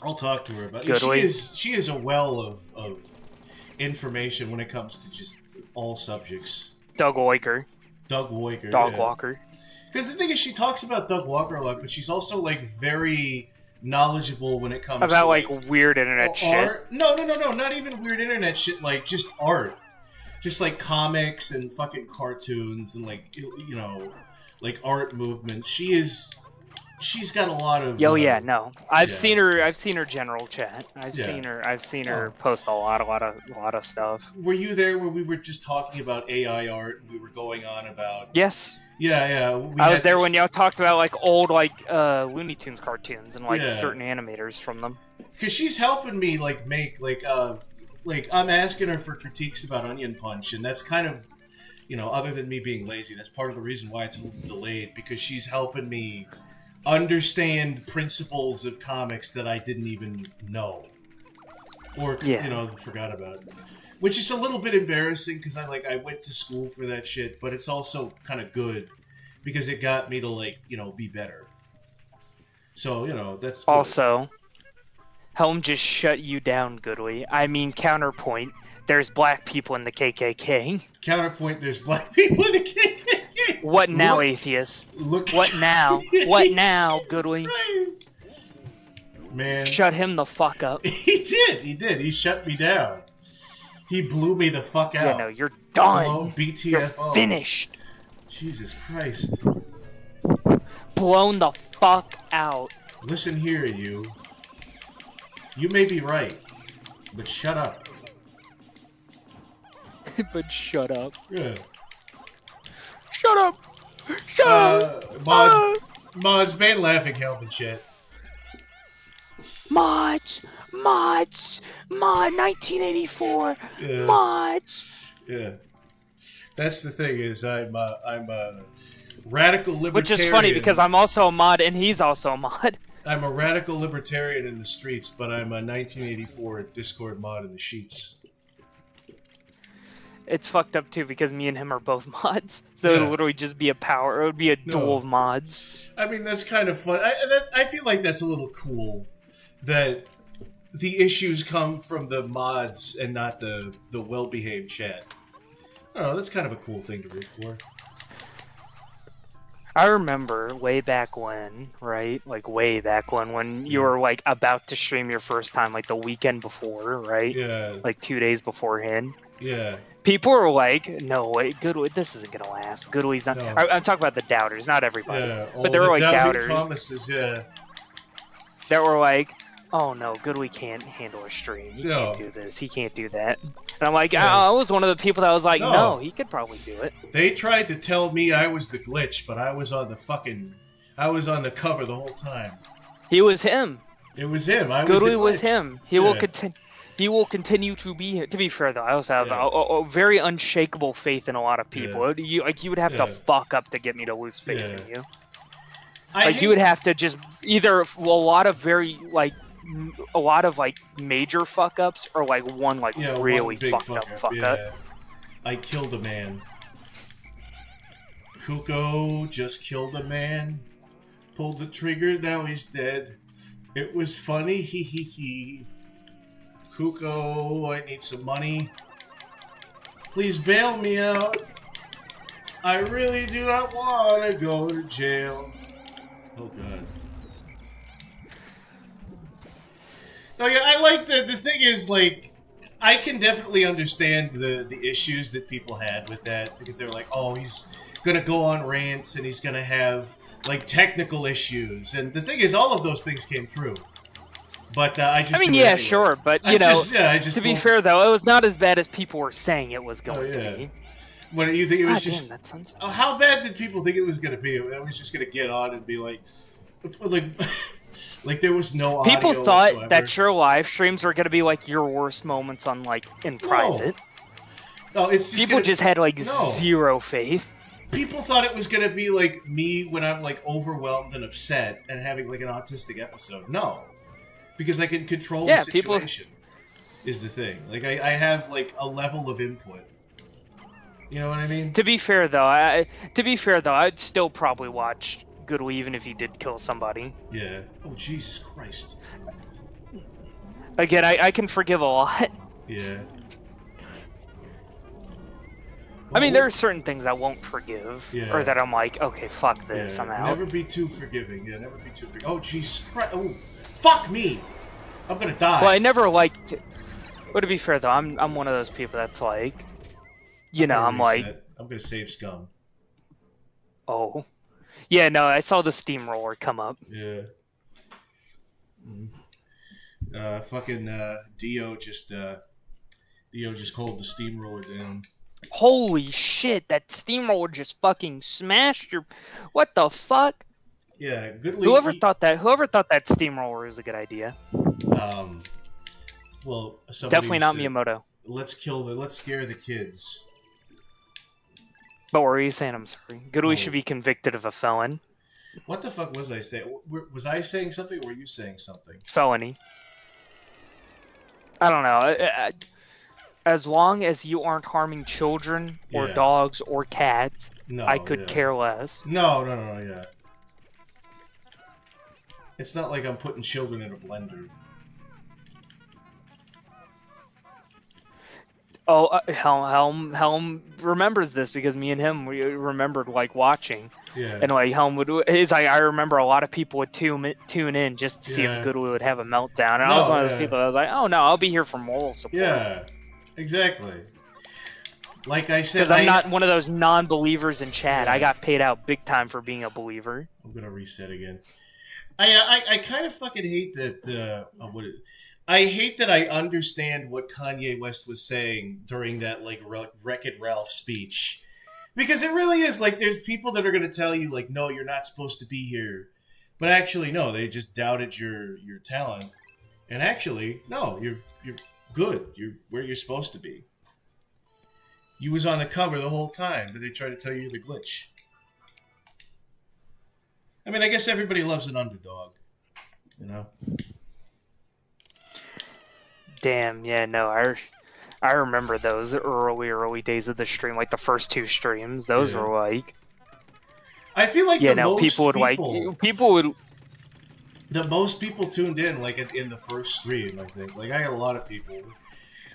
[SPEAKER 1] I'll talk to her about it. She is a well of information when it comes to just all subjects.
[SPEAKER 3] Doug Walker.
[SPEAKER 1] Dog
[SPEAKER 3] Walker.
[SPEAKER 1] Because the thing is, she talks about Doug Walker a lot, but she's also like very knowledgeable when it comes
[SPEAKER 3] about
[SPEAKER 1] to
[SPEAKER 3] like weird internet shit.
[SPEAKER 1] No, not even weird internet shit. Like just art, just like comics and fucking cartoons and like like art movement. She's got a lot of.
[SPEAKER 3] I've seen her general chat. I've seen her post a lot of stuff.
[SPEAKER 1] Were you there where we were just talking about AI art and we were going on about?
[SPEAKER 3] Yes.
[SPEAKER 1] Yeah.
[SPEAKER 3] I was there when y'all talked about like old Looney Tunes cartoons and like certain animators from them.
[SPEAKER 1] Because she's helping me like make I'm asking her for critiques about Onion Punch, and that's kind of other than me being lazy, that's part of the reason why it's a little delayed, because she's helping me understand principles of comics that I didn't even know. or
[SPEAKER 3] Yeah.
[SPEAKER 1] you know, forgot about it. Which is a little bit embarrassing because I went to school for that shit, but it's also kind of good because it got me to like, you know, be better. So, you know, that's good.
[SPEAKER 3] Also, Helm just shut you down, Goodly. I mean, counterpoint. There's black people in the KKK.
[SPEAKER 1] Counterpoint, there's black people in the KKK.
[SPEAKER 3] What now,
[SPEAKER 1] Look-
[SPEAKER 3] atheist?
[SPEAKER 1] Look.
[SPEAKER 3] What now? What now,
[SPEAKER 1] Jesus
[SPEAKER 3] Goodly?
[SPEAKER 1] Christ. Man.
[SPEAKER 3] Shut him the fuck up.
[SPEAKER 1] He did. He shut me down. He blew me the fuck out.
[SPEAKER 3] Yeah, no, you're done.
[SPEAKER 1] Oh, BTFO.
[SPEAKER 3] You're finished.
[SPEAKER 1] Jesus Christ.
[SPEAKER 3] Blown the fuck out.
[SPEAKER 1] Listen here, you. You may be right, but shut up.
[SPEAKER 3] But shut up.
[SPEAKER 1] Yeah.
[SPEAKER 3] Shut up. Shut up.
[SPEAKER 1] Mods, man laughing help and shit.
[SPEAKER 3] Mods, 1984,
[SPEAKER 1] Yeah.
[SPEAKER 3] mods.
[SPEAKER 1] Yeah. That's the thing is I'm a radical libertarian.
[SPEAKER 3] Which is funny because I'm also a mod and he's also a mod.
[SPEAKER 1] I'm a radical libertarian in the streets, but I'm a 1984 Discord mod in the sheets.
[SPEAKER 3] It's fucked up too because me and him are both mods, so
[SPEAKER 1] Yeah.
[SPEAKER 3] it'll literally just be a power. It would be a duel
[SPEAKER 1] No.
[SPEAKER 3] of mods.
[SPEAKER 1] I mean, that's kind of fun. I feel like that's a little cool that the issues come from the mods and not the well-behaved chat. I don't know, that's kind of a cool thing to root for.
[SPEAKER 3] I remember way back when, right? Like way back when you were like about to stream your first time, like the weekend before, right?
[SPEAKER 1] Yeah,
[SPEAKER 3] Like 2 days beforehand.
[SPEAKER 1] yeah.
[SPEAKER 3] People were like, "No way, Goodway, this isn't gonna last. Goodway's not."
[SPEAKER 1] No.
[SPEAKER 3] I'm talking about the doubters, not everybody.
[SPEAKER 1] Yeah,
[SPEAKER 3] But there were like
[SPEAKER 1] doubting
[SPEAKER 3] doubters
[SPEAKER 1] Thomases, yeah.
[SPEAKER 3] that were like, "Oh no, Goodway can't handle a stream. He
[SPEAKER 1] No.
[SPEAKER 3] can't do this. He can't do that." And I'm like,
[SPEAKER 1] Yeah.
[SPEAKER 3] I was one of the people that was like,
[SPEAKER 1] No.
[SPEAKER 3] "No, he could probably do it."
[SPEAKER 1] They tried to tell me I was the glitch, but I was on the cover the whole time.
[SPEAKER 3] He was him.
[SPEAKER 1] It was him. I
[SPEAKER 3] Goodway
[SPEAKER 1] was
[SPEAKER 3] was
[SPEAKER 1] the glitch.
[SPEAKER 3] him. He will
[SPEAKER 1] Yeah.
[SPEAKER 3] continue. He will continue to be him. To be fair, though, I also have
[SPEAKER 1] Yeah.
[SPEAKER 3] a very unshakable faith in a lot of people. You would have to
[SPEAKER 1] Yeah.
[SPEAKER 3] fuck up to get me to lose faith
[SPEAKER 1] Yeah.
[SPEAKER 3] in you.
[SPEAKER 1] I
[SPEAKER 3] Like
[SPEAKER 1] hate-
[SPEAKER 3] you would have to just either a lot of major fuck ups or like one
[SPEAKER 1] yeah,
[SPEAKER 3] really
[SPEAKER 1] one big
[SPEAKER 3] fucked up fuck
[SPEAKER 1] yeah.
[SPEAKER 3] up.
[SPEAKER 1] I killed a man. Kuko just killed a man. Pulled the trigger, now he's dead. It was funny, hee hee hee. Kuko, I need some money. Please bail me out. I really do not want to go to jail. Oh god. No, yeah, I like the thing is like I can definitely understand the issues that people had with that because they were like, oh, he's gonna go on rants and he's gonna have like technical issues, and the thing is, all of those things came true. But I just
[SPEAKER 3] I mean,
[SPEAKER 1] do it
[SPEAKER 3] yeah,
[SPEAKER 1] anyway.
[SPEAKER 3] sure, but
[SPEAKER 1] I
[SPEAKER 3] you know,
[SPEAKER 1] just
[SPEAKER 3] to be
[SPEAKER 1] won't-
[SPEAKER 3] fair though, it was not as bad as people were saying it was going
[SPEAKER 1] yeah.
[SPEAKER 3] to be.
[SPEAKER 1] What do you think it was
[SPEAKER 3] God
[SPEAKER 1] just?
[SPEAKER 3] damn, that sounds.
[SPEAKER 1] Oh, how bad did people think it was gonna be? I was just gonna get on and be like, like there was no audio
[SPEAKER 3] People thought
[SPEAKER 1] whatsoever.
[SPEAKER 3] that your live streams were going to be like your worst moments on like in private.
[SPEAKER 1] No, it's just
[SPEAKER 3] People
[SPEAKER 1] gonna-
[SPEAKER 3] just had like
[SPEAKER 1] No.
[SPEAKER 3] zero faith.
[SPEAKER 1] People thought it was gonna be like me when I'm like overwhelmed and upset and having like an autistic episode. No, because I can control
[SPEAKER 3] Yeah,
[SPEAKER 1] the
[SPEAKER 3] people-
[SPEAKER 1] situation. Is the thing. Like I have like a level of input. You know what I mean?
[SPEAKER 3] To be fair though, I'd still probably watch Goodway even if you did kill somebody.
[SPEAKER 1] Yeah. Oh Jesus Christ.
[SPEAKER 3] Again, I can forgive a lot.
[SPEAKER 1] Yeah.
[SPEAKER 3] I mean, there are certain things I won't forgive,
[SPEAKER 1] Yeah.
[SPEAKER 3] or that I'm like, okay, fuck this, I'm out.
[SPEAKER 1] Never be too forgiving. Yeah, never be too forgiving. Oh Jesus Christ! Oh, fuck me! I'm gonna die.
[SPEAKER 3] Well, I never liked. But to be fair though, I'm one of those people that's like, you know, I'm like,
[SPEAKER 1] I'm gonna save scum.
[SPEAKER 3] oh, yeah, no, I saw the steamroller come up.
[SPEAKER 1] Yeah. Fucking Dio just called the steamroller down.
[SPEAKER 3] Holy shit, that steamroller just fucking smashed your. What the fuck?
[SPEAKER 1] Yeah, goodly.
[SPEAKER 3] Whoever thought that steamroller is a good idea.
[SPEAKER 1] Well,
[SPEAKER 3] Definitely not
[SPEAKER 1] said,
[SPEAKER 3] Miyamoto.
[SPEAKER 1] Let's scare the kids.
[SPEAKER 3] But what were you saying? I'm sorry. Goodway
[SPEAKER 1] Oh.
[SPEAKER 3] should be convicted of a felon.
[SPEAKER 1] What the fuck was I saying? Was I saying something or were you saying something?
[SPEAKER 3] Felony. I don't know. As long as you aren't harming children or dogs or cats,
[SPEAKER 1] No,
[SPEAKER 3] I could care less.
[SPEAKER 1] No, yeah. It's not like I'm putting children in a blender.
[SPEAKER 3] Oh, Helm remembers this because me and him, we remembered like watching.
[SPEAKER 1] Yeah.
[SPEAKER 3] And like Helm it's like I remember a lot of people would tune in just to see if Goodwin would have a meltdown. And I was one of those people that was like, oh no, I'll be here for moral support.
[SPEAKER 1] Yeah, exactly. Like I said,
[SPEAKER 3] because I'm not one of those non-believers in chat. I got paid out big time for being a believer.
[SPEAKER 1] I'm gonna reset again. I kind of fucking hate that. I hate that I understand what Kanye West was saying during that like Wreck-It Ralph speech, because it really is like there's people that are gonna tell you like, no, you're not supposed to be here, but actually no, they just doubted your talent, and actually no, you're good. You're where you're supposed to be. You was on the cover the whole time, but they try to tell you you're the glitch. I mean, I guess everybody loves an underdog, you know?
[SPEAKER 3] Damn, yeah, no, I remember those early days of the stream, like the first 2 streams. Those were like...
[SPEAKER 1] I feel like the most people tuned in, like, in the first stream, I think. Like, I had a lot of people...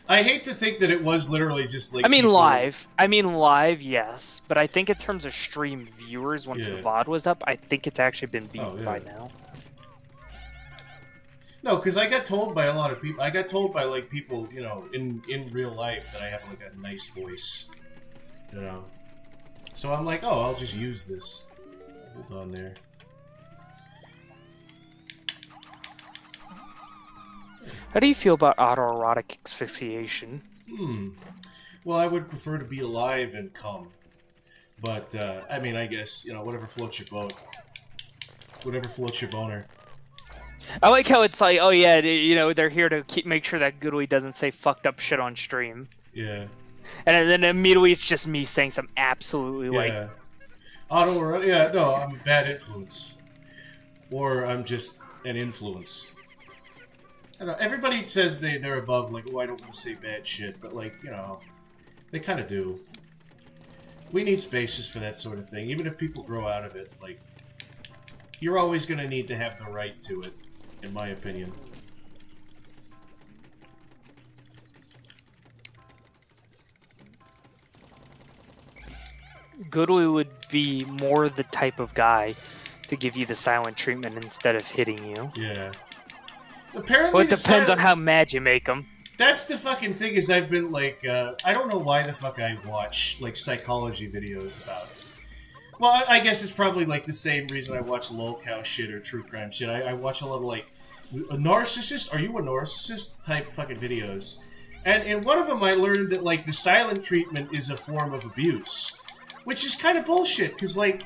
[SPEAKER 1] I hate to think that it was literally just like...
[SPEAKER 3] live, yes. But I think in terms of stream viewers, once the VOD was up, I think it's actually been beaten by now.
[SPEAKER 1] No, because I got told by a lot of people... I got told by, like, people, you know, in real life that I have, like, a nice voice. You know? So I'm like, oh, I'll just use this. Hold on there.
[SPEAKER 3] How do you feel about autoerotic asphyxiation?
[SPEAKER 1] Well, I would prefer to be alive and come. But, I mean, I guess, you know, whatever floats your boat. Whatever floats your boner.
[SPEAKER 3] I like how it's like, oh yeah, you know, they're here to make sure that Goodwee doesn't say fucked up shit on stream.
[SPEAKER 1] Yeah.
[SPEAKER 3] And then immediately it's just me saying some absolutely like...
[SPEAKER 1] Yeah, no, I'm a bad influence. Or I'm just an influence. I don't know, everybody says they're above, like, oh, I don't want to say bad shit, but, like, you know, they kind of do. We need spaces for that sort of thing, even if people grow out of it. Like, you're always going to need to have the right to it, in my opinion.
[SPEAKER 3] Goodwee would be more the type of guy to give you the silent treatment instead of hitting you.
[SPEAKER 1] Yeah. Apparently,
[SPEAKER 3] well, it depends on how mad you make them.
[SPEAKER 1] That's the fucking thing. Is I've been like, I don't know why the fuck I watch like psychology videos about it. Well, I guess it's probably like the same reason I watch lolcow shit or true crime shit. I watch a lot of like a narcissist. Are you a narcissist? Type fucking videos. And in one of them, I learned that like the silent treatment is a form of abuse, which is kind of bullshit. Because like,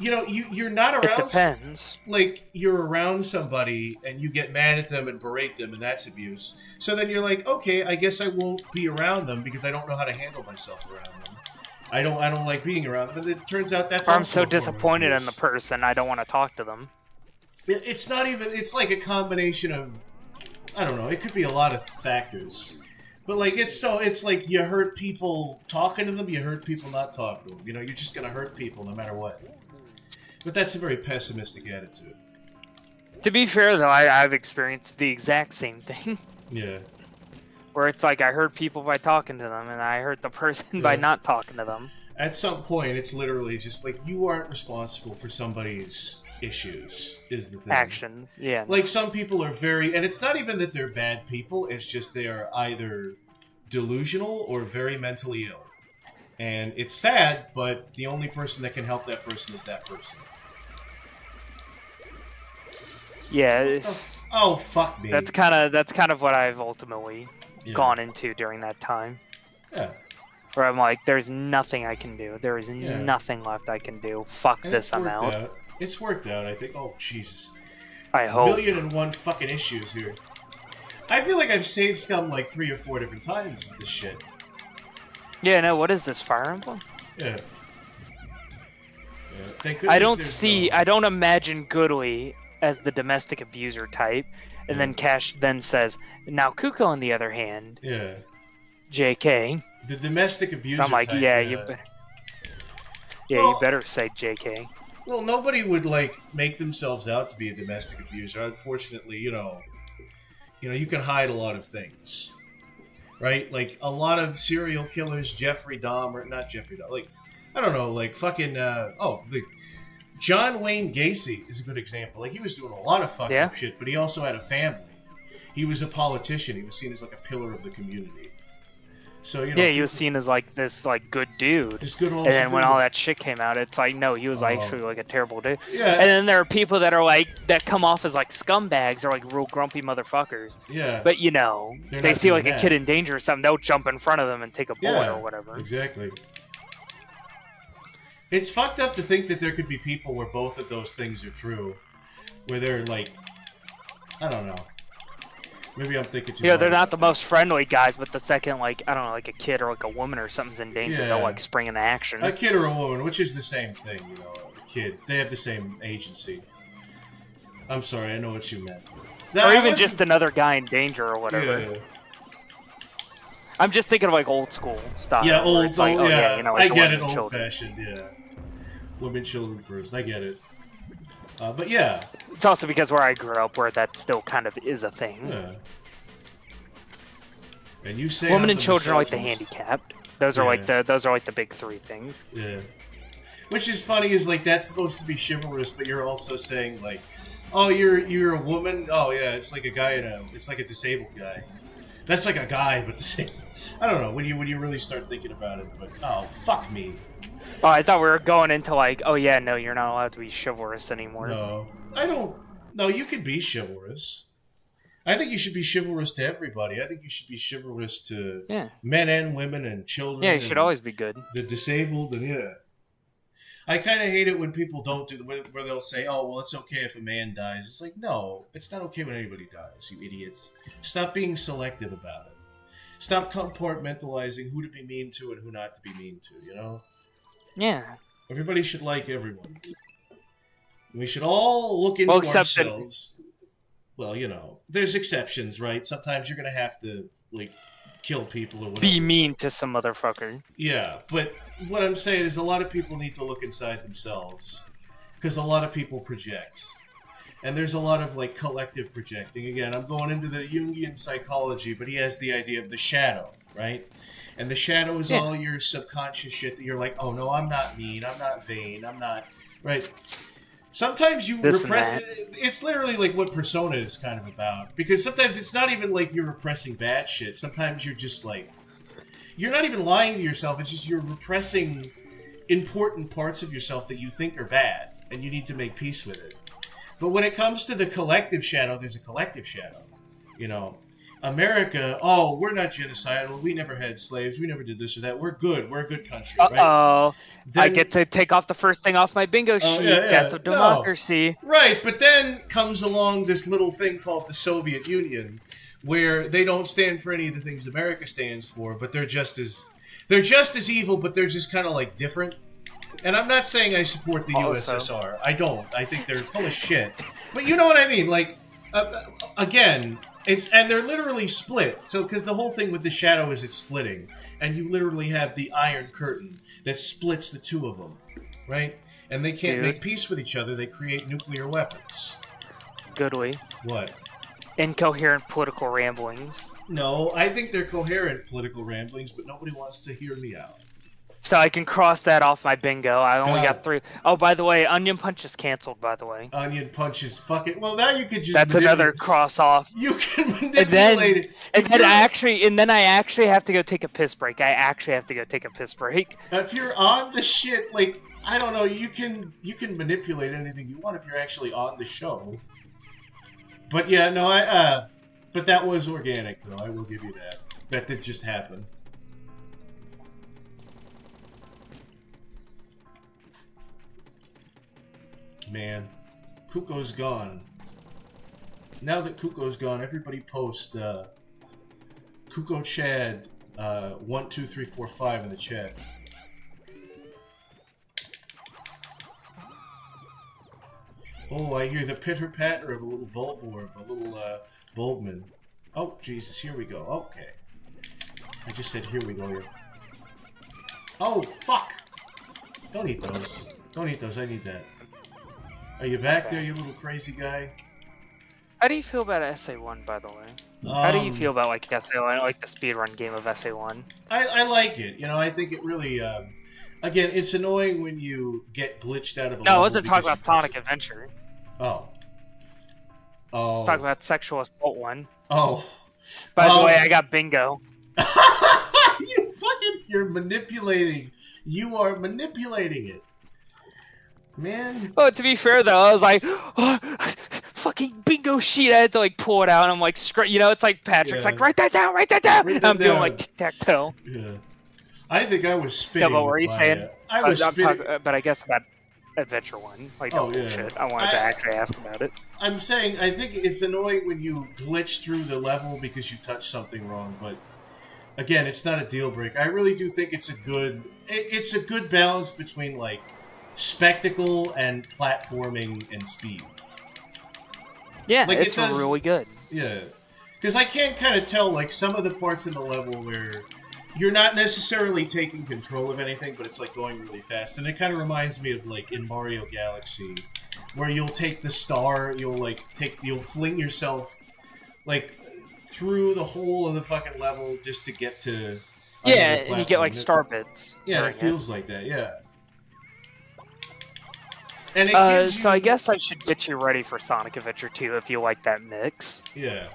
[SPEAKER 1] you know, you're not around...
[SPEAKER 3] It depends.
[SPEAKER 1] Like, you're around somebody, and you get mad at them and berate them, and that's abuse. So then you're like, okay, I guess I won't be around them, because I don't know how to handle myself around them. I don't like being around them, but it turns out that's...
[SPEAKER 3] Or I'm so disappointed in the person, I don't want to talk to them.
[SPEAKER 1] It's not even... It's like a combination of... I don't know, it could be a lot of factors. But, like, it's like you hurt people talking to them, you hurt people not talking to them. You know, you're just gonna hurt people no matter what. But that's a very pessimistic attitude.
[SPEAKER 3] To be fair, though, I've experienced the exact same thing.
[SPEAKER 1] Yeah.
[SPEAKER 3] Where it's like I hurt people by talking to them, and I hurt the person by not talking to them.
[SPEAKER 1] At some point, it's literally just like you aren't responsible for somebody's issues, is the thing.
[SPEAKER 3] Actions, yeah.
[SPEAKER 1] Like, some people are very... And it's not even that they're bad people, it's just they are either delusional or very mentally ill. And it's sad, but the only person that can help that person is that person.
[SPEAKER 3] Yeah.
[SPEAKER 1] Oh, fuck me.
[SPEAKER 3] That's kind of what I've ultimately gone into during that time.
[SPEAKER 1] Yeah.
[SPEAKER 3] Where I'm like, there's nothing I can do. There is nothing left I can do. Fuck this, I'm out.
[SPEAKER 1] It's worked out, I think. Oh, Jesus.
[SPEAKER 3] I hope.
[SPEAKER 1] 1,000,001 fucking issues here. I feel like I've saved Scum like 3 or 4 different times with this shit.
[SPEAKER 3] Yeah, no, what is this, Fire Emblem?
[SPEAKER 1] Yeah.
[SPEAKER 3] I don't imagine Goodwee as the domestic abuser type, And then Cash then says, now Kuko on the other hand.
[SPEAKER 1] Yeah.
[SPEAKER 3] JK.
[SPEAKER 1] The domestic abuser.
[SPEAKER 3] I'm like,
[SPEAKER 1] type,
[SPEAKER 3] yeah, you better. Yeah,
[SPEAKER 1] well,
[SPEAKER 3] you better say JK.
[SPEAKER 1] Well, nobody would like make themselves out to be a domestic abuser. Unfortunately, you know, you can hide a lot of things, right? Like a lot of serial killers, Jeffrey Dahmer, not Jeffrey Dahmer, like I don't know, like fucking the John Wayne Gacy is a good example. Like he was doing a lot of fucked up shit, but he also had a family. He was a politician. He was seen as like a pillar of the community. So you know,
[SPEAKER 3] he was seen as like this like good dude.
[SPEAKER 1] This good old.
[SPEAKER 3] And then when all that shit came out, it's like no, he was actually like a terrible dude.
[SPEAKER 1] Yeah.
[SPEAKER 3] And then there are people that are like that come off as like scumbags or like real grumpy motherfuckers.
[SPEAKER 1] Yeah.
[SPEAKER 3] But you know, they see like a kid in danger or something, they'll jump in front of them and take a bullet or whatever.
[SPEAKER 1] Exactly. It's fucked up to think that there could be people where both of those things are true, where they're like, I don't know. Maybe I'm thinking too.
[SPEAKER 3] Yeah, they're not the most friendly guys, but the second, like, I don't know, like a kid or like a woman or something's in danger, they'll like spring into action.
[SPEAKER 1] A kid or a woman, which is the same thing, you know. A kid, they have the same agency. I'm sorry, I know what you meant.
[SPEAKER 3] Or even just another guy in danger or whatever.
[SPEAKER 1] Yeah.
[SPEAKER 3] I'm just thinking of like old school stuff.
[SPEAKER 1] Yeah, old,
[SPEAKER 3] like,
[SPEAKER 1] old, yeah.
[SPEAKER 3] you know, like
[SPEAKER 1] I get it,
[SPEAKER 3] old-fashioned,
[SPEAKER 1] yeah. Women, children first. I get it. But yeah.
[SPEAKER 3] It's also because where I grew up, where that still kind of is a thing.
[SPEAKER 1] Yeah. And you say
[SPEAKER 3] women and children are like the handicapped. Those are like the big three things.
[SPEAKER 1] Yeah. Which is funny is like that's supposed to be chivalrous, but you're also saying like, oh, you're a woman. Oh yeah, it's like a guy it's like a disabled guy. That's like a guy, but disabled. I don't know when you really start thinking about it. But oh, fuck me.
[SPEAKER 3] Oh, I thought we were going into like, oh yeah, no, you're not allowed to be chivalrous anymore.
[SPEAKER 1] No, I don't. No, you can be chivalrous. I think you should be chivalrous to everybody. I think you should be chivalrous to men and women and children.
[SPEAKER 3] Yeah, you should always be good.
[SPEAKER 1] The disabled and I kind of hate it when people don't do where they'll say, "Oh, well, it's okay if a man dies." It's like, no, it's not okay when anybody dies. You idiots! Stop being selective about it. Stop compartmentalizing who to be mean to and who not to be mean to. You know?
[SPEAKER 3] Yeah.
[SPEAKER 1] Everybody should like everyone. We should all look into ourselves. Well, you know, there's exceptions, right? Sometimes you're gonna have to like kill people or whatever.
[SPEAKER 3] Be mean to some motherfucker.
[SPEAKER 1] Yeah, but what I'm saying is a lot of people need to look inside themselves because a lot of people project. And there's a lot of like collective projecting. Again, I'm going into the Jungian psychology, but he has the idea of the shadow, right? And the shadow is all your subconscious shit that you're like, oh no, I'm not mean, I'm not vain, I'm not, right? Sometimes you repress it. It's literally like what Persona is kind of about. Because sometimes it's not even like you're repressing bad shit. Sometimes you're just like, you're not even lying to yourself. It's just you're repressing important parts of yourself that you think are bad. And you need to make peace with it. But when it comes to the collective shadow, there's a collective shadow. You know, America, oh, we're not genocidal. We never had slaves. We never did this or that. We're good. We're a good country.
[SPEAKER 3] Uh-oh. Right? I get to take off the first thing off my bingo sheet. Death of democracy.
[SPEAKER 1] No. Right, but then comes along this little thing called the Soviet Union, where they don't stand for any of the things America stands for, but they're just as evil, but they're just kind of like different. And I'm not saying I support the USSR. I don't. I think they're full of shit. But you know what I mean? Like, again, and they're literally split. So, because the whole thing with the shadow is it's splitting, and you literally have the Iron Curtain that splits the two of them, right? And they can't make peace with each other. They create nuclear weapons.
[SPEAKER 3] Goodly.
[SPEAKER 1] What?
[SPEAKER 3] Incoherent political ramblings.
[SPEAKER 1] No, I think they're coherent political ramblings, but nobody wants to hear me out.
[SPEAKER 3] So I can cross that off my bingo. I only got 3. Oh, by the way, Onion Punch is canceled, by the way.
[SPEAKER 1] Onion Punch is fucking... Well, now you could just...
[SPEAKER 3] That's another cross off.
[SPEAKER 1] You can manipulate it.
[SPEAKER 3] And then I actually have to go take a piss break. I actually have to go take a piss break.
[SPEAKER 1] If you're on the shit, like, I don't know, you can manipulate anything you want if you're actually on the show. But yeah, no, but that was organic, though. I will give you that. That did just happen. Man, Kuko's gone. Now that Kuko's gone, everybody post Kuko Chad 1, 2, 3, 4, 5 in the chat. Oh, I hear the pitter patter of a little bulb orb, a little Bulbman. Oh, Jesus, here we go. Okay. I just said here we go here. Oh, fuck! Don't eat those. Don't eat those, I need that. Are you back there, you little crazy guy?
[SPEAKER 3] How do you feel about SA1, by the way? How do you feel about, like, SA1, like the speedrun game of SA1?
[SPEAKER 1] I like it. You know, I think it really, again, it's annoying when you get glitched out of a
[SPEAKER 3] No, I
[SPEAKER 1] level
[SPEAKER 3] wasn't talking
[SPEAKER 1] because
[SPEAKER 3] about Sonic Adventure.
[SPEAKER 1] Oh.
[SPEAKER 3] I was talking about Sexual Assault 1.
[SPEAKER 1] Oh.
[SPEAKER 3] By the way, I got bingo.
[SPEAKER 1] You're manipulating. You are manipulating it. Man.
[SPEAKER 3] Oh, to be fair though, I was like, oh, fucking bingo sheet. I had to like pull it out, and I'm like, you know, it's like Patrick's like, write that down, write that down.
[SPEAKER 1] Write
[SPEAKER 3] And
[SPEAKER 1] that
[SPEAKER 3] I'm doing
[SPEAKER 1] down.
[SPEAKER 3] like tic-tac-toe.
[SPEAKER 1] Yeah. I think I was spitting.
[SPEAKER 3] Yeah, but what were you saying?
[SPEAKER 1] I was
[SPEAKER 3] I'm
[SPEAKER 1] spitting.
[SPEAKER 3] talking, but I guess about Adventure 1. Like, oh
[SPEAKER 1] yeah.
[SPEAKER 3] shit, I wanted to actually ask about it.
[SPEAKER 1] I'm saying, I think it's annoying when you glitch through the level because you touch something wrong, but again, it's not a deal breaker. I really do think it's a good balance between like spectacle and platforming and speed.
[SPEAKER 3] Yeah,
[SPEAKER 1] like,
[SPEAKER 3] it's really good.
[SPEAKER 1] Yeah, because I can kind of tell like some of the parts in the level where you're not necessarily taking control of anything, but it's like going really fast, and it kind of reminds me of like in Mario Galaxy, where you'll take the star, you'll fling yourself like through the hole in the fucking level just to get to.
[SPEAKER 3] Yeah, and you get like star bits.
[SPEAKER 1] Yeah, it feels like that. Yeah. And it gives you...
[SPEAKER 3] So I guess I should get you ready for Sonic Adventure 2 if you like that mix.
[SPEAKER 1] Yeah.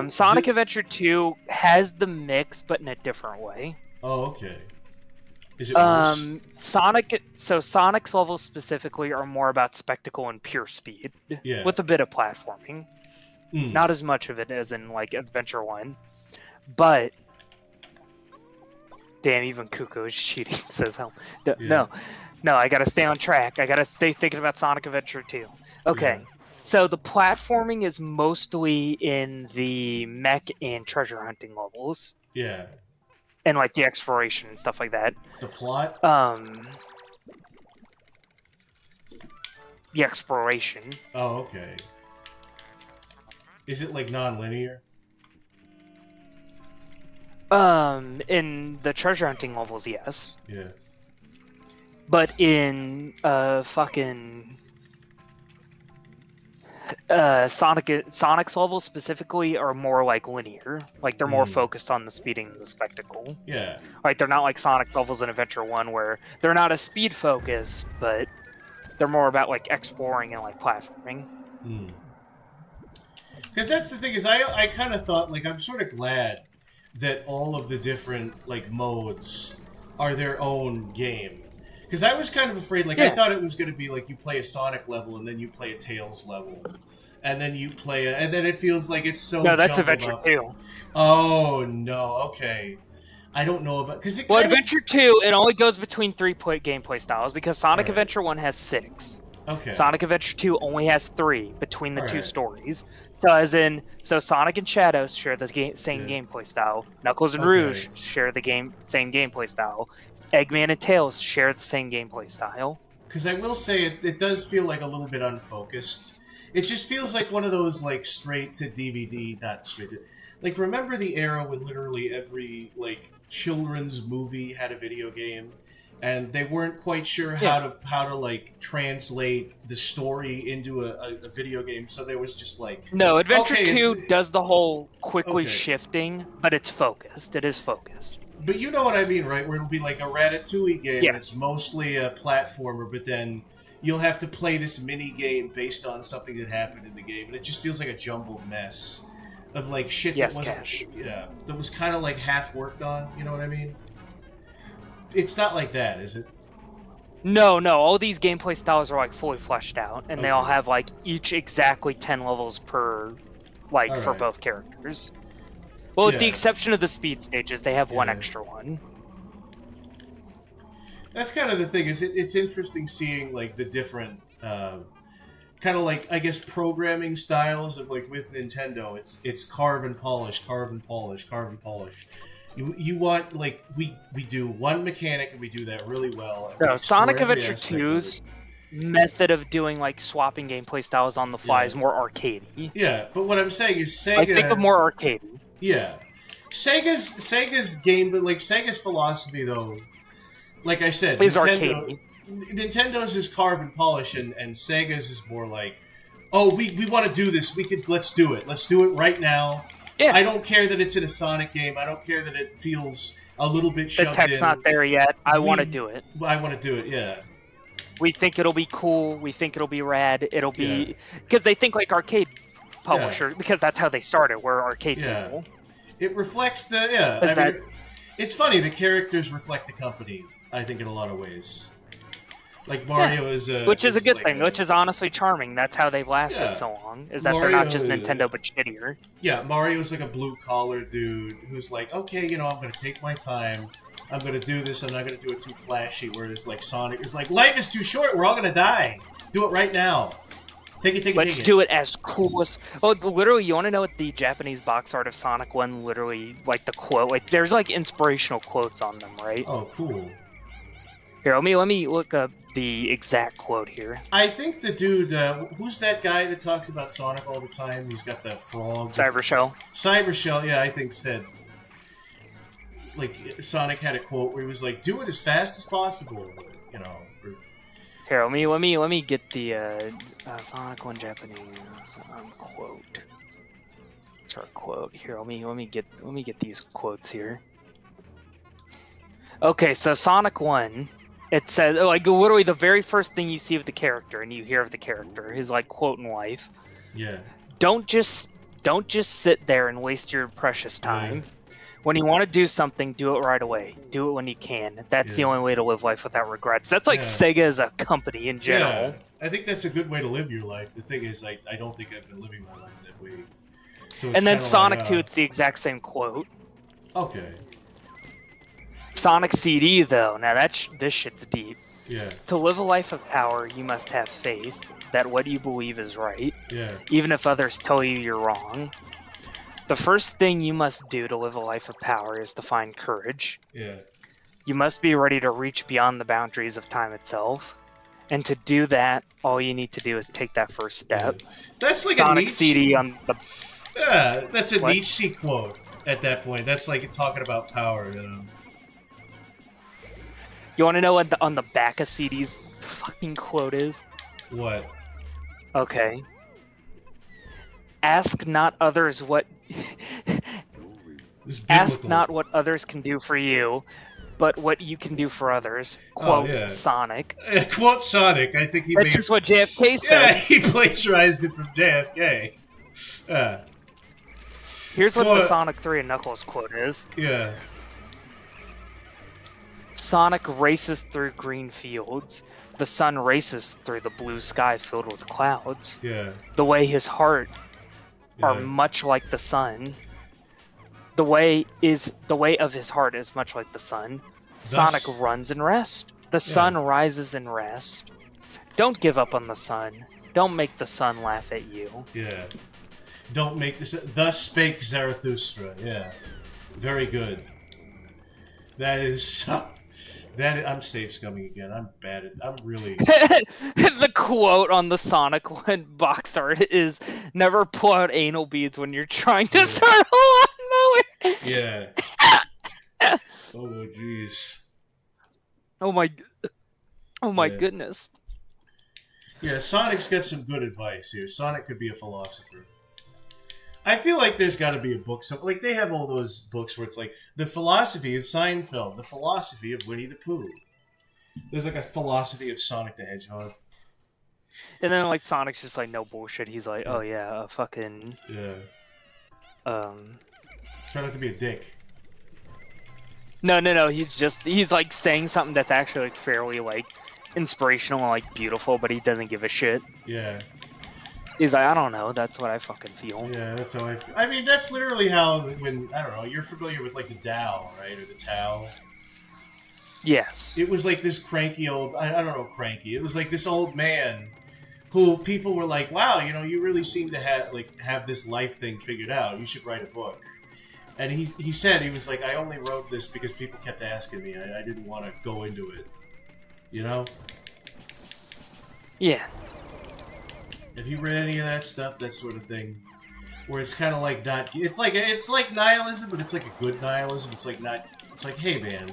[SPEAKER 3] Sonic Adventure 2 has the mix, but in a different way.
[SPEAKER 1] Oh, okay. Is it worse?
[SPEAKER 3] Sonic's levels specifically are more about spectacle and pure speed.
[SPEAKER 1] Yeah.
[SPEAKER 3] With a bit of platforming. Not as much of it as in, like, Adventure 1. But... Damn, even Kuko is cheating, says Helm. No, I gotta stay on track. I gotta stay thinking about Sonic Adventure 2. Okay. Yeah. So the platforming is mostly in the mech and treasure hunting levels.
[SPEAKER 1] Yeah.
[SPEAKER 3] And like the exploration and stuff like that.
[SPEAKER 1] The plot?
[SPEAKER 3] The exploration.
[SPEAKER 1] Oh, okay. Is it like non-linear?
[SPEAKER 3] In the treasure hunting levels, yes.
[SPEAKER 1] Yeah.
[SPEAKER 3] But in fucking Sonic's levels specifically are more like linear. Like they're more focused on the speeding and the spectacle.
[SPEAKER 1] Yeah.
[SPEAKER 3] Like they're not like Sonic's levels in Adventure 1 where they're not as speed focused, but they're more about like exploring and like platforming.
[SPEAKER 1] Because that's the thing is I kind of thought like I'm sort of glad that all of the different like modes are their own game. Because I was kind of afraid, like, I thought it was going to be like you play a Sonic level and then you play a Tails level. And then you play it, and then it feels like it's so
[SPEAKER 3] No, that's
[SPEAKER 1] jumbled
[SPEAKER 3] Adventure
[SPEAKER 1] up.
[SPEAKER 3] 2.
[SPEAKER 1] Oh, no, okay. I don't know about... Cause
[SPEAKER 3] well, Adventure 2, it only goes between 3 gameplay styles, because Sonic Adventure 1 has 6.
[SPEAKER 1] Okay.
[SPEAKER 3] Sonic Adventure 2 only has 3 between the two stories. So Sonic and Shadow share the same gameplay style. Knuckles and Rouge share the same gameplay style. Eggman and Tails share the same gameplay style.
[SPEAKER 1] Because I will say, it does feel like a little bit unfocused. It just feels like one of those, like, straight to DVD, not straight to... Like, remember the era when literally every, like, children's movie had a video game? And they weren't quite sure how to like translate the story into a video game, so there was just like
[SPEAKER 3] no Adventure 2 does the whole quickly shifting, but it's focused. It is focused.
[SPEAKER 1] But you know what I mean, right? Where it'll be like a Ratatouille game. Yeah. It's mostly a platformer, but then you'll have to play this mini game based on something that happened in the game, and it just feels like a jumbled mess of like shit that wasn't that was kind of like half worked on. You know what I mean? It's not like that, is it?
[SPEAKER 3] No. All these gameplay styles are like fully fleshed out, and they all have like each exactly 10 levels per, like for both characters. Well, with the exception of the speed stages, they have one extra one.
[SPEAKER 1] That's kind of the thing. Is it's interesting seeing like the different, kind of like I guess programming styles of like with Nintendo. It's carve and polish, carve and polish, carve and polish. You want, like, we do one mechanic and we do that really well.
[SPEAKER 3] No, Sonic Adventure 2's method of doing like swapping gameplay styles on the fly is more arcadey.
[SPEAKER 1] Yeah, but what I'm saying is Sega.
[SPEAKER 3] Like think of more arcadey.
[SPEAKER 1] Yeah, Sega's game, but like Sega's philosophy though, like I said,
[SPEAKER 3] Is arcadey.
[SPEAKER 1] Nintendo's is carve and polish, and Sega's is more like, oh, we want to do this. Let's do it. Let's do it right now.
[SPEAKER 3] Yeah.
[SPEAKER 1] I don't care that it's in a Sonic game. I don't care that it feels a little bit shoved in.
[SPEAKER 3] The tech's not there yet. I want to do it.
[SPEAKER 1] I want to do it. Yeah.
[SPEAKER 3] We think it'll be cool. We think it'll be rad. It'll be because they think like arcade publisher because that's how they started. We're arcade people.
[SPEAKER 1] It reflects the it's funny. The characters reflect the company. I think in a lot of ways. Like Mario is
[SPEAKER 3] which is a good thing, which is honestly charming. That's how they've lasted so long. Is that they're not just Nintendo but shittier.
[SPEAKER 1] Yeah, Mario's like a blue collar dude who's like, okay, I'm going to take my time. I'm going to do this. I'm not going to do it too flashy. Whereas like Sonic is like, life is too short. We're all going to die. Do it right now.
[SPEAKER 3] Let's do it as cool as. Oh, literally, you want to know what the Japanese box art of Sonic 1 literally like the quote? Like, there's like inspirational quotes on them, right?
[SPEAKER 1] Oh, cool.
[SPEAKER 3] Here, let me look up the exact quote here.
[SPEAKER 1] I think the dude, who's that guy that talks about Sonic all the time? He's got the frog. Cybershell, yeah, I think said, like, Sonic had a quote where he was like, "Do it as fast as possible,"
[SPEAKER 3] Here, let me get the Sonic 1 Japanese quote. It's our quote. Here, let me get these quotes here. Okay, so Sonic 1. It says, like, literally the very first thing you see of the character and you hear of the character, his, like, quote in life.
[SPEAKER 1] Yeah.
[SPEAKER 3] Don't just sit there and waste your precious time. Yeah. When you want to do something, do it right away. Do it when you can. That's the only way to live life without regrets. That's like Sega as a company in general.
[SPEAKER 1] Yeah. I think that's a good way to live your life. The thing is, I don't think I've been living my life that way. So
[SPEAKER 3] and then Sonic 2, it's the exact same quote.
[SPEAKER 1] Okay.
[SPEAKER 3] Sonic CD, though, now this shit's deep.
[SPEAKER 1] Yeah.
[SPEAKER 3] To live a life of power, you must have faith that what you believe is right.
[SPEAKER 1] Yeah.
[SPEAKER 3] Even if others tell you you're wrong. The first thing you must do to live a life of power is to find courage.
[SPEAKER 1] Yeah.
[SPEAKER 3] You must be ready to reach beyond the boundaries of time itself. And to do that, all you need to do is take that first step.
[SPEAKER 1] Yeah. That's like
[SPEAKER 3] Sonic
[SPEAKER 1] a Nietzsche...
[SPEAKER 3] CD on the...
[SPEAKER 1] Yeah, that's a Nietzsche quote at that point. That's like talking about power,
[SPEAKER 3] You want to know what on the back of CD's fucking quote is?
[SPEAKER 1] What?
[SPEAKER 3] Okay. Ask not others what... Ask not what others can do for you, but what you can do for others. Quote Sonic.
[SPEAKER 1] Quote Sonic. I think he
[SPEAKER 3] That's just what JFK said.
[SPEAKER 1] Yeah, he plagiarized it from JFK.
[SPEAKER 3] Here's what the Sonic 3 and Knuckles quote is.
[SPEAKER 1] Yeah.
[SPEAKER 3] Sonic races through green fields. The sun races through the blue sky filled with clouds.
[SPEAKER 1] Yeah.
[SPEAKER 3] The way his heart are much like the sun. The way of his heart is much like the sun. Sonic runs and rests. The sun rises and rests. Don't give up on the sun. Don't make the sun laugh at you.
[SPEAKER 1] Yeah. Don't make this. Thus spake Zarathustra. Yeah. Very good. That is. I'm safe scumming again. I'm bad at. I'm really.
[SPEAKER 3] The quote on the Sonic 1 box art is "Never pull out anal beads when you're trying to start a lawnmower."
[SPEAKER 1] Yeah. Oh jeez.
[SPEAKER 3] Oh my goodness.
[SPEAKER 1] Yeah, Sonic's got some good advice here. Sonic could be a philosopher. I feel like there's got to be a book. Like, they have all those books where it's like, the philosophy of Seinfeld, the philosophy of Winnie the Pooh. There's like a philosophy of Sonic the Hedgehog.
[SPEAKER 3] And then, like, Sonic's just like, no bullshit. He's like, oh yeah, fucking...
[SPEAKER 1] Yeah. Try not to be a dick.
[SPEAKER 3] No. He's like saying something that's actually like fairly like inspirational and like beautiful, but he doesn't give a shit.
[SPEAKER 1] Yeah.
[SPEAKER 3] He's like, I don't know. That's what I fucking feel.
[SPEAKER 1] Yeah, that's how I mean, that's literally how when I don't know. You're familiar with like the Tao, right, or the Tao?
[SPEAKER 3] Yes.
[SPEAKER 1] It was like this cranky old. I don't know, cranky. It was like this old man who people were like, wow, you really seem to have this life thing figured out. You should write a book. And he said, he was like, I only wrote this because people kept asking me. I didn't want to go into it.
[SPEAKER 3] Yeah.
[SPEAKER 1] Have you read any of that stuff? That sort of thing, where it's kind of like not. It's like nihilism, but it's like a good nihilism. It's like not. It's like, hey man,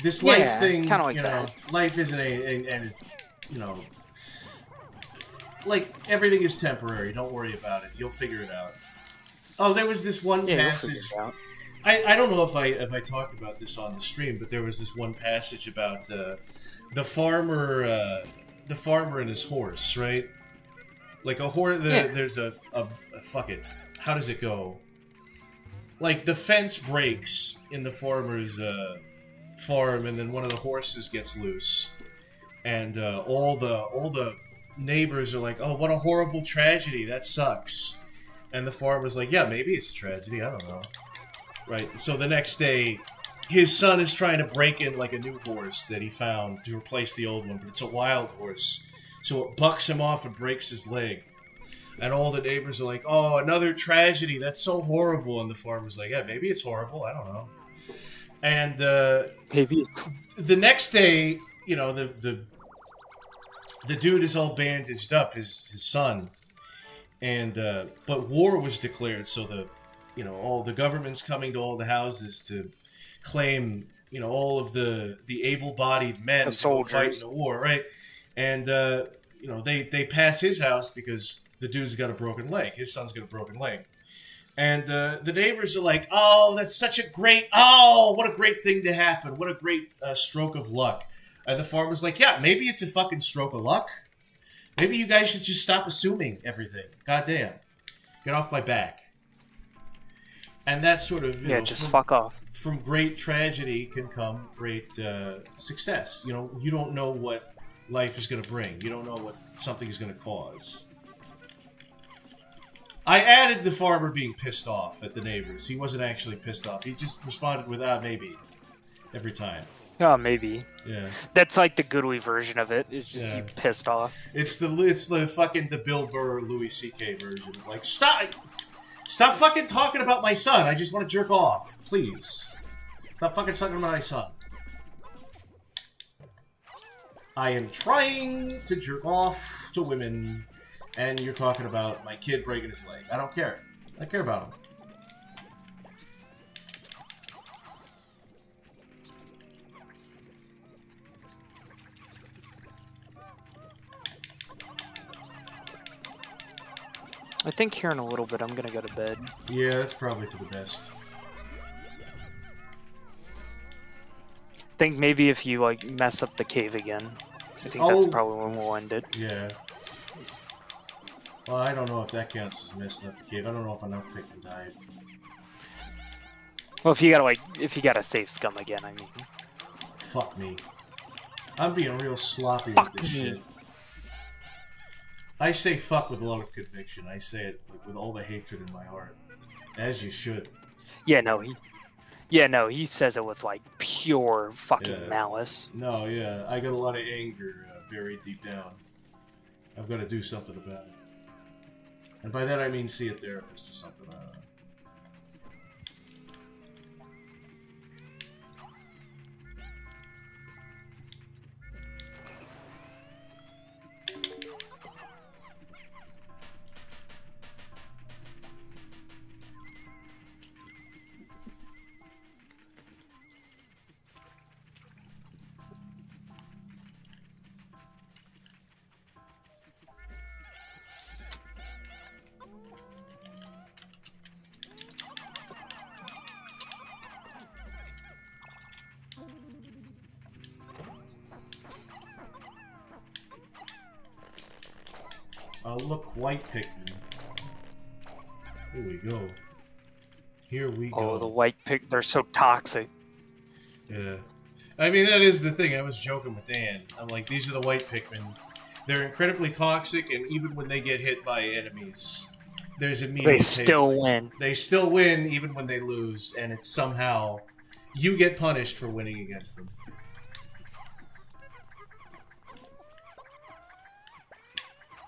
[SPEAKER 1] this life thing.
[SPEAKER 3] Kind of like
[SPEAKER 1] you
[SPEAKER 3] that.
[SPEAKER 1] know, life isn't and it's, you know, like everything is temporary. Don't worry about it. You'll figure it out. Oh, there was this one passage.
[SPEAKER 3] You'll figure it out.
[SPEAKER 1] I don't know if I talked about this on the stream, but there was this one passage about the farmer and his horse, right? Like a horse. There's a fuck it. How does it go? Like the fence breaks in the farmer's farm, and then one of the horses gets loose, and all the neighbors are like, "Oh, what a horrible tragedy! That sucks." And the farmer's like, "Yeah, maybe it's a tragedy. I don't know." Right. So the next day, his son is trying to break in like a new horse that he found to replace the old one, but it's a wild horse. So it bucks him off and breaks his leg. And all the neighbors are like, "Oh, another tragedy. That's so horrible." And the farmer's like, "Yeah, maybe it's horrible. I don't know." And
[SPEAKER 3] Maybe.
[SPEAKER 1] the next day, you know, the dude is all bandaged up, his son, and but war was declared, so all the government's coming to all the houses to claim, all of the able-bodied men
[SPEAKER 3] The
[SPEAKER 1] to go fight
[SPEAKER 3] soldiers.
[SPEAKER 1] in the war, right? And they pass his house because the dude's got a broken leg. His son's got a broken leg. And the neighbors are like, "Oh, that's such a great, what a great thing to happen. What a great stroke of luck." And the farmer's like, "Yeah, maybe it's a fucking stroke of luck. Maybe you guys should just stop assuming everything. Goddamn. Get off my back." And that sort of,
[SPEAKER 3] Just fuck off.
[SPEAKER 1] From great tragedy can come great success. You don't know what life is going to bring. You don't know what something is going to cause. I added the farmer being pissed off at the neighbors. He wasn't actually pissed off. He just responded with, maybe, every time.
[SPEAKER 3] Oh, maybe.
[SPEAKER 1] Yeah.
[SPEAKER 3] That's like the Goodwee version of it. It's just
[SPEAKER 1] Yeah.
[SPEAKER 3] you pissed off.
[SPEAKER 1] It's the fucking the Bill Burr Louis C.K. version. Like, stop fucking talking about my son. I just want to jerk off, please. Stop fucking talking about my son. I am trying to jerk off to women, and you're talking about my kid breaking his leg. I don't care. I care about him.
[SPEAKER 3] I think here in a little bit I'm gonna go to bed.
[SPEAKER 1] Yeah, that's probably for the best.
[SPEAKER 3] I think maybe if you like mess up the cave again, I think that's probably when we'll end it.
[SPEAKER 1] Yeah. Well, I don't know if that counts as messing up the cave. I don't know if enough Pikmin died.
[SPEAKER 3] Well, if you gotta save scum again, I mean.
[SPEAKER 1] Fuck me. I'm being real sloppy
[SPEAKER 3] Fuck
[SPEAKER 1] with this
[SPEAKER 3] me.
[SPEAKER 1] shit. I say fuck with a lot of conviction. I say it with all the hatred in my heart. As you should.
[SPEAKER 3] Yeah, no, he says it with like pure fucking malice.
[SPEAKER 1] No, yeah. I got a lot of anger buried deep down. I've got to do something about it. And by that I mean see a therapist or something. I don't know. Look, white Pikmin. Here we go. Here we go.
[SPEAKER 3] Oh, the white pick, they're so toxic.
[SPEAKER 1] Yeah. I mean, that is the thing. I was joking with Dan. I'm like, these are the white Pikmin. They're incredibly toxic, and even when they get hit by enemies, there's immediate
[SPEAKER 3] They still win.
[SPEAKER 1] They still win even when they lose, and it's somehow you get punished for winning against them.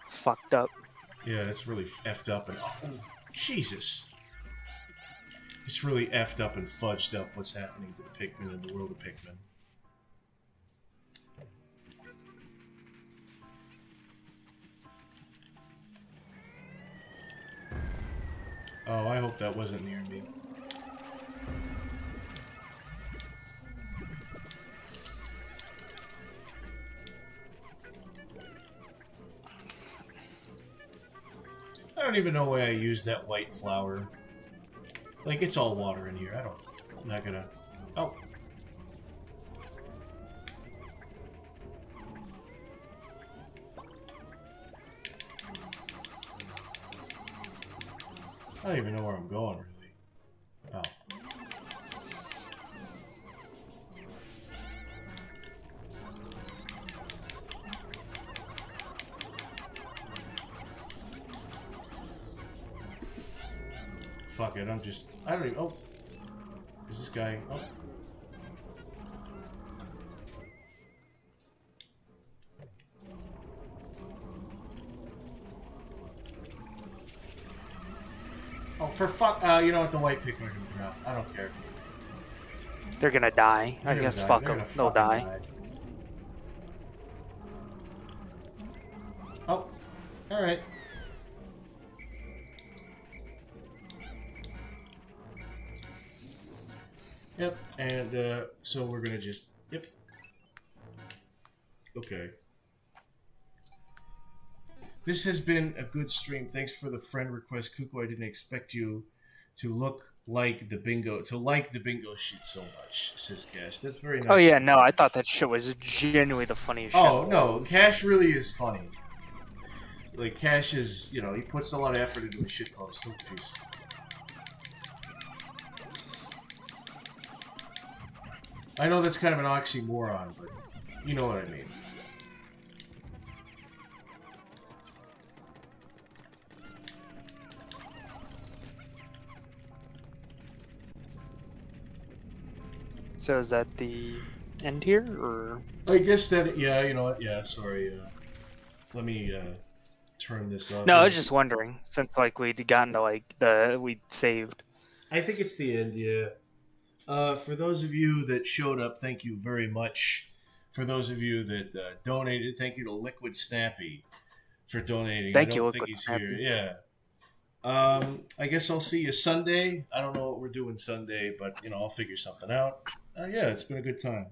[SPEAKER 3] Fucked up.
[SPEAKER 1] Yeah, it's really effed up and Jesus. It's really effed up and fudged up what's happening to the Pikmin in the world of Pikmin. Oh, I hope that wasn't near me. I don't even know why I used that white flower. Like, it's all water in here. I'm not gonna... Oh. I don't even know where I'm going, really. Oh. Fuck it, I don't even... Oh. Is this guy... Oh. Oh, for fuck... you know what? The white Pikmin are gonna drop. I don't care.
[SPEAKER 3] They're gonna die. I guess fuck them. They'll die.
[SPEAKER 1] Oh. Alright. Yep, and so we're gonna just... Yep. Okay. This has been a good stream. Thanks for the friend request, Kuko. I didn't expect you to look like the bingo, shit so much, says Cash. That's very nice.
[SPEAKER 3] Oh yeah, no, I thought that shit was genuinely the funniest shit.
[SPEAKER 1] Oh, no, Cash really is funny. Like, Cash is, you know, he puts a lot of effort into his shit posts. Oh, jeez. I know that's kind of an oxymoron, but you know what I mean.
[SPEAKER 3] So is that the end here, or?
[SPEAKER 1] I guess that, yeah, you know what, yeah, sorry, let me, turn this off.
[SPEAKER 3] No, I was just wondering, since, like, we'd gotten to, like, we'd saved.
[SPEAKER 1] I think it's the end, yeah. For those of you that showed up, thank you very much. For those of you that donated, thank you to Liquid Snappy for donating.
[SPEAKER 3] Thank you,
[SPEAKER 1] I don't think he's here. Yeah. I guess I'll see you Sunday. I don't know what we're doing Sunday, but, you know, I'll figure something out. Yeah, it's been a good time.